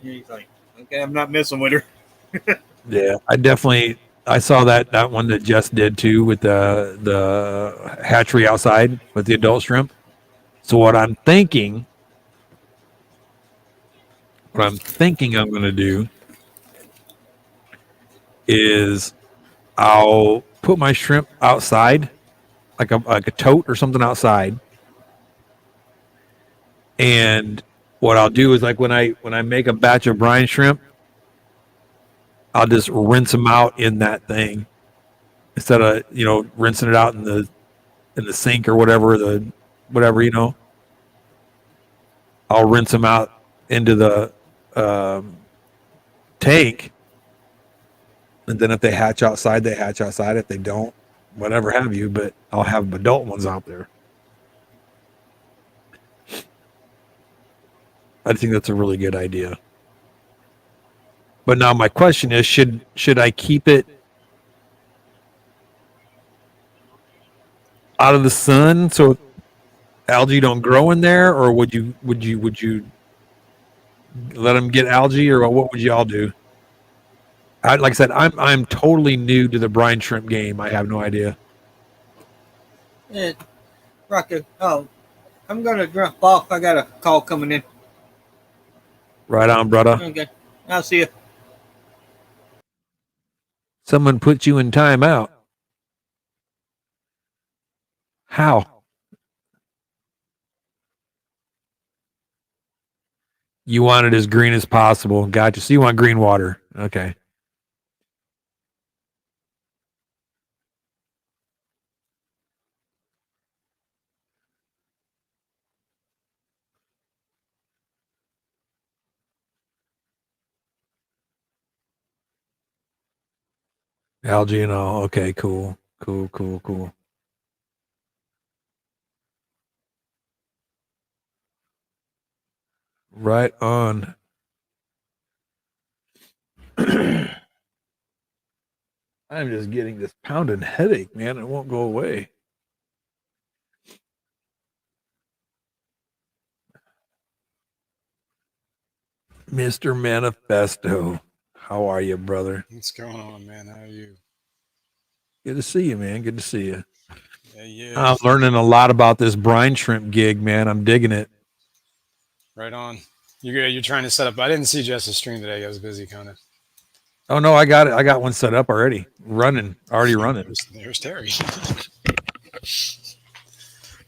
He's like, okay, I'm not messing with her. Yeah, I saw that one that Jess did too with the hatchery outside with the adult shrimp. So what I'm thinking I'm going to do is I'll put my shrimp outside, like a tote or something outside. And what I'll do is, like, when I make a batch of brine shrimp, I'll just rinse them out in that thing instead of rinsing it out in the sink or whatever I'll rinse them out into the tank, and then if they hatch outside, they hatch outside. If they don't, whatever have you. But I'll have adult ones out there. I think that's a really good idea. But now my question is, should I keep it out of the sun so algae don't grow in there, or would you let them get algae, or what would y'all do? like I said, I'm totally new to the brine shrimp game. I have no idea. Yeah, Rocket. Oh, I'm gonna drop off. I got a call coming in. Right on, brother. Okay, I'll see you. Someone put you in timeout. How? You want it as green as possible. Gotcha. So you want green water. Okay. Algae and all. Okay, cool. Cool. Right on. I'm just getting this pounding headache, man. It won't go away. Mr. Manifesto. How are you, brother? What's going on, man? How are you? Good to see you, man. Good to see you. Yeah. I'm learning a lot about this brine shrimp gig, man. I'm digging it. Right on. You're trying to set up. I didn't see Jess's stream today. I was busy, kind of. Oh no, I got it. I got one set up already. Already running. There's Terry.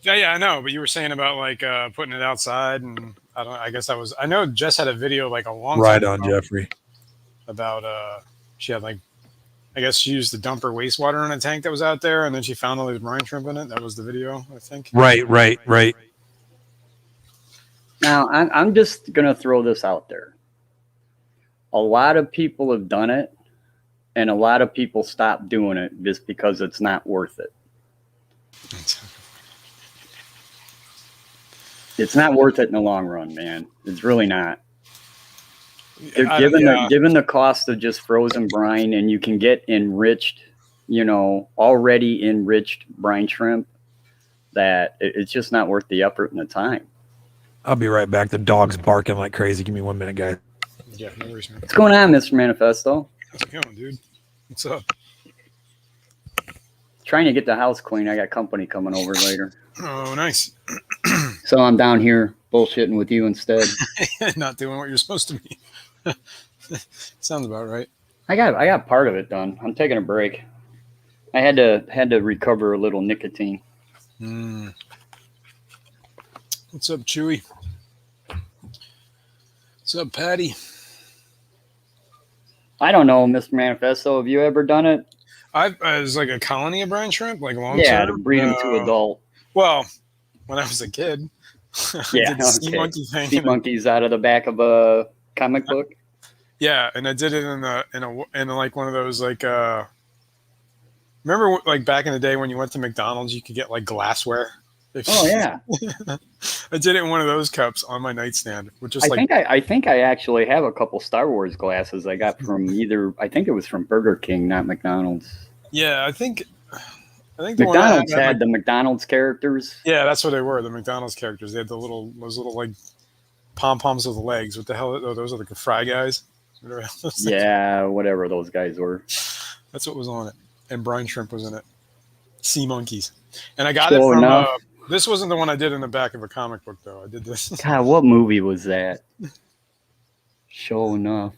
Yeah, I know. But you were saying about like putting it outside, and I guess I know Jess had a video like a long Right time on, ago Jeffrey. about she had like, I guess she used to dump her wastewater in a tank that was out there, and then she found all these brine shrimp in it. That was the video, I think. Right. Now, I'm just going to throw this out there. A lot of people have done it, and a lot of people stop doing it just because it's not worth it. It's not worth it in the long run, man. It's really not. Given the cost of just frozen brine, and you can get enriched, already enriched brine shrimp, that it's just not worth the effort and the time. I'll be right back. The dog's barking like crazy. Give me 1 minute, guys. Yeah, no worries, man. What's going on, Mr. Manifesto? How's it going, dude? What's up? Trying to get the house clean. I got company coming over later. Oh, nice. So I'm down here bullshitting with you instead. Not doing what you're supposed to be. Sounds about right. I got part of it done. I'm taking a break. I had to recover a little nicotine. What's up, Chewy? What's up, Patty? I don't know, Mr. Manifesto. Have you ever done it? It was like a colony of brine shrimp, like long Yeah, term? to breed them to adult. Well, when I was a kid, Yeah, I did the sea monkey thing. Sea monkeys out of the back of a comic book. Yeah, and I did it in like one of those like remember like back in the day when you went to McDonald's, you could get like glassware. Oh yeah. I did it in one of those cups on my nightstand, which is I think I actually have a couple Star Wars glasses I got from I think it was from Burger King, not McDonald's. Yeah, I think McDonald's had the McDonald's characters. Yeah, that's what they were. The McDonald's characters. They had those little like pom poms with the legs. What the hell? Oh, those are the fry guys. Yeah, whatever those guys were. That's what was on it, and brine shrimp was in it. Sea monkeys, and I got it from. This wasn't the one I did in the back of a comic book, though. I did this. God, what movie was that? Show enough.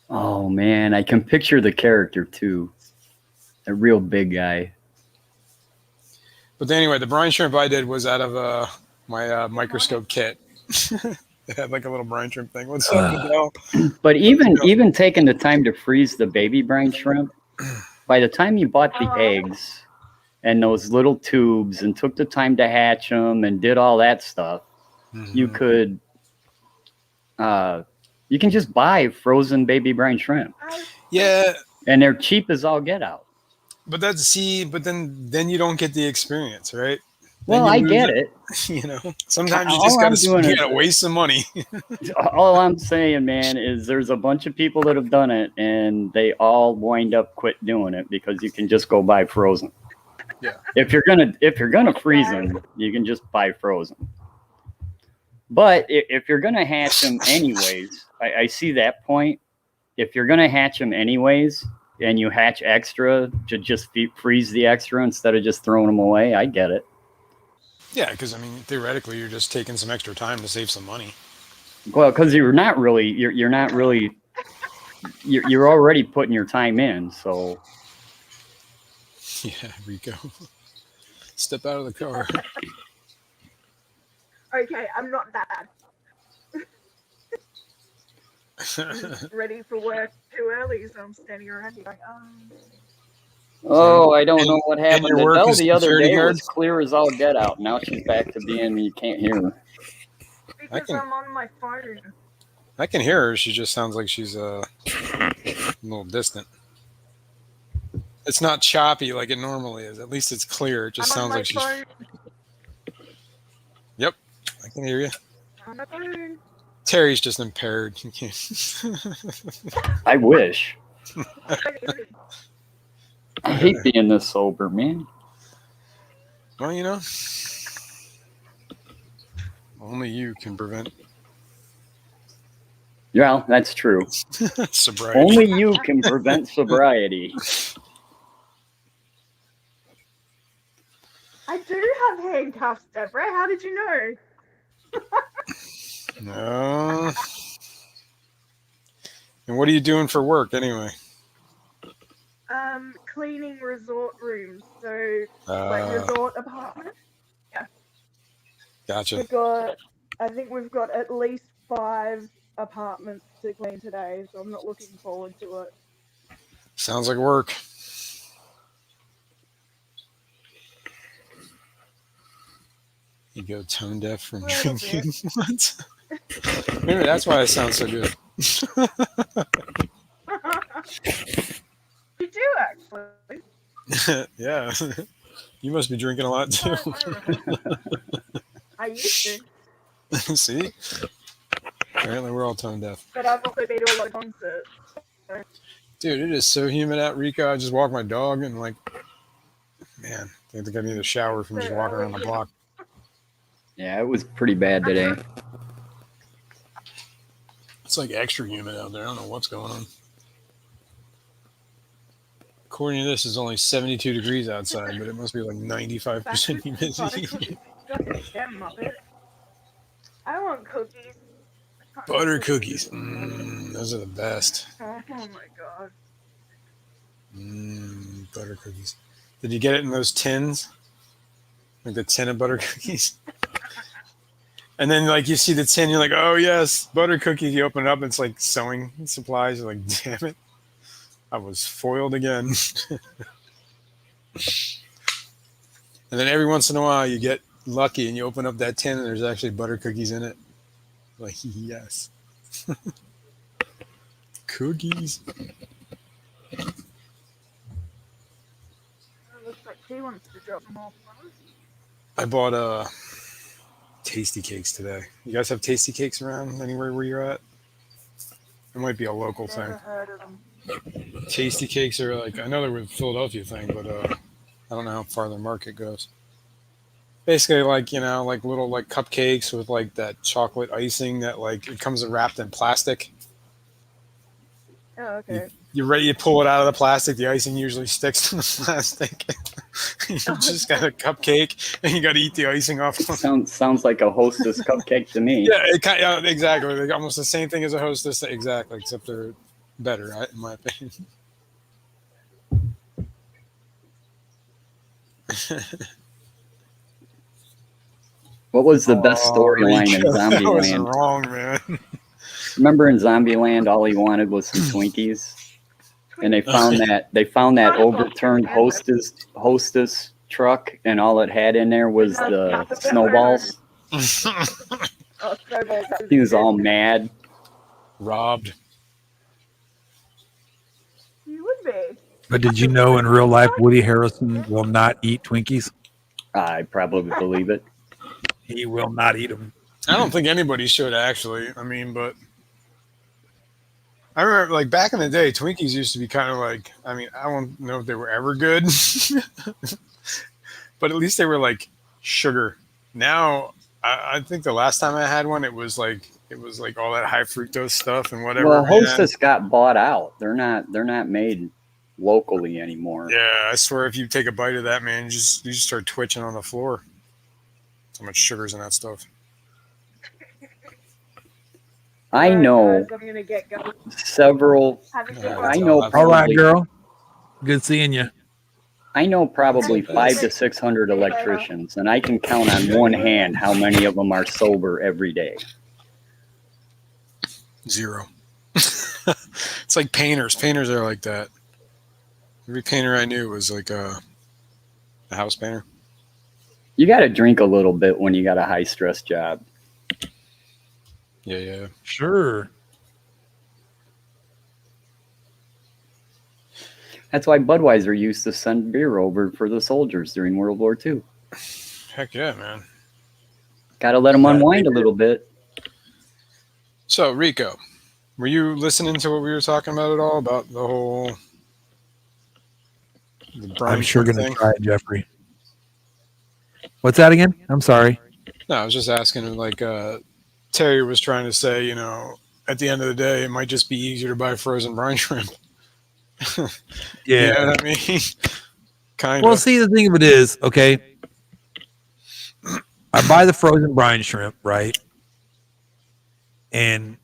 Oh man, I can picture the character too. A real big guy. But anyway, the brine shrimp I did was out of my microscope kit. It had like a little brine shrimp thing. What's up, Adele? But even taking the time to freeze the baby brine shrimp, by the time you bought the eggs and those little tubes and took the time to hatch them and did all that stuff, you can just buy frozen baby brine shrimp. Yeah. And they're cheap as all get out. But then you don't get the experience, right? Well, I get it. Sometimes you just gotta waste some money. All I'm saying, man, is there's a bunch of people that have done it, and they all wind up quit doing it because you can just go buy frozen. Yeah. If you're gonna freeze them, you can just buy frozen. But if you're gonna hatch them anyways, I see that point. if you're gonna hatch them anyways, and you hatch extra to just freeze the extra instead of just throwing them away, I get it. Yeah, because I mean, theoretically, you're just taking some extra time to save some money. Well, because you're not really you're already putting your time in, so. Yeah, Rico. Step out of the car. Okay, I'm not that bad. Ready for work too early, so I'm standing around here going, Oh, I don't know what happened. your work Adele as the other security day guard? was clear as all get out. Now she's back to being you can't hear her. because I'm on my phone. I can hear her. She just sounds like she's a little distant. It's not choppy like it normally is. At least it's clear. It just sounds like she's. Phone. Yep, I can hear you. On my phone. Terry's just impaired. You can't. I wish. I hate being this sober, man. Well, you know, only you can prevent Yeah, that's true. sobriety. Only you can prevent sobriety. I do have handcuffs, Deborah. How did you know? No. And what are you doing for work anyway? Cleaning resort rooms. So, like resort apartments. Yeah. Gotcha. I think we've got at least 5 apartments to clean today, so I'm not looking forward to it. Sounds like work. You go tone deaf from drinking. What? Maybe that's why I sound so good. You do actually. Yeah. You must be drinking a lot too. I used to. See? Apparently we're all tone deaf. But I've also been to a lot of concerts. So. Dude, it is so humid out, Rico. I just walked my dog and man, I think I need a shower from just walking around the block. Yeah, it was pretty bad today. It's like extra humid out there. I don't know what's going on. According to this, it's only 72 degrees outside, but it must be like 95% humidity. I want cookies. Butter cookies. Those are the best. Oh my god. Butter cookies. Did you get it in those tins? Like the tin of butter cookies? And then like you see the tin, you're like, oh yes, butter cookies. You open it up, and it's like sewing supplies. You're like, damn it. I was foiled again. And then every once in a while you get lucky and you open up that tin and there's actually butter cookies in it. Like, yes. Cookies. It looks like she wants to drop them off. I bought tasty cakes today. You guys have tasty cakes around anywhere where you're at? It might be a local thing. Heard of them. Tasty cakes are like, I know they're a Philadelphia thing, but I don't know how far their market goes. Basically, like, you know, like little like cupcakes with like that chocolate icing that like it comes wrapped in plastic. Oh, okay. You're ready to pull it out of the plastic. The icing usually sticks to the plastic. You just got a cupcake and you got to eat the icing off. Sounds like a Hostess cupcake to me. Yeah, exactly. Like almost the same thing as a Hostess, exactly, except they're better, right, in my opinion. What was the best storyline in That was Zombieland? wrong, man. Remember in Zombieland, all he wanted was some Twinkies, and they found that overturned Hostess truck, and all it had in there was the snowballs. He was all mad. Robbed. You would be. But did you know in real life Woody Harrelson will not eat Twinkies? I probably believe it. He will not eat them. I don't think anybody should actually. I mean, but I remember like back in the day, Twinkies used to be kind of like, I mean, I don't know if they were ever good, but at least they were like sugar. Now, I think the last time I had one, it was like it was like all that high fructose stuff and whatever. Well, man. Hostess got bought out. They're not made locally anymore. Yeah, I swear if you take a bite of that, man, you just start twitching on the floor. So much sugar's in that stuff. I know Guys, I'm gonna get going. several. Have a good I one. know All right, probably. girl. Good seeing you. I know probably Thank you. 500 to 600 electricians, and I can count on one hand how many of them are sober every day. 0. It's like painters. Painters are like that. Every painter I knew was like a house painter. You got to drink a little bit when you got a high stress job. Yeah. Sure. That's why Budweiser used to send beer over for the soldiers during World War II. Heck yeah, man. Got to let them unwind a little bit. So, Rico, were you listening to what we were talking about at all about the whole I'm sure going to thing? try it, Jeffrey. What's that again? I'm sorry. No, I was just asking, like, Terry was trying to say, at the end of the day, it might just be easier to buy frozen brine shrimp. Yeah. You know what I mean? Kind of. Well, see, the thing of it is, okay, I buy the frozen brine shrimp, right? And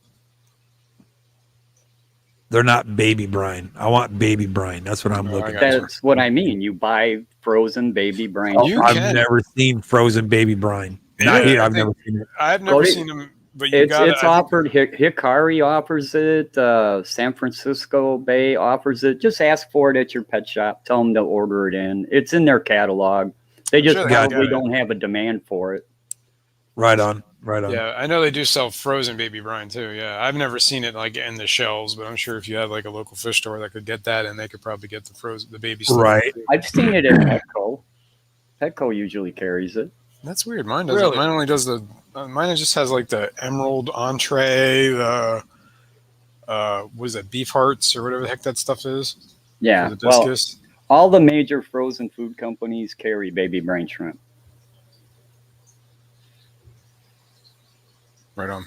they're not baby brine. I want baby brine. That's what I'm looking for. That's what I mean. You buy frozen baby brine. I've never seen frozen baby brine. Not here. I've never seen it. I've never seen them, but you it's offered. Hikari offers it. San Francisco Bay offers it. Just ask for it at your pet shop. Tell them to order it in. It's in their catalog. They just probably don't have a demand for it. Right on. Yeah, I know they do sell frozen baby brine too. Yeah, I've never seen it like in the shelves, but I'm sure if you had like a local fish store that could get that, and they could probably get the baby stuff. Right. I've seen it at Petco. Petco usually carries it. That's weird. Mine doesn't. Really? Mine only does mine just has like the emerald entree, the what is that, beef hearts or whatever the heck that stuff is. Yeah. The discus. Well, all the major frozen food companies carry baby brine shrimp. Right on.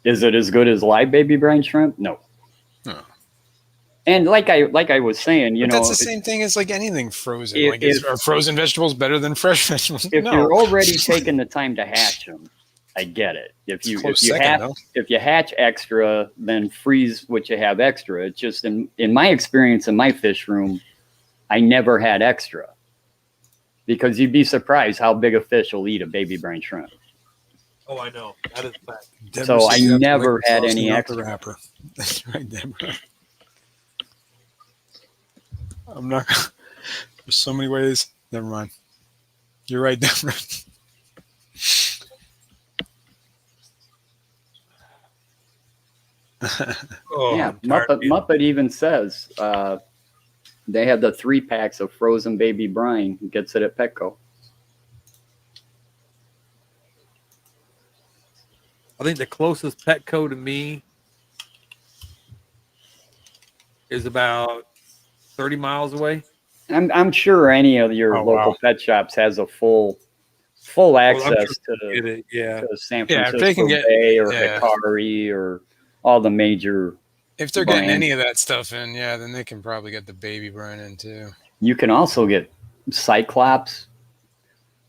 Is it as good as live baby brine shrimp? No. And like I was saying, that's the same thing as like anything frozen. Are frozen vegetables better than fresh vegetables? If you're already taking the time to hatch them, I get it. If you hatch extra, then freeze what you have extra. It's just in my experience in my fish room, I never had extra, because you'd be surprised how big a fish will eat a baby brine shrimp. Oh, I know. That is a fact. So I never had any extra. Wrapper. That's right, Deborah. I'm not. There's so many ways. Never mind. You're right, Deborah. Yeah, Muppet even says they have the 3-packs of frozen baby brine. He gets it at Petco. I think the closest Petco to me is about 30 miles away. I'm sure any of your local pet shops has a full access to San Francisco Bay or Hikari or all the major. If they're getting any of that stuff in, then they can probably get the baby brine in too. You can also get Cyclops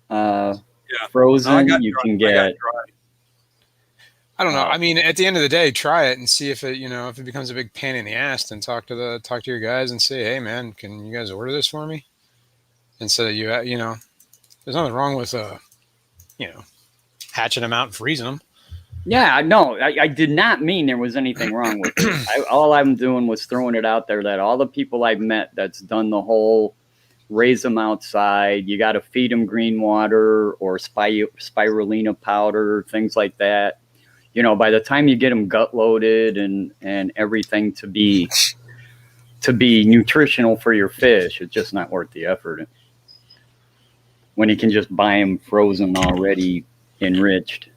frozen. You can get. I don't know. I mean, at the end of the day, try it and see if it, if it becomes a big pain in the ass. Then talk to your guys and say, "Hey, man, can you guys order this for me?" Instead of there's nothing wrong with hatching them out and freezing them. Yeah, no, I did not mean there was anything wrong with it. All I'm doing was throwing it out there that all the people I've met that's done the whole raise them outside, you got to feed them green water or spirulina powder, things like that. By the time you get them gut loaded and everything to be nutritional for your fish, it's just not worth the effort. When you can just buy them frozen already enriched.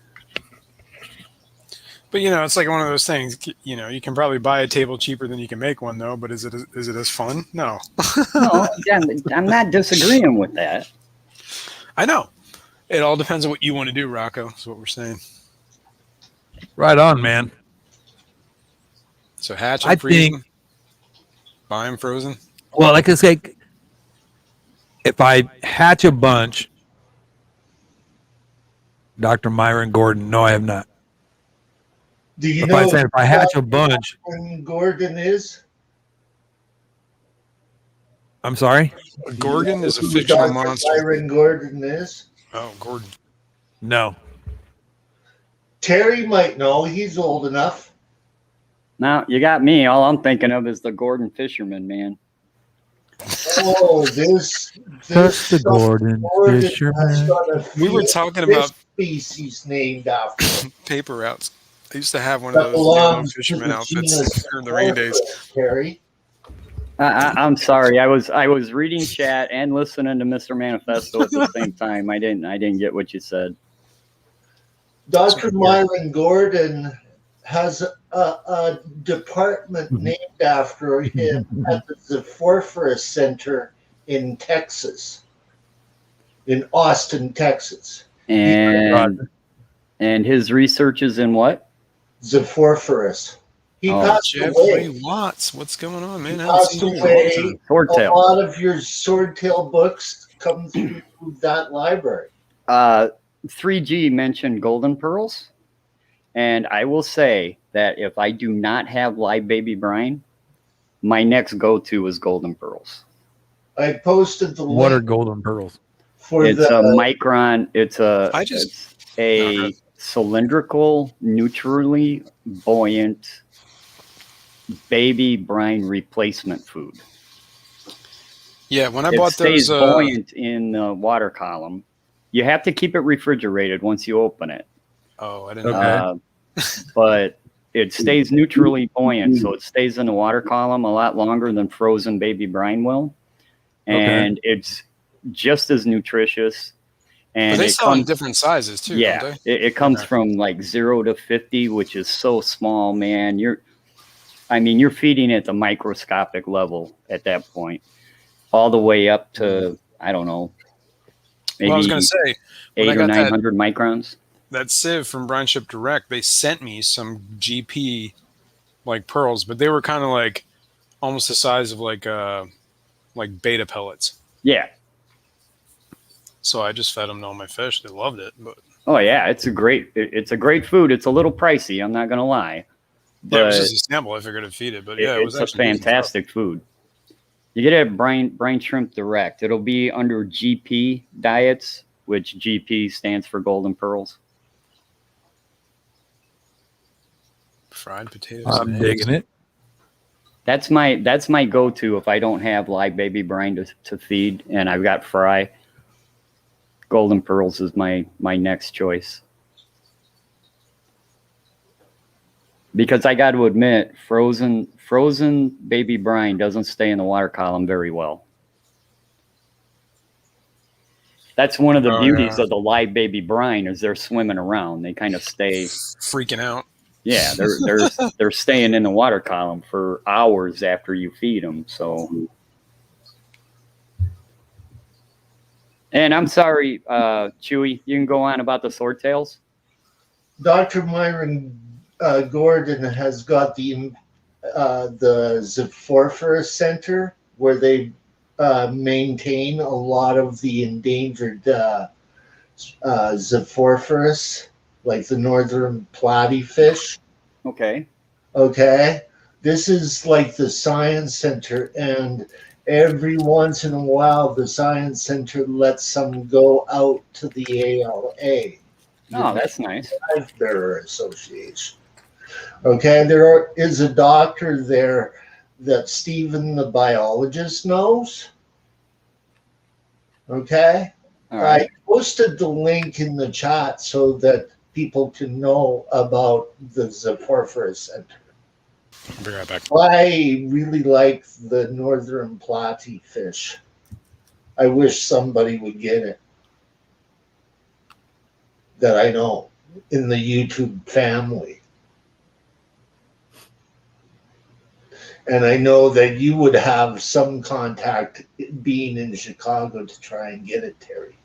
But it's like one of those things. You can probably buy a table cheaper than you can make one, though. But is it as fun? No. No, I'm not disagreeing with that. I know. It all depends on what you want to do, Rocco. Is what we're saying. Right on, man. So hatch I and freeze think- them, buy them frozen. Well, like I say, if I hatch a bunch, Dr. Myron Gordon, no, I have not. Do you If know if I hatch a bunch, who Gordon is? I'm sorry? A Gorgon is a Who fictional Dr. monster. Byron Gordon is? Oh, Gordon. No. Terry might know. He's old enough. Now you got me. All I'm thinking of is the Gordon Fisherman, man. Oh, this That's the Gordon has Fisherman. got a We were fish talking about species named after him. paper routes. I used to have one That of those yellow belongs to fisherman the outfits genus during the rainy days. Terry. I'm sorry. I was reading chat and listening to Mr. Manifesto at the same time. I didn't get what you said. Dr. Myron Gordon has a department named after him at the Zephorphorus Center in Texas, in Austin, Texas. And his research is in what? Zephorphorus. He passed Jeffrey away. Watts. What's going on, man? He I haven't passed seen you in a long away. time. Swordtail. A lot of your Swordtail books come through that library. 3G mentioned golden pearls, and I will say that if I do not have live baby brine, my next go-to is golden pearls. I posted the What are link golden pearls? for It's the a micron. It's a No, cylindrical, neutrally buoyant baby brine replacement food. Yeah, when I It bought stays those, buoyant in the water column. You have to keep it refrigerated once you open it. oh, I didn't Okay. know. But it stays neutrally buoyant, so it stays in the water column a lot longer than frozen baby brine will. And it's just as nutritious. And But they it sell in comes, different sizes too, yeah, don't they? it comes Okay. from like 0 to 50, which is so small, man. You're feeding at the microscopic level at that point, all the way up to, I don't know, maybe Well, I was going to say, when I 800 or got 900 microns. that sieve from Brine Ship Direct, they sent me some GP like pearls, but they were kind of like almost the size of like beta pellets. Yeah. So I just fed them to all my fish. They loved it, but Oh yeah, it's a great food. It's a little pricey, I'm not gonna lie. But yeah, it was just a sample. I figured I'd feed it, but yeah, it was it's a actually decent stuff. fantastic food. You get it at Brine Shrimp Direct. It'll be under GP diets, which GP stands for Golden Pearls. Fried potatoes. I'm and digging eggs. it. That's my go-to if I don't have live baby brine to feed and I've got fry. Golden Pearls is my next choice. Because I got to admit, frozen baby brine doesn't stay in the water column very well. That's one of the beauties of the live baby brine is they're swimming around. They kind of stay freaking out. Yeah, they're staying in the water column for hours after you feed them. So, and I'm sorry, Chewy, you can go on about the swordtails. Dr. Myron Gordon has got the Zephorphorus Center where they maintain a lot of the endangered Zephorphorus, like the northern platy fish. Okay. Okay. This is like the science center, and every once in a while, the science center lets some go out to the ALA. Oh, that's nice. Life Bearer Association. Okay, there is a doctor there that Stephen the biologist knows. Okay. All right. I posted the link in the chat so that people can know about the Zephorphorus Center. I'll be right back. I really like the northern platy fish. I wish somebody would get it that I know in the YouTube family. And I know that you would have some contact being in Chicago to try and get it, Terry.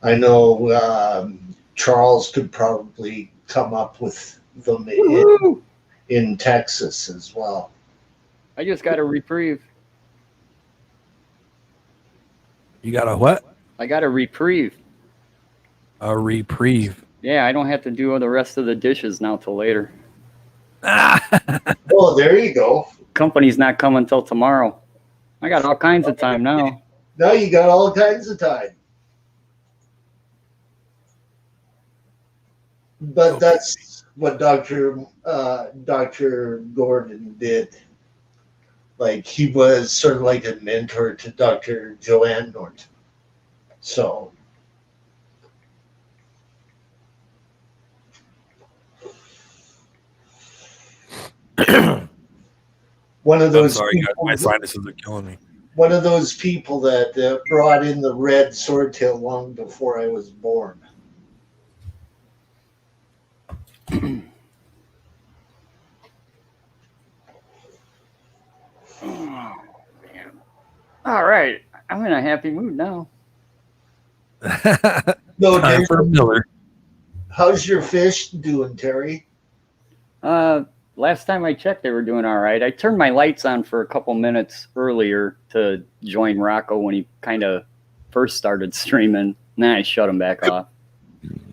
I know Charles could probably come up with them in Texas as well. I just got a reprieve. You got a what? I got a reprieve. A reprieve. Yeah, I don't have to do the rest of the dishes now till later. Oh, there you go. Company's not coming till tomorrow. I got all kinds of time now. Now you got all kinds of time. But that's what Dr. Gordon did. Like, he was sort of like a mentor to Dr. Joanne Norton. So one of those. I'm sorry, guys. My sinuses are killing me. One of those people that brought in the red swordtail long before I was born. Oh, man. All right. I'm in a happy mood now. No, Time for Miller. How's your fish doing, Terry? Last time I checked, they were doing all right. I turned my lights on for a couple minutes earlier to join Rocco when he kind of first started streaming. Then I shut him back off.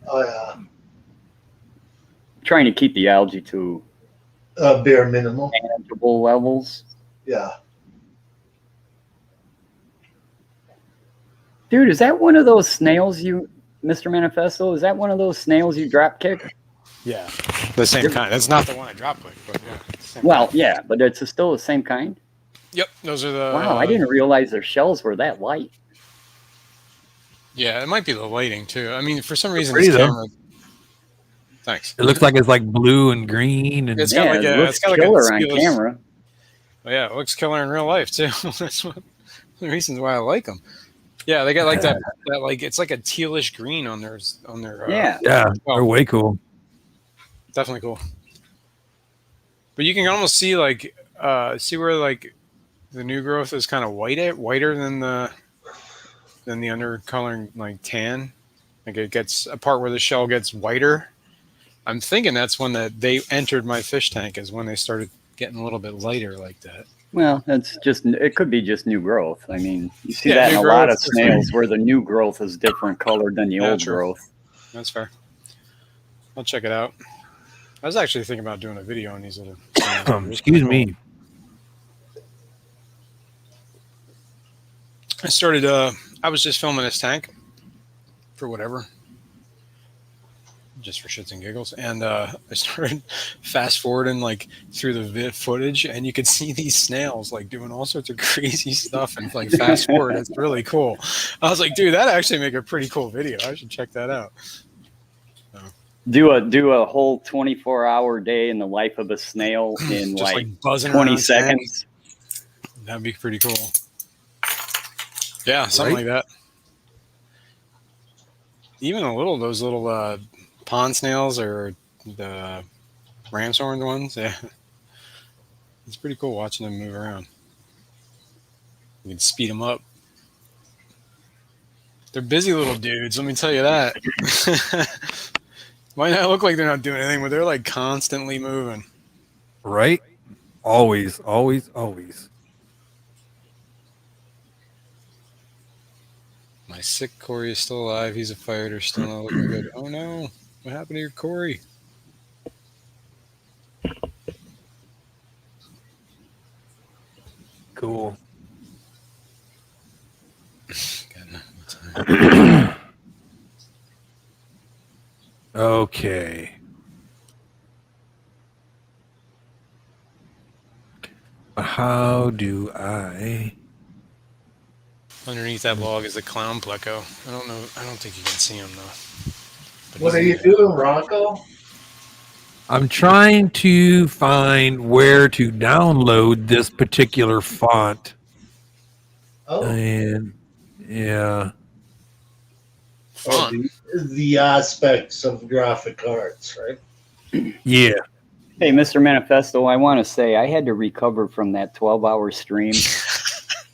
Oh, yeah. Trying to keep the algae to bare minimum, manageable levels. Yeah. Dude, is that one of those snails Mr. Manifesto? Is that one of those snails you drop kick? Yeah, the same kind. That's not the one I drop click, but yeah. Well, yeah, but it's still the same kind. Yep, those are the. Wow, I didn't realize their shells were that light. Yeah, it might be the lighting too. I mean, for some reason, Pretty, this though. camera. Thanks. It looks like it's like blue and green, and It's got like it looks it's got killer like a on camera. Oh, yeah, it looks killer in real life too. That's one of the reasons why I like them. Yeah, they got like that like it's like a tealish green on their Yeah. yeah, they're way cool. Definitely cool. But you can almost see like see where like the new growth is kind of whiter than the undercoloring like tan. Like it gets a part where the shell gets whiter. I'm thinking that's when that they entered my fish tank is when they started getting a little bit lighter like that. Well, it could be just new growth. I mean, you see Yeah, that in new a lot growth, of snails where the new growth is different colored than the Yeah, old true. growth. That's fair. I'll check it out. I was actually thinking about doing a video on these little. Excuse me. I started. I was just filming this tank for whatever, just for shits and giggles, and I started fast forwarding like through the footage, and you could see these snails like doing all sorts of crazy stuff, and like fast forward, it's really cool. I was like, dude, that actually make a pretty cool video. I should check that out. Do a whole 24-hour day in the life of a snail in Just, like buzzing 20 around seconds. That'd be pretty cool. Yeah, something like that. Even those little pond snails or the ram's horn ones, yeah. It's pretty cool watching them move around. You can speed them up. They're busy little dudes, let me tell you that. Might not look like they're not doing anything, but they're like constantly moving. Right? Always, always, always. My sick Corey is still alive. He's a fighter, still not looking good. Oh no, what happened to your Corey? Cool. Okay. How do I? Underneath that log is a clown pleco. I don't know. I don't think you can see him though. But What he's are in you there. doing, Rocco? I'm trying to find where to download this particular font. Oh. And yeah. Oh, the aspects of graphic arts, right? Yeah. Hey, Mr. Manifesto, I want to say I had to recover from that 12-hour stream.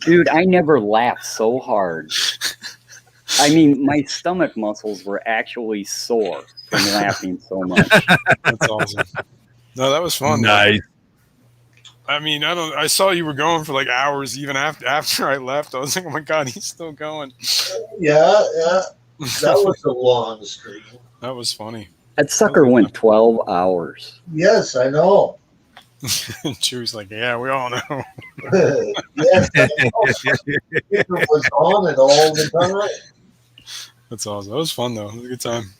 Dude, I never laughed so hard. I mean, my stomach muscles were actually sore from laughing so much. That's awesome. No, that was fun. Nice. I mean, I saw you were going for like hours even after I left. I was like, oh my god, he's still going. Yeah. That was a long stream. That was funny. That sucker went 12 hours. Yes, I know. Chew's like, yeah, we all know. Yes, I know. It was on it all the time. That's awesome. That was fun though. It was a good time.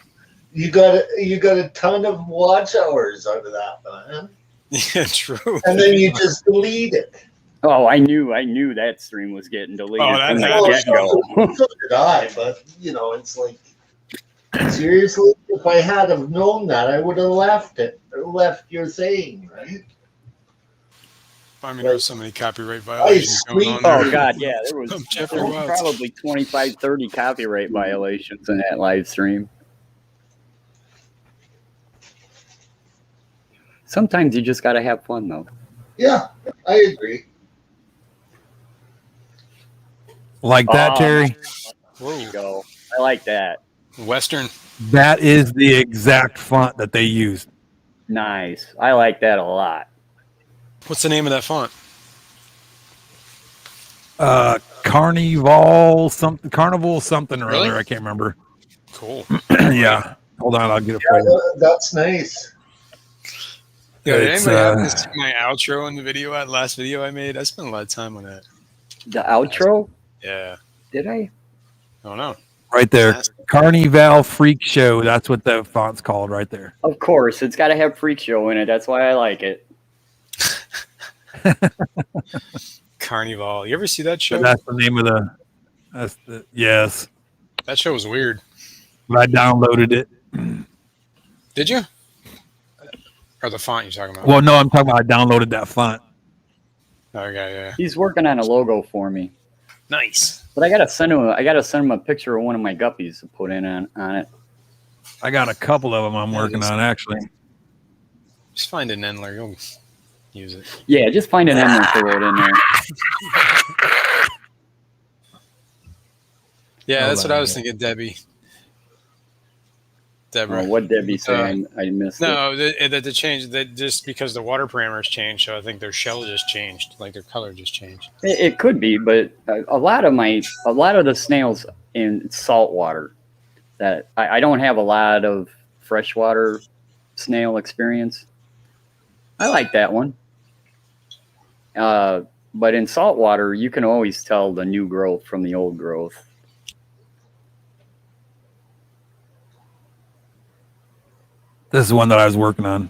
You got a ton of watch hours out of that, man. Yeah, true. And then you just delete it. Oh, I knew that stream was getting deleted from the get-go. So did I, but it's like, seriously, if I had have known that, I would have left your thing, right? I mean, there was so many copyright violations going on Oh there. god, yeah, there was probably 25, 30 copyright violations in that live stream. Sometimes you just gotta have fun, though. Yeah, I agree. Like that, Terry? There you go. I like that. Western. That is the exact font that they used. Nice. I like that a lot. What's the name of that font? Carnival something or Really? other. I can't remember. Cool. Yeah. Hold on, I'll get it for you. That's nice. Yeah, did It's, anybody happen to see my outro in the video, that last video I made? I spent a lot of time on that. The outro? Yeah. Did I? I don't know. Right there. Carnival Freak Show. That's what the font's called right there. Of course, it's got to have Freak Show in it. That's why I like it. Carnival. You ever see that show? That's the name of yes. That show was weird. But I downloaded it. Did you? Or the font you're talking about? Well, no, I'm talking about I downloaded that font. Okay, yeah. He's working on a logo for me. Nice. But I gotta send him a picture of one of my guppies to put in on it. I got a couple of them I'm working on actually. Just find an Endler. You'll use it. Yeah, just find an Endler, throw it in there. Yeah, that's what I was yeah. thinking, Debbie. Deborah. Oh, what Debbie say? I missed it. No, the change that just because the water parameters changed, so I think their shell just changed, like their color just changed. It could be, but a lot of the snails in salt water that I don't have a lot of freshwater snail experience. I like that one. But in salt water, you can always tell the new growth from the old growth. This is one that I was working on.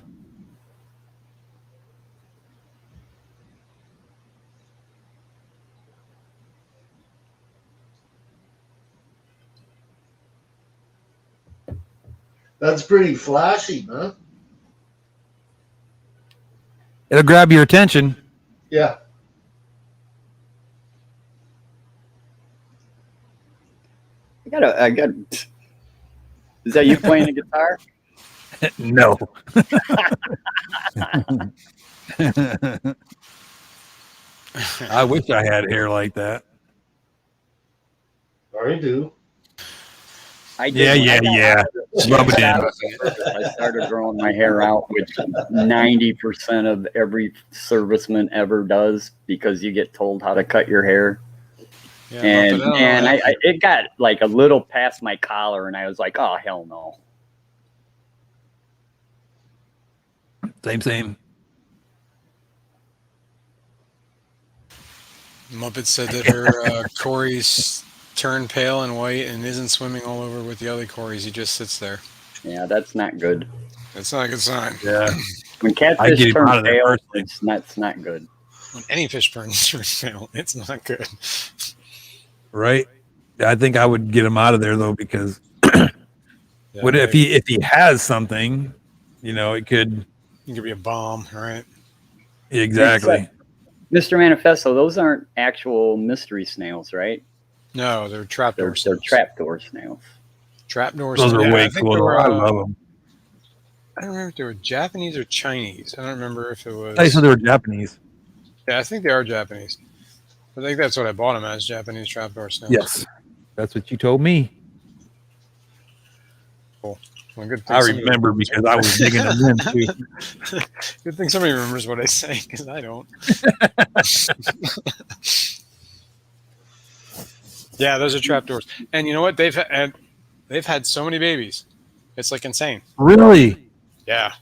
That's pretty flashy, huh? It'll grab your attention. Yeah. I got. Is that you playing the guitar? No. I wish I had hair like that. I do. Yeah. Rub it in. I started growing my hair out, which 90% of every serviceman ever does, because you get told how to cut your hair. Yeah, and it got like a little past my collar, and I was like, oh, hell no. Same. Muppet said that her Corey's turned pale and white and isn't swimming all over with the other Corys. He just sits there. Yeah, that's not good. That's not a good sign. Yeah. When catfish turn pale, it's not good. When any fish turns pale, it's not good. Right? I think I would get him out of there though, because if he has something, it could. It could be a bomb, right? Exactly. Mr. Manifesto, those aren't actual mystery snails, right? No, they're trapdoor snails. They're trapdoor snails. Trapdoor snails. Those are way cool. I love them. I don't remember if they were Japanese or Chinese. I don't remember if it was. I said they were Japanese. Yeah, I think they are Japanese. I think that's what I bought them as, Japanese trapdoor snails. Yes. That's what you told me. Cool. Well, good I thing somebody remember remembers because what I was digging them in too. Good thing somebody remembers what I say because I don't. Yeah, those are trapdoors, and you know what? They've had so many babies. It's like insane. Really? Yeah.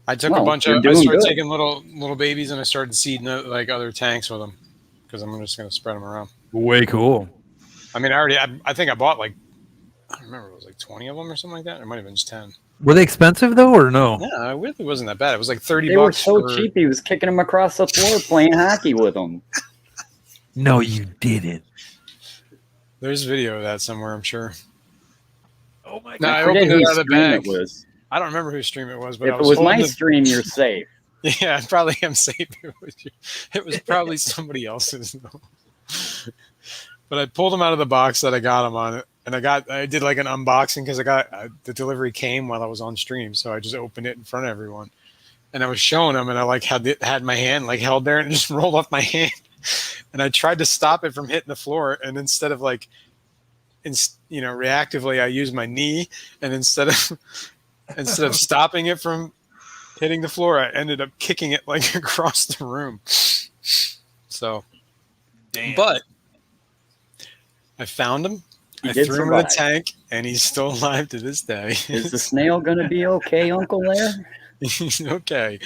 I took a Well, bunch you're of. I doing started good. taking little babies, and I started seeding like other tanks with them because I'm just going to spread them around. Way cool. I mean, I think I bought like I don't remember, it was like 20 of them or something like that. Or it might have been just 10. Were they expensive though, or no? Yeah, it really wasn't that bad. It was like 30 They were bucks so for. cheap. He was kicking them across the floor playing hockey with them. No, you didn't. There's video of that somewhere, I'm sure. Oh my No, I I forget opened it whose out of the stream bag. it was. I don't remember whose stream it was, but I If it was was holding my the. stream, you're safe. Yeah, I probably am safe. It was probably somebody else's though. But I pulled them out of the box that I got them on it, and I did like an unboxing because the delivery came while I was on stream, so I just opened it in front of everyone, and I was showing them, and I like had my hand like held there and it just rolled off my hand, and I tried to stop it from hitting the floor, and instead of like, reactively, I used my knee, and instead of stopping it from hitting the floor, I ended up kicking it like across the room. So, damn. But I found him. He I did threw him in the survive. tank, and he's still alive to this day. Is the snail going to be okay, Uncle Lair? He's okay.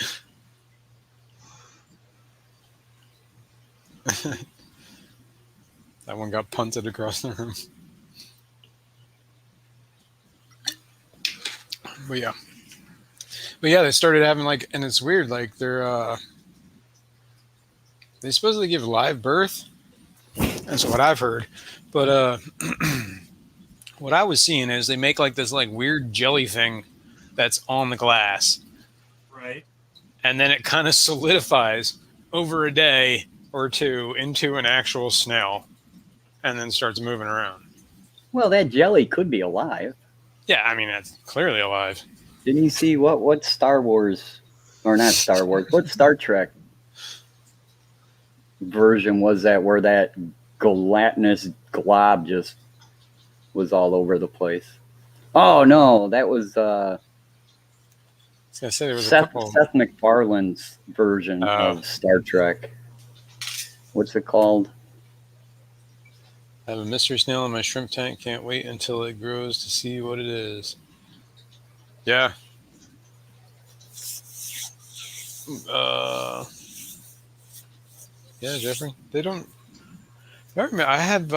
That one got punted across the room. But yeah, they started having and it's weird. Like they supposedly give live birth. That's what I've heard. But what I was seeing is they make like this like weird jelly thing that's on the glass. Right. And then it kind of solidifies over a day or two into an actual snail and then starts moving around. Well, that jelly could be alive. Yeah, I mean, that's clearly alive. Didn't you see what Star Wars, or not Star Wars, what Star Trek version was that where that gelatinous glob just was all over the place? Oh, no, that was I was gonna say there was a Seth couple. MacFarlane's version of Star Trek. What's it called? I have a mystery snail in my shrimp tank. Can't wait until it grows to see what it is. Yeah. Yeah, Jeffrey. They don't. I have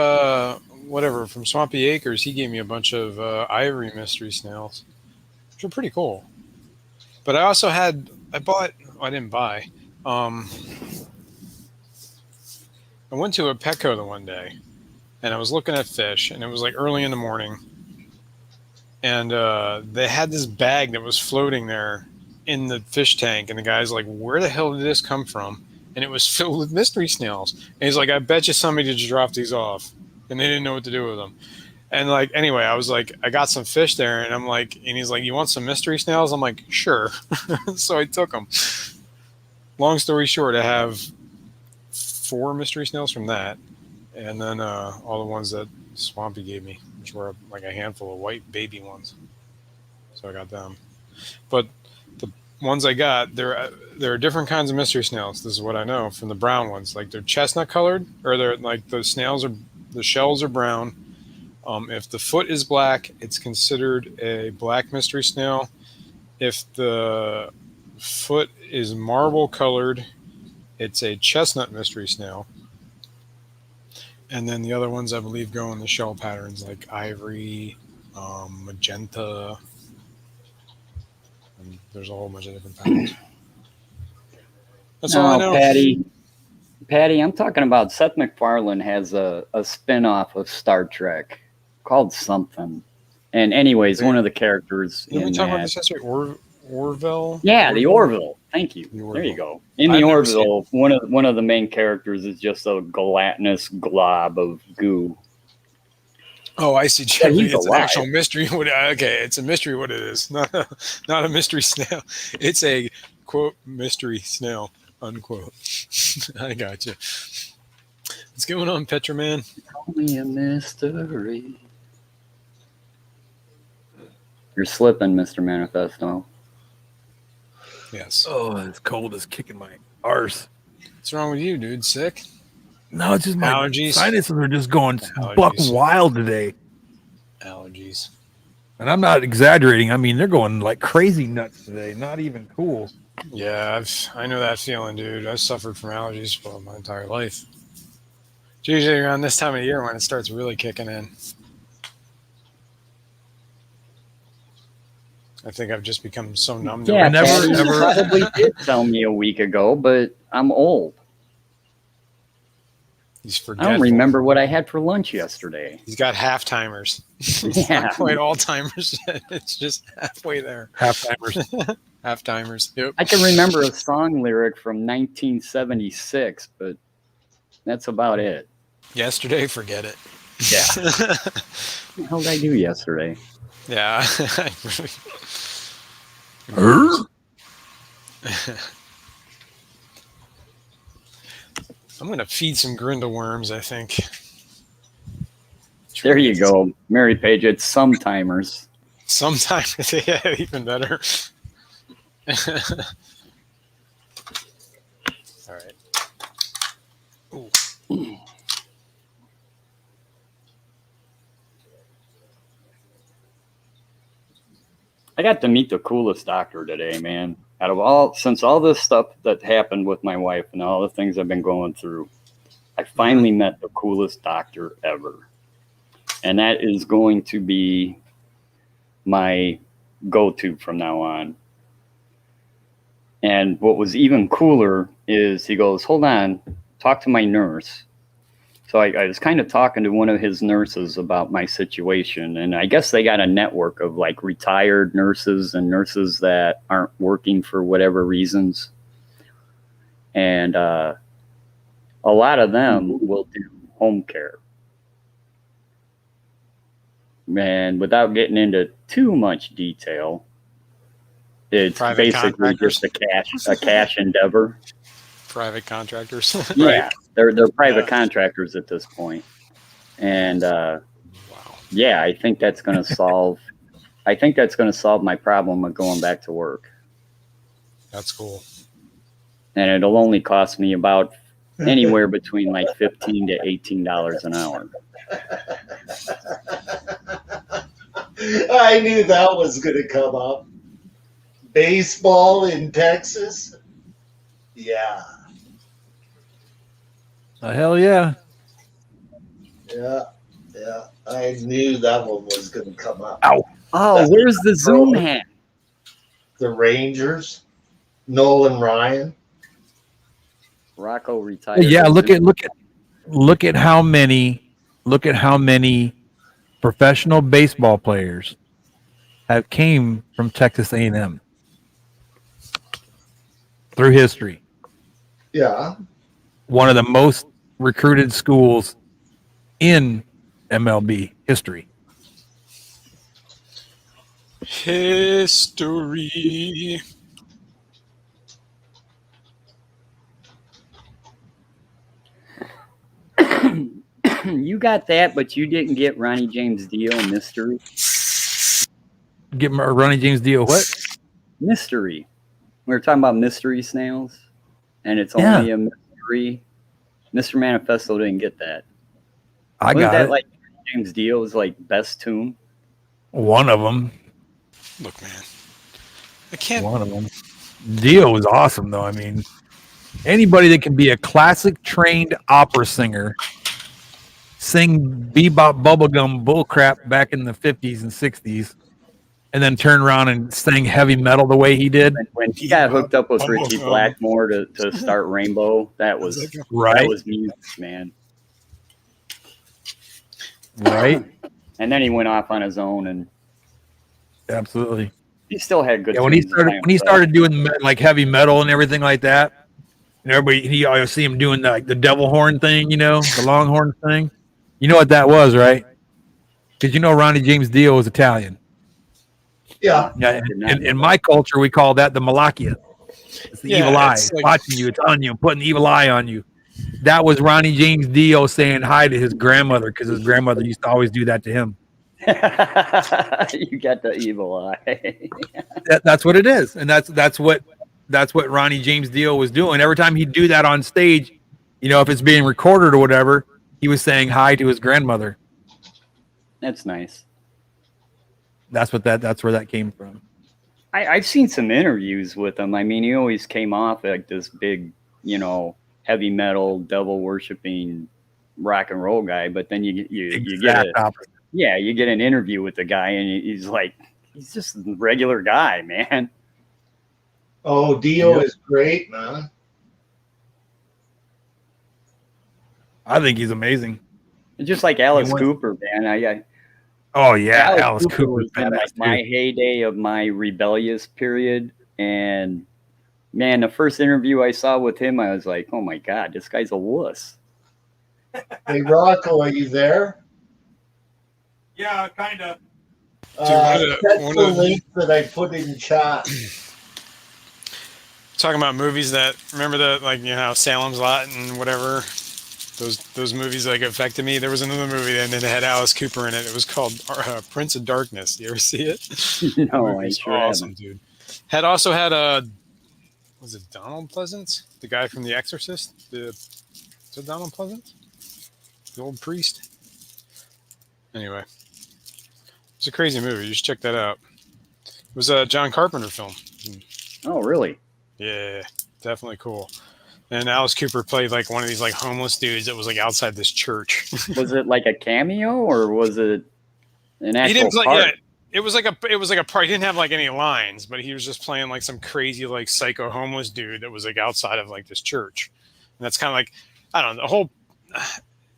whatever from Swampy Acres. He gave me a bunch of ivory mystery snails, which are pretty cool. But I also I didn't buy. I went to a Petco the one day, and I was looking at fish, and it was like early in the morning, and they had this bag that was floating there in the fish tank, and the guy's like, "Where the hell did this come from?" And it was filled with mystery snails. And he's like, "I bet you somebody just dropped these off, and they didn't know what to do with them." And anyway, I was like, I got some fish there, and I'm like, and he's like, "You want some mystery snails?" I'm like, "Sure." So I took them. Long story short, I have 4 mystery snails from that, and then all the ones that Swampy gave me, which were like a handful of white baby ones. So I got them. But the ones I got, there are different kinds of mystery snails. This is what I know from the brown ones. Like they're chestnut colored, or they're like the shells are brown. If the foot is black, it's considered a black mystery snail. If the foot is marble colored, it's a chestnut mystery snail. And then the other ones, I believe, go in the shell patterns like ivory, magenta, and there's a whole bunch of different patterns. That's all I know. Patty, I'm talking about Seth MacFarlane has a spin-off of Star Trek called something. And anyways, one of the characters Didn't in we talk about that- this yesterday? Orville? Yeah, the Orville. Thank you. The There Orville. you go. In the I've never Orville, one of the main characters is just a gelatinous glob of goo. Oh, I see, Yeah, Jeffrey. he's It's an alive. actual mystery. Okay, it's a mystery what it is. Not a mystery snail. It's a, quote, mystery snail, unquote. I got you. What's going on, Petroman? It's only a mystery. You're slipping, Mr. Manifesto. Yes. Oh, it's cold. It's kicking my arse. What's wrong with you, dude? Sick? No, it's just my allergies. sinuses are just going Allergies. buck wild today. Allergies. And I'm not exaggerating. I mean, they're going like crazy nuts today. Not even cool. Yeah, I know that feeling, dude. I've suffered from allergies for my entire life. It's usually around this time of year when it starts really kicking in. I think I've just become so numb to Yeah, it. Patty, you probably did tell me a week ago, but I'm old. He's I forgetful. don't remember what I had for lunch yesterday. He's got half timers. Yeah. Not quite all timers yet. It's just halfway there. Half timers. Half timers. Yep. I can remember a song lyric from 1976, but that's about it. Yesterday, forget it. Yeah. What the hell did I do yesterday? Yeah. I'm going to feed some Grindel worms, I think. There you go. Mary Page, it's some timers. Sometimes, yeah, even better. All right. Ooh. I got to meet the coolest doctor today, man. Since all this stuff that happened with my wife and all the things I've been going through, I finally met the coolest doctor ever. And that is going to be my go-to from now on. And what was even cooler is he goes, hold on, talk to my nurse. So I was kind of talking to one of his nurses about my situation. And I guess they got a network of like retired nurses and nurses that aren't working for whatever reasons. And a lot of them will do home care. And without getting into too much detail, it's Private basically just a cash endeavor. Private contractors. Yeah, they're private contractors at this point. And yeah, I think that's going to solve. I think that's going to solve my problem of going back to work. That's cool. And it'll only cost me about anywhere between like $15 to $18 an hour. I knew that was going to come up. Baseball in Texas? Yeah. Hell yeah. Yeah. Yeah. I knew that one was going to come up. Ow. Oh, where's the Zoom hat? The Rangers? Nolan Ryan? Rocco retired. Yeah, look at how many professional baseball players have came from Texas A&M through history. Yeah. One of the most recruited schools in MLB history. History. You got that, but you didn't get Ronnie James Dio mystery. Get my Ronnie James Dio what? Mystery. We were talking about mystery snails, and it's only a mystery. Mr. Manifesto didn't get that. I Wasn't got that it. like James Dio's like best tune? One of them. Look, man. I can't. One of them. Dio was awesome, though. I mean, anybody that can be a classic trained opera singer, sing bebop bubblegum bullcrap back in the 50s and 60s, and then turn around and sing heavy metal the way he did. When he got hooked up with Richie Blackmore to start Rainbow, that was music, man. Right? And then he went off on his own, and absolutely, he still had good. Yeah, when he started doing like heavy metal and everything like that, and everybody, I see him doing the devil horn thing, the longhorn thing. You know what that was, right? Because Ronnie James Dio was Italian. Yeah. Yeah. In my culture, we call that the Malakia. It's the evil eye. It's watching you. It's on you. Putting the evil eye on you. That was Ronnie James Dio saying hi to his grandmother because his grandmother used to always do that to him. You got the evil eye. That's what it is, and that's what Ronnie James Dio was doing. Every time he'd do that on stage, if it's being recorded or whatever, he was saying hi to his grandmother. That's nice. That's where that came from. I've seen some interviews with him. I mean, he always came off like this big, heavy metal, devil worshipping rock and roll guy. But then you get you get an interview with the guy, and he's just a regular guy, man. Oh, Dio is great, man. I think he's amazing. Just like Alice Cooper, man. Oh yeah, Alice Cooper was in my heyday of my rebellious period, and man, the first interview I saw with him, I was like, "Oh my god, this guy's a wuss." Hey Rocco, are you there? Yeah, kind of. That's the link that I put in chat. Talking about movies that Salem's Lot and whatever. Those movies affected me. There was another movie and it had Alice Cooper in it. It was called Prince of Darkness. You ever see it? No, I sure awesome, haven't. dude. Was it Donald Pleasance, the guy from The Exorcist? Is it Donald Pleasance, the old priest? Anyway, it's a crazy movie. You should check that out. It was a John Carpenter film. Oh, really? Yeah, definitely cool. And Alice Cooper played one of these homeless dudes that was outside this church. Was it like a cameo or was it an actual He didn't play. part? Yeah, it was like a part. He didn't have any lines, but he was just playing some crazy psycho homeless dude that was outside of this church. And that's kind of I don't know, the whole.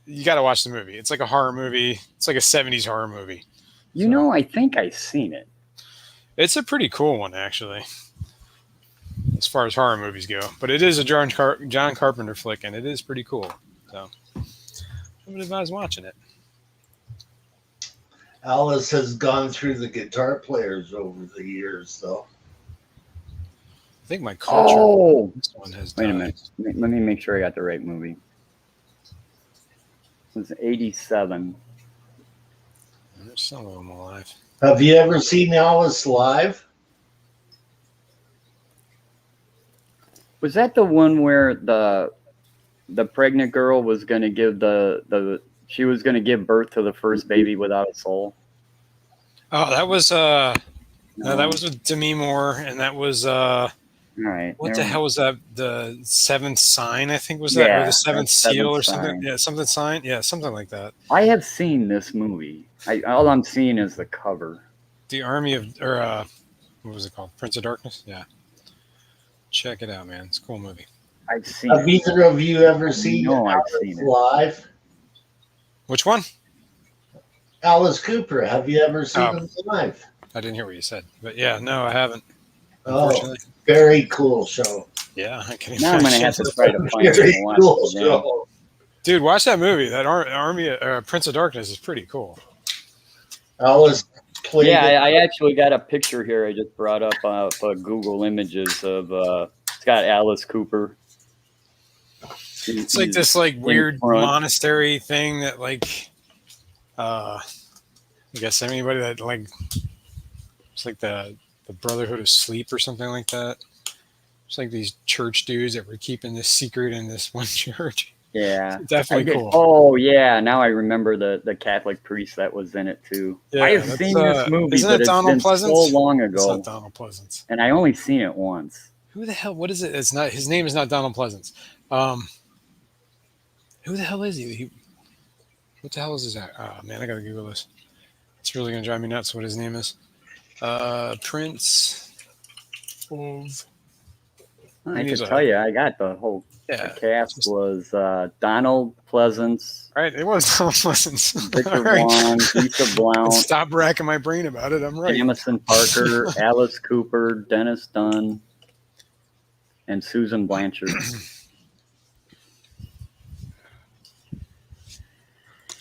You got to watch the movie. It's like a horror movie. It's like a 70s horror movie. I think I've seen it. It's a pretty cool one actually, as far as horror movies go. But it is a John Carpenter flick, and it is pretty cool. So I would advise watching it. Alice has gone through the guitar players over the years, though. I think my culture. Oh, this one has. Wait a minute. Let me make sure I got the right movie. It was 87. There's some of them alive. Have you ever seen Alice live? Was that the one where the pregnant girl was going to give she was going to give birth to the first baby without a soul? Oh, that was no, that was with Demi Moore, and that was all right. What the hell was that? The Seventh Sign, I think, was that, or the Seventh Seal, or something? Yeah, something sign. Yeah, something like that. I have seen this movie. All I'm seeing is the cover. The Army of, or what was it called? Prince of Darkness. Yeah, check it out, man. It's a cool movie. I've seen. Have either of you ever seen Alice live? Which one? Alice Cooper. Have you ever seen him live? I didn't hear what you said, but yeah, no, I haven't. Oh, very cool show. Yeah, I can imagine. Now I'm gonna have to try to find it Very and watch cool it again. show. Dude, watch that movie. That Army, Prince of Darkness is pretty cool. Alice played. Yeah, I actually got a picture here. I just brought up Google Images of. It's got Alice Cooper. It's like this weird monastery thing that I guess anybody that it's like the Brotherhood of Sleep or something like that. It's like these church dudes that were keeping this secret in this one church. Yeah, it's definitely cool. Oh yeah, now I remember the Catholic priest that was in it too. Yeah, I have seen this movie, isn't but it Donald it's been Pleasance? so long ago. It's not Donald Pleasance, and I only seen it once. Who the hell? What is it? It's not. His name is not Donald Pleasance. Who the hell is he? What the hell is his? Oh man, I gotta Google this. It's really gonna drive me nuts. What his name is? Prince of. I can tell you, I got the whole cast was Donald Pleasance. Right, it was Donald Pleasance. Victor Vaughn, Lisa Blount. Stop racking my brain about it. I'm right. Jamison Parker, Alice Cooper, Dennis Dunn, and Susan Blanchard.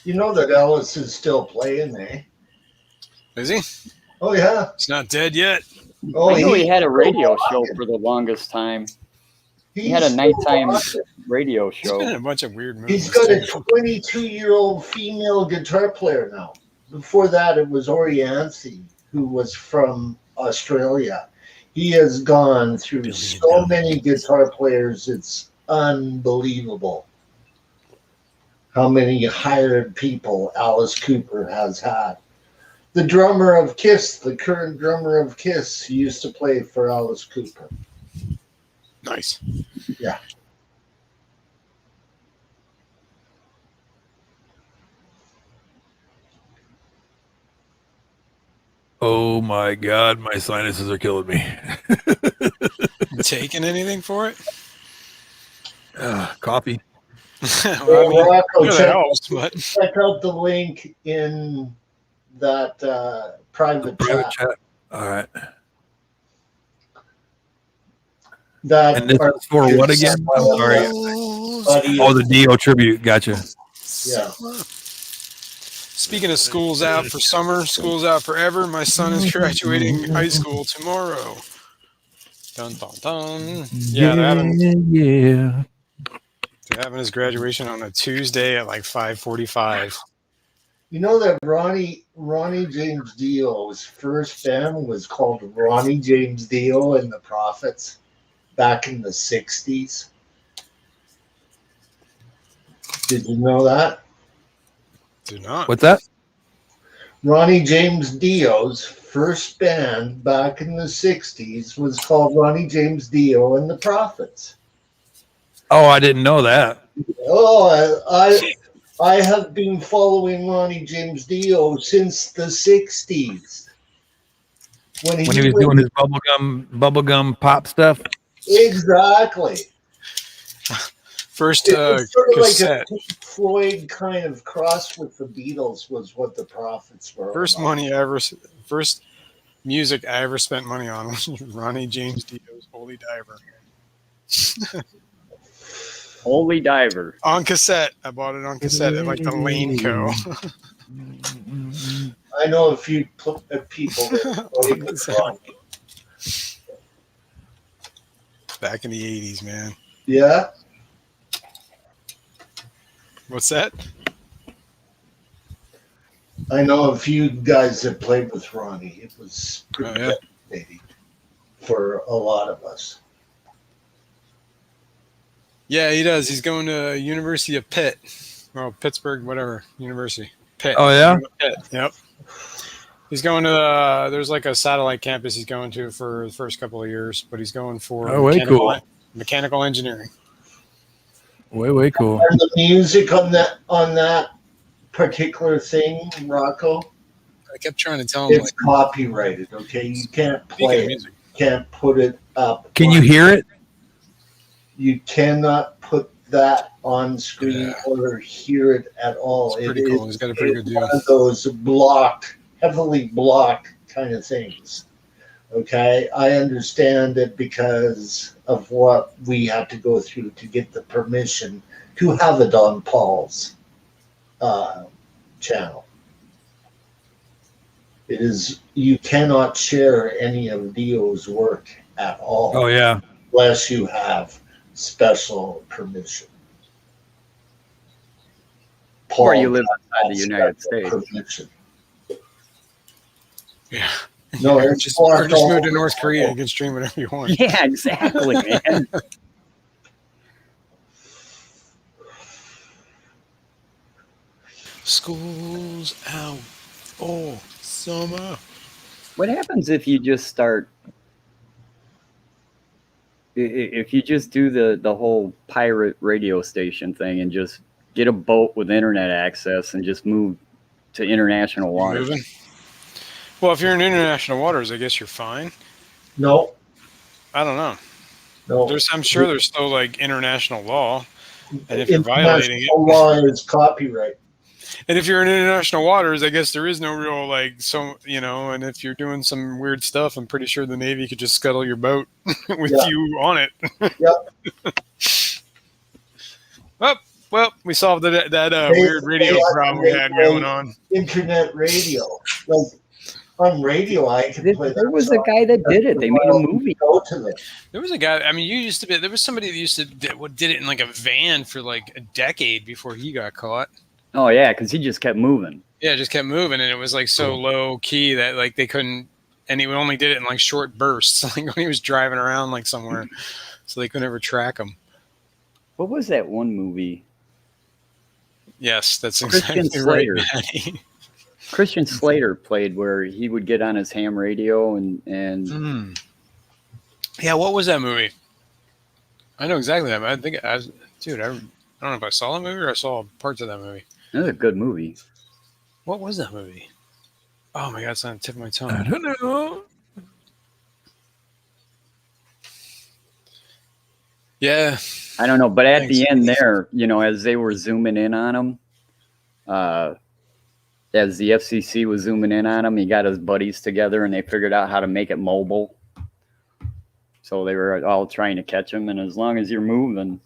You know that Ellis is still playing, eh? Is he? Oh yeah. He's not dead yet. Oh, I know he had a radio show for the longest time. He had a nighttime radio show. He's been in a bunch of weird movies. He's got a 22-year-old female guitar player now. Before that, it was Orianthi, who was from Australia. He has gone through so many guitar players, it's unbelievable how many hired people Alice Cooper has had. The drummer of Kiss, the current drummer of Kiss, used to play for Alice Cooper. Nice. Yeah. Oh my God, my sinuses are killing me. You taking anything for it? Coffee. Well, I mean, Rocco, that helps, but check out the link in that private chat. All right. That And this is for what again? I'm sorry. Oh, the Dio tribute. Gotcha. Yeah. Speaking of schools out for summer, schools out forever, my son is graduating high school tomorrow. Dun, dun, dun. Yeah, Yeah. they're having his graduation on a Tuesday at like 5:45. You know that Ronnie James Dio's first band was called Ronnie James Dio and the Prophets back in the 60s? Did you know that? Do not. What's that? Ronnie James Dio's first band back in the 60s was called Ronnie James Dio and the Prophets. Oh, I didn't know that. Oh, I have been following Ronnie James Dio since the 60s. When he was doing his bubblegum pop stuff. Exactly. First It's sort of cassette. like a Pink Floyd kind of cross with the Beatles was what the Prophets were. First about. first music I ever spent money on was Ronnie James Dio's Holy Diver. Holy Diver. On cassette. I bought it on cassette at like the Lane Co. I know a few people that played with Ronnie. Back in the 80s, man. Yeah? What's that? I know a few guys that played with Ronnie. It was pretty devastating for a lot of us. Yeah, he does. He's going to University of Pitt. Well, Pittsburgh, whatever. University. Pitt. Oh, yeah? Pitt, yep. He's going to, there's like a satellite campus he's going to for the first couple of years, but he's going for mechanical engineering. Way cool. And the music on that particular thing, Rocco, I kept trying to tell him it's copyrighted, okay? You can't play it. Can't put it up. Can you hear it? You cannot put that on screen or hear it at all. It's pretty cool. He's got a pretty good deal. One of those heavily blocked kind of things. Okay, I understand it because of what we had to go through to get the permission to have it on Paul's channel. It is, you cannot share any of Dio's work at all. Oh, yeah. Unless you have special permission. Or you live outside the United States. Permission. Yeah. No, or it's just blocked move all to North Korea. You can stream whatever you want. Yeah, exactly, man. School's out. Oh, summer. What happens if you just start? If you just do the whole pirate radio station thing and just get a boat with internet access and just move to international waters? Moving? Well, if you're in international waters, I guess you're fine. No. I don't know. No. I'm sure there's still like international law, and if you're violating it, law is copyright. And if you're in international waters, I guess there is no real and if you're doing some weird stuff, I'm pretty sure the Navy could just scuttle your boat with you on it. Yep. Well, we solved that weird radio problem we had going on. Internet radio. Like, on radio, I can play There that was a song. guy that did it. They made a movie. Go to them. There was a guy. I mean, there was somebody that used to did it in like a van for like a decade before he got caught. Oh yeah, because he just kept moving. Yeah, it just kept moving, and it was like so low key that like they couldn't, and he only did it in like short bursts, like when he was driving around like somewhere, so they couldn't ever track him. What was that one movie? Yes, that's Christian exactly Slater. right, Maddie. Christian Slater played where he would get on his ham radio and Yeah, what was that movie? I know exactly that. I think I don't know if I saw that movie or I saw parts of that movie. That was a good movie. What was that movie? Oh my god, it's on the tip of my tongue. I don't know. Yeah. I don't know, but at Thanks. the end there, as they were zooming in on him, as the FCC was zooming in on him, he got his buddies together and they figured out how to make it mobile. So they were all trying to catch him, and as long as you're moving,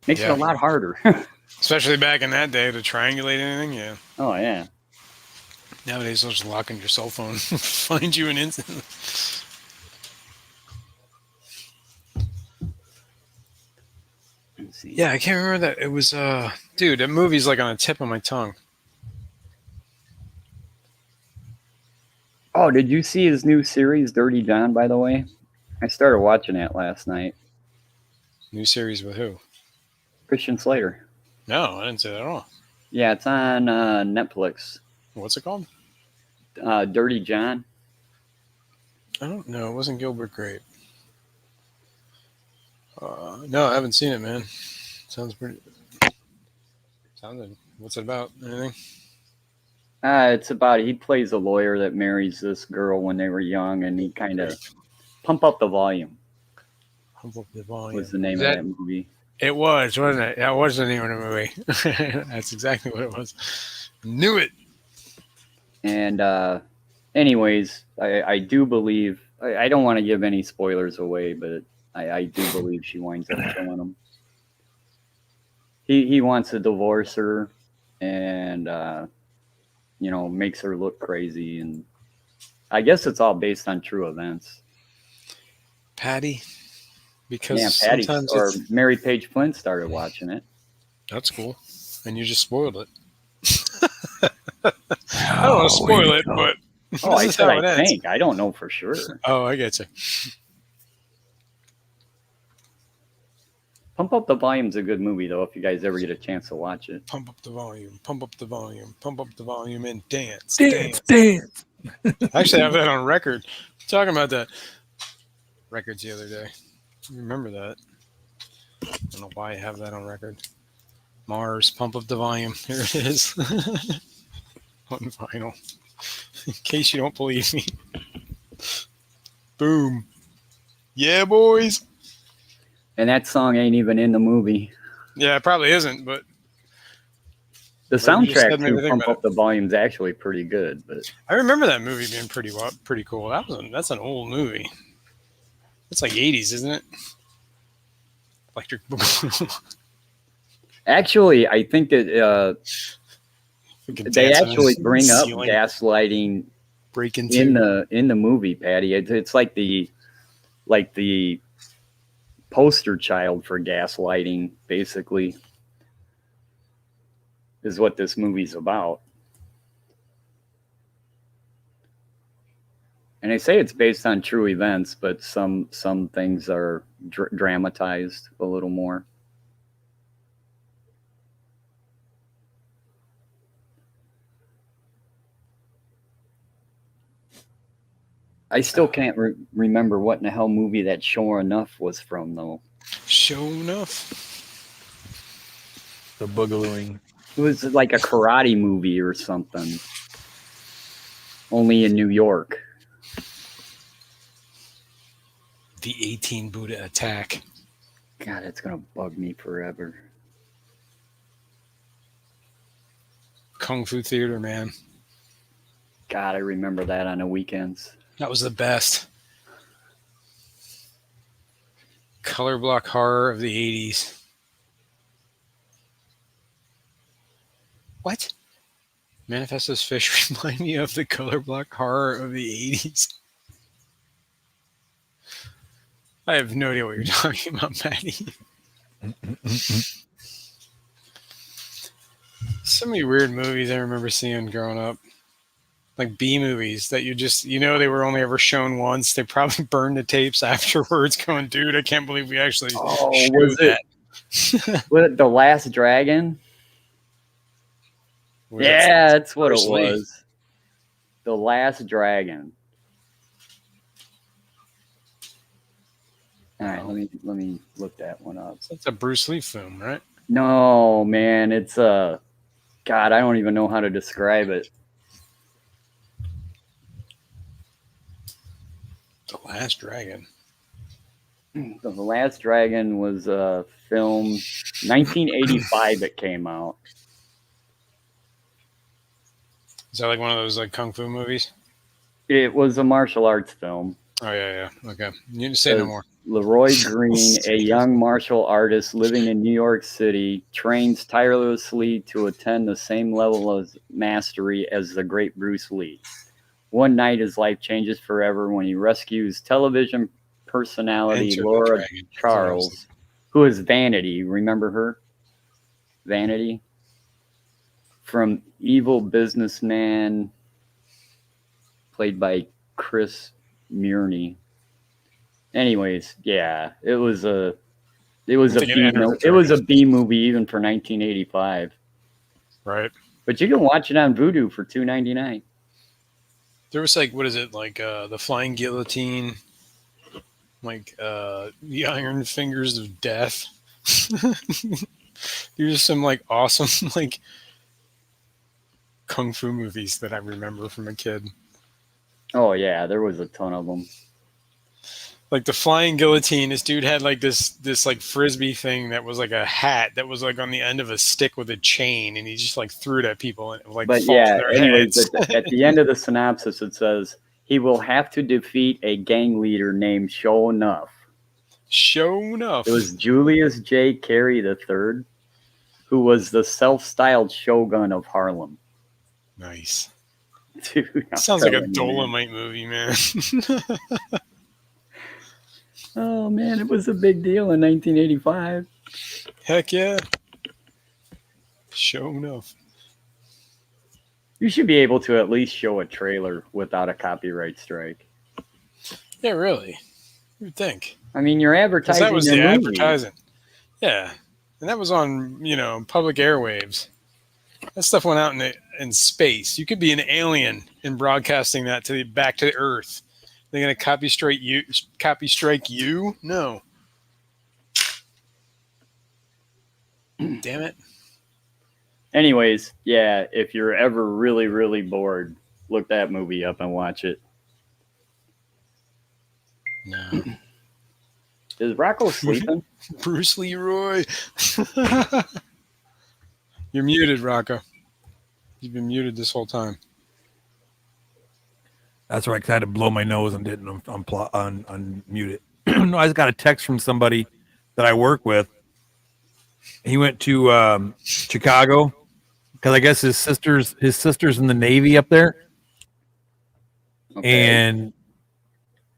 makes it a lot harder. Especially back in that day to triangulate anything, yeah. Oh yeah. Nowadays they'll just lock in your cell phone, find you an instant. Let's see. Yeah, I can't remember that. It was dude, that movie's like on the tip of my tongue. Oh, did you see his new series, Dirty John, by the way? I started watching that last night. New series with who? Christian Slater. No, I didn't say that at all. Yeah, it's on Netflix. What's it called? Dirty John. I don't know. It wasn't Gilbert Grape. No, I haven't seen it, man. Sounds what's it about? Anything? It's about, he plays a lawyer that marries this girl when they were young, and he kind of Pump Up the Volume. Pump Up the Volume was the name of that movie. It was, wasn't it? That was the name of the movie. That's exactly what it was. Knew it. And anyways, I do believe, I don't want to give any spoilers away, but I do believe she winds up killing him. He wants to divorce her and, makes her look crazy. And I guess it's all based on true events. Patty? Because yeah, Patty sometimes or Mary Page Flint started watching it. That's cool. And you just spoiled it. I don't want to spoil it, but I said I think. I don't know for sure. Oh, I get you. Pump Up the Volume's a good movie, though, if you guys ever get a chance to watch it. Pump up the volume, pump up the volume, pump up the volume, and dance. Dance. I actually have that on record. Talking about that records the other day. Remember that. I don't know why I have that on record. Mars, pump up the volume. Here it is. On vinyl. In case you don't believe me. Boom. Yeah, boys. And that song ain't even in the movie. Yeah, it probably isn't, but the soundtrack to Pump Up the Volume is actually pretty good. But I remember that movie being pretty cool. That's an old movie. It's like 80s, isn't it? Electric Boogaloo. Actually, I think that they actually bring up gaslighting in the movie, Patty. It's like the poster child for gaslighting, basically, is what this movie's about. And they say it's based on true events, but some things are dramatized a little more. I still can't remember what in the hell movie that Sure Enough was from, though. Sure Enough? The Boogalooing. It was like a karate movie or something. Only in New York. The 18 Buddha Attack. God, it's going to bug me forever. Kung Fu Theater, man. God, I remember that on the weekends. That was the best. Color block horror of the 80s. What? Manifestos fish remind me of the color block horror of the 80s. I have no idea what you're talking about, Patty. So many weird movies I remember seeing growing up. Like B movies that they were only ever shown once. They probably burned the tapes afterwards going, dude, I can't believe we actually showed was that. Was it The Last Dragon? Yeah, that's what it Bruce Lee. was. The Last Dragon. All right, let me look that one up. That's a Bruce Lee film, right? No, man, it's God, I don't even know how to describe it. The Last Dragon. The Last Dragon was a film, 1985 it came out. Is that like one of those like kung fu movies? It was a martial arts film. Oh yeah. Okay. You need to say no more. Leroy Green, a young martial artist living in New York City, trains tirelessly to attend the same level of mastery as the great Bruce Lee. One night, his life changes forever when he rescues television personality Enter the Laura Dragon. Charles, who is Vanity. Remember her? Vanity? From evil businessman, played by Chris Murney. Anyways, yeah, it was a B movie even for 1985. Right. But you can watch it on Vudu for $2.99. There was like, what is it, like the Flying Guillotine, like the Iron Fingers of Death. These are some like awesome like kung fu movies that I remember from a kid. Oh yeah, there was a ton of them. Like the Flying Guillotine, this dude had like this like frisbee thing that was like a hat that was like on the end of a stick with a chain, and he just like threw it at people and it would, like But fall yeah, to their anyways, heads. at the end of the synopsis, it says he will have to defeat a gang leader named Show Enough. Show Enough. It was Julius J. Carey III, who was the self-styled shogun of Harlem. Nice. Dude, Sounds like a Dolomite movie, man. Oh man, it was a big deal in 1985. Heck yeah. Show Enough. You should be able to at least show a trailer without a copyright strike. Yeah, really. You would think. I mean, you're 'Cause advertising that was your the movie. advertising. Yeah. And that was on, public airwaves. That stuff went out in space. You could be an alien in broadcasting that back to the Earth. They're gonna copy strike you? No. Damn it. Anyways, yeah, if you're ever really, really bored, look that movie up and watch it. No. Is Rocco sleeping? Bruce Leroy. You're muted, Rocco. You've been muted this whole time. That's right, because I had to blow my nose and didn't unmute it. No, I just got a text from somebody that I work with. He went to Chicago because I guess his sister's in the Navy up there. Okay. And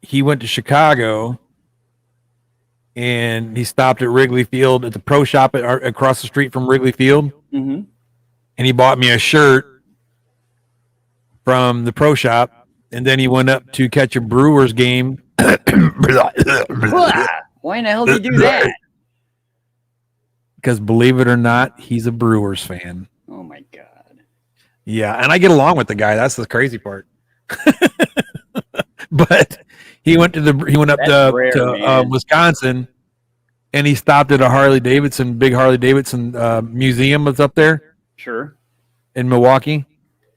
he went to Chicago and he stopped at Wrigley Field at the pro shop across the street from Wrigley Field. Mm-hmm. And he bought me a shirt from the pro shop. And then he went up to catch a Brewers game. Why in the hell did he do that? Because believe it or not, he's a Brewers fan. Oh my God. Yeah, and I get along with the guy. That's the crazy part. But he went up to Wisconsin, and he stopped at a big Harley Davidson museum that's up there. Sure. In Milwaukee.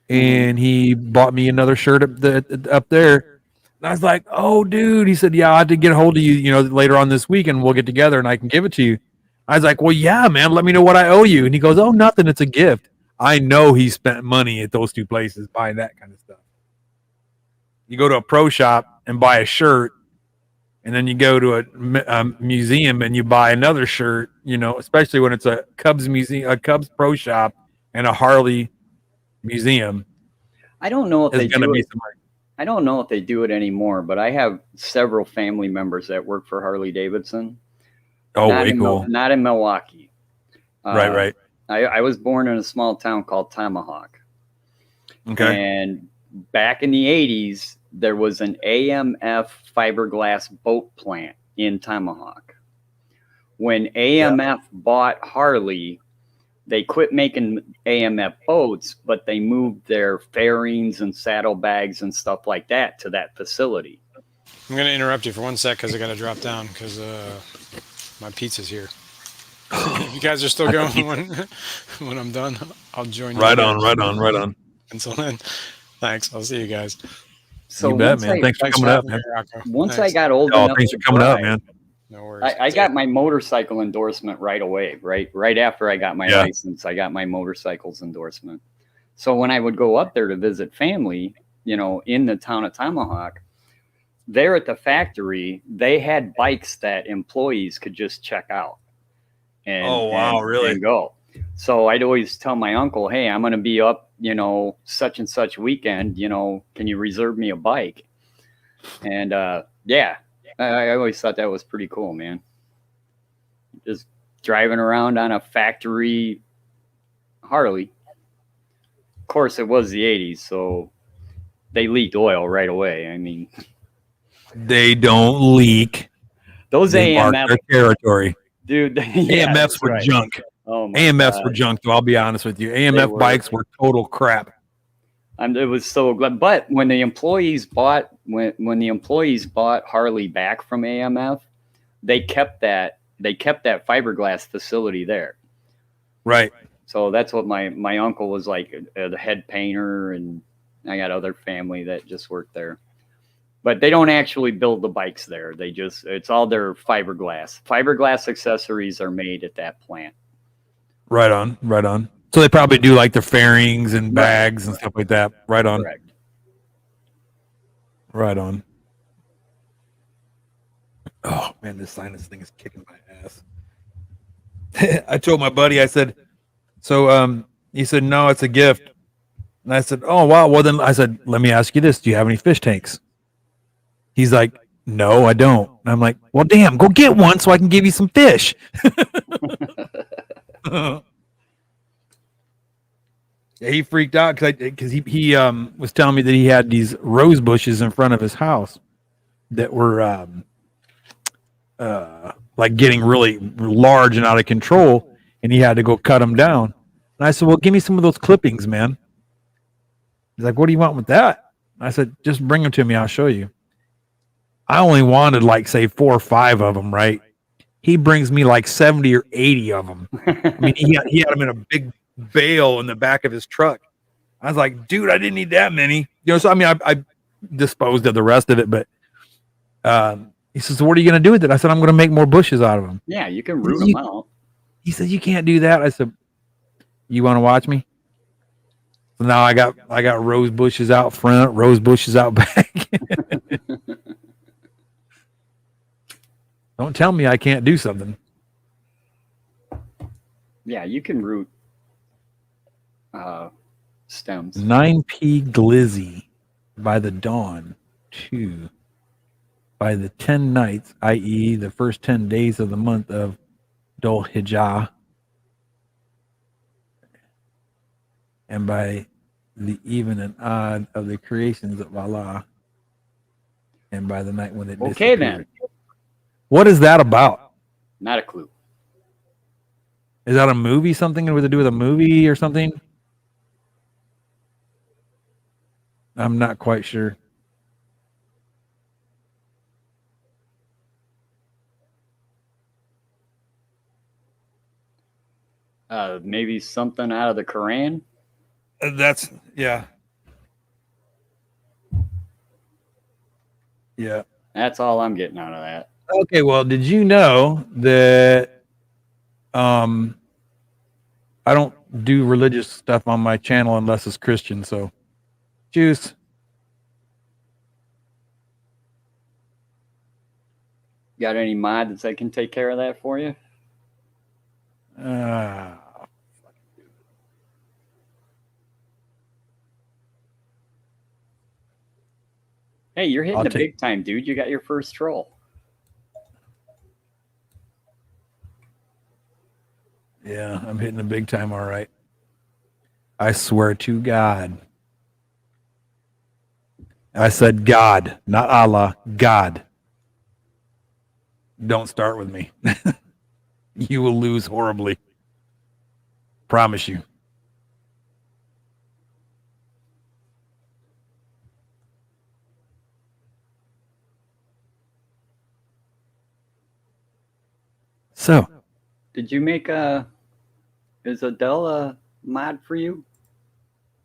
And he bought me another shirt up there. And I was like, "Oh, dude!" He said, "Yeah, I had to get a hold of you, later on this week, and we'll get together, and I can give it to you." I was like, "Well, yeah, man. Let me know what I owe you." And he goes, "Oh, nothing. It's a gift." I know he spent money at those two places buying that kind of stuff. You go to a pro shop and buy a shirt, and then you go to a museum and you buy another shirt. Especially when it's a Cubs museum, a Cubs pro shop, and a Harley museum. I don't know if There's they gonna do be it. somebody. I don't know if they do it anymore, but I have several family members that work for Harley Davidson. Oh, not way in cool. Not in Milwaukee. Right. I was born in a small town called Tomahawk. Okay. And back in the 80s, there was an AMF fiberglass boat plant in Tomahawk. When AMF bought Harley, they quit making AMF boats, but they moved their fairings and saddlebags and stuff like that to that facility. I'm going to interrupt you for 1 sec because I got to drop down because my pizza's here. If you guys are still going when I'm done, I'll join you. Right on. Until then, thanks. I'll see you guys. So you bet, man. Thanks for coming up, man. Once I got old enough thanks to for coming up, drive, man. No worries. I got my motorcycle endorsement right away, right after I got my license. I got my motorcycles endorsement. So when I would go up there to visit family, in the town of Tomahawk, there at the factory, they had bikes that employees could just check out. And go. So I'd always tell my uncle, hey, I'm going to be up, such and such weekend, can you reserve me a bike? And I always thought that was pretty cool, man. Just driving around on a factory Harley. Of course, it was the 80s, so they leaked oil right away. I mean, they don't leak. Those AMF their territory. Dude, AMFs were junk. Oh my AMFs were junk, though, I'll be honest with you. AMF bikes were total crap. And it was so glad. But when the employees bought Harley back from AMF, they kept that fiberglass facility there. Right. So that's what my uncle was like, the head painter, and I got other family that just worked there. But they don't actually build the bikes there. It's all their fiberglass. Fiberglass accessories are made at that plant. Right on. So they probably do like their fairings and bags and stuff like that. Right on. Correct. Right on. Oh man, this sinus thing is kicking my ass. I told my buddy, I said, so he said, no, it's a gift. And I said, oh wow. Well then I said, let me ask you this. Do you have any fish tanks? He's like, no, I don't. And I'm like, well, damn, go get one so I can give you some fish. He freaked out because he was telling me that he had these rose bushes in front of his house that were like getting really large and out of control, and he had to go cut them down. And I said, well, give me some of those clippings, man. He's like, what do you want with that? I said, just bring them to me. I'll show you. I only wanted like, say, 4 or 5 of them, right? He brings me like 70 or 80 of them. I mean, he had them in a big bale in the back of his truck. I was like, dude, I didn't need that many. So I mean, I disposed of the rest of it, but he says, so what are you going to do with it? I said, I'm going to make more bushes out of them. Yeah, you can root them out. He said, you can't do that. I said, you want to watch me? So now I got rose bushes out front, rose bushes out back. Don't tell me I can't do something. Yeah, you can root stems. 9P Glizzy by the dawn, 2 by the 10 nights, i.e. the first 10 days of the month of Dhul Hijjah, and by the even and odd of the creations of Allah, and by the night when it Okay, disappeared. then. What is that about? Not a clue. Is that a movie? Something with to do with a movie or something? I'm not quite sure. Maybe something out of the Quran. That's yeah. Yeah. That's all I'm getting out of that. Okay, well, did you know that I don't do religious stuff on my channel unless it's Christian, so juice. Got any mods that can take care of that for you? Hey, you're hitting I'll the take- big time, dude. You got your first troll. Yeah, I'm hitting the big time. All right. I swear to God. I said God, not Allah. God. Don't start with me. You will lose horribly. Promise you. So, Did you make is Adele a mod for you?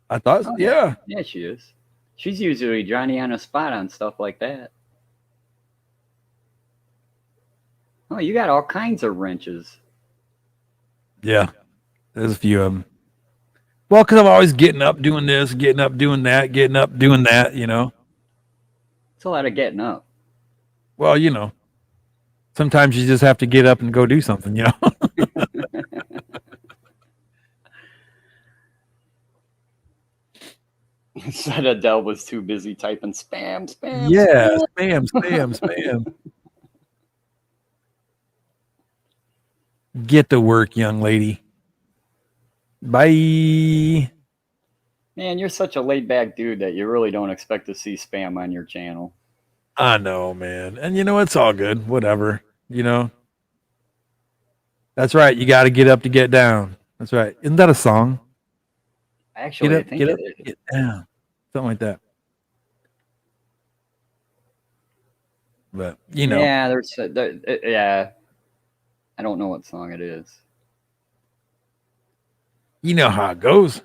I thought, Oh, yeah. Yeah, she is. She's usually Johnny on the spot on stuff like that. Oh, you got all kinds of wrenches. Yeah. There's a few of them. Well, because I'm always getting up, doing this, getting up, doing that, getting up, doing that, you know. It's a lot of getting up. Well, you know, sometimes you just have to get up and go do something, you know. Said Adele was too busy typing spam, spam, Yeah, spam. spam. Get to work, young lady. Bye. Man, you're such a laid back dude that you really don't expect to see spam on your channel. I know, man. And you know, it's all good. Whatever. You know. That's right. You got to get up to get down. That's right. Isn't that a song? Actually, Get up, I think get it up, is. get down. Something like that. But, you know. Yeah, yeah. I don't know what song it is. You know how it goes.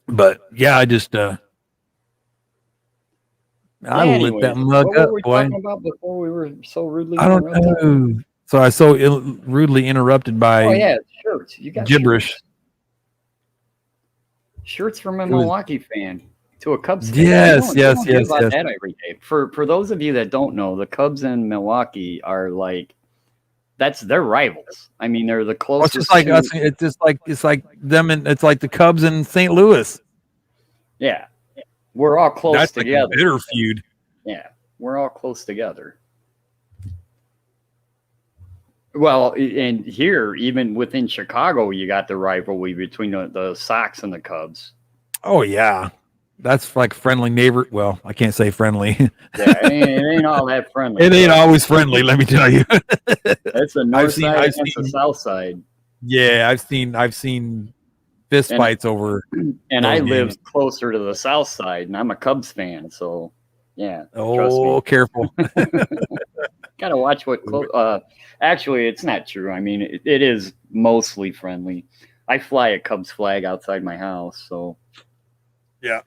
But yeah, I just I lit that mug what up, were we boy. talking about before we were so rudely I don't interrupted? know. So I so rudely interrupted by Oh yeah, shirts. You got gibberish. Shirts from a It was- Milwaukee fan to a Cubs fan. Yes, You yes, don't hear yes, about yes. that every day. For those of you that don't know, the Cubs and Milwaukee are like they're rivals. I mean, they're the Well, it's closest. just like to, us. It's like them, and it's like the Cubs in St. Louis. Yeah, we're all close That's like together. a bitter feud. Yeah, we're all close together. Well, and here, even within Chicago, you got the rivalry between the Sox and the Cubs. Oh yeah, that's like friendly neighbor. Well, I can't say friendly. Yeah, it ain't all that friendly. It ain't always friendly. Let me tell you. That's the north side against the south side. Yeah, I've seen fist And- fights over. And those I games. live closer to the south side, and I'm a Cubs fan, so yeah. Trust Oh, me. careful. Gotta watch what. Actually, it's not true. I mean, it is mostly friendly. I fly a Cubs flag outside my house, so Yeah,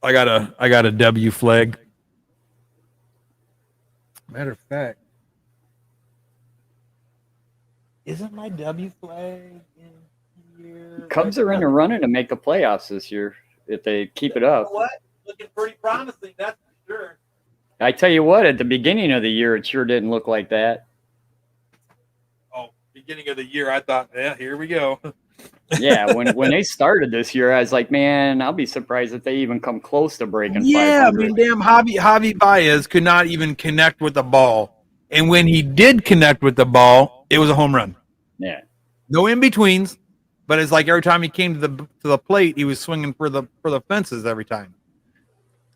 I got a W flag. Matter of fact, isn't my W flag in here? Cubs are in the running to make the playoffs this year if they keep it up. What? Looking pretty promising, that's for sure. I tell you what, at the beginning of the year, it sure didn't look like that. Oh, beginning of the year, I thought, yeah, here we go. Yeah, when they started this year, I was like, man, I'll be surprised if they even come close to breaking 500. Yeah, I mean, damn, Javi Baez could not even connect with the ball, and when he did connect with the ball, it was a home run. Yeah, No in betweens, but it's like every time he came to the plate, he was swinging for the fences every time.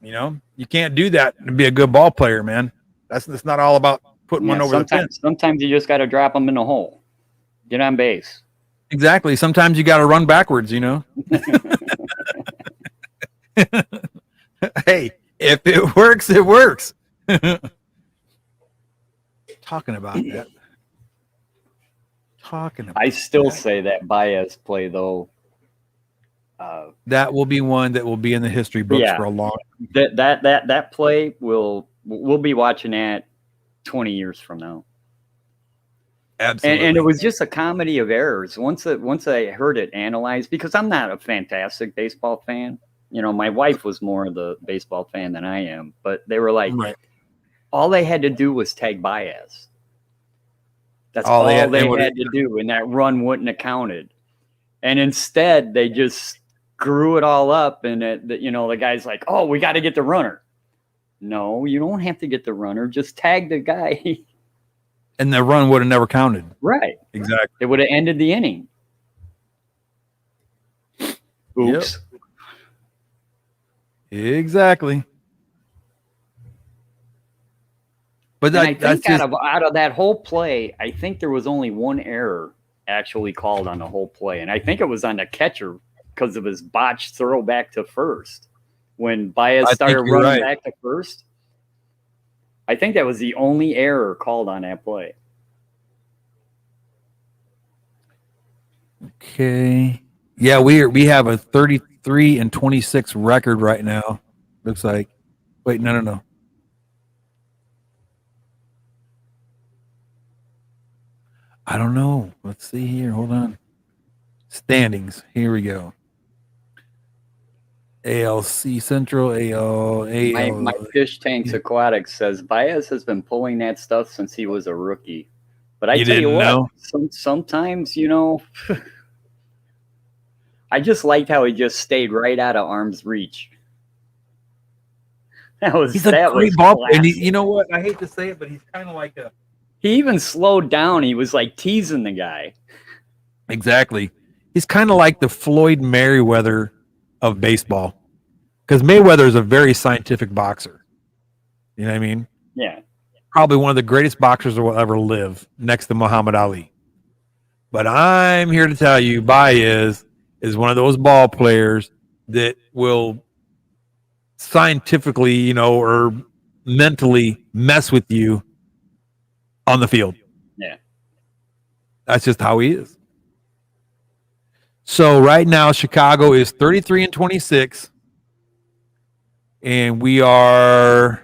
You know, you can't do that to be a good ball player, man. That's not all about putting one over the fence. Sometimes you just got to drop them in the hole, get on base. Exactly. Sometimes you got to run backwards. You know. Hey, if it works, it works. Talking about that. I still say that Baez play though. That will be one that will be in the history books Yeah. for a long. That play we'll be watching that 20 years from now. Absolutely. And it was just a comedy of errors. Once I heard it analyzed, because I'm not a fantastic baseball fan. You know, my wife was more of the baseball fan than I am, but they were like, Right. all they had to do was tag Baez. That's All all they they had- had to do, and that run wouldn't have counted. And instead, they just screw it all up. And, the guy's like, oh, we got to get the runner. No, you don't have to get the runner. Just tag the guy. And the run would have never counted. Right. Exactly. It would have ended the inning. Oops. Yep. Exactly. But I think out of that whole play, I think there was only one error actually called on the whole play. And I think it was on the catcher because of his botched throw back to first. When Baez started running back to first, I think that was the only error called on that play. Okay. Yeah, we have a 33-26 record right now. Looks like. Wait, no. I don't know. Let's see here. Hold on. Standings. Here we go. ALC Central, AL. My Fish Tanks Aquatics says Baez has been pulling that stuff since he was a rookie. But I tell you what, sometimes, I just liked how he just stayed right out of arm's reach. He's a great ball player. And you know what? I hate to say it, but he's kind of like a. He even slowed down. He was like teasing the guy. Exactly. He's kind of like the Floyd Mayweather of baseball, because Mayweather is a very scientific boxer. You know what I mean? Yeah. Probably one of the greatest boxers that will ever live, next to Muhammad Ali. But I'm here to tell you, Baez is one of those ball players that will scientifically, or mentally mess with you on the field. Yeah. That's just how he is. So right now, Chicago is 33-26, and we are,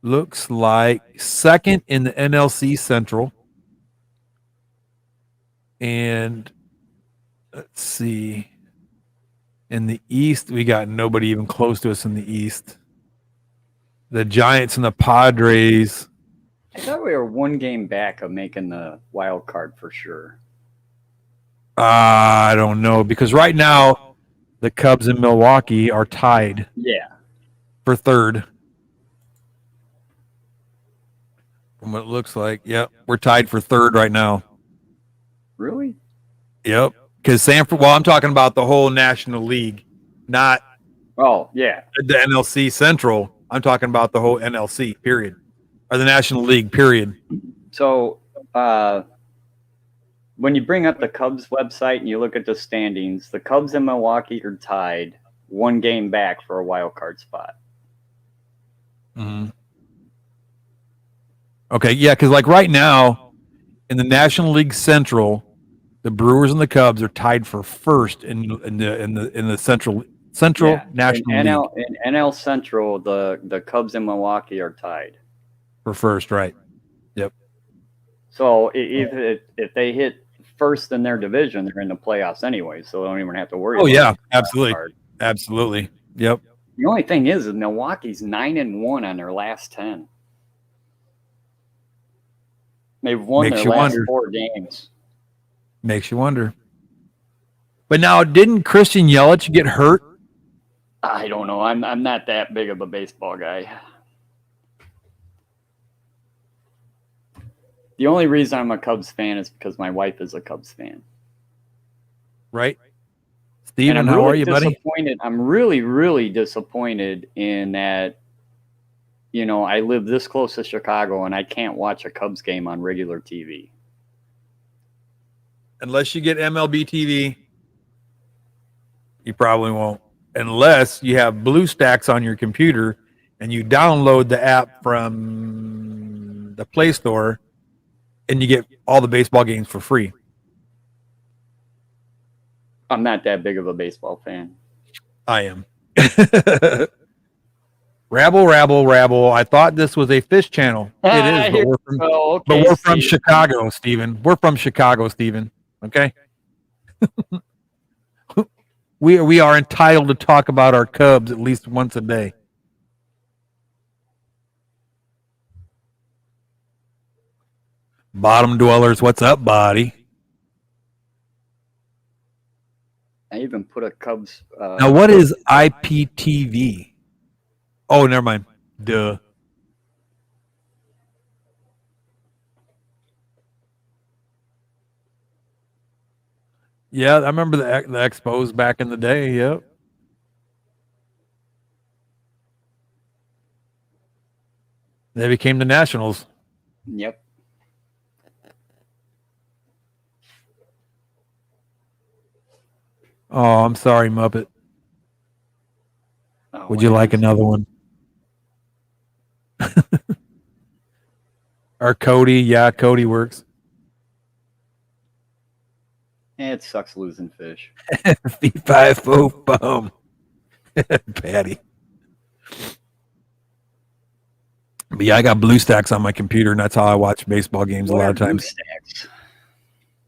looks like, second in the NLC Central. And let's see, in the East, we got nobody even close to us in the East. The Giants and the Padres. I thought we were one game back of making the wild card for sure. I don't know, because right now the Cubs in Milwaukee are tied. Yeah. For third. From what it looks like. Yep. We're tied for third right now. Really? Yep. Because Sanford, I'm talking about the whole National League, not the NLC Central. I'm talking about the whole NLC, period. Or the National League, period. So, when you bring up the Cubs website and you look at the standings, the Cubs and Milwaukee are tied, one game back for a wild card spot. Mm-hmm. Okay, yeah, because like right now in the National League Central, the Brewers and the Cubs are tied for first in the Central National League. In NL Central, the Cubs and Milwaukee are tied for first, right? Yep. So if they hit first in their division, they're in the playoffs anyway, so they don't even have to worry. Oh yeah, absolutely. Yep. The only thing is Milwaukee's 9-1 on their last 10. They've won their last 4 games. Makes you wonder. But now, didn't Christian Yelich get hurt? I don't know. I'm not that big of a baseball guy. The only reason I'm a Cubs fan is because my wife is a Cubs fan. Right. Steven, how are you, buddy? I'm really, really disappointed in that, I live this close to Chicago and I can't watch a Cubs game on regular TV. Unless you get MLB TV, you probably won't. Unless you have BlueStacks on your computer and you download the app from the Play Store and you get all the baseball games for free. I'm not that big of a baseball fan. I am. Rabble. I thought this was a fish channel. It is, but we're from Chicago, Stephen. We're from Chicago, Stephen. Okay? We are entitled to talk about our Cubs at least once a day. Bottom dwellers, what's up, buddy? I even put a Cubs. Now, what is IPTV? Oh, never mind. Duh. Yeah, I remember the Expos back in the day. Yep. They became the Nationals. Yep. Oh, I'm sorry, Muppet. Oh, Would you like another one? Or Cody? Yeah, Cody works. It sucks losing fish. Fee-fi-fo bum. Patty. But yeah, I got BlueStacks on my computer, and that's how I watch baseball games a lot of times.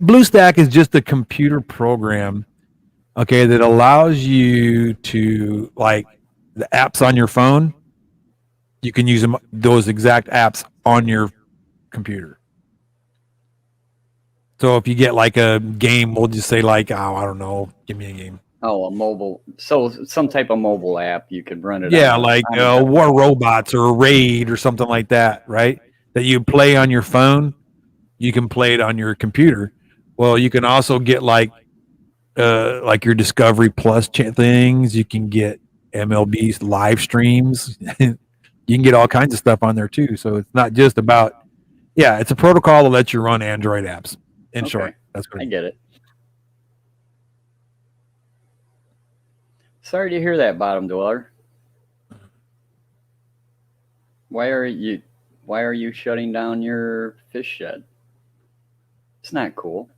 BlueStack is just a computer program, okay, that allows you to, like, the apps on your phone, you can use them, those exact apps on your computer. So if you get like a game, we'll just say like, oh, I don't know, give me a game. Oh, a mobile. So some type of mobile app you could run it. Yeah, on, like on War Robots or Raid or something like that, right? That you play on your phone, you can play it on your computer. Well, you can also get like your Discovery Plus things. You can get MLB's live streams. You can get all kinds of stuff on there too. So it's not just about. Yeah, it's a protocol that lets you run Android apps. In short, that's what I get it. Sorry to hear that, Bottom Dweller. Why are you shutting down your fish shed? It's not cool.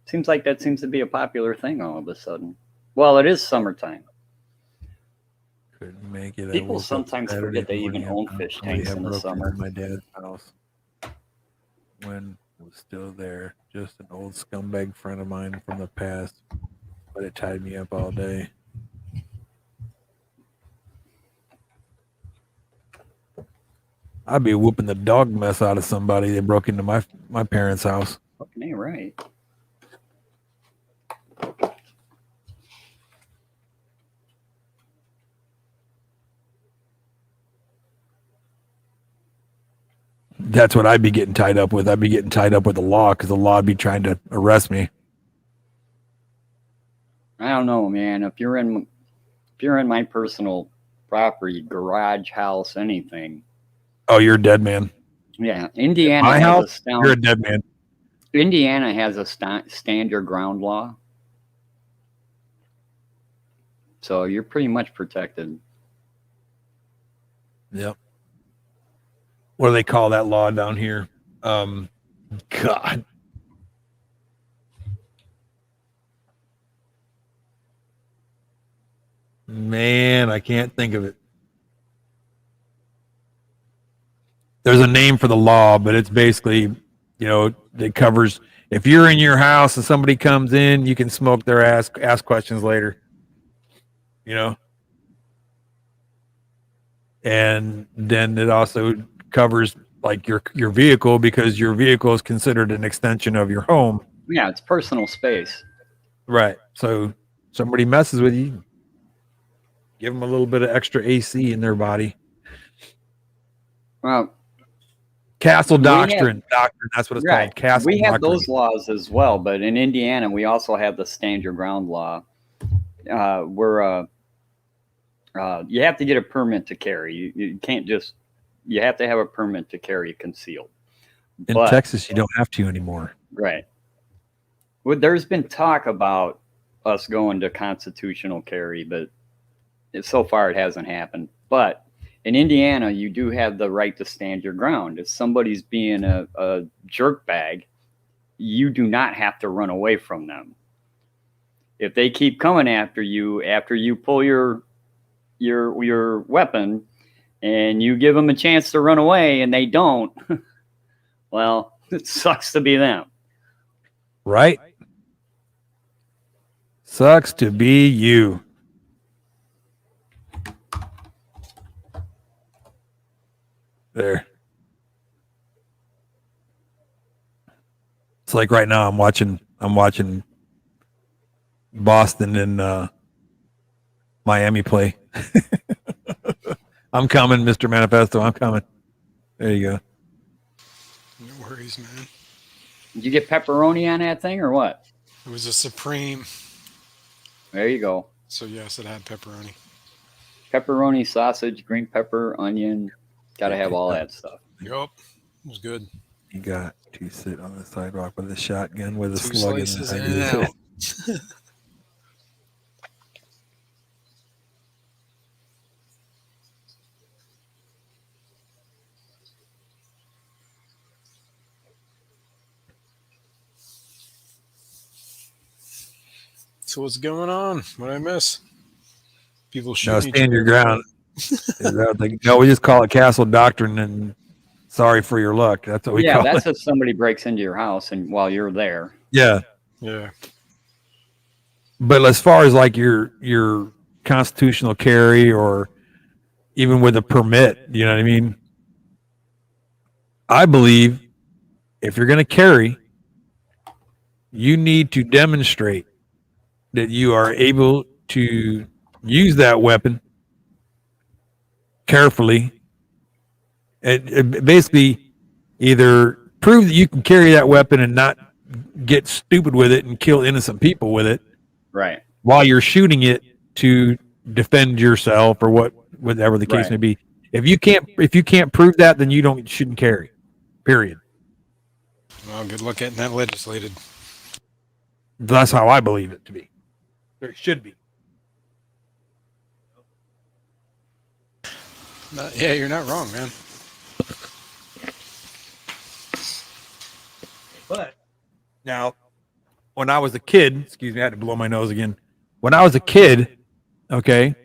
Seems like that seems to be a popular thing all of a sudden. Well, it is summertime. Couldn't make it. People sometimes forget they even own fish tanks in the summer. My dad's house when it was still there. Just an old scumbag friend of mine from the past, but it tied me up all day. I'd be whooping the dog mess out of somebody that broke into my parents' house. Fucking ain't right. That's what I'd be getting tied up with. I'd be getting tied up with the law because the law would be trying to arrest me. I don't know, man. If you're in my personal property, garage, house, anything. Oh, you're a dead man. Yeah, Indiana My has house, a you're a dead man. Indiana has a stand your ground law, so you're pretty much protected. Yep. What do they call that law down here? God. Man, I can't think of it. There's a name for the law, but it's basically, it covers if you're in your house and somebody comes in, you can smoke their ass, ask questions later. And then it also covers like your vehicle because your vehicle is considered an extension of your home. Yeah, it's personal space. Right. So somebody messes with you, give them a little bit of extra AC in their body. Well, Castle Doctrine. That's what it's called. Castle We have Doctrine. those laws as well, but in Indiana, we also have the stand your ground law. Where you have to get a permit to carry. You can't just. You have to have a permit to carry concealed. In Texas, you don't have to anymore. Right. Well, there's been talk about us going to constitutional carry, but so far it hasn't happened. But in Indiana, you do have the right to stand your ground. If somebody's being a jerk bag, you do not have to run away from them. If they keep coming after you pull your weapon and you give them a chance to run away and they don't, well, it sucks to be them. Right? Sucks to be you. There. It's like right now I'm watching Boston and Miami play. I'm coming, Mr. Manifesto. I'm coming. There you go. No worries, man. Did you get pepperoni on that thing or what? It was a Supreme. There you go. So yes, it had pepperoni. Pepperoni, sausage, green pepper, onion. Got to have all that stuff. Yup. It was good. You got to sit on the sidewalk with a shotgun with a 2 slug slices in in and it. out. So what's going on? What did I miss? People No, shooting each stand your other. ground. No, we just call it castle doctrine and sorry for your luck. That's what we call that's it. if somebody breaks into your house and while you're there. Yeah. Yeah. But as far as like your constitutional carry or even with a permit, you know what I mean? I believe if you're going to carry, you need to demonstrate that you are able to use that weapon carefully and basically either prove that you can carry that weapon and not get stupid with it and kill innocent people with it Right. while you're shooting it to defend yourself or whatever the case may be. If you can't prove that, then you shouldn't carry. Period. Well, good luck getting that legislated. That's how I believe it to be. There should be. Yeah, you're not wrong, man. But now, when I was a kid, excuse me, I had to blow my nose again. When I was a kid, okay,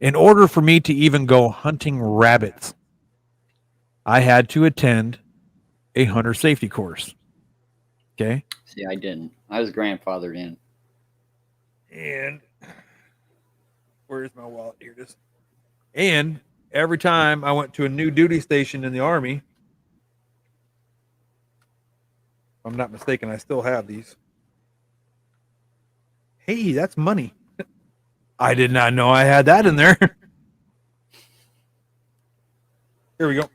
in order for me to even go hunting rabbits, I had to attend a hunter safety course. Okay. See, I didn't. I was grandfathered in. And where's my wallet? Here it is. And every time I went to a new duty station in the Army, if I'm not mistaken, I still have these. Hey, that's money. I did not know I had that in there. Here we go.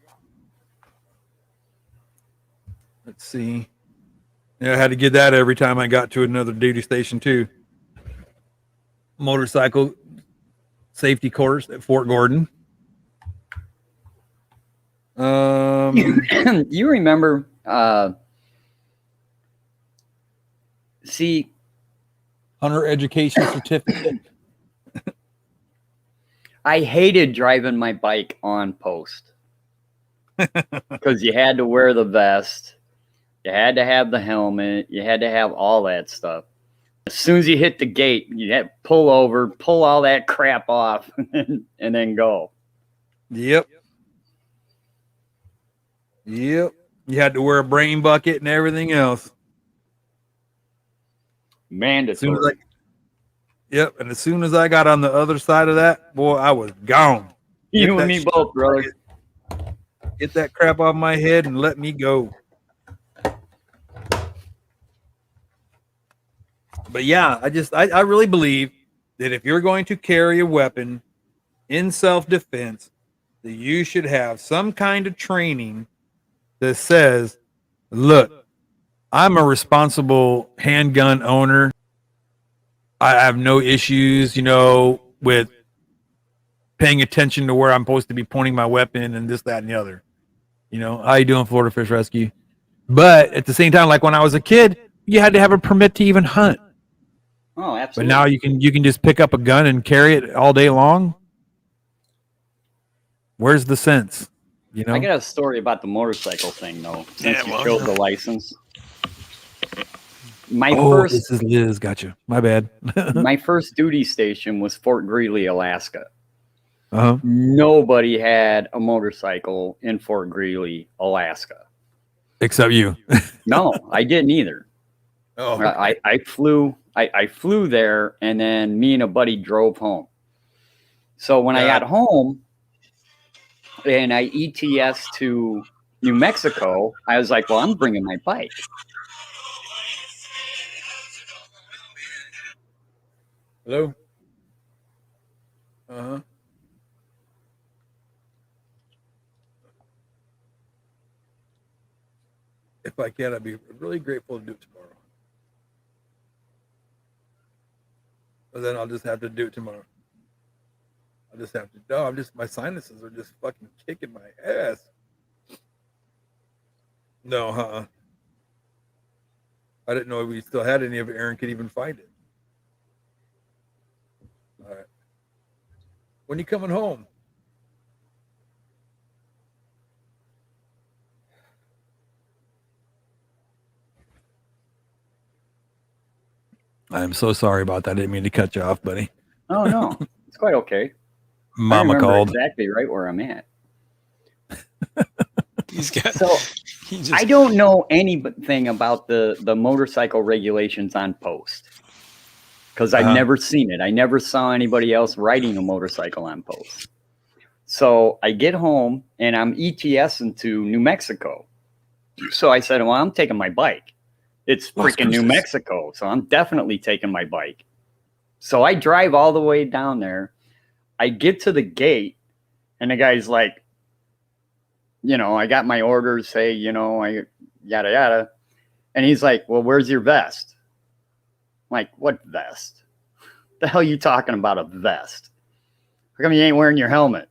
Let's see. Yeah, I had to get that every time I got to another duty station too. Motorcycle safety course at Fort Gordon. You remember? See, hunter education certificate. I hated driving my bike on post because you had to wear the vest, you had to have the helmet, you had to have all that stuff. As soon as you hit the gate, you had to pull over, pull all that crap off, and then go. Yep. You had to wear a brain bucket and everything else. Mandatory. Yep. And as soon as I got on the other side of that, boy, I was gone. You and me both, brother. Get that crap off my head and let me go. But yeah, I really believe that if you're going to carry a weapon in self-defense, that you should have some kind of training that says, look, I'm a responsible handgun owner. I have no issues, with paying attention to where I'm supposed to be pointing my weapon and this, that, and the other. How you doing, Florida Fish Rescue? But at the same time, like when I was a kid, you had to have a permit to even hunt. Oh, absolutely. But now you can just pick up a gun and carry it all day long. Where's the sense? I got a story about the motorcycle thing, though. Since you showed the license. This is Liz. Gotcha. My bad. My first duty station was Fort Greeley, Alaska. Uh-huh. Nobody had a motorcycle in Fort Greeley, Alaska. Except you. No, I didn't either. Oh, okay. I flew there, and then me and a buddy drove home. So when I got home and I ETS to New Mexico, I was like, well, I'm bringing my bike. Hello? Uh-huh. If I can, I'd be really grateful to do it tomorrow. But then I'll just have to do it tomorrow. I'll just have to. No, my sinuses are just fucking kicking my ass. No, I didn't know we still had any of it. Aaron could even find it. All right. When you coming home? I'm so sorry about that. I didn't mean to cut you off, buddy. Oh no, it's quite okay. Mama I remember called. exactly right where I'm at. So I don't know anything about the motorcycle regulations on post because I've never seen it. I never saw anybody else riding a motorcycle on post. So I get home and I'm ETSing to New Mexico. So I said, well, I'm taking my bike. It's freaking New Mexico. So I'm definitely taking my bike. So I drive all the way down there. I get to the gate and the guy's like, you know, I got my orders. Hey, you know, I yada, yada. And he's like, well, where's your vest? I'm like, what vest? The hell are you talking about, a vest? How come you ain't wearing your helmet?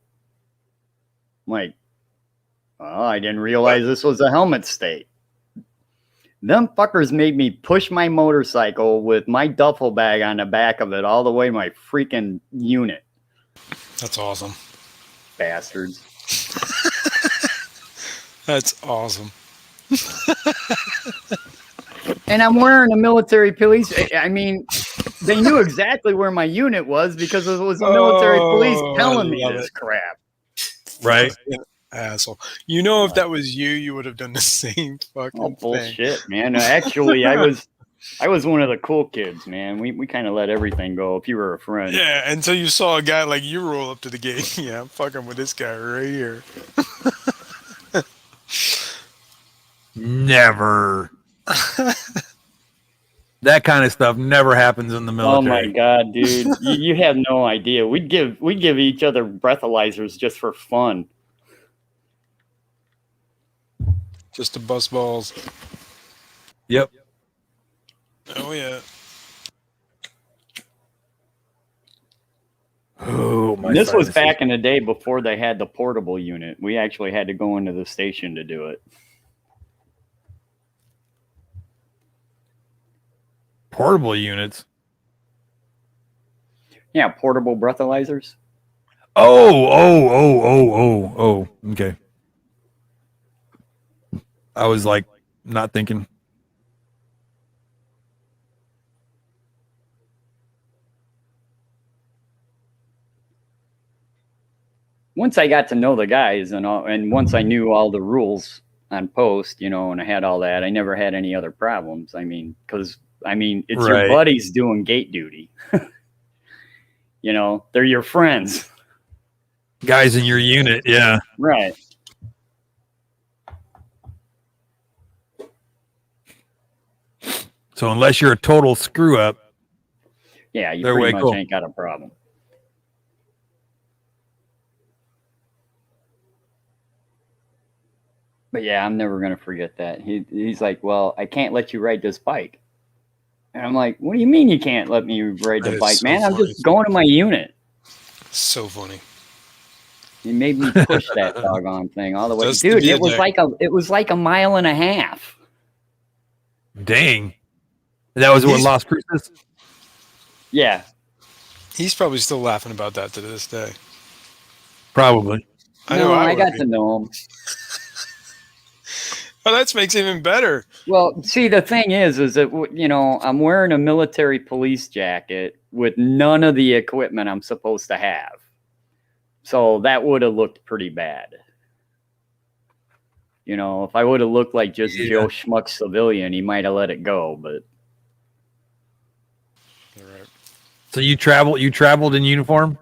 I'm like, oh, I didn't realize this was a helmet state. Them fuckers made me push my motorcycle with my duffel bag on the back of it all the way to my freaking unit. That's awesome. Bastards. That's awesome. And I'm wearing a military police. I mean, they knew exactly where my unit was because it was a military police telling me this crap. Right? Asshole. You know, if that was you, you would have done the same fucking thing. Bullshit, man. Actually, I was one of the cool kids, man. We kind of let everything go if you were a friend. Yeah, until you saw a guy like you roll up to the gate. Yeah, I'm fucking with this guy right here. Never. That kind of stuff never happens in the military. Oh my god, dude. you have no idea. We'd give each other breathalyzers just for fun. Just to bust balls. Yep. Oh yeah. Oh my. This was back in the day before they had the portable unit. We actually had to go into the station to do it. Portable units. Yeah, portable breathalyzers. Oh. Okay. I was like not thinking. Once I got to know the guys and once I knew all the rules on post, you know, and I had all that, I never had any other problems. I mean, because it's your buddies doing gate duty. You know, they're your friends. Guys in your unit, yeah. Right. So unless you're a total screw up, yeah, you pretty much ain't got a problem. But yeah, I'm never gonna forget that. He's like, well, I can't let you ride this bike. And I'm like, what do you mean you can't let me ride the bike, man? I'm just going to my unit. So funny. He made me push that doggone thing all the way. Dude, it was like a mile and a half. Dang. That was what Las Cruces? Yeah. He's probably still laughing about that to this day. Probably. I know. I got to know him. Oh, that makes it even better. Well, see, the thing is that, you know, I'm wearing a military police jacket with none of the equipment I'm supposed to have. So that would have looked pretty bad. You know, if I would have looked like just Joe Schmuck civilian, he might have let it go, but. Right. So you traveled in uniform?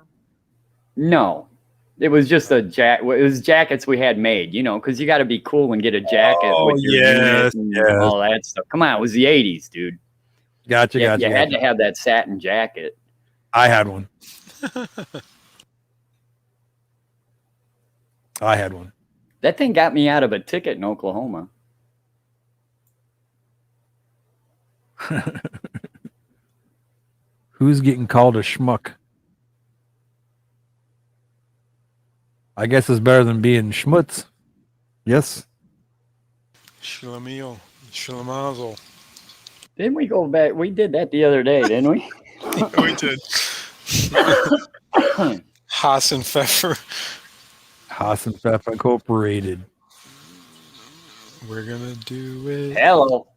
No. It was just it was jackets we had made, you know, because you got to be cool and get a jacket with your unit and all that stuff. Come on, it was the 80s, dude. Gotcha. You had to have that satin jacket. I had one. I had one. That thing got me out of a ticket in Oklahoma. Who's getting called a schmuck? I guess it's better than being schmutz. Yes. Shlemiel. Shlemazel. Didn't we go back? We did that the other day, didn't we? We did. Haas and Pfeffer. Haas and Pfeffer Incorporated. We're gonna do it. Hello.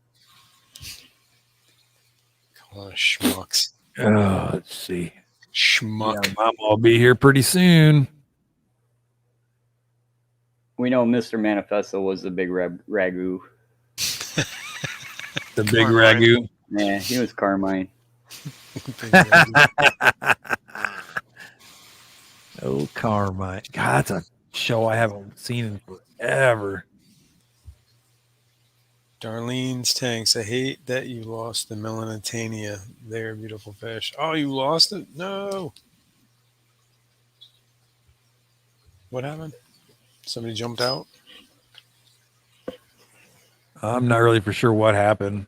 Call us schmucks. Let's see. Schmuck. Yeah, Mom will be here pretty soon. We know Mr. Manifesto was the big ragu. The big ragu. Yeah, he was Carmine. Oh, Carmine. God, that's a show I haven't seen in forever. Darlene's tanks. I hate that you lost the Melanitania. They're beautiful fish. Oh, you lost it? No. What happened? Somebody jumped out? I'm not really for sure what happened.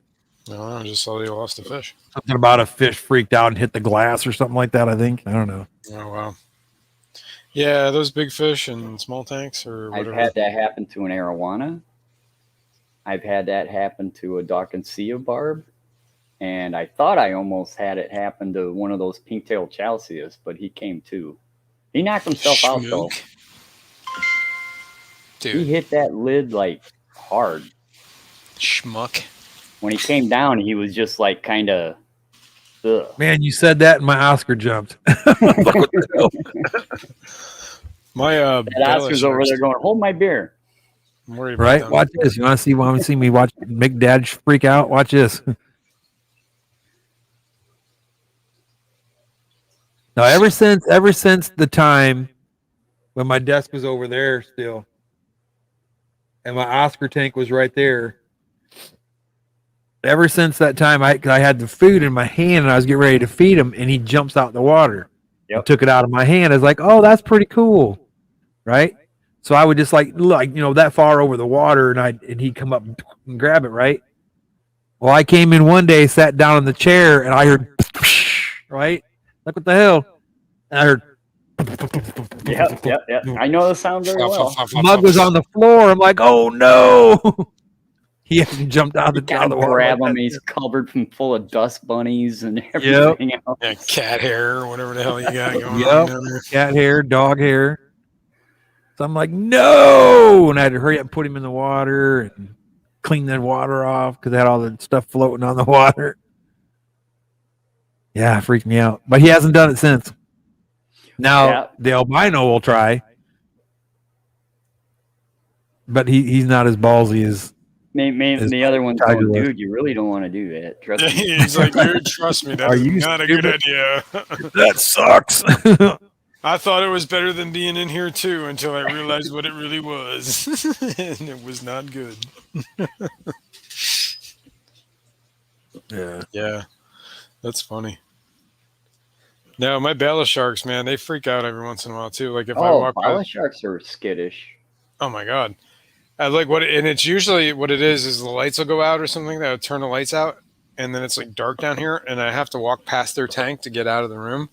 No, I just saw they lost the fish. Something about a fish freaked out and hit the glass or something like that, I think. I don't know. Oh, wow. Yeah, those big fish and small tanks or whatever. I've had that happen to an arowana. I've had that happen to a Dawkinsia barb. And I thought I almost had it happen to one of those pink-tailed chalceus, but he came too. He knocked himself out, though. Dude. He hit that lid, like, hard. Schmuck. When he came down, he was just, like, kind of... Man, you said that and my Oscar jumped. My Oscar's over there going, hold my beer. I'm worried about Right? them. Watch this. You want to see me watch make Dad freak out? Watch this. Now, ever since the time when my desk was over there still, and my Oscar tank was right there, ever since that time, I had the food in my hand and I was getting ready to feed him, and he jumps out the water. Yep. I took it out of my hand. I was like, "Oh, that's pretty cool," right? So I would just like that far over the water, and he'd come up and grab it, right? Well, I came in one day, sat down in the chair, and I heard, right? Like, what the hell? And I heard, Yep. I know the sound very well. the mug was on the floor. I'm like, oh no! He hasn't jumped out of the water. Grab like him. that. He's covered full of dust bunnies and everything else. Yeah, cat hair or whatever the hell you got going on Yep, down there. cat hair, dog hair. So I'm like, no! And I had to hurry up and put him in the water and clean that water off because I had all the stuff floating on the water. Yeah, it freaked me out. But he hasn't done it since. Now, the albino will try. But he's not as ballsy as... The other one's going, dude, you really don't want to do that. Trust me. He's like, dude, trust me, that is not a good idea. That sucks. I thought it was better than being in here too until I realized what it really was. And it was not good. Yeah. That's funny. No, my bala sharks, man, they freak out every once in a while too. Like if I walk by, bala sharks are skittish. oh my god. I like and it's usually what it is the lights will go out or something that will turn the lights out, and then it's like dark down here, and I have to walk past their tank to get out of the room,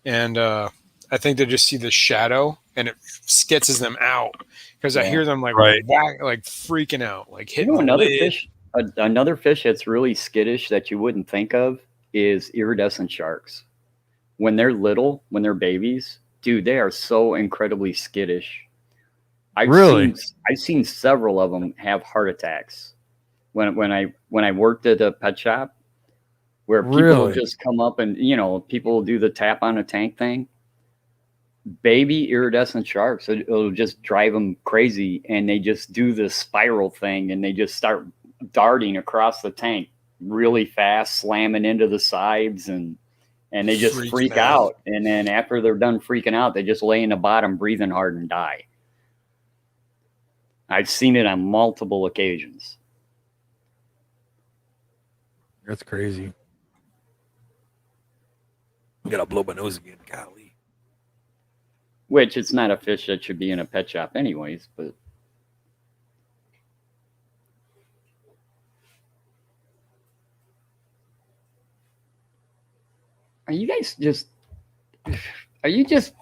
and I think they just see the shadow, and it skitzes them out because I hear them like like freaking out, like hitting another fish. Another fish that's really skittish that you wouldn't think of is iridescent sharks. When they're little, when they're babies, dude, they are so incredibly skittish. I've seen several of them have heart attacks. When I worked at a pet shop, where people will just come up and people will do the tap on a tank thing. Baby iridescent sharks, it'll just drive them crazy, and they just do this spiral thing, and they just start darting across the tank really fast, slamming into the sides, and they just freak out. And then after they're done freaking out, they just lay in the bottom, breathing hard, and die. I've seen it on multiple occasions. That's crazy. I gotta blow my nose again. Golly. Which it's not a fish that should be in a pet shop, anyways. But are you guys just? Are you just?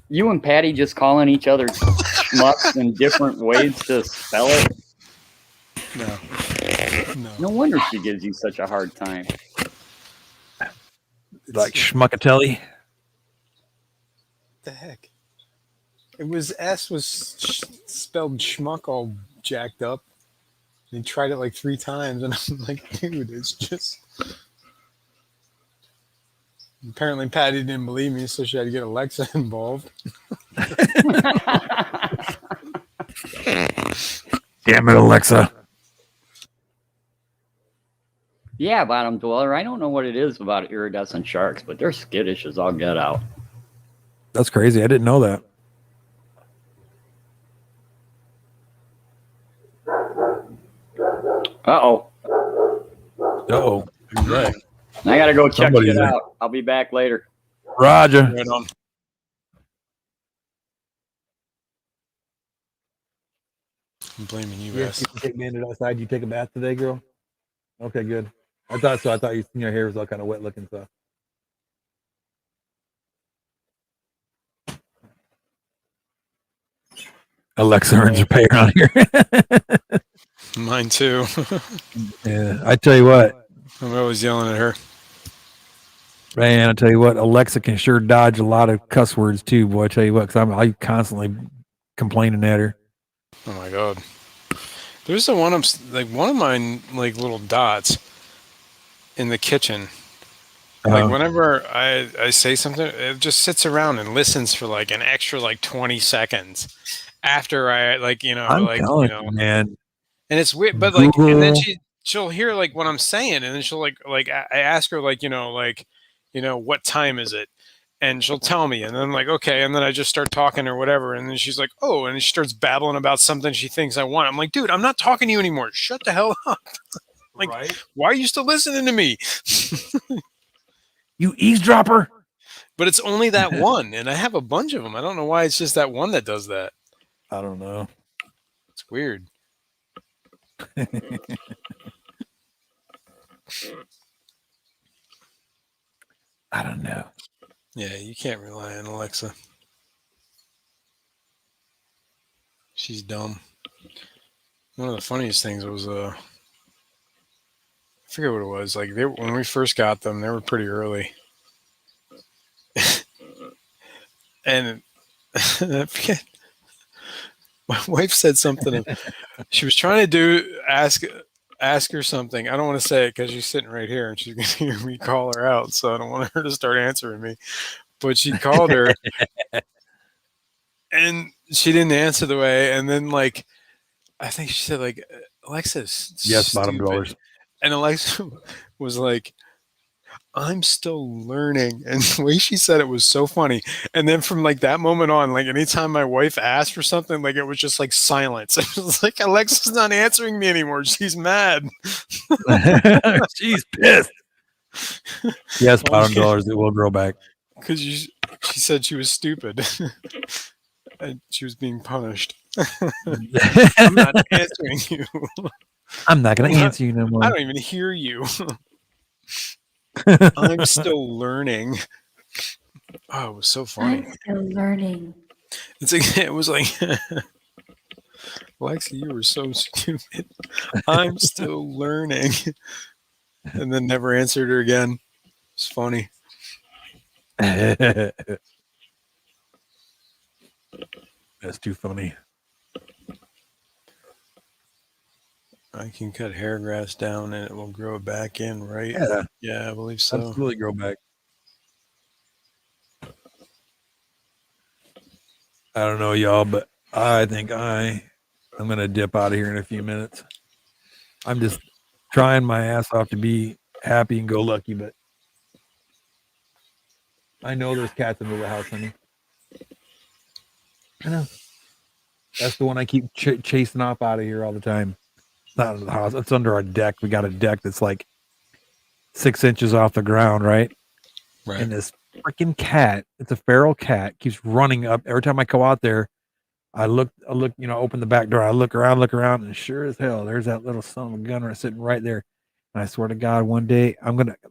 You and Patty just calling each other schmucks in different ways to spell it? No. No wonder she gives you such a hard time. Like schmuckatelli. The heck? It was S was spelled schmuck all jacked up. He tried it like 3 times, and I'm like, dude, it's just. Apparently, Patty didn't believe me, so she had to get Alexa involved. Damn it, Alexa. Yeah, bottom dweller. I don't know what it is about iridescent sharks, but they're skittish as all get out. That's crazy. I didn't know that. Uh-oh. Uh-oh. Right. I gotta go check Somebody's it there. out. I'll be back later. Roger. Right on. I'm blaming you, Yes, S. you can take Bandit outside. You take a bath today, girl? Okay, good. I thought so. I thought your hair was all kind of wet looking, so. Alexa earns her pay around here. Mine too. Yeah, I tell you what, I'm always yelling at her. man. I tell you what, Alexa can sure dodge a lot of cuss words too, boy. I tell you what, because I'm constantly complaining at her. Oh my god. There's the one like one of mine like little dots in the kitchen. Like whenever I say something, it just sits around and listens for like an extra like 20 seconds after I like I'm like telling you, man. and it's weird, but like and then Google. she'll hear like what I'm saying, and then she'll like I ask her like what time is it, and she'll tell me, and then I'm like okay, and then I just start talking or whatever, and then she's like oh, and she starts babbling about something she thinks I want. I'm like dude, I'm not talking to you anymore. Shut the hell up. Like right? Why are you still listening to me? You eavesdropper. But it's only that one, and I have a bunch of them. I don't know why it's just that one that does that. I don't know. It's weird. I don't know. Yeah, you can't rely on Alexa. She's dumb. One of the funniest things was I forget what it was. Like when we first got them, they were pretty early. And I forget. My wife said something. She was trying to ask her something. I don't want to say it because she's sitting right here and she's going to hear me call her out. So I don't want her to start answering me. But she called her and she didn't answer the way. And then like, I think she said like, Alexa's yes, bottom stupid. dwellers. And Alexa was like, I'm still learning. And the way she said it was so funny. And then from like that moment on, like anytime my wife asked for something, like it was just like silence. It was like Alexa's not answering me anymore. She's mad. She's pissed. Yes, bottom dwellers, it will grow back. Because she said she was stupid. And she was being punished. I'm not answering you. I'm not going to answer you no more. I don't even hear you. I'm still learning. Oh, it was so funny. I'm still learning. It's like, it was like, Lexi, you were so stupid. I'm still learning. And then never answered her again. It's funny. That's too funny. I can cut hair grass down and it will grow back in, right? Yeah. Yeah, I believe so. Absolutely grow back. I don't know, y'all, but I think I'm going to dip out of here in a few minutes. I'm just trying my ass off to be happy and go lucky, but I know there's cats under the house, honey. I know. That's the one I keep chasing off out of here all the time. It's not under the house. It's under our deck. We got a deck that's like 6 inches off the ground, right? Right. And this freaking cat. It's a feral cat. Keeps running up every time I go out there. I look, open the back door. I look around, and sure as hell, there's that little son of a gun sitting right there. And I swear to God, one day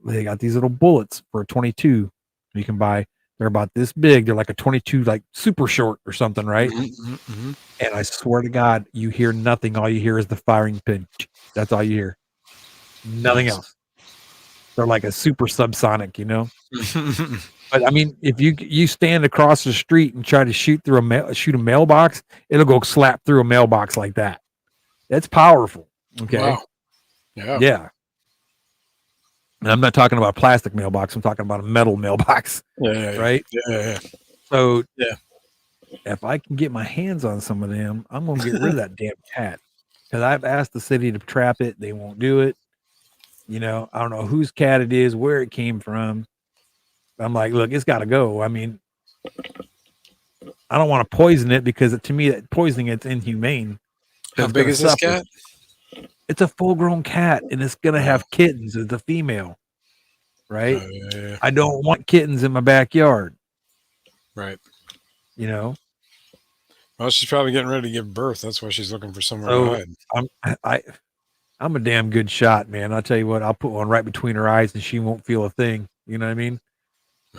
they got these little bullets for a 22 you can buy. They're about this big. They're like a 22, like super short or something, right? And I swear to God, you hear nothing. All you hear is the firing pin. That's all you hear. Nothing else. They're like a super subsonic, But I mean, if you stand across the street and try to shoot a mailbox, it'll go slap through a mailbox like that. That's powerful. Okay. Wow. Yeah. Yeah. And I'm not talking about a plastic mailbox. I'm talking about a metal mailbox. Yeah. Right. Yeah. So yeah. If I can get my hands on some of them, I'm gonna get rid of that damn cat. Because I've asked the city to trap it, they won't do it. I don't know whose cat it is, where it came from. I'm like, look, it's got to go. I mean, I don't want to poison it because to me, poisoning it's inhumane. How big is this cat? It's a full-grown cat, and it's gonna have kittens. It's a female, right? Yeah. I don't want kittens in my backyard. Right. Well, she's probably getting ready to give birth. That's why she's looking for somewhere to hide. I'm a damn good shot, man. I'll tell you what, I'll put one right between her eyes and she won't feel a thing. You know what I mean?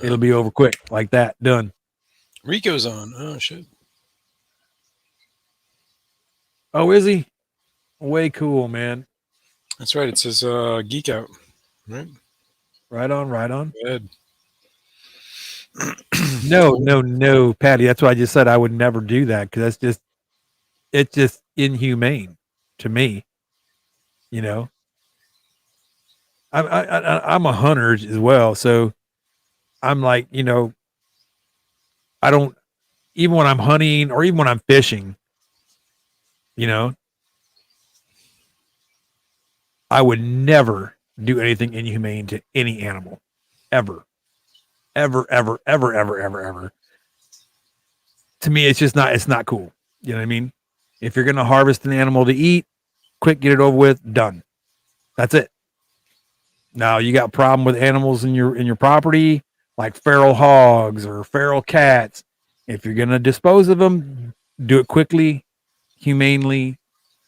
It'll be over quick, like that. Done. Rico's on. Oh, shit. Oh, is he? Way cool, man. That's right. It says Geek Out. Right? Right on. Good. No, Patty. That's why I just said I would never do that because it's just inhumane to me. I'm a hunter as well, so I'm like, I don't, even when I'm hunting or even when I'm fishing, I would never do anything inhumane to any animal, ever. To me, it's not cool. You know what I mean? If you're going to harvest an animal to eat, quick, get it over with, done. That's it. Now you got a problem with animals in your property, like feral hogs or feral cats. If you're going to dispose of them, do it quickly, humanely.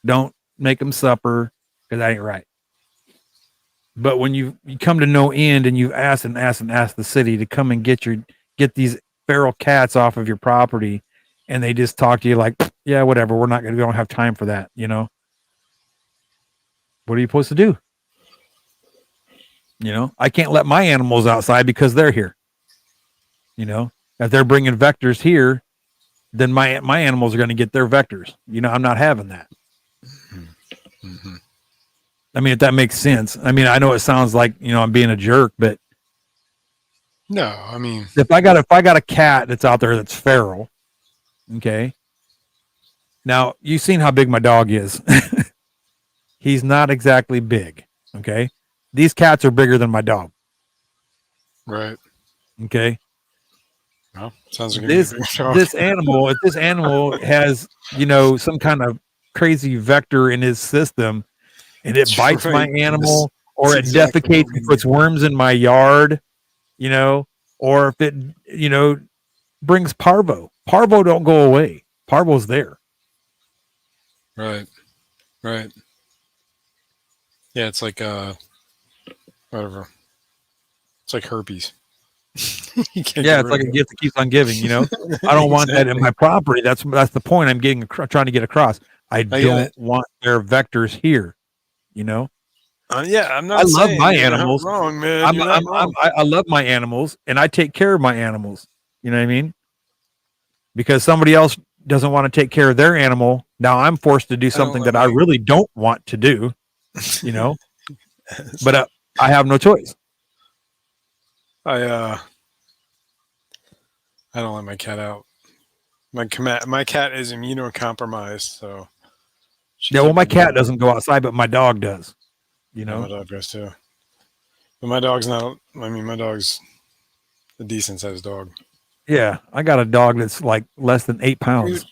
Don't make them suffer because that ain't right. But when you come to no end and you ask the city to come and get these feral cats off of your property, and they just talk to you like, yeah, whatever, we don't have time for that. What are you supposed to do? I can't let my animals outside because they're here. If they're bringing vectors here, then my animals are going to get their vectors. I'm not having that. Mm-hmm. I mean, if that makes sense. I mean, I know it sounds like, I'm being a jerk, but no, I mean, if I got a cat that's out there that's feral, okay. Now, you've seen how big my dog is. He's not exactly big, okay? These cats are bigger than my dog. Right. Okay. Well, sounds like this animal, if this animal has, some kind of crazy vector in his system and it bites my animal or it defecates and puts worms in my yard, or if it, brings parvo. Parvo don't go away. Parvo's there. Right. Yeah, it's like whatever. It's like herpes. Yeah, it's like a gift that keeps on giving. I don't want that in my property. That's the point I'm trying to get across. I don't want their vectors here. Yeah, I'm not. I love my animals. Wrong, man. I love my animals, and I take care of my animals. You know what I mean? Because somebody else doesn't want to take care of their animal. Now I'm forced to do something that I really don't want to do. But I have no choice. I don't let my cat out. My cat is immunocompromised, so. Yeah, well, my cat doesn't go outside, but my dog does. My dog does too. But my dog's not. I mean, my dog's a decent sized dog. Yeah, I got a dog that's like less than 8 pounds.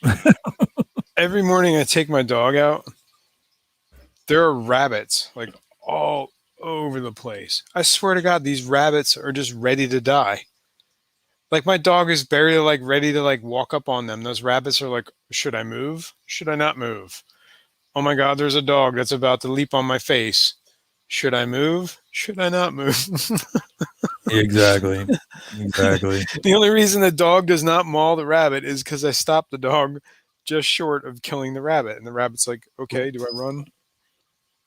Every morning I take my dog out. There are rabbits like all over the place. I swear to God, these rabbits are just ready to die. Like my dog is barely like ready to like walk up on them. Those rabbits are like, should I move? Should I not move? Oh my God, there's a dog that's about to leap on my face. Should I move? Should I not move? Exactly. Exactly. The only reason the dog does not maul the rabbit is because I stopped the dog just short of killing the rabbit. And the rabbit's like, okay, do I run?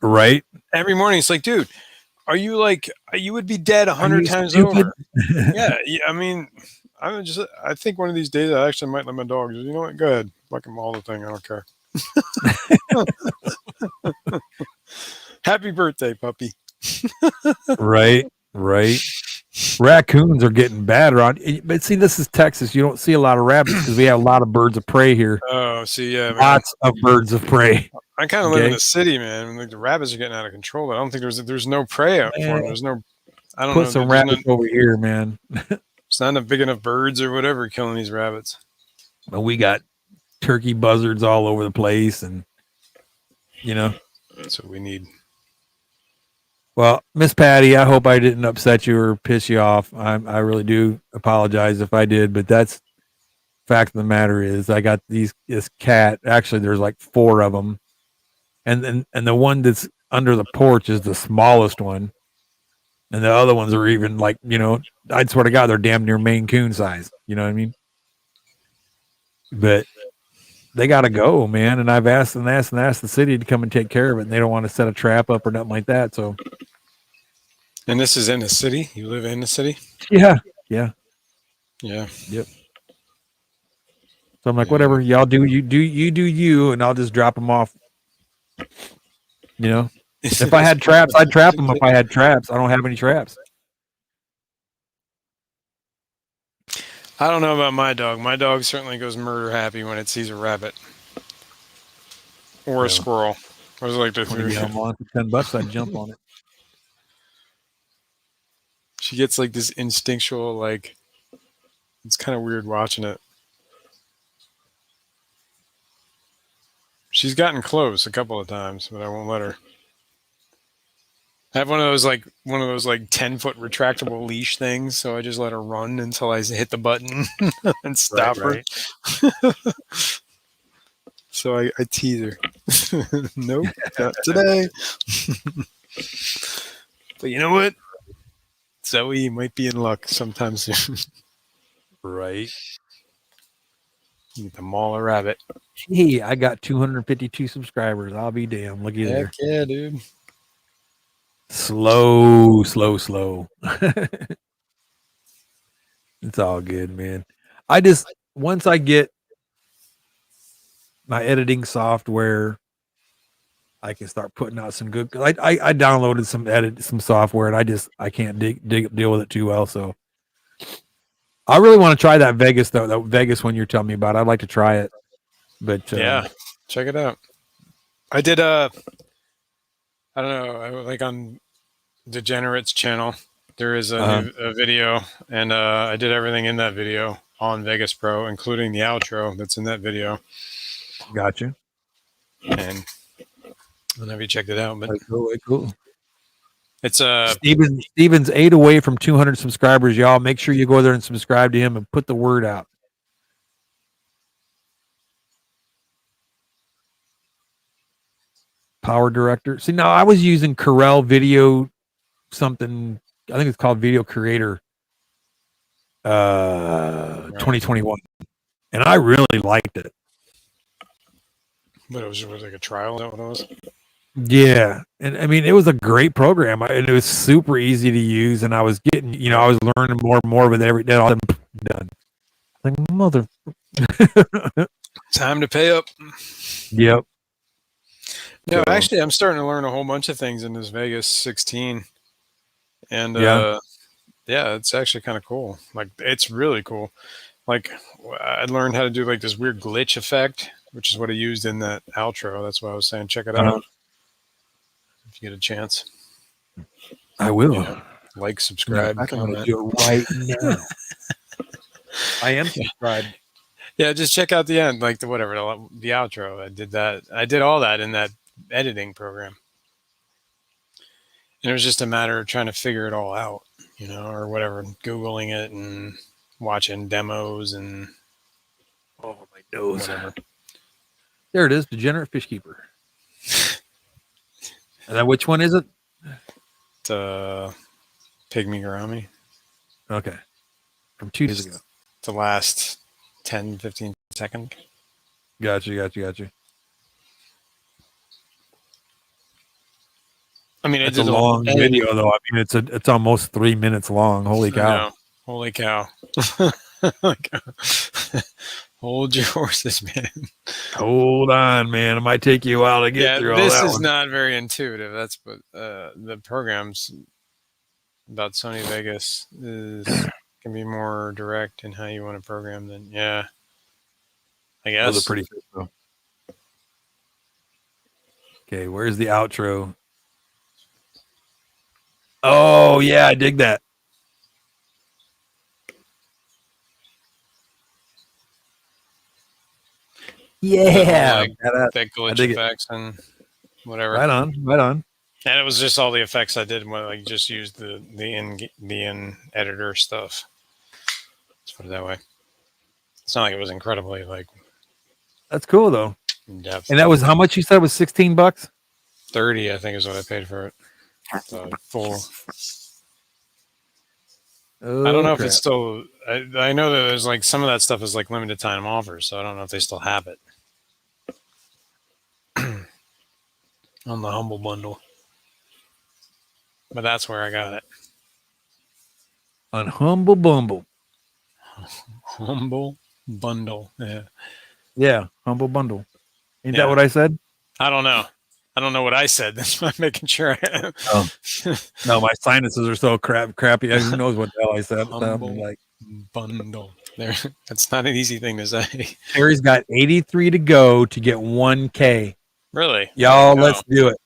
Right. Every morning it's like, dude, are you like, you would be dead Are 100 you times stupid? over. Yeah, I mean, I think one of these days I actually might let my dog just, you know what, go ahead. Fuck him all the thing. I don't care. Happy birthday, puppy. Right. Right. Raccoons are getting bad around. But see, this is Texas. You don't see a lot of rabbits because we have a lot of birds of prey here. Oh, see, yeah, man. Lots of birds of prey. I kind of live in Okay? the city, man. Like the rabbits are getting out of control. I don't think there's no prey out for them. There's no, I don't Put know. some There's rabbits over here, man. it's not enough big enough birds or whatever killing these rabbits. But we got turkey buzzards all over the place, and That's what we need. Well, Miss Patty, I hope I didn't upset you or piss you off. I really do apologize if I did, but that's fact of the matter is I got this cat. Actually, there's like 4 of them, and the one that's under the porch is the smallest one, and the other ones are even like I swear to God they're damn near Maine Coon size. You know what I mean? But they got to go, man. And I've asked the city to come and take care of it, and they don't want to set a trap up or nothing like that. So. And this is in the city? You live in the city? Yeah. Yeah. Yeah. Yep. So I'm like, whatever, y'all do you, and I'll just drop them off. If I had traps, I'd trap them. If I had traps, I don't have any traps. I don't know about my dog. My dog certainly goes murder happy when it sees a rabbit or a squirrel. I was like, $20 for $10, I'd jump on it. She gets like this instinctual, like, it's kind of weird watching it. She's gotten close a couple of times, but I won't let her. I have one of those like 10-foot retractable leash things, so I just let her run until I hit the button and stop her. So I tease her. Nope, not today. But you know what? Zoe might be in luck sometime soon. Right. You get to maul a rabbit. Hey, I got 252 subscribers. I'll be damned. Looky there. Heck yeah, dude. Slow. It's all good, man. Once I get my editing software, I can start putting out some good. I downloaded some software, and I can't deal with it too well. So I really want to try that Vegas though. That Vegas one you're telling me about. I'd like to try it, but yeah, check it out. I did I don't know, like on Degenerate's channel, there is a video, and I did everything in that video on Vegas Pro, including the outro that's in that video. Gotcha. And I don't know if you checked it out, but cool. It's Steven's 8 away from 200 subscribers, y'all. Make sure you go there and subscribe to him and put the word out. Power Director. See, now I was using Corel Video something. I think it's called Video Creator 2021. And I really liked it. But it was like a trial, is that what it was? Yeah. And I mean, it was a great program. And it was super easy to use. And I was getting, I was learning more and more with every day. All done. Like, mother. Time to pay up. Yep. No, actually, I'm starting to learn a whole bunch of things in this Vegas 16. And yeah, it's actually kind of cool. Like, it's really cool. Like, I learned how to do like this weird glitch effect, which is what I used in that outro. That's why I was saying check it out if you get a chance. I will. Like, subscribe, comment. Do it right now. I am subscribed. Yeah, just check out the end, like the outro. I did that. I did all that in that editing program. And it was just a matter of trying to figure it all out, or whatever, Googling it and watching demos and Oh, my nose. whatever. There it is, Degenerate Fish Keeper. And then which one is it? Pygmy Gourami. Okay. From 2 days ago. The last 10, 15 seconds. Gotcha. I mean, it's a long video, though. I mean, it's almost 3 minutes long. Holy cow! Holy cow! Hold your horses, man. Hold on, man. It might take you a while to get through all that. This is one. not very intuitive. That's what the programs about Sony Vegas can be more direct in how you want to program than I guess. Those are pretty good, though. Okay, where's the outro? Oh yeah, I dig that. Yeah, that glitch effects and whatever. Right on. And it was just all the effects I did when I just used the in editor stuff. Let's put it that way. It's not like it was incredibly That's cool though. In depth. And that was how much you said it was $16? 30, I think, is what I paid for it. Full. Oh, I don't know if it's still. I know that there's some of that stuff is limited time offers, so I don't know if they still have it on the Humble Bundle. But that's where I got it. On Humble Bumble. Humble Bundle. Yeah. Yeah, Humble Bundle. Ain't that what I said? I don't know. I don't know what I said. That's why I'm making sure I am. Oh. No, my sinuses are so crappy. Who knows what the hell I said? Humble Bundle. There. That's not an easy thing to say. Terry's got 83 to go to get 1K. Really? Y'all, let's do it.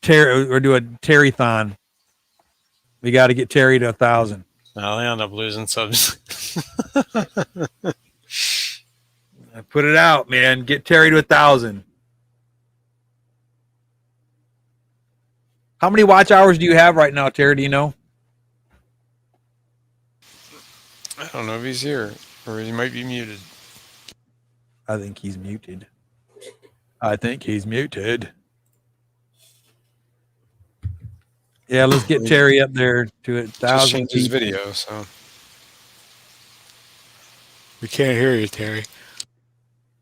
Terry, we're doing Terry-thon. We got to get Terry to 1,000. I'll end up losing subs. I put it out, man. Get Terry to 1,000. How many watch hours do you have right now, Terry? Do you know? I don't know if he's here or he might be muted. I think he's muted. Yeah, let's get Terry up there to 1,000. Just changed his video, so we can't hear you, Terry.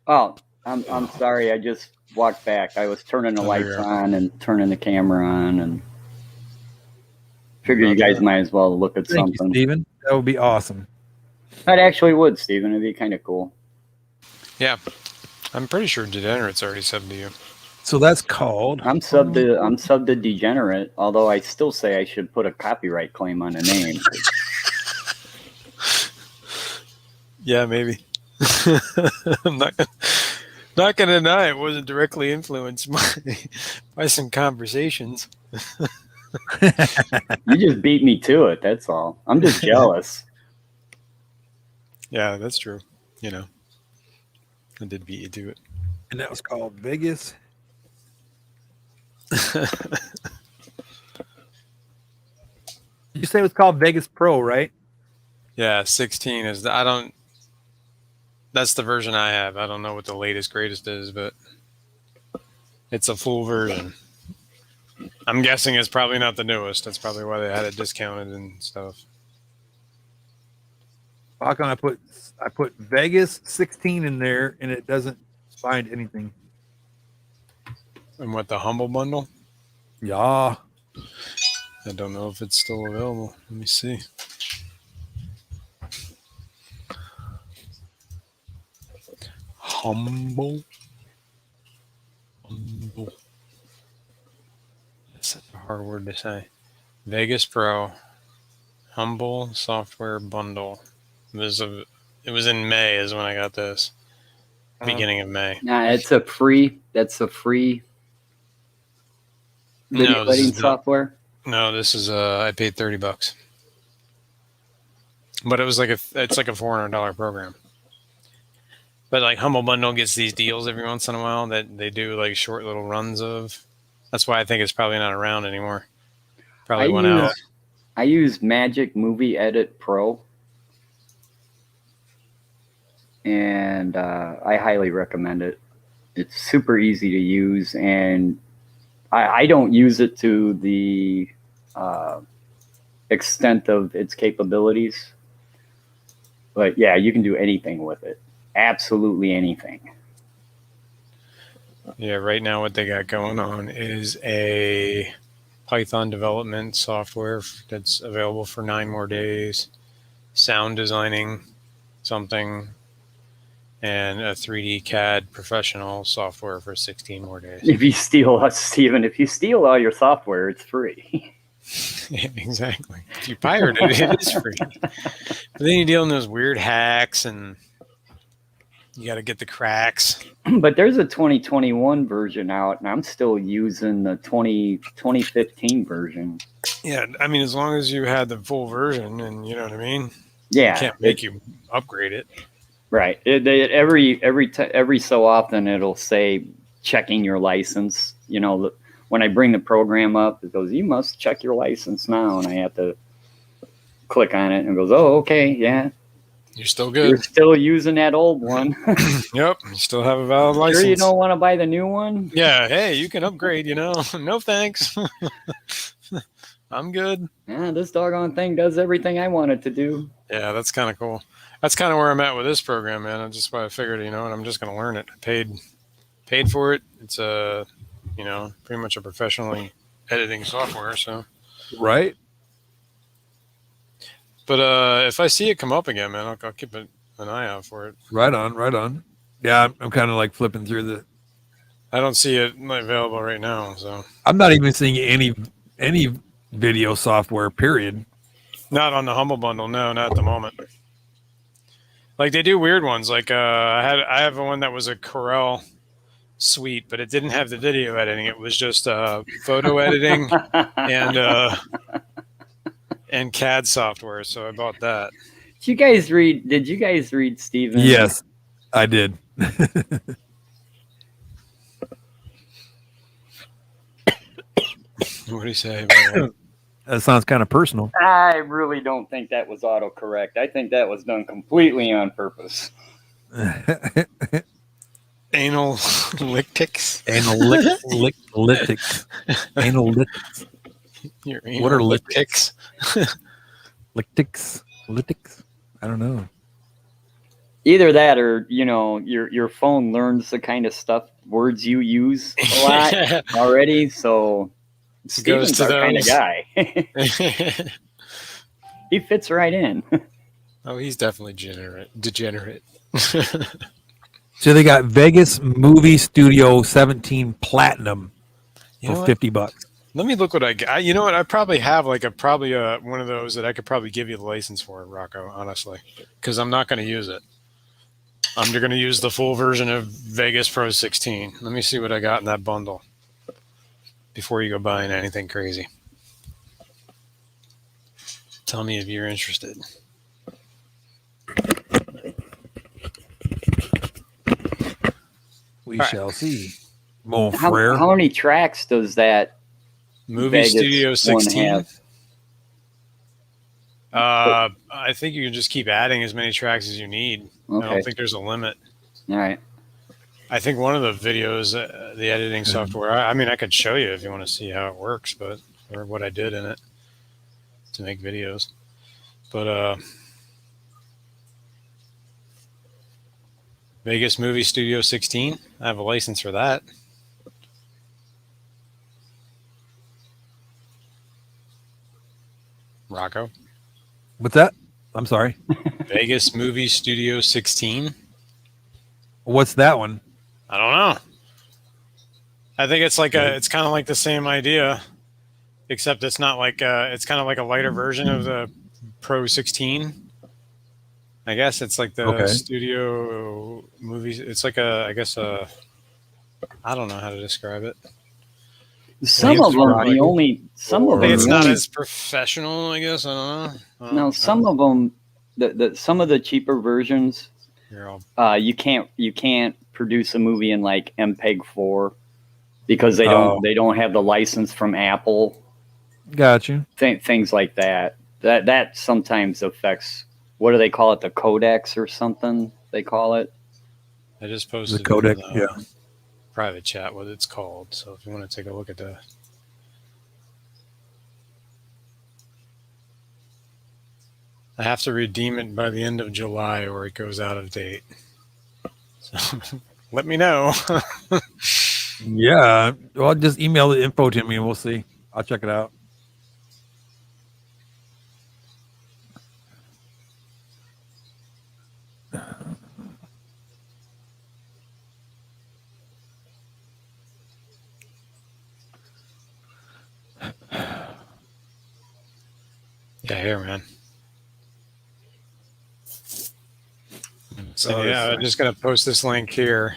Oh, I'm sorry. I just walked back. I was turning the lights on and turning the camera on, and figured you guys might as well look at something. Thank you, Steven. That would be awesome. That actually would, Steven. It'd be kind of cool. Yeah, I'm pretty sure Degenerate's already subbed to you. So that's called. I'm sub to Degenerate, although I still say I should put a copyright claim on the name. Yeah, maybe. I'm not gonna deny it wasn't directly influenced by some conversations. You just beat me to it. That's all. I'm just jealous. Yeah, that's true. You know, I did beat you to it. And that was called Vegas. You say it was called Vegas Pro, right? Yeah, 16 is that's the version I have. I don't know what the latest greatest is, but it's a full version. I'm guessing it's probably not the newest. That's probably why they had it discounted and stuff. How come I put Vegas 16 in there and it doesn't find anything? And what, the Humble Bundle? Yeah. I don't know if it's still available. Let me see. Humble. That's such a hard word to say. Vegas Pro. Humble Software Bundle. It was in May is when I got this. Beginning of May. Nah, it's a free. That's a free video editing software. No, this is I paid $30, but it was it's like a $400 program. But like Humble Bundle gets these deals every once in a while that they do like short little runs of. That's why I think it's probably not around anymore. Probably went out. I use Magic Movie Edit Pro. and I highly recommend it. It's super easy to use, and I don't use it to the extent of its capabilities. But yeah, you can do anything with it. Absolutely anything. Yeah, right now what they got going on is a Python development software that's available for 9 more days, sound designing something, and a 3D CAD professional software for 16 more days. If you steal us, Steven, if you steal all your software, it's free. Yeah, exactly. If you pirate it, it is free. But then you deal in those weird hacks, and you got to get the cracks. But there's a 2021 version out, and I'm still using the 2015 version. Yeah, I mean, as long as you had the full version, and you know what I mean. Yeah, they can't make you upgrade it. Right. Every so often it'll say checking your license. You know, when I bring the program up, it goes, "You must check your license now," and I have to click on it, and it goes, "Oh, okay, yeah, you're still good. You're still using that old one." Yep, you still have a valid license. Sure, you don't want to buy the new one? Yeah. Hey, you can upgrade. You know, no thanks. I'm good. Yeah, this doggone thing does everything I want it to do. Yeah, that's kind of cool. That's kind of where I'm at with this program, man. I just I figured, you know, and I'm just going to learn it. I paid for it. It's you know, pretty much a professionally editing software. So, right. But if I see it come up again, man, I'll keep an eye out for it. Right on. Yeah, I'm kind of like flipping through the. I don't see it available right now, so I'm not even seeing any video software. Period. Not on the Humble Bundle, no, not at the moment. Like they do weird ones. Like I have one that was a Corel suite, but it didn't have the video editing. It was just photo editing and CAD software. So I bought that. Did you guys read Steven? Yes, I did. What do you say? That sounds kind of personal. I really don't think that was autocorrect. I think that was done completely on purpose. Analytics. Analytics. Analytics. What are lytics? Lytics? I don't know. Either that, or you know, your phone learns the kind of words you use a lot already. So Steven's our kind of guy. He fits right in. Oh, he's definitely degenerate. So they got Vegas Movie Studio 17 Platinum for $50. Let me look what I got. You know what? I probably have one of those that I could probably give you the license for, Rocco, honestly, because I'm not going to use it. I'm going to use the full version of Vegas Pro 16. Let me see what I got in that bundle before you go buying anything crazy. Tell me if you're interested. We shall see. Mon frere. How many tracks does that Movie Vegas Studio 16 have? I think you can just keep adding as many tracks as you need. Okay. I don't think there's a limit. All right. I think one of the videos, the editing software, I mean, I could show you if you want to see how it works, or what I did in it to make videos. But Vegas Movie Studio 16, I have a license for that. Rocco? What's that? I'm sorry. Vegas Movie Studio 16. What's that one? I don't know. I think it's it's kind of like the same idea, except it's not like it's kind of like a lighter version of the Pro 16. I guess it's like the studio movies. It's like I don't know how to describe it. Some of them, it's not as professional, I guess. I don't know. No, some of them, some of the cheaper versions, you can't produce a movie in like MPEG 4 because they don't have the license from Apple. Got you. Things like that. That sometimes affects, what do they call it, the codecs or something? they call it. I just posted The codec, in yeah. private chat what it's called. So if you want to take a look at that. I have to redeem it by the end of July or it goes out of date. So let me know. Yeah. Well, just email the info to me and we'll see. I'll check it out. Yeah, here, man. So Oh, yeah, I'm just gonna post this link here,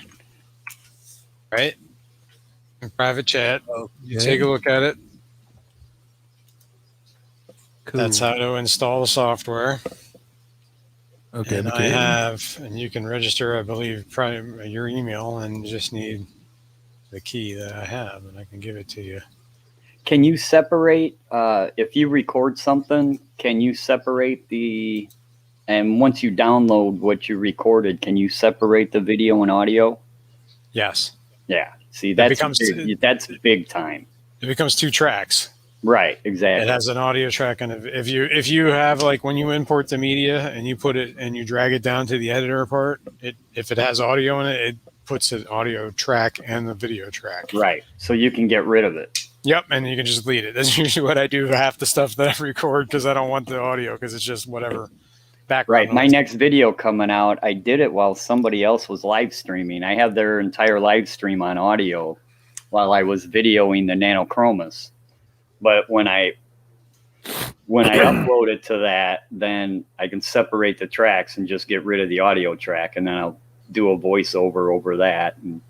right? In private chat. You take a look at it. Cool. That's how to install the software. Okay. And I have, and you can register, I believe, probably your email, and just need the key that I have, and I can give it to you. Can you separate, if you record something, can you separate the, and once you download what you recorded, can you separate the video and audio? Yes. Yeah. See, that's big time. It becomes 2 tracks. Right. Exactly. It has an audio track, and if you have, like, when you import the media and you put it and you drag it down to the editor part, if it has audio in it, it puts an audio track and the video track. Right. So you can get rid of it. Yep, and you can just delete it. That's usually what I do for half the stuff that I record because I don't want the audio because it's just whatever background. Right. My next video coming out, I did it while somebody else was live streaming. I have their entire live stream on audio while I was videoing the Nanochromas. But when I upload it to that, then I can separate the tracks and just get rid of the audio track, and then I'll do a voiceover over that. And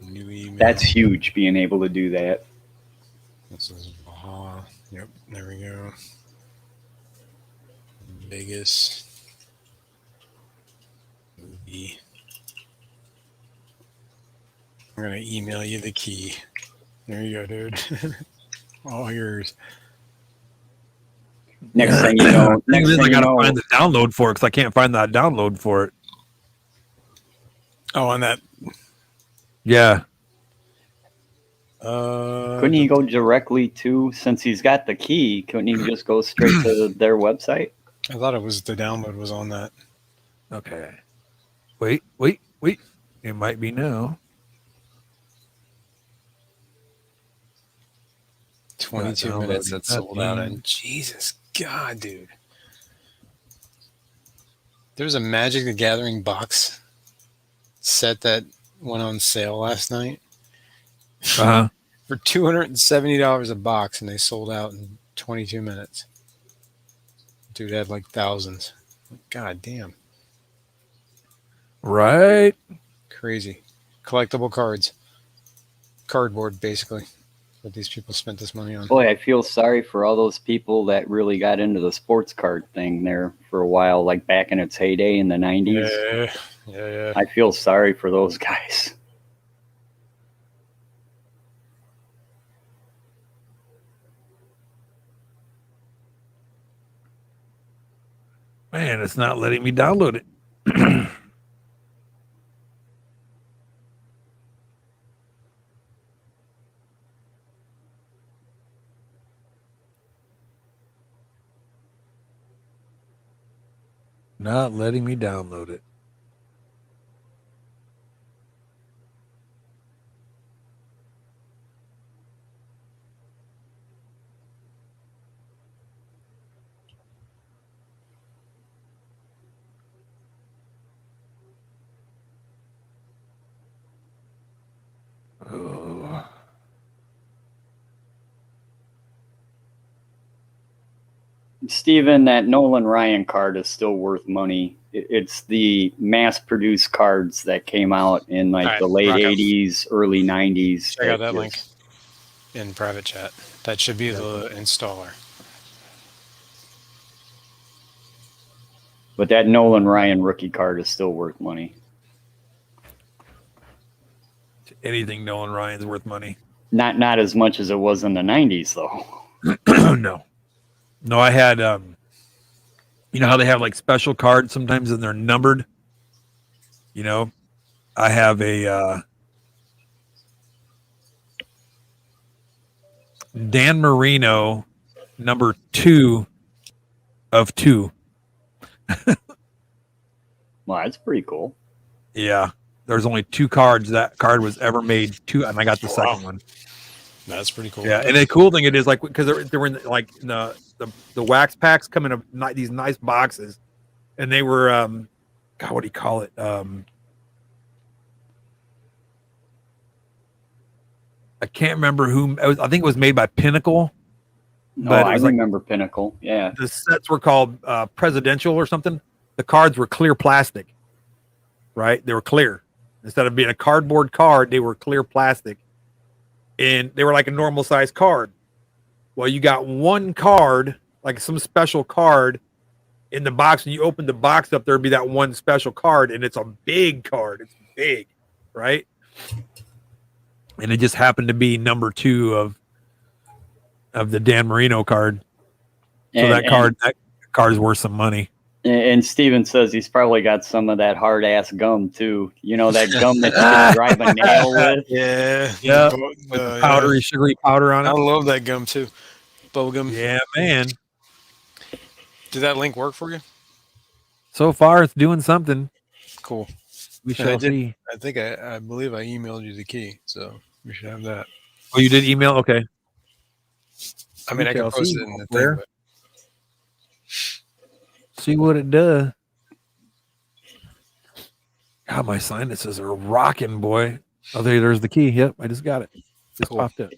new email. That's huge, being able to do that. This is Baja. Yep, there we go. Vegas. Movie. I'm going to email you the key. There you go, dude. All yours. Next thing you know, I gotta find the download for it because I can't find that download for it. Oh, on that. Yeah. Couldn't he go directly to, since he's got the key, couldn't he just go straight to their website? I thought it was the download was on that. Okay. Wait. It might be now. 22 minutes that's sold out. And Jesus God, dude. There was a Magic the Gathering box set that went on sale last night. Uh-huh. For $270 a box, and they sold out in 22 minutes. Dude had like thousands. God damn. Right. Crazy. Collectible cards. Cardboard, basically. What these people spent this money on. Boy, I feel sorry for all those people that really got into the sports card thing there for a while, like back in its heyday in the 90s. Yeah. I feel sorry for those guys. Man, it's not letting me download it. Not letting me download it. Oh. Steven, that Nolan Ryan card is still worth money. It's the mass-produced cards that came out in like the late 80s, early 90s. Check out that link in private chat. That should be the installer. But that Nolan Ryan rookie card is still worth money. Anything Nolan Ryan's worth money. Not as much as it was in the 90s, though. No. No, I had you know how they have like special cards sometimes and they're numbered. You know, I have a Dan Marino number 2 of 2. Well, that's pretty cool. Yeah, there's only 2 cards that card was ever made. 2, and I got the second one. That's pretty cool. Yeah, and the cool thing it is like because they were in the wax packs come in these nice boxes, and they were God, what do you call it? I can't remember who. I think it was made by Pinnacle. No, I remember Pinnacle. Yeah, the sets were called Presidential or something. The cards were clear plastic, right? They were clear instead of being a cardboard card. They were clear plastic, and they were like a normal size card. Well, you got one card, like some special card, in the box, and you open the box up. There'd be that one special card, and it's a big card. It's big, right? And it just happened to be number 2 of the Dan Marino card. So that card is worth some money. And Steven says he's probably got some of that hard ass gum too. You know, that gum that you can drive a nail with. Yeah, yeah, with the powdery, sugary powder on it. I love that gum too. Bubble gum. Yeah, man. Did that link work for you? So far, it's doing something. Cool. We shall see. I think I believe I emailed you the key, so we should have that. Oh, you did email? Okay. I mean, I can post it in the thing. But... See what it does. God, my sinuses are rocking, boy. Oh, there's the key. Yep, I just got it. Just popped up.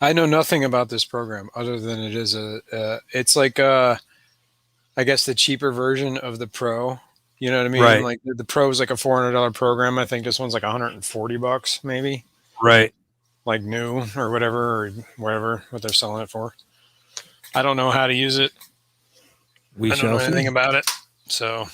I know nothing about this program other than it is it's like I guess the cheaper version of the Pro. You know what I mean? Right. Like the Pro is like a $400 program. I think this one's like $140 maybe. Right. Like new or whatever or whatever what they're selling it for. I don't know how to use it. I don't know anything about it. So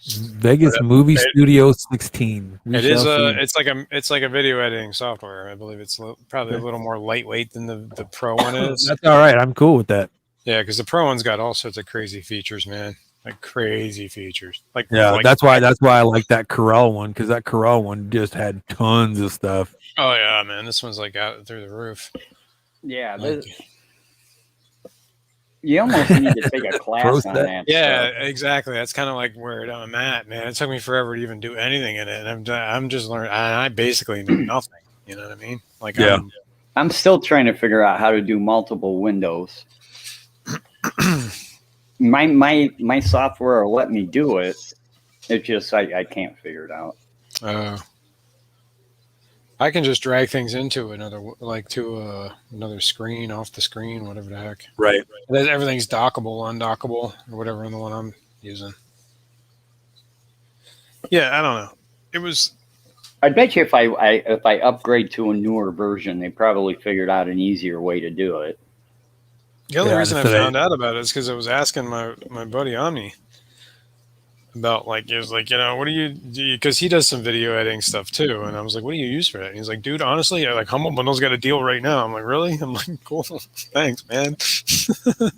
Vegas Movie Studio 16. It's like a video editing software. I believe it's probably a little more lightweight than the Pro one is. That's all right. I'm cool with that. Yeah, because the Pro one's got all sorts of crazy features, man. Like crazy features. That's why I like that Corel one, because that Corel one just had tons of stuff. Oh yeah, man. This one's like out through the roof. Yeah, you almost need to take a class on that. Yeah, exactly. That's kind of like where I'm at, man. It took me forever to even do anything in it, and I'm just learning. I basically know nothing. You know what I mean? Like, yeah. I'm still trying to figure out how to do multiple windows. my software will let me do it. It's just I can't figure it out. I can just drag things into another screen, off the screen, whatever the heck. Right. Everything's dockable, undockable, or whatever in the one I'm using. Yeah, I don't know. It was. I bet you if I upgrade to a newer version, they probably figured out an easier way to do it. The only reason I found out about it is because I was asking my buddy Omni about, like, it was like, you know, what do you do? Because he does some video editing stuff too. And I was like, what do you use for that? And he's like, dude, honestly, like Humble Bundle's got a deal right now. I'm like, really? I'm like, cool. Thanks, man. And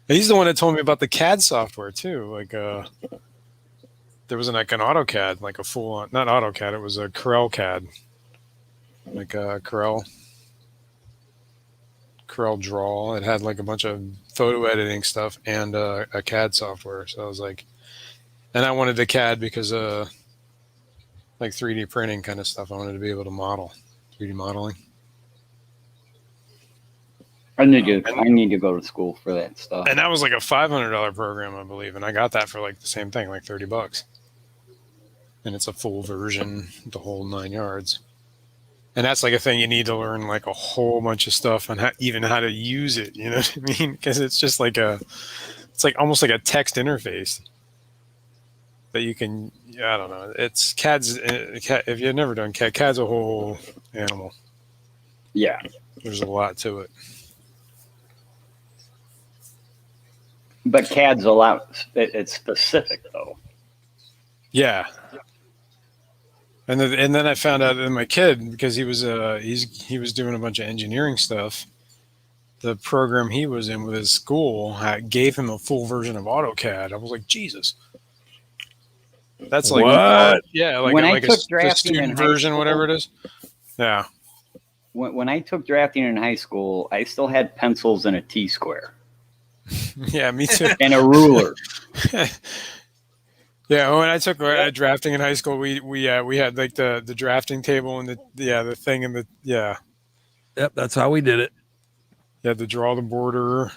he's the one that told me about the CAD software too. Like, there was like an AutoCAD, like a full on, not AutoCAD, it was a Corel CAD. Like a Corel Draw. It had like a bunch of photo editing stuff and a CAD software. So I was like, and I wanted the CAD because like 3D printing kind of stuff. I wanted to be able to model 3D modeling. I need to go to school for that stuff. And that was like a $500 program, I believe, and I got that for like the same thing, like $30. And it's a full version, the whole 9 yards. And that's like a thing you need to learn, like a whole bunch of stuff on how to use it. You know what I mean? Because it's just like it's like almost like a text interface that you can. I don't know. It's CAD's. If you've never done CAD's a whole animal. Yeah, there's a lot to it. But CAD's a lot. It's specific though. Yeah. And then I found out that my kid, because he was he was doing a bunch of engineering stuff, the program he was in with his school gave him a full version of AutoCAD. I was like, Jesus. That's like What? Yeah, like When I like took the drafting in student high version, school- whatever it is. Yeah. When I took drafting in high school, I still had pencils and a T-square. Yeah, me too. And a ruler. Yeah, when I took drafting in high school, we had like the drafting table and the thing and Yep, that's how we did it. You had to draw the border.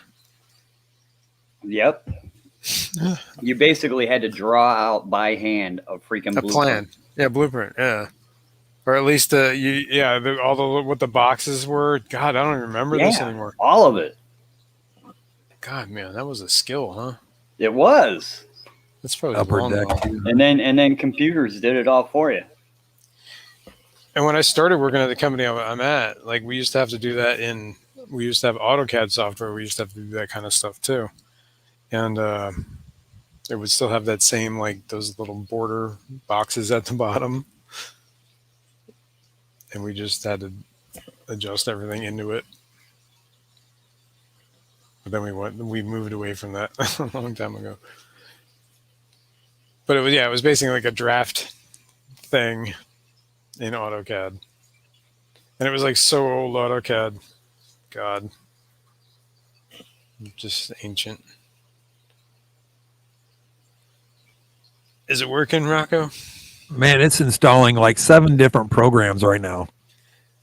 Yep. You basically had to draw out by hand a freaking A blueprint. plan. Yeah, blueprint. Yeah. Or at least all the what the boxes were. God, I don't even remember this anymore. All of it. God, man, that was a skill, huh? It was. That's probably Upper long deck. though. And then computers did it all for you. And when I started working at the company I'm at, like we used to have to do that we used to have AutoCAD software. We used to have to do that kind of stuff too. And it would still have that same, like those little border boxes at the bottom. And we just had to adjust everything into it. But then we moved away from that a long time ago. But it was basically like a draft thing in AutoCAD. And it was like so old AutoCAD. God. Just ancient. Is it working, Rocco? Man, it's installing like 7 different programs right now.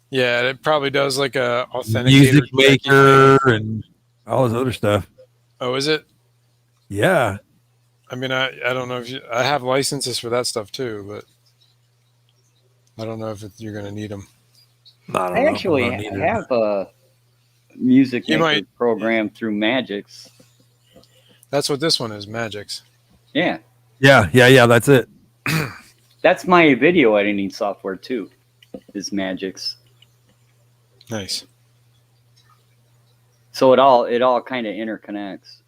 Yeah, it probably does like a authenticator. Music Maker and all this other stuff. Oh, is it? Yeah. I mean, I don't know if I have licenses for that stuff too, but I don't know if you're going to need them. I actually have a music maker program through Magix. That's what this one is, Magix. Yeah. Yeah, that's it. That's my video editing software too, is Magix. Nice. So it all kind of interconnects.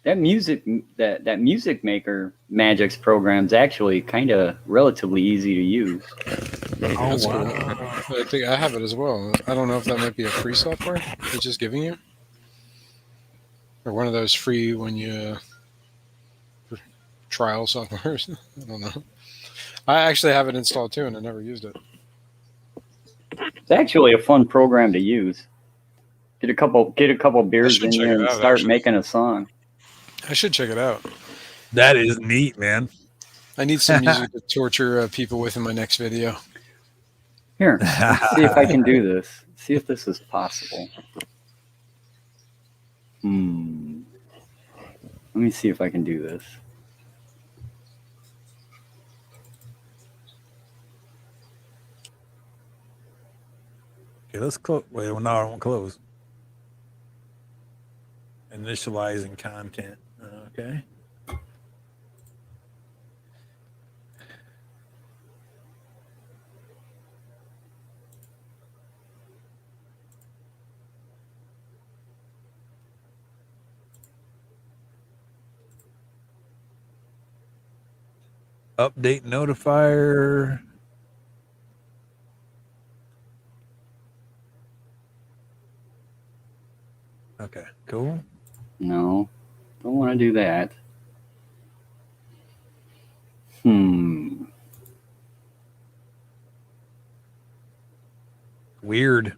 That music maker Magix program's actually kind of relatively easy to use. Oh, that's cool. I think I have it as well. I don't know if that might be a free software it's just giving you, or one of those free when you trial softwares. I don't know. I actually have it installed too, and I never used it. It's actually a fun program to use. Get a couple beers in you and start making a song. I should check it out. That is neat, man. I need some music to torture people with in my next video. Here, let's see if I can do this. See if this is possible. Let me see if I can do this. Okay, let's close. Wait, well, no, I won't close. Initializing content. Okay. Update notifier. Okay, cool. No, don't want to do that. Weird.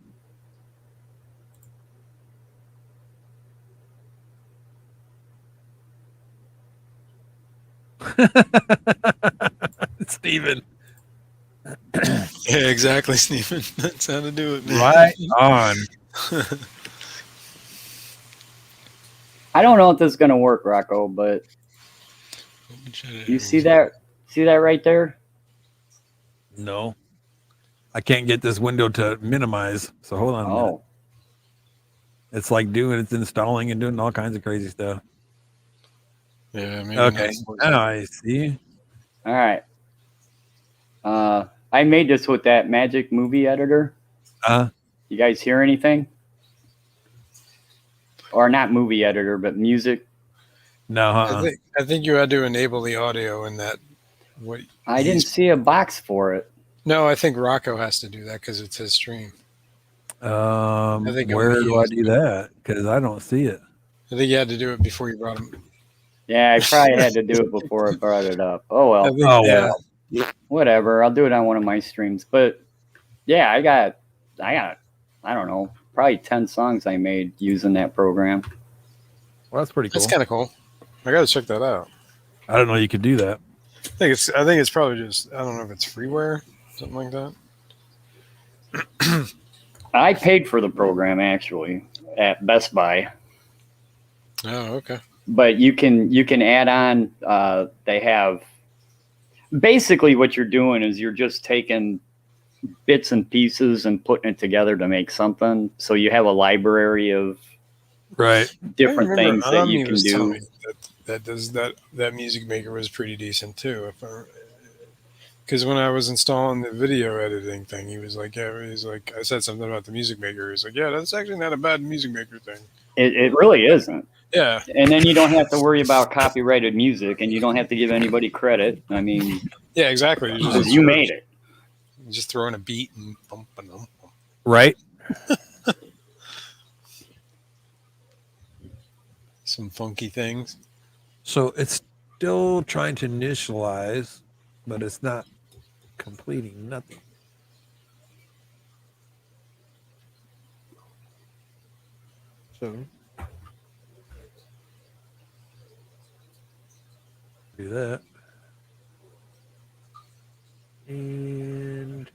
Steven. Yeah, exactly, Stephen. That's how to do it, man. Right on. I don't know if this is gonna work, Rocco, but you see that? See that right there? No. I can't get this window to minimize. So hold on a minute. It's like it's installing and doing all kinds of crazy stuff. Yeah, maybe. Okay. Now I see. All right. I made this with that Magic movie editor. You guys hear anything? Or not movie editor, but music? No, I think you had to enable the audio in that. I didn't see a box for it. No, I think Rocco has to do that because it's his stream. think Where do I Amiga's- do that? Because I don't see it. I think you had to do it before you brought them. Yeah, I probably had to do it before I brought it up. Oh well. I think, yeah. Whatever. I'll do it on one of my streams. But yeah, I got I don't know, probably 10 songs I made using that program. Well, that's pretty cool. That's kind of cool. I got to check that out. I don't know you could do that. I think it's probably just, I don't know if it's freeware, something like that. I paid for the program actually at Best Buy. Oh, okay. But you can add on. They have basically what you're doing is you're just taking bits and pieces and putting it together to make something. So you have a library of different things that you can do. That Music Maker was pretty decent too. Because when I was installing the video editing thing, he was like, I said something about the Music Maker. He's like, yeah, that's actually not a bad Music Maker thing. It really isn't. Yeah. And then you don't have to worry about copyrighted music, and you don't have to give anybody credit. I mean, yeah, exactly. You made it. You just throw in a beat and bump. Right. Some funky things. So it's still trying to initialize, but it's not completing nothing. So do that. And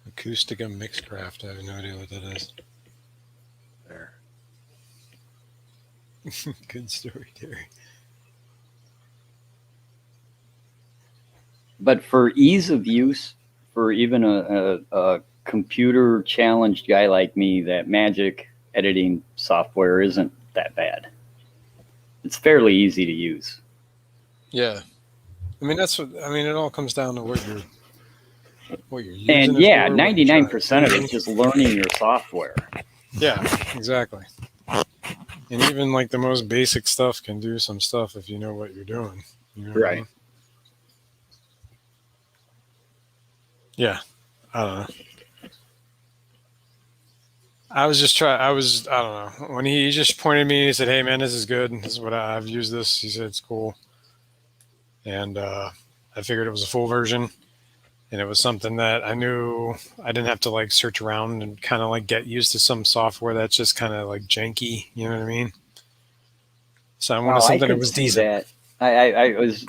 Acoustica Mixcraft. I have no idea what that is. There. Good story, Terry. But for ease of use, for even a computer challenged guy like me, that Magic editing software isn't that bad. It's fairly easy to use. Yeah. I mean, it all comes down to what you're using. And yeah, 99% of it's just learning your software. Yeah, exactly. And even like the most basic stuff can do some stuff if you know what you're doing. You know what I mean? Yeah. I don't know. I don't know. When he just pointed at me, he said, "Hey man, this is good. This is what I've used this." He said it's cool. And I figured it was a full version. And it was something that I knew I didn't have to like search around and kind of like get used to some software that's just kind of like janky. You know what I mean? So I wanted something that was decent. I was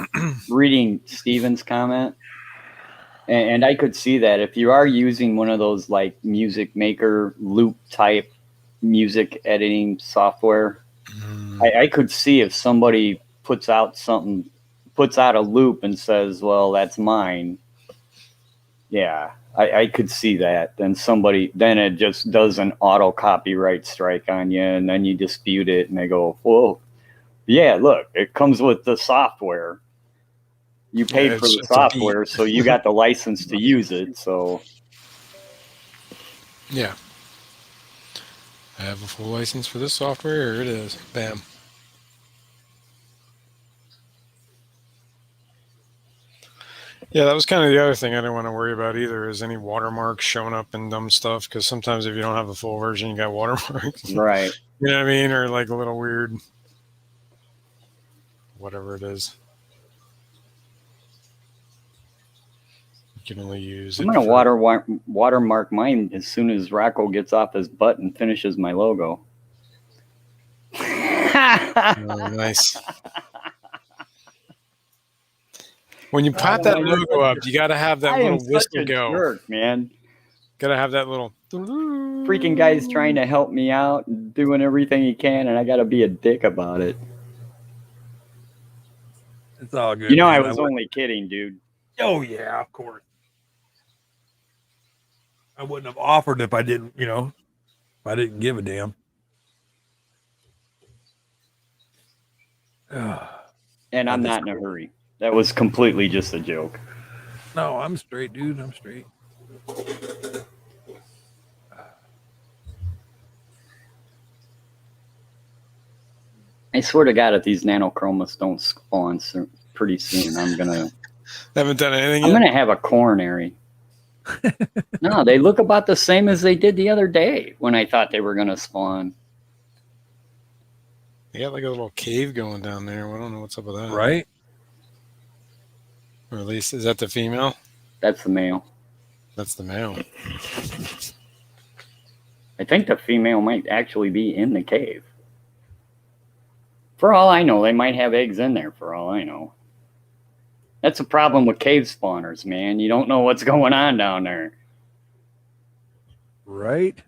reading Steven's comment, and I could see that if you are using one of those like Music Maker loop type music editing software, I could see if somebody puts out a loop and says, "Well, that's mine." Yeah, I could see that. Then it just does an auto copyright strike on you, and then you dispute it, and they go, "Whoa, yeah, look, it comes with the software. You paid for the software, so you got the license to use it." So, yeah, I have a full license for this software. Here it is. Bam. Yeah, that was kind of the other thing I didn't want to worry about either, is any watermarks showing up in dumb stuff, because sometimes if you don't have a full version, you got watermarks. Right. You know what I mean? Or like a little weird, whatever it is. You can only use I'm going to watermark mine as soon as Rocco gets off his butt and finishes my logo. Oh, nice. When you pop that logo up, you got to have that little whistle go. Jerk, man. Got to have that little. Freaking guy's trying to help me out and doing everything he can, and I got to be a dick about it. It's all good. You know, I was only kidding, dude. Oh yeah, of course. I wouldn't have offered if I didn't, if I didn't give a damn. And I'm not in a hurry. That was completely just a joke. No, I'm straight, dude. I'm straight. I swear to God, if these nanochromas don't spawn pretty soon, I'm gonna Haven't done anything I'm yet? gonna have a coronary. No, they look about the same as they did the other day when I thought they were gonna spawn. They got like a little cave going down there. I don't know what's up with that. Right? Or at least, is that the female? That's the male. That's the male. I think the female might actually be in the cave. For all I know, they might have eggs in there, for all I know. That's the problem with cave spawners, man. You don't know what's going on down there. Right?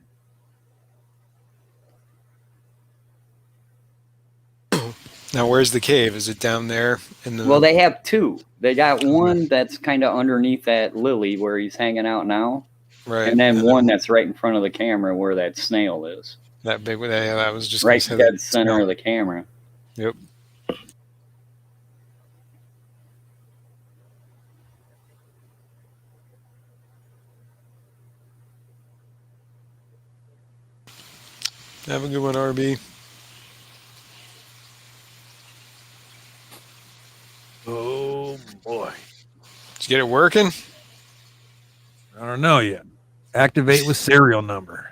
Now, where's the cave? Is it down there in the? Well, they have two. They got one that's kind of underneath that lily where he's hanging out now. Right. And then one that's right in front of the camera where that snail is. That big one. Yeah, that was just right gonna say dead that center snail. of the camera. Yep. Have a good one, RB. Oh boy. Did you get it working? I don't know yet. Activate with serial number.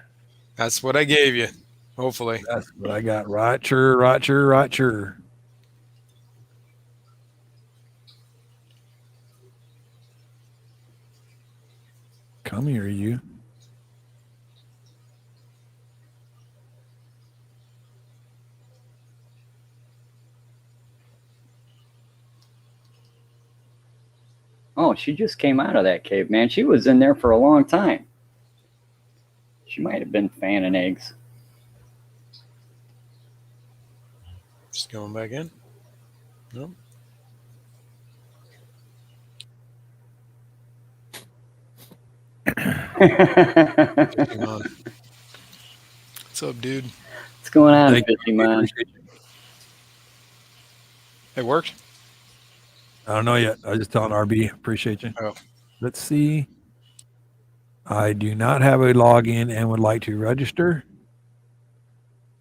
That's what I gave you. Hopefully. That's what I got. Roger. Come here, you. Oh, she just came out of that cave, man. She was in there for a long time. She might have been fanning eggs. Just going back in. Nope. What's up, dude? What's going on, Thank you. Fishy Man? It worked? I don't know yet. I was just telling RB. Appreciate you. Oh. Let's see. I do not have a login and would like to register.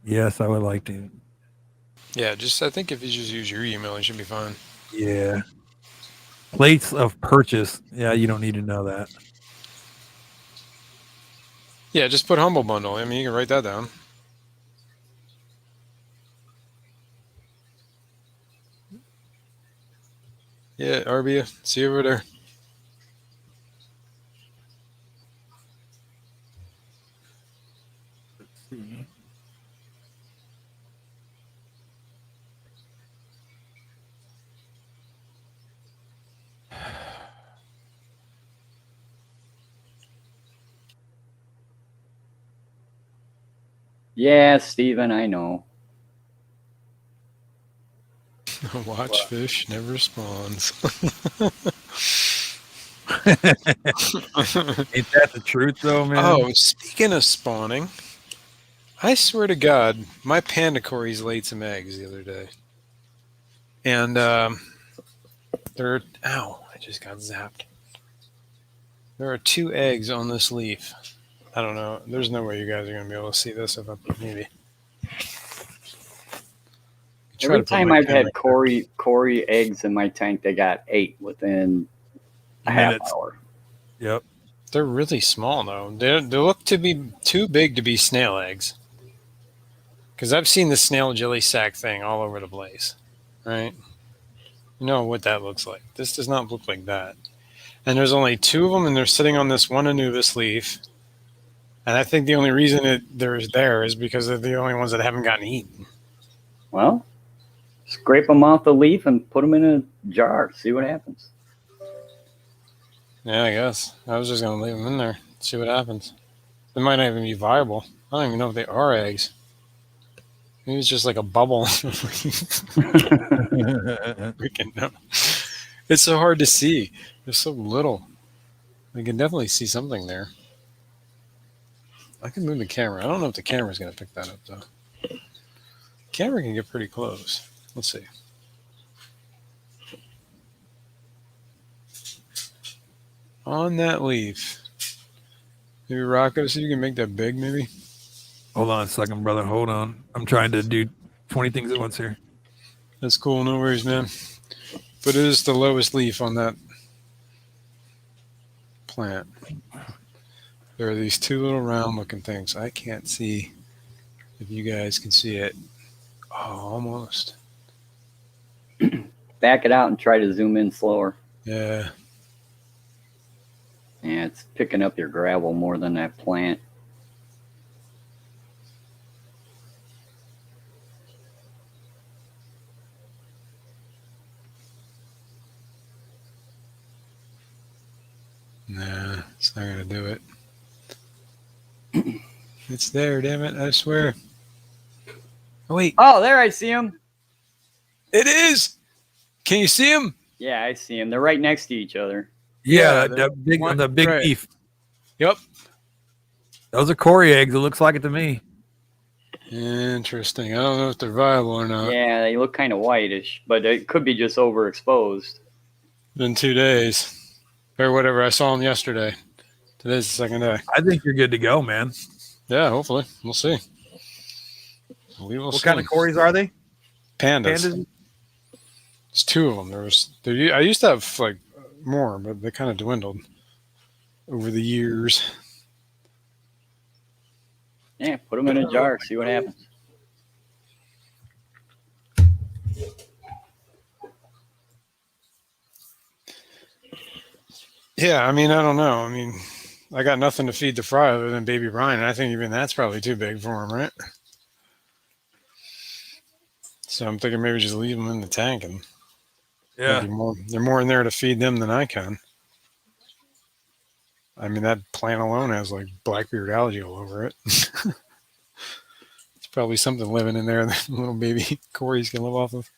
Yes, I would like to. Yeah, just I think if you just use your email, it should be fine. Yeah. Plates of purchase. Yeah, you don't need to know that. Yeah, just put Humble Bundle. I mean, you can write that down. Yeah, RB, see you over there. Let's see. Yeah, Steven, I know. Watch fish never spawns. Ain't that the truth, though, man? Oh, speaking of spawning, I swear to God, my panda cories laid some eggs the other day. And there, ow, I just got zapped. There are 2 eggs on this leaf. I don't know. There's no way you guys are going to be able to see this if I maybe. Every time I've had Cory eggs in my tank, they got 8 within a half hour. Yep. They're really small, though. They look to be too big to be snail eggs. Because I've seen the snail jelly sack thing all over the place. Right? You know what that looks like. This does not look like that. And there's only 2 of them, and they're sitting on this one Anubis leaf. And I think the only reason they're there is because they're the only ones that haven't gotten eaten. Well, scrape them off the leaf and put them in a jar. See what happens. Yeah, I guess. I was just going to leave them in there. See what happens. They might not even be viable. I don't even know if they are eggs. Maybe it's just like a bubble. Freaking no. It's so hard to see. There's so little. I can definitely see something there. I can move the camera. I don't know if the camera's going to pick that up, though. Camera can get pretty close. Let's see. On that leaf. Maybe Rocco, see if you can make that big, maybe? Hold on a second, brother. Hold on. I'm trying to do 20 things at once here. That's cool. No worries, man. But it is the lowest leaf on that plant. There are these two little round-looking things. I can't see if you guys can see it. Oh, almost. Back it out and try to zoom in slower. Yeah. Yeah, it's picking up your gravel more than that plant. Nah, it's not gonna do it. It's there, damn it! I swear. Oh wait. Oh, there I see him. It is. Can you see him? Yeah, I see him. They're right next to each other. Yeah, the the big right. beef. Yep. Those are Cory eggs. It looks like it to me. Interesting. I don't know if they're viable or not. Yeah, they look kind of whitish, but it could be just overexposed. Been 2 days, or whatever. I saw them yesterday. Today's the second day. I think you're good to go, man. Yeah, hopefully. We'll see. What kind of Corys are they? Pandas. There's 2 of them. I used to have like more, but they kind of dwindled over the years. Yeah, put them in a jar, see what happens. Yeah, I mean, I don't know. I mean, I got nothing to feed the fry other than baby Brian. I think even that's probably too big for him, right? So I'm thinking maybe just leave them in the tank, and yeah, they're more in there to feed them than I can. I mean, that plant alone has like blackbeard algae all over it. It's probably something living in there that little baby Corys can live off of.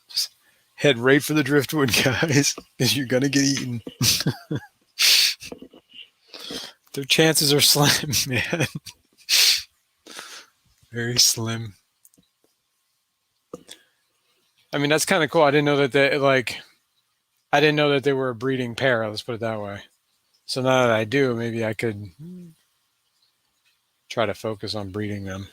Just head right for the driftwood, guys, because you're gonna get eaten. Their chances are slim, man. Very slim. I mean, that's kind of cool. I didn't know that they were a breeding pair. Let's put it that way. So now that I do, maybe I could try to focus on breeding them.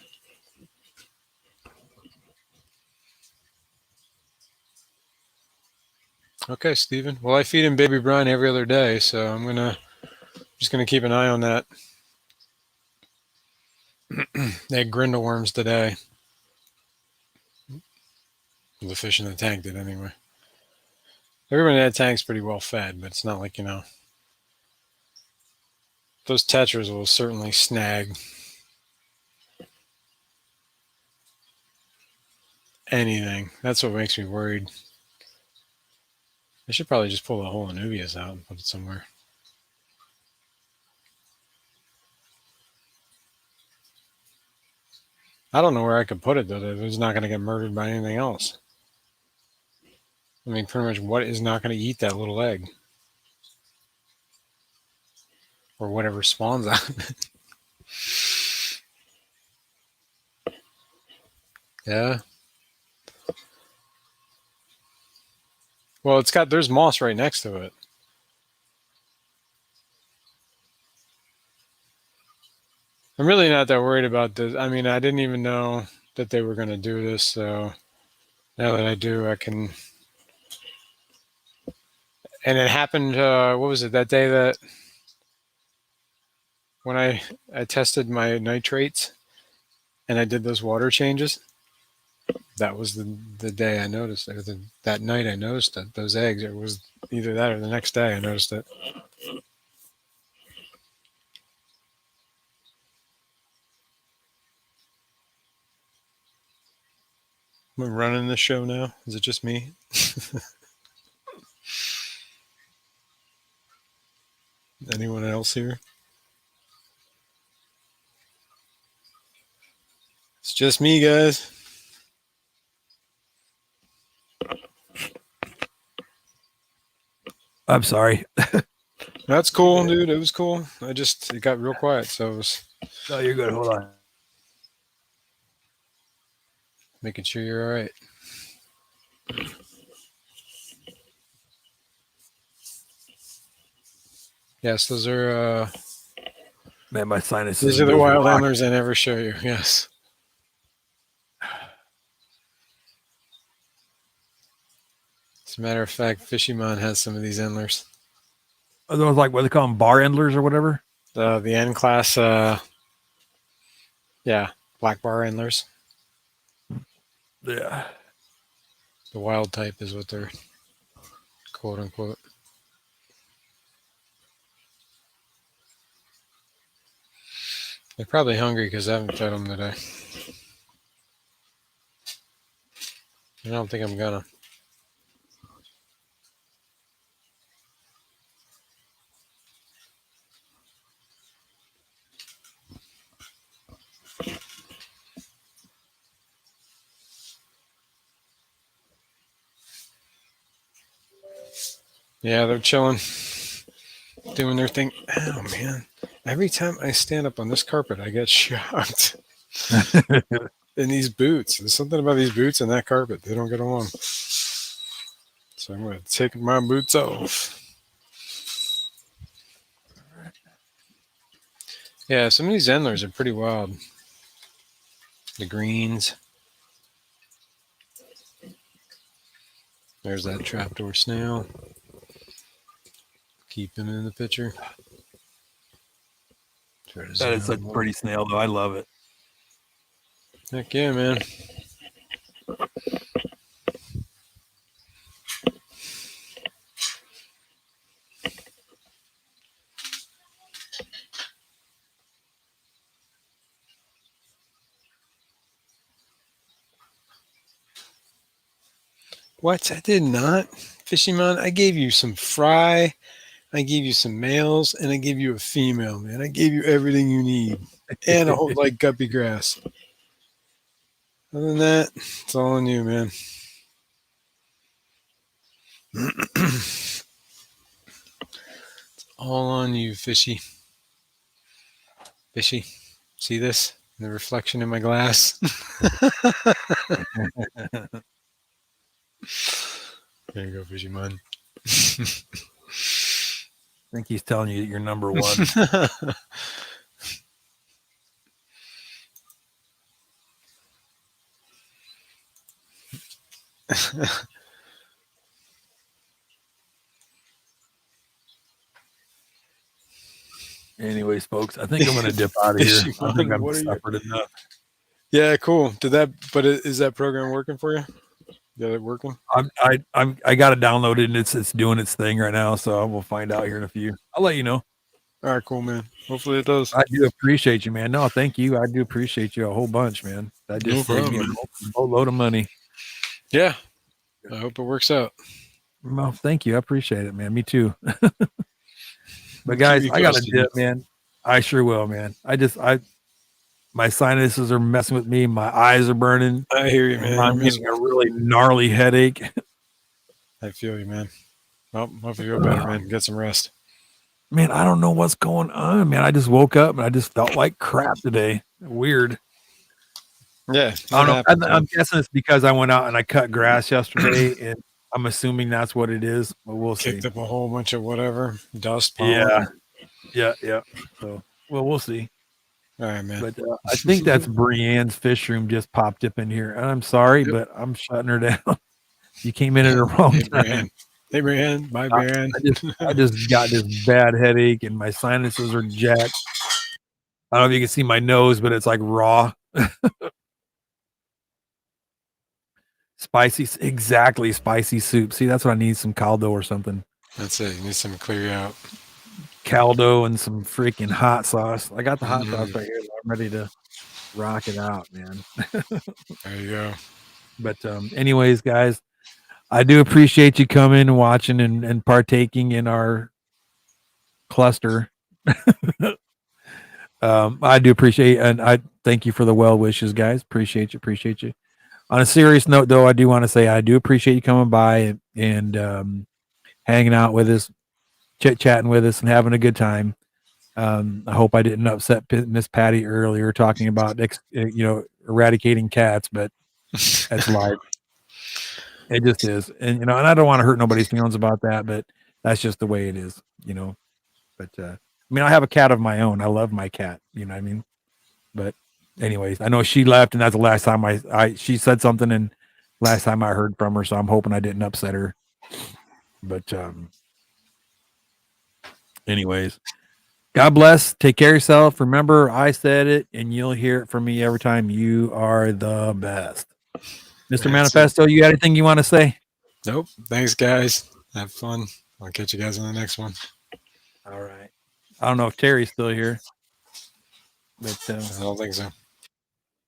Okay, Steven. Well, I feed him baby Brian every other day, so I'm just gonna keep an eye on that. They had grindle worms today. The fish in the tank did anyway. Everyone in that tank's pretty well fed, but it's not like, those tetras will certainly snag anything. That's what makes me worried. I should probably just pull the whole Anubias out and put it somewhere. I don't know where I could put it, though, that it's not going to get murdered by anything else. I mean, pretty much what is not going to eat that little egg? Or whatever spawns out of it. Yeah. Well, there's moss right next to it. I'm really not that worried about this. I mean, I didn't even know that they were going to do this, so now that I do, I can. And it happened, what was it, that day that when I tested my nitrates and I did those water changes? That was the day I noticed it. That night I noticed it. Those eggs, it was either that or the next day I noticed it. Am I running the show now? Is it just me? Anyone else here? It's just me, guys. I'm sorry. That's cool, dude. It was cool. It got real quiet, so it was. No, you're good. Hold on. Making sure you're all right. Yes, those are. Man, my sinuses. These are the wild antlers I never show you. Yes. As a matter of fact, Fishymon has some of these antlers. Are those like what they call them, bar endlers or whatever? The N class, yeah, black bar endlers. Yeah. The wild type is what they're quote unquote. They're probably hungry because I haven't fed them today. I don't think I'm gonna. Yeah, they're chilling, doing their thing. Oh man! Every time I stand up on this carpet, I get shocked. In these boots, there's something about these boots and that carpet. They don't get along. So I'm gonna take my boots off. Yeah, some of these endlers are pretty wild. The greens. There's that trapdoor snail. Keep him in the picture. That is such a pretty snail, though. I love it. Heck yeah, man. What? I did not. Fishymon, I gave you some fry. I gave you some males, and I gave you a female, man. I gave you everything you need. And a whole, like, guppy grass. Other than that, it's all on you, man. It's all on you, fishy. Fishy. See this? The reflection in my glass? There you go, fishy man. I think he's telling you that you're number one. Anyways, folks, I think I'm going to dip out of here. I think I've suffered enough. Yeah, cool. But is that program working for you? Got it working? I got it downloaded and it's doing its thing right now. So we'll find out here in a few. I'll let you know. All right, cool, man. Hopefully it does. I do appreciate you, man. No, thank you. I do appreciate you a whole bunch, man. That just saved me a whole load of money. Yeah. I hope it works out. Well, thank you. I appreciate it, man. Me too. But guys, I got to dip, man. I sure will, man. My sinuses are messing with me. My eyes are burning. I hear you, man. I'm getting a really gnarly headache. I feel you, man. Well, hope you feel better, man. Get some rest. Man, I don't know what's going on, man. I just woke up and I just felt like crap today. Weird. Yeah. I don't know. I'm guessing it's because I went out and I cut grass yesterday, and I'm assuming that's what it is. But we'll see. Kicked up a whole bunch of whatever dust. Pollen. Yeah. So, well, we'll see. All right, man. But I think that's Brienne's fish room just popped up in here. And I'm sorry, but I'm shutting her down. You came in at the wrong time. Hey, Brienne. Bye, Brienne. I just got this bad headache, and my sinuses are jacked. I don't know if you can see my nose, but it's like raw. Spicy soup. See, that's what I need, some caldo or something. That's it. You need some to clear you out. Caldo and some freaking hot sauce. I got the hot sauce right here. I'm ready to rock it out, man. There you go. But anyways, guys, I do appreciate you coming and watching and partaking in our cluster. I do appreciate, and I thank you for the well wishes, guys. Appreciate you. On a serious note, though, I do want to say I do appreciate you coming by and hanging out with us, chit-chatting with us, and having a good time. I hope I didn't upset Miss Patty earlier talking about eradicating cats, but that's life. It just is, and and I don't want to hurt nobody's feelings about that, but that's just the way it is, But I mean, I have a cat of my own. I love my cat. You know what I mean? But anyways, I know she left, and that's the last time she said something, and last time I heard from her. So I'm hoping I didn't upset her. But Anyways, God bless. Take care of yourself. Remember, I said it, and you'll hear it from me every time. You are the best. Mr. Manifesto, you got anything you want to say? Nope. Thanks, guys. Have fun. I'll catch you guys on the next one. All right. I don't know if Terry's still here, but I don't think so.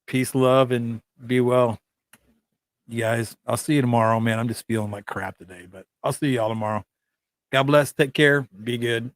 Peace, love, and be well. You guys, I'll see you tomorrow, man. I'm just feeling like crap today, but I'll see y'all tomorrow. God bless. Take care. Be good.